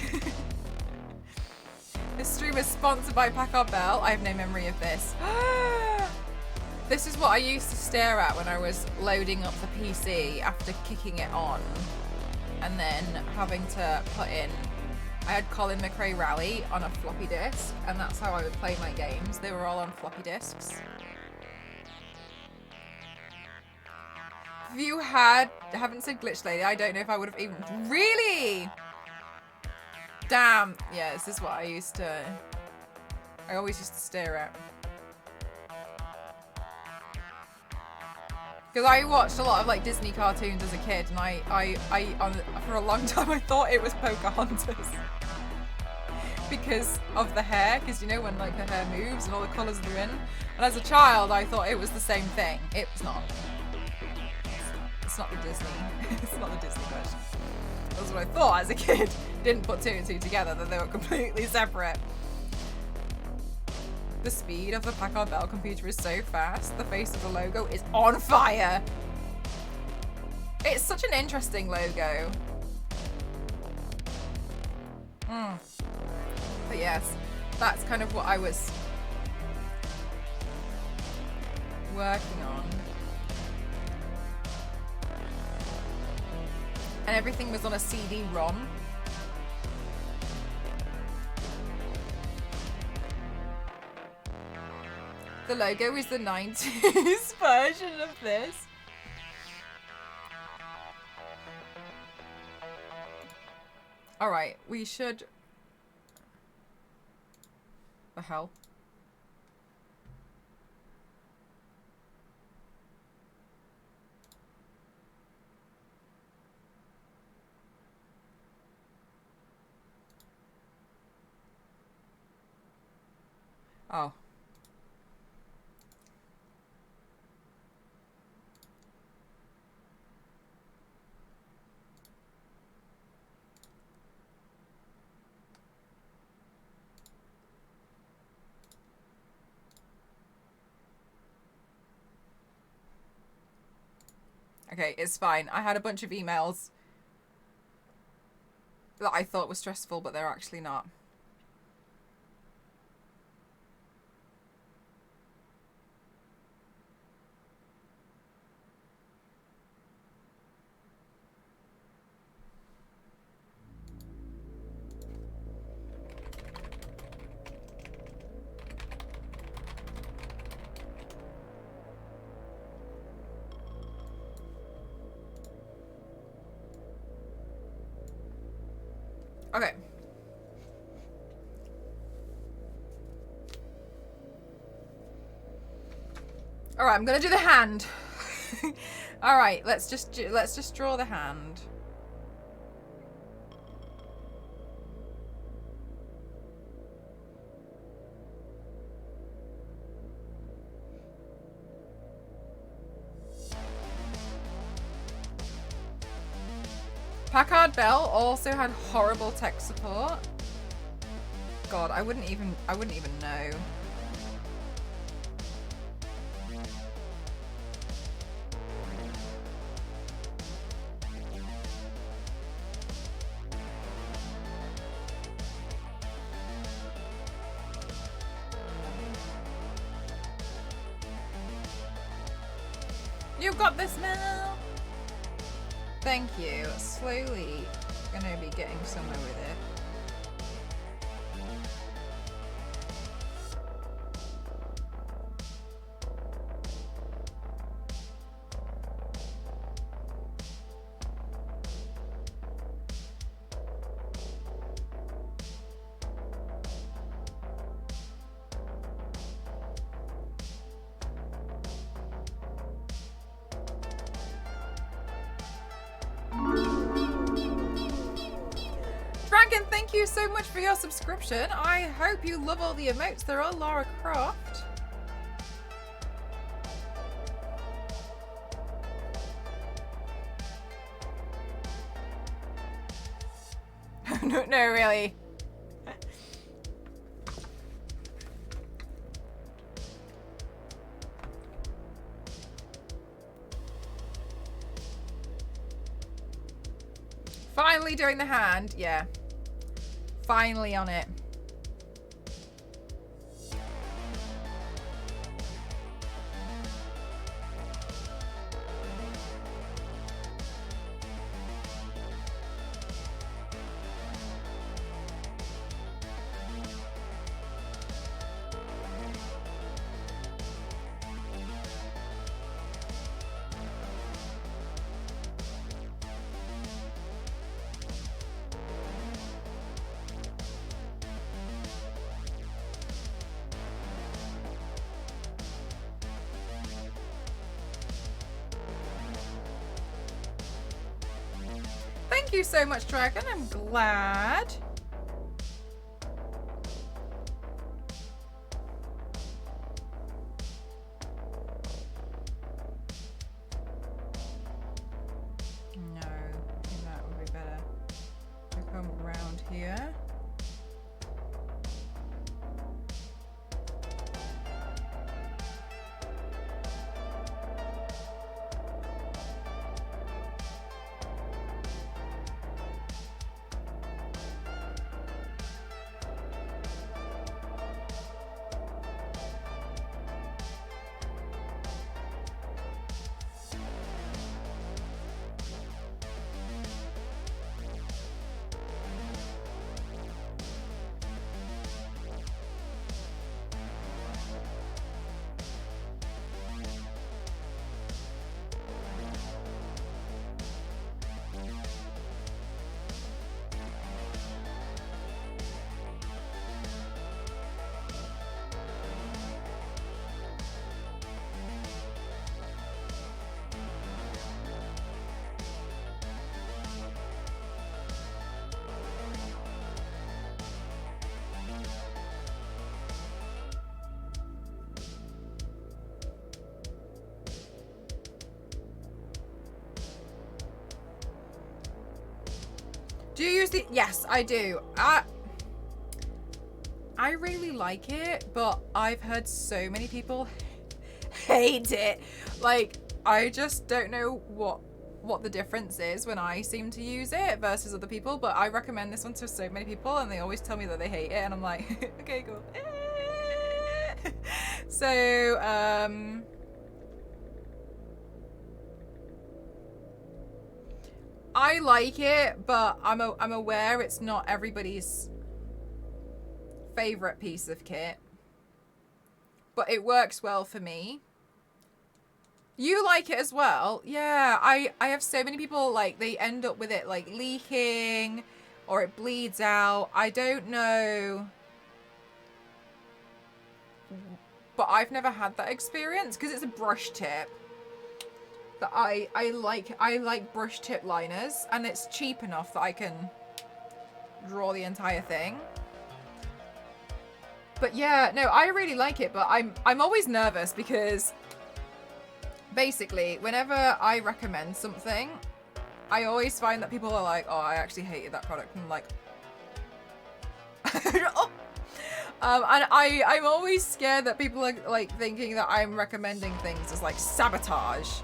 this stream is sponsored by Packard Bell. I have no memory of this. This is what I used to stare at when I was loading up the PC after kicking it on and then having to put in. I had Colin McRae Rally on a floppy disk, and that's how I would play my games. They were all on floppy disks. If you haven't said Glitch Lady, I don't know if I would have even... Really? Damn. Yeah, this is what I always used to stare at. Because I watched a lot of like Disney cartoons as a kid, and for a long time I thought it was Pocahontas. Because of the hair, because you know when like her hair moves and all the colours are in. And as a child I thought it was the same thing. It's not. It's not the Disney. It's not the Disney version. That's what I thought as a kid. Didn't put two and two together, that they were completely separate. The speed of the Packard Bell computer is so fast. The face of the logo is on fire. It's such an interesting logo. But yes, that's kind of what I was working on. And everything was on a CD-ROM. The logo is the 90s version of this. Alright, we should... The hell? Oh. Okay, it's fine. I had a bunch of emails that I thought were stressful, but they're actually not. Okay. All right, I'm gonna do the hand. All right, let's just draw the hand. Packard Bell also had horrible tech support. God, I wouldn't even know. You've got this now. Thank you. Slowly gonna be getting somewhere with it. Dragon, thank you so much for your subscription. I hope you love all the emotes. They're all Lara Croft. No, really. Finally doing the hand. Yeah. Finally on it. Thank you so much, Dragon. I'm glad. No, I think that would be better. We come around here. Do you use the... Yes, I do. I really like it, but I've heard so many people hate it. Like, I just don't know what the difference is when I seem to use it versus other people, but I recommend this one to so many people and they always tell me that they hate it and I'm like, okay, cool. So, I like it, but I'm aware it's not everybody's favorite piece of kit. But it works well for me. You like it as well? Yeah, I have so many people, like, they end up with it, like, leaking or it bleeds out. I don't know. But I've never had that experience because it's a brush tip. That I like brush tip liners and it's cheap enough that I can draw the entire thing. But yeah, no, I really like it, but I'm always nervous because basically whenever I recommend something, I always find that people are like, oh, I actually hated that product, and I'm like oh. And I'm always scared that people are like thinking that I'm recommending things as like sabotage.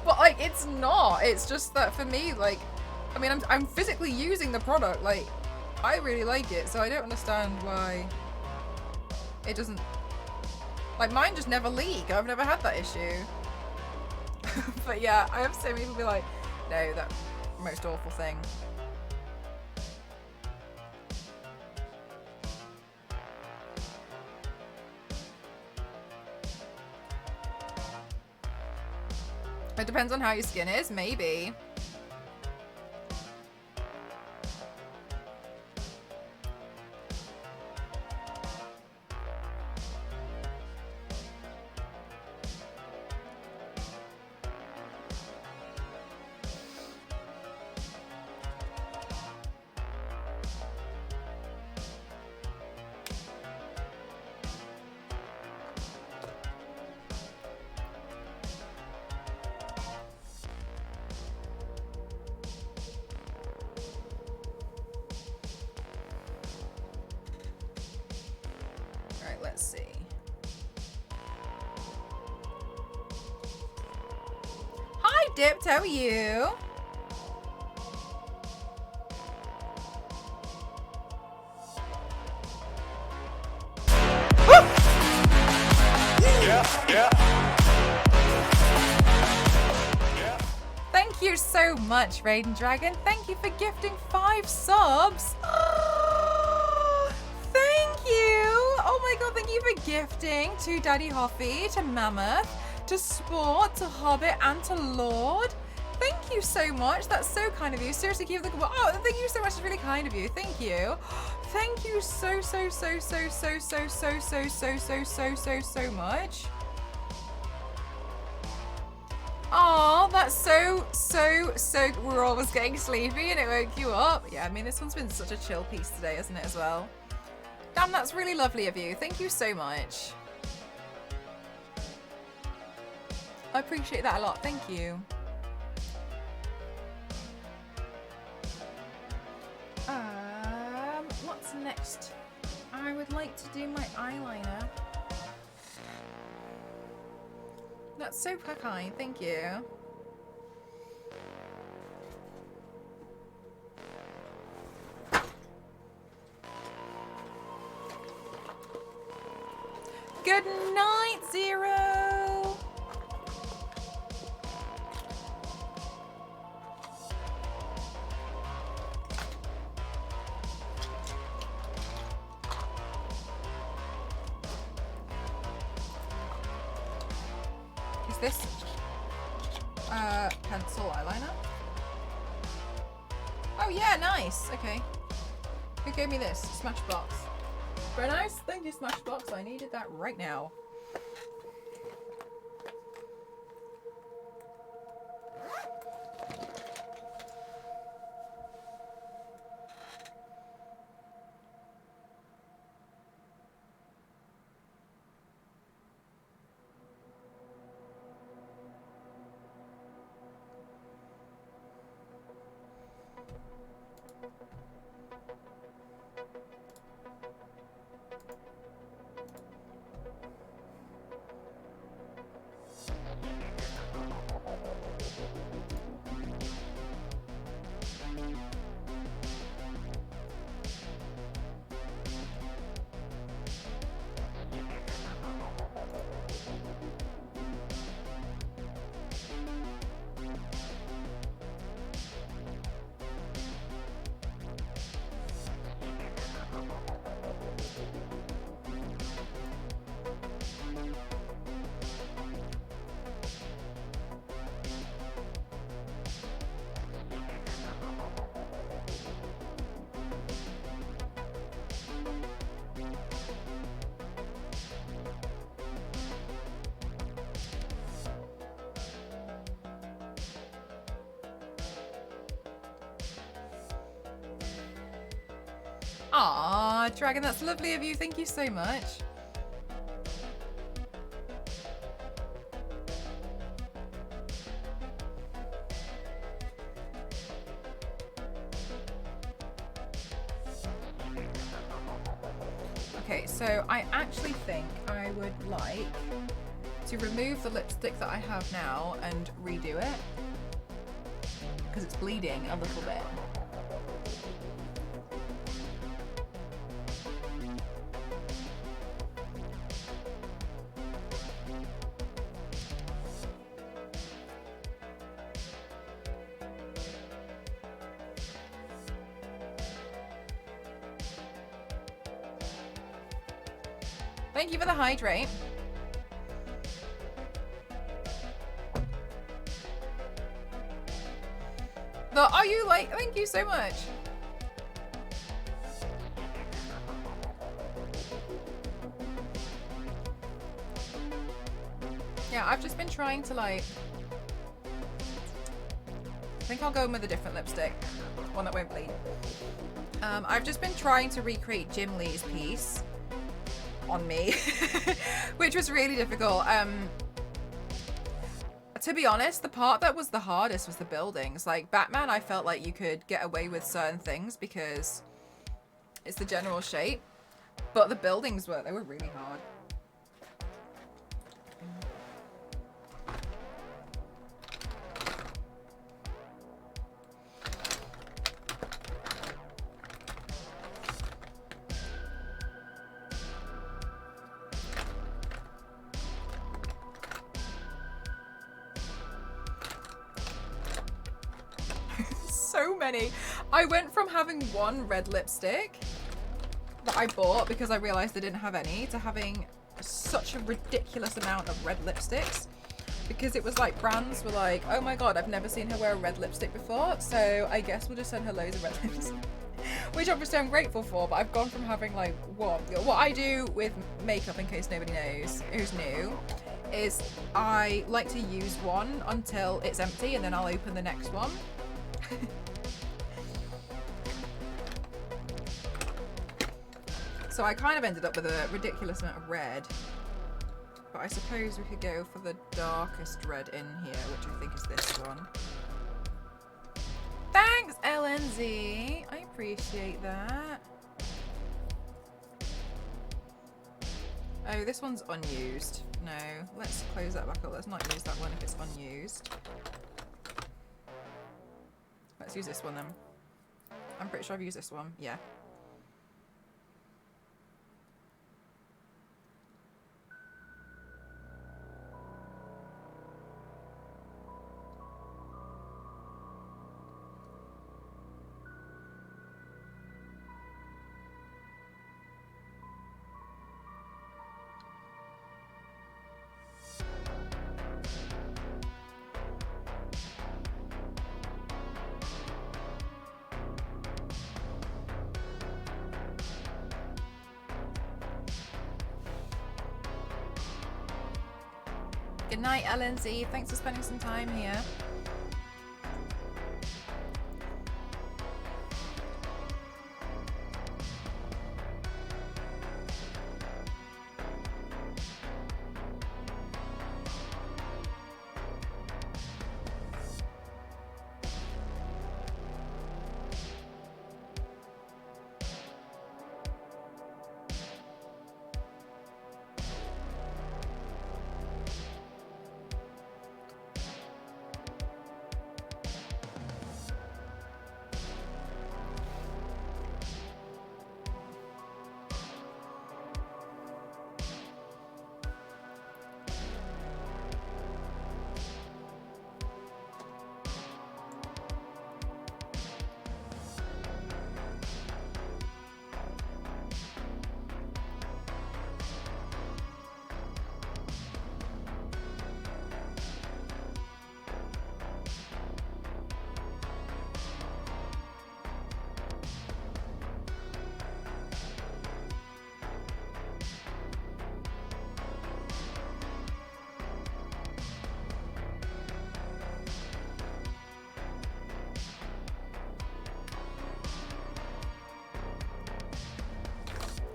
But like it's not. It's just that for me, like, I mean, I'm physically using the product. Like, I really like it, so I don't understand why it doesn't. Like, mine just never leak. I've never had that issue. But yeah, I have so many people be like, no, that most awful thing. It depends on how your skin is, maybe. Let's see. Hi, Dipped. How are you? Thank you so much, Raiden Dragon. Thank you for gifting 5 subs. Thank you. Oh my god, thank you for gifting to Daddy Hoffy, to Mammoth, to Sport, to Hobbit, and to Lord. Thank you so much. That's so kind of you. Seriously, keep the oh, thank you so much. It's really kind of you. Thank you. Thank you so much. Oh, that's so. We're almost getting sleepy and it woke you up. Yeah, I mean, this one's been such a chill piece today, isn't it, as well? Damn, that's really lovely of you. Thank you so much. I appreciate that a lot. Thank you. What's next? I would like to do my eyeliner. That's so kind, thank you. Good night, Zero. Is this pencil eyeliner? Oh yeah, nice. Okay. Who gave me this? Smashbox. Very nice. Thank you, Smashbox. I needed that right now. Aw, Dragon, that's lovely of you. Thank you so much. Okay, so I actually think I would like to remove the lipstick that I have now and redo it because it's bleeding a little bit. Thank you for the hydrate. Are you like, thank you so much. Yeah, I've just been trying to like, I think I'll go in with a different lipstick, one that won't bleed. I've just been trying to recreate Jim Lee's piece on me, which was really difficult. To be honest, the part that was the hardest was the buildings. Like Batman, I felt like you could get away with certain things because it's the general shape. But the buildings they were really hard. So many. I went from having one red lipstick that I bought because I realized I didn't have any to having such a ridiculous amount of red lipsticks, because it was like brands were like, oh my god, I've never seen her wear a red lipstick before, so I guess we'll just send her loads of red lips. Which obviously I'm grateful for, but I've gone from having like what I do with makeup, in case nobody knows who's new, is I like to use one until it's empty and then I'll open the next one. So I kind of ended up with a ridiculous amount of red. But I suppose we could go for the darkest red in here, which I think is this one. Thanks, LNZ. I appreciate that. Oh, this one's unused. No, let's close that back up. Let's not use that one if it's unused. Let's use this one then. I'm pretty sure I've used this one. Yeah. Good night, LNZ. Thanks for spending some time here.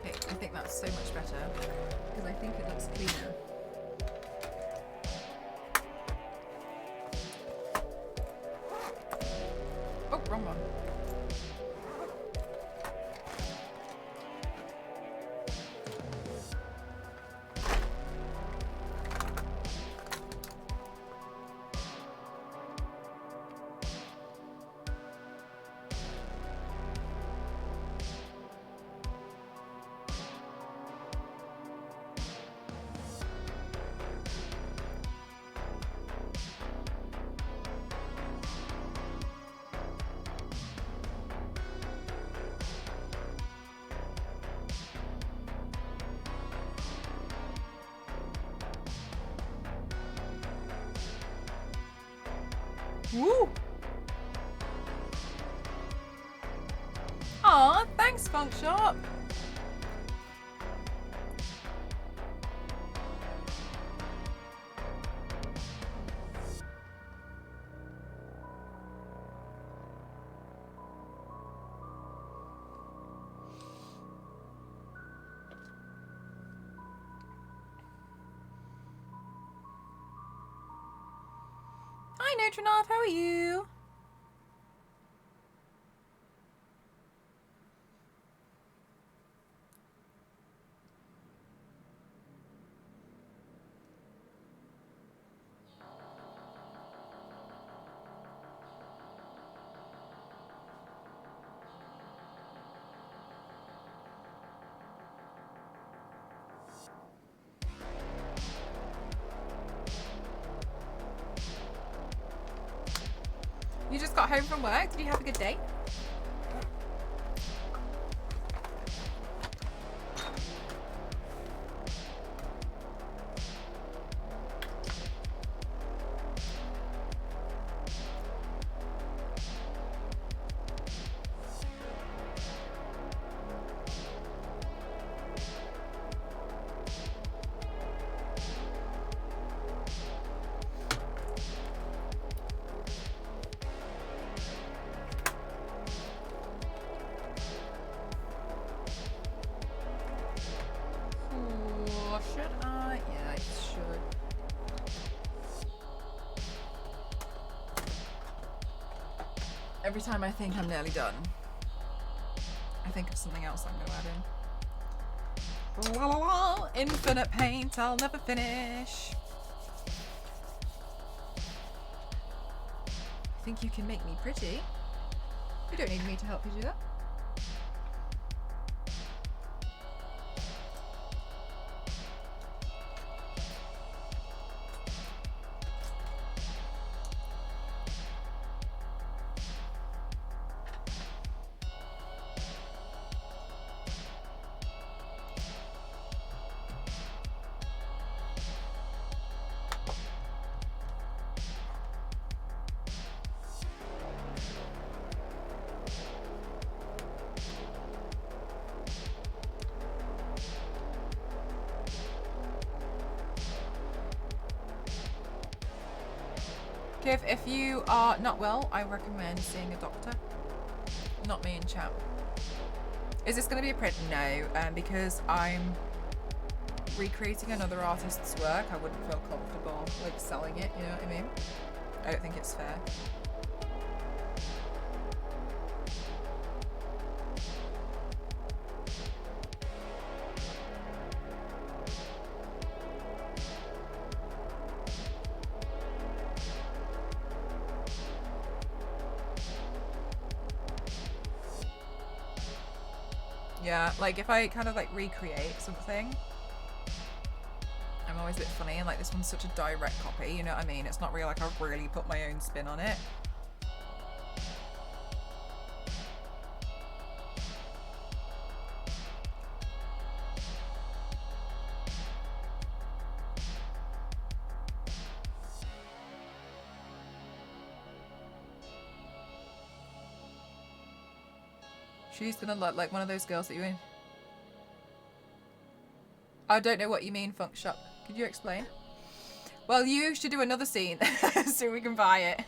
I think that's so much better because I think it looks cleaner. Oh, wrong one. Woo! Aw, thanks, Funk Shop. Hi, Neutronov, how are you? just got home from work. Did you have a good day? Every time I think I'm nearly done, I think of something else I'm going to add in. La la la, infinite paint, I'll never finish. Think you can make me pretty? You don't need me to help you do that. If you are not well, I recommend seeing a doctor. Not me in chat. Is this going to be a print? No, because I'm recreating another artist's work. I wouldn't feel comfortable like selling it, you know what I mean? I don't think it's fair. Yeah, like if I kind of like recreate something, I'm always a bit funny, and like this one's such a direct copy, you know what I mean? It's not really like I've really put my own spin on it. She's gonna look like one of those girls that you in. I don't know what you mean, Funk Shop. Could you explain? Well, you should do another scene so we can buy it.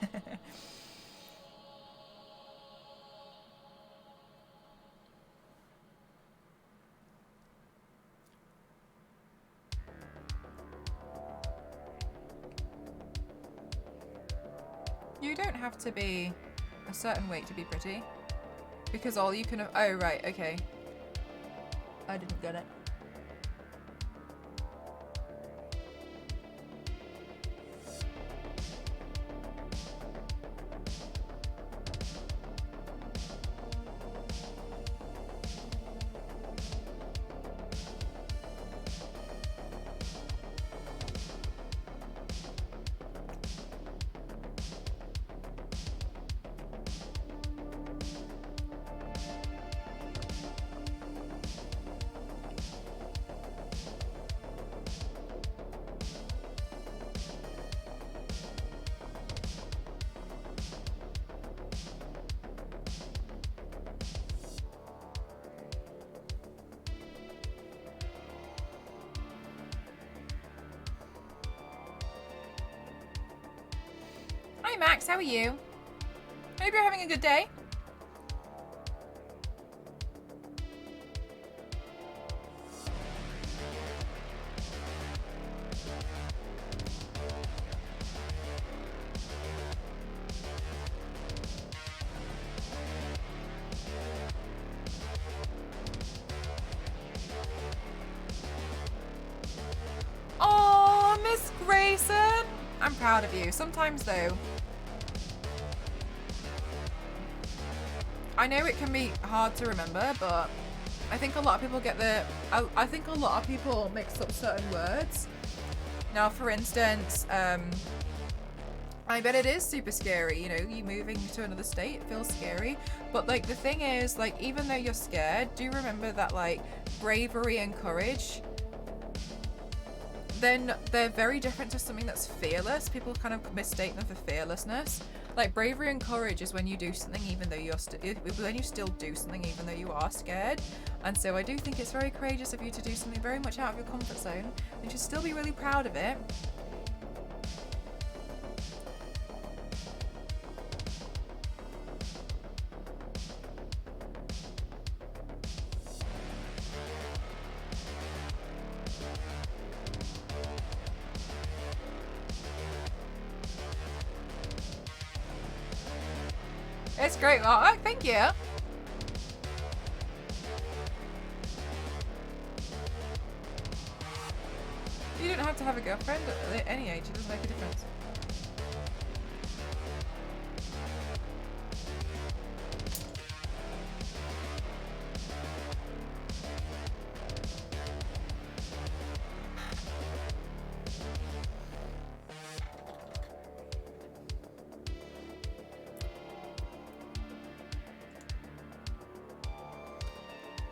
You don't have to be a certain weight to be pretty. Because all you can... Oh, right, okay. I didn't get it. Hi Max, how are you? Hope you're having a good day. Oh, Miss Grayson! I'm proud of you. Sometimes though, I know it can be hard to remember, but I think a lot of people get I think a lot of people mix up certain words. Now, for instance, I bet it is super scary, you know, you moving to another state, it feels scary. But like the thing is, like, even though you're scared, do remember that like bravery and courage, then they're very different to something that's fearless. People kind of mistake them for fearlessness. Like bravery and courage is when you do something even though you're when you still do something even though you are scared. And so I do think it's very courageous of you to do something very much out of your comfort zone, and you should still be really proud of it. It's great artwork, thank you. You don't have to have a girlfriend at any age, it doesn't make a difference.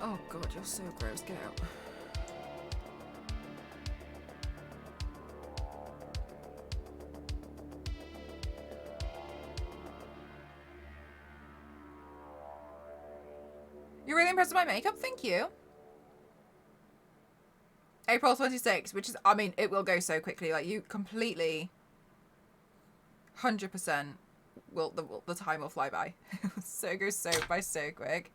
Oh god, you're so gross, get out. You're really impressed with my makeup, thank you. April 26th, which is, I mean, it will go so quickly, like you completely 100% will, the time will fly by. So it goes so by so quick.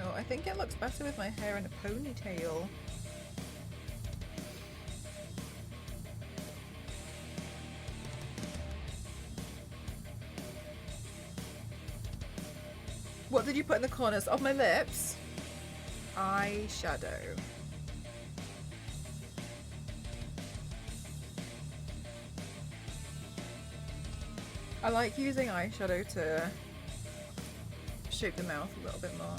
Oh, I think it looks better with my hair in a ponytail. What did you put in the corners of my lips? Eyeshadow. I like using eyeshadow to shape the mouth a little bit more.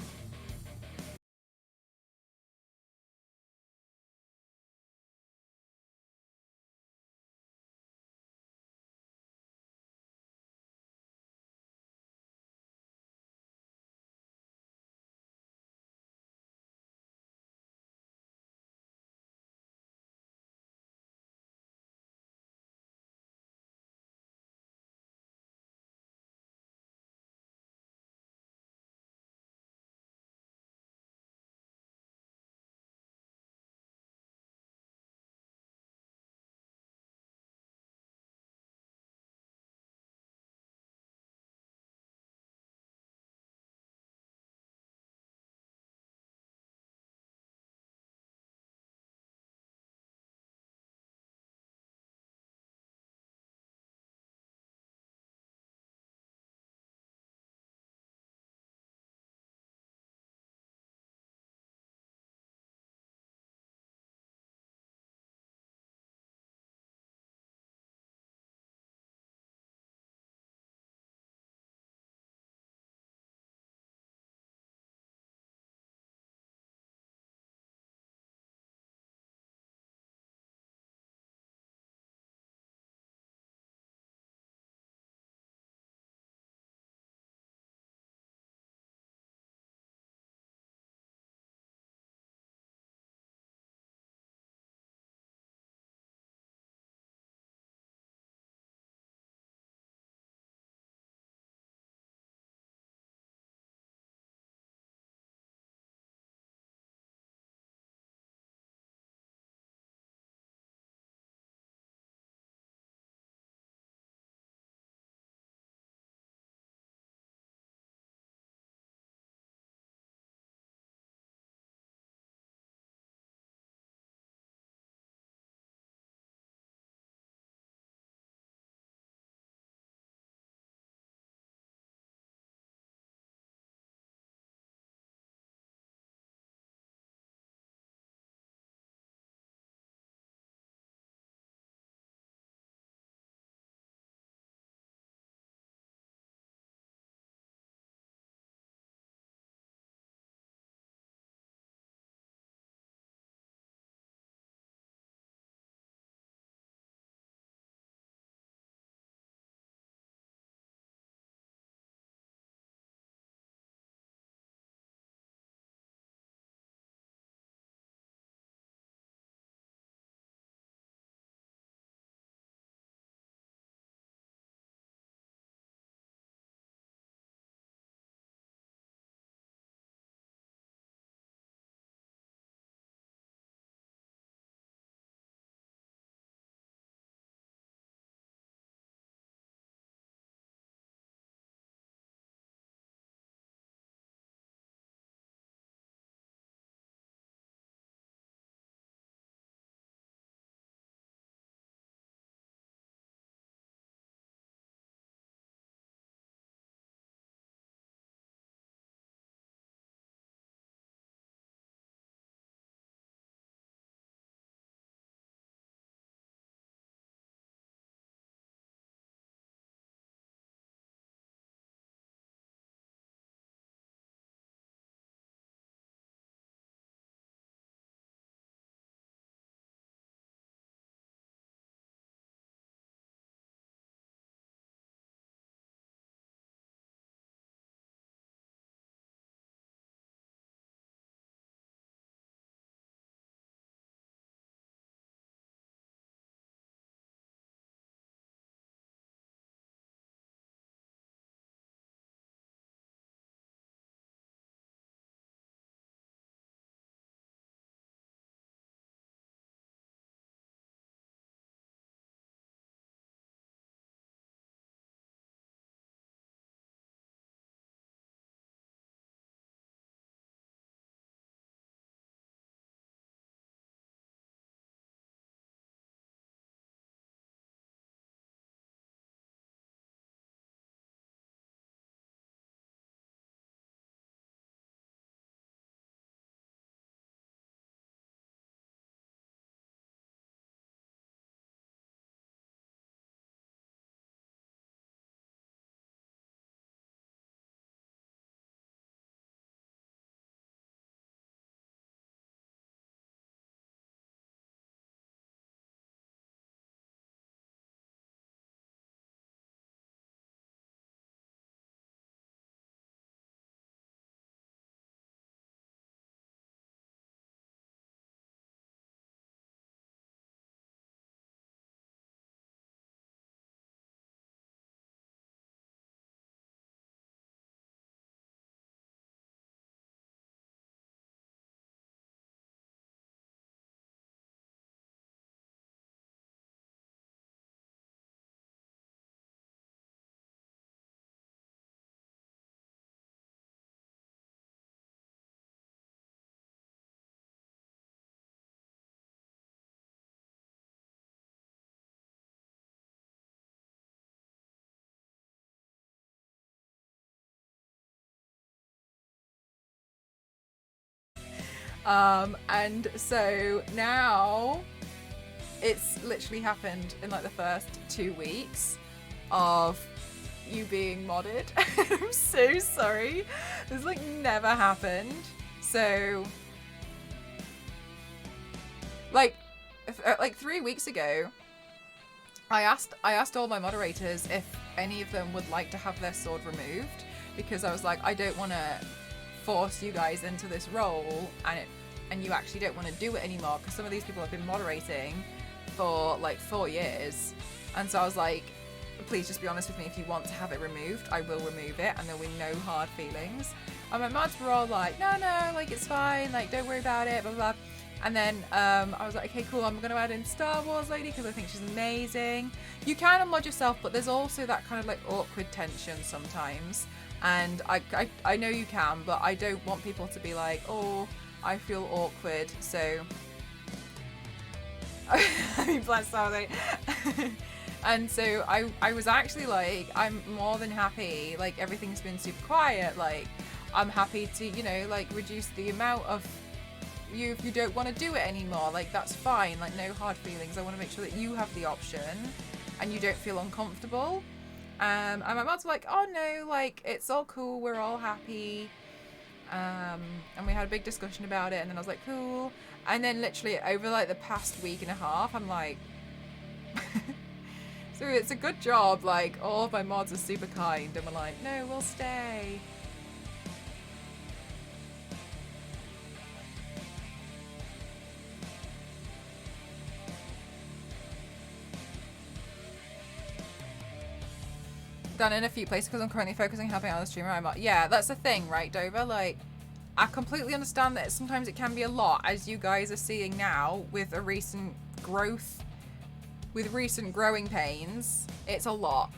And so now it's literally happened in like the first 2 weeks of you being modded. I'm so sorry. This like never happened. So like 3 weeks ago, I asked all my moderators if any of them would like to have their sword removed, because I was like, I don't want to force you guys into this role and you actually don't want to do it anymore, because some of these people have been moderating for like 4 years, and so I was like, please just be honest with me. If you want to have it removed, I will remove it, and there'll be no hard feelings. And my mods were all like, no, like it's fine, like don't worry about it, blah blah. And then I was like, okay, cool, I'm going to add in Star Wars Lady because I think she's amazing. You can unmod yourself, but there's also that kind of like awkward tension sometimes. And I know you can, but I don't want people to be like, oh, I feel awkward. So, I mean, bless her. And so I was actually like, I'm more than happy. Like, everything's been super quiet. Like, I'm happy to, you know, like reduce the amount of you if you don't want to do it anymore. Like, that's fine. Like, no hard feelings. I want to make sure that you have the option and you don't feel uncomfortable. And my mom's like, oh no, like it's all cool, we're all happy. And we had a big discussion about it, and then I was like, cool. And then literally over like the past week and a half, I'm like, so it's a good job, like all of my mods are super kind, and we're like, no, we'll stay. Done in a few places because I'm currently focusing on helping out the streamer. Yeah, that's the thing, right, Dover? Like, I completely understand that sometimes it can be a lot, as you guys are seeing now with a recent growth, with recent growing pains. It's a lot.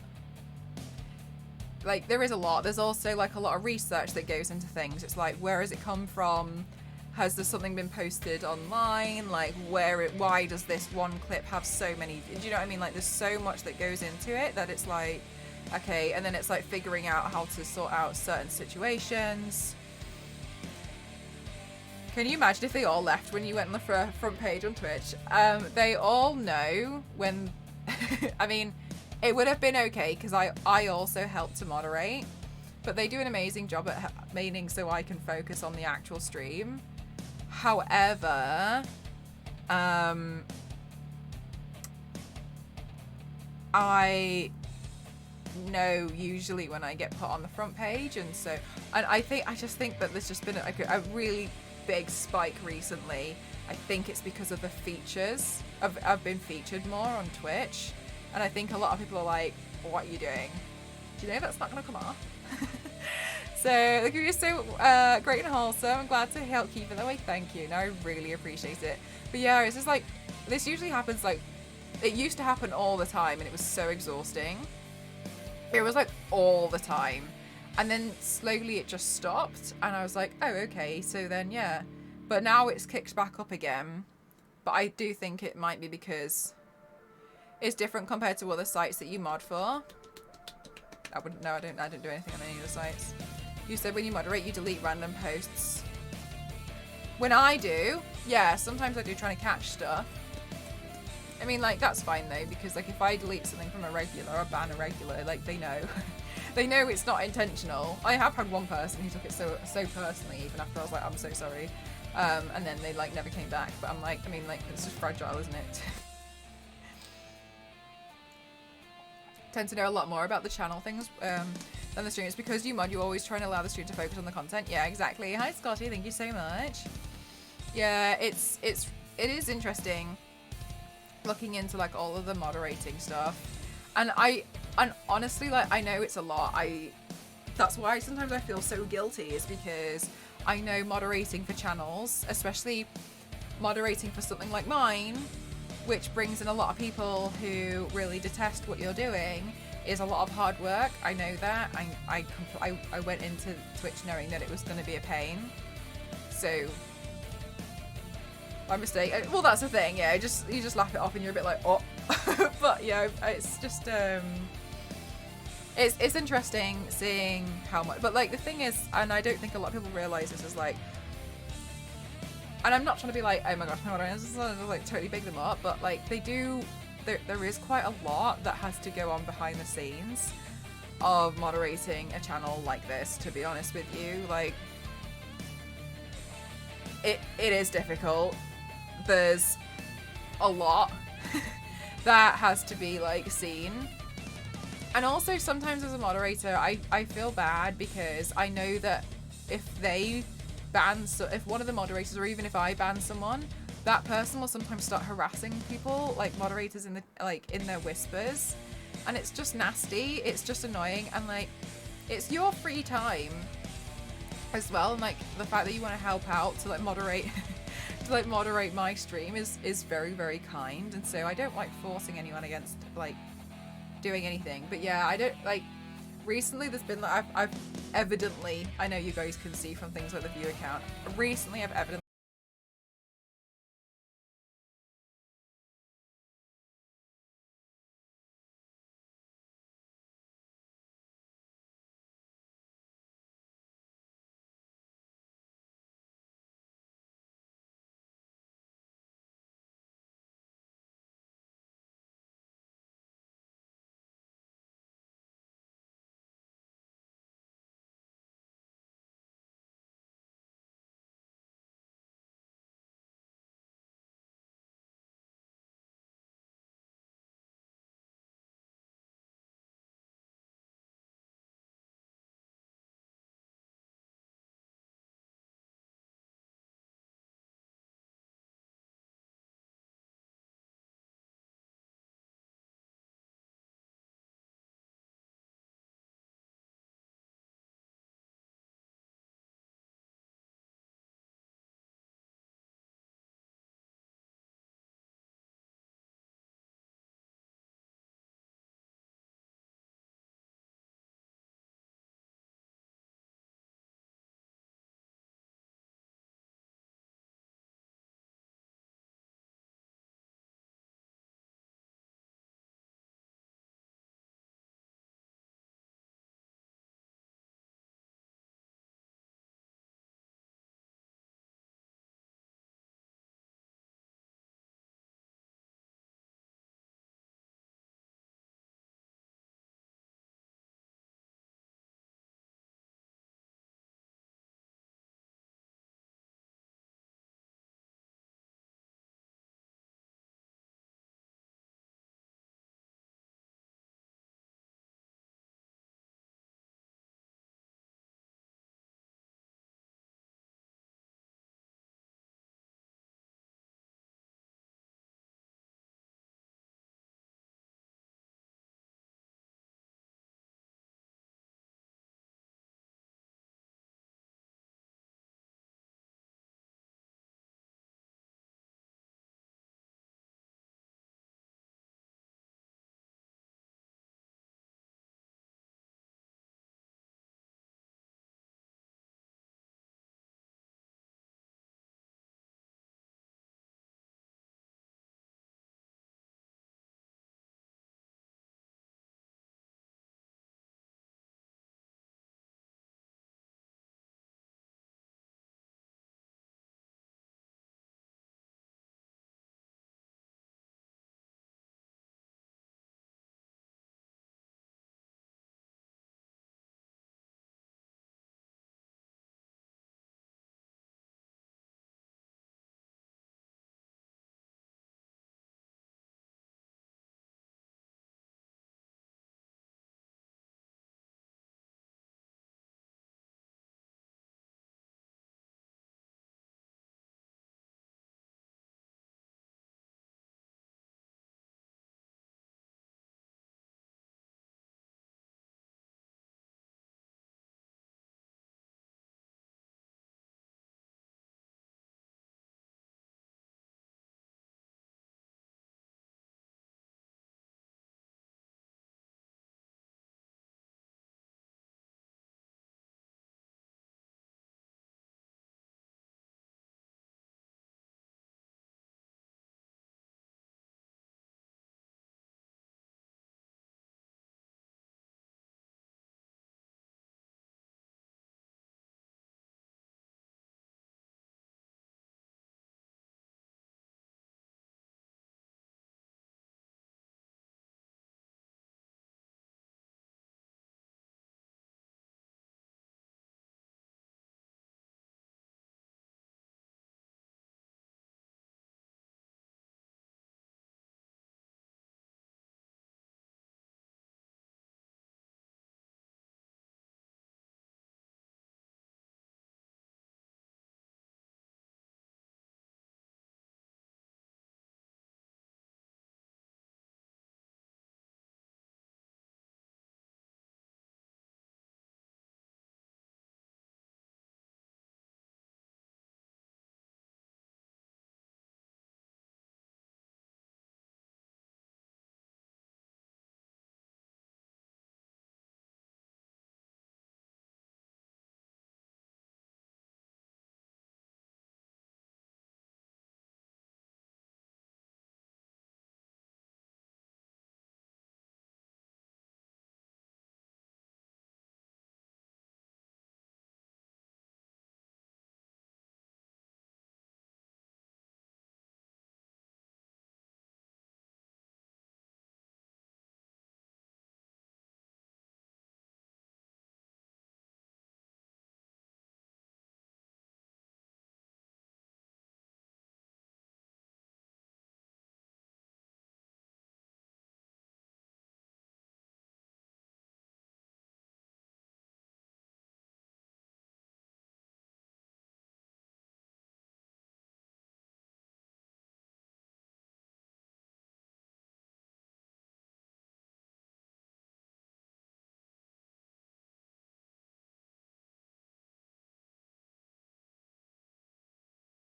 Like, there is a lot. There's also like a lot of research that goes into things. It's like, where has it come from? Has there something been posted online? Like, why does this one clip have so many? Do you know what I mean? Like, there's so much that goes into it that it's like, okay, and then it's like figuring out how to sort out certain situations. Can you imagine if they all left when you went on the front page on Twitch? They all know when... I mean, it would have been okay because I also helped to moderate, but they do an amazing job at meaning so I can focus on the actual stream. However, I know usually when I get put on the front page, and so I just think that there's just been a really big spike recently. I think it's because of the features. I've been featured more on Twitch, and I think a lot of people are like, what are you doing? Do you know that's not going to come off? So like, you're so great and wholesome. I'm glad to help keep it that way. Thank you. No, I really appreciate it. But yeah, it's just like, this usually happens, like, it used to happen all the time, and it was so exhausting. It was like all the time, and then slowly it just stopped, and I was like, oh, okay, so then yeah. But now it's kicked back up again, but I do think it might be because it's different compared to other sites that you mod for. I didn't do anything on any of the sites. You said when you moderate you delete random posts. When I do, yeah, sometimes I do trying to catch stuff. I mean, like, that's fine though, because like if I delete something from a regular or ban a regular, like they know. They know it's not intentional. I have had one person who took it so personally, even after I was like, I'm so sorry. And then they like never came back. But I'm like, I mean, like, it's just fragile, isn't it? Tend to know a lot more about the channel things than the stream. It's because you mod, you always try and allow the stream to focus on the content. Yeah, exactly. Hi Scotty, thank you so much. Yeah, it is interesting looking into like all of the moderating stuff, and honestly, like, I know it's a lot. That's why sometimes I feel so guilty, is because I know moderating for channels, especially moderating for something like mine, which brings in a lot of people who really detest what you're doing, is a lot of hard work. I know that. I went into Twitch knowing that it was going to be a pain, so my mistake. Well, that's the thing. Yeah, you just laugh it off, and you're a bit like, oh. But yeah, it's just it's interesting seeing how much. But like the thing is, and I don't think a lot of people realize this, is like and I'm not trying to be like, oh my gosh, no, I don't just like totally big them up, but like they do. There is quite a lot that has to go on behind the scenes of moderating a channel like this. To be honest with you, like it is difficult. There's a lot that has to be like seen. And also sometimes as a moderator, I feel bad because I know that if they ban, if one of the moderators, or even if I ban someone, that person will sometimes start harassing people, like moderators in the in their whispers, and it's just nasty. It's just annoying, and like it's your free time as well, and like the fact that you want to help out to like moderate to like moderate my stream is very, very kind, and so I don't like forcing anyone against like doing anything. But yeah, I don't like recently there's been like I've evidently, I know you guys can see from things like the view account, recently I've evidently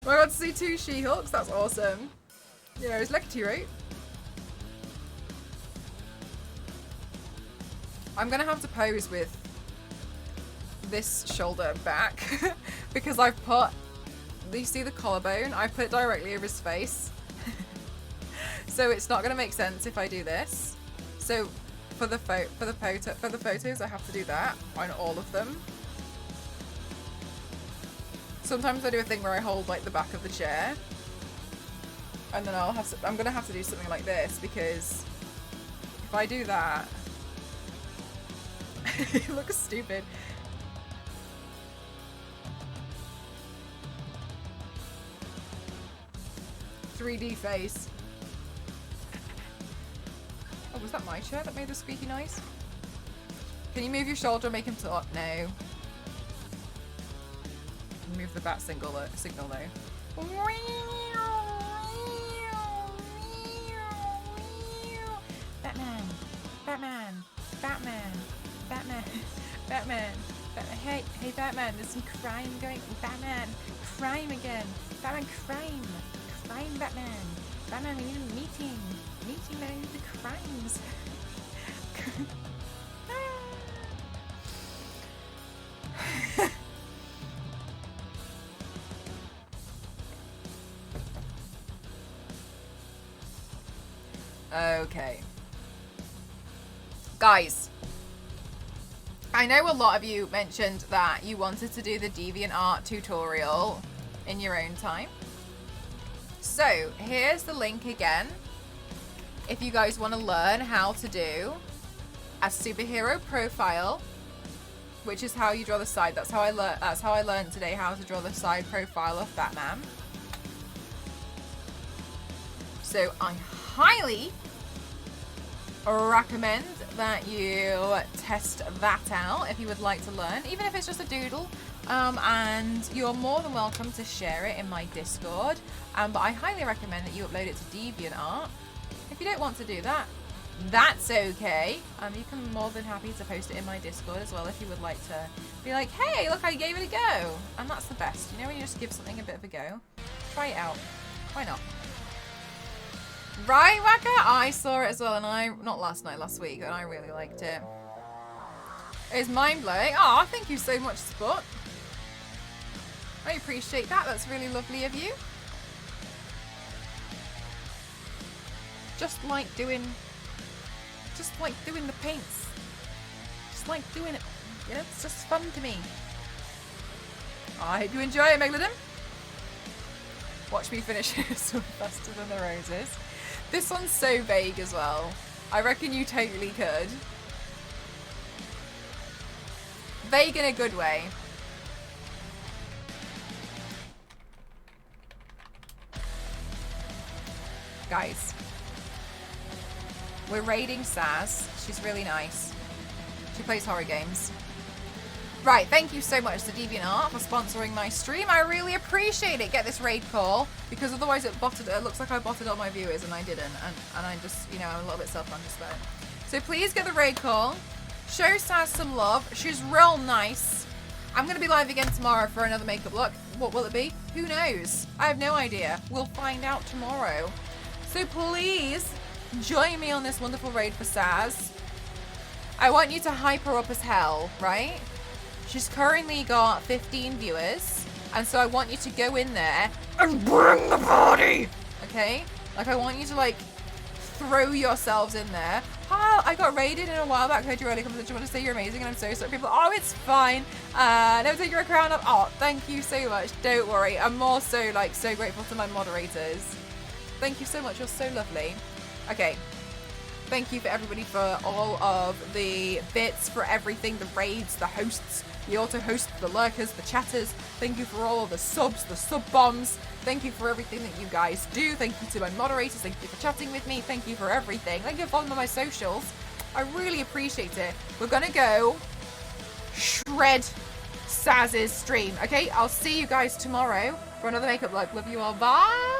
I got to see 2 She-Hulks. That's awesome. You know, it's Lecty, right? I'm gonna have to pose with this shoulder back because I've put, do you see the collarbone? I put it directly over his face. So it's not gonna make sense if I do this. So for the photos, I have to do that on all of them. Sometimes I do a thing where I hold like the back of the chair, and then I'm gonna have to do something like this because if I do that, it looks stupid. "3D face." Oh, was that my chair that made the squeaky noise? Can you move your shoulder and make him talk? No. Move the bat signal though. Batman. Batman. Batman. Batman. Batman. Hey, Batman, there's some crime going. Batman. Crime again. Batman, crime. Crime, Batman. Batman, we need a meeting. Meeting about the crimes. Okay. Guys, I know a lot of you mentioned that you wanted to do the DeviantArt tutorial in your own time. So here's the link again. If you guys want to learn how to do a superhero profile, which is how you draw the side. That's how I learned today how to draw the side profile of Batman. So I highly recommend that you test that out if you would like to learn, even if it's just a doodle. And you're more than welcome to share it in my Discord. But I highly recommend that you upload it to DeviantArt. If you don't want to do that, that's okay. You can be more than happy to post it in my Discord as well if you would like to be like, hey, look, I gave it a go. And that's the best. You know, when you just give something a bit of a go, try it out. Why not? Right, Waka? I saw it as well, and not last night, last week, and I really liked it. It's mind-blowing. Oh, thank you so much, Spot. I appreciate that. That's really lovely of you. Just like doing the paints. Just like doing it. You know, it's just fun to me. I hope you enjoy it, Megalodon. Watch me finish this one faster than the roses. This one's so vague as well. I reckon you totally could. Vague in a good way. Guys, we're raiding Saz. She's really nice. She plays horror games. Right, thank you so much to DeviantArt for sponsoring my stream. I really appreciate it. Get this raid call, because otherwise it looks like I botted all my viewers and I didn't. And I just, you know, I'm a little bit self-conscious about it. So please get the raid call. Show Saz some love. She's real nice. I'm going to be live again tomorrow for another makeup look. What will it be? Who knows? I have no idea. We'll find out tomorrow. So please join me on this wonderful raid for Saz. I want you to hype her up as hell, right? She's currently got 15 viewers, and so I want you to go in there and bring the party, okay? Like, I want you to, like, throw yourselves in there. Hi, I got raided in a while back. Heard you early conversation. I want to say you're amazing, and I'm so sorry. People, oh, it's fine. Never take your crown up. Oh, thank you so much. Don't worry. I'm more so, like, so grateful to my moderators. Thank you so much. You're so lovely. Okay. Thank you for everybody for all of the bits, for everything, the raids, the hosts, the auto-hosts, the lurkers, the chatters. Thank you for all of the subs, the sub-bombs. Thank you for everything that you guys do. Thank you to my moderators. Thank you for chatting with me. Thank you for everything. Thank you for following my socials. I really appreciate it. We're going to go shred Saz's stream. Okay, I'll see you guys tomorrow for another makeup look. Love you all. Bye.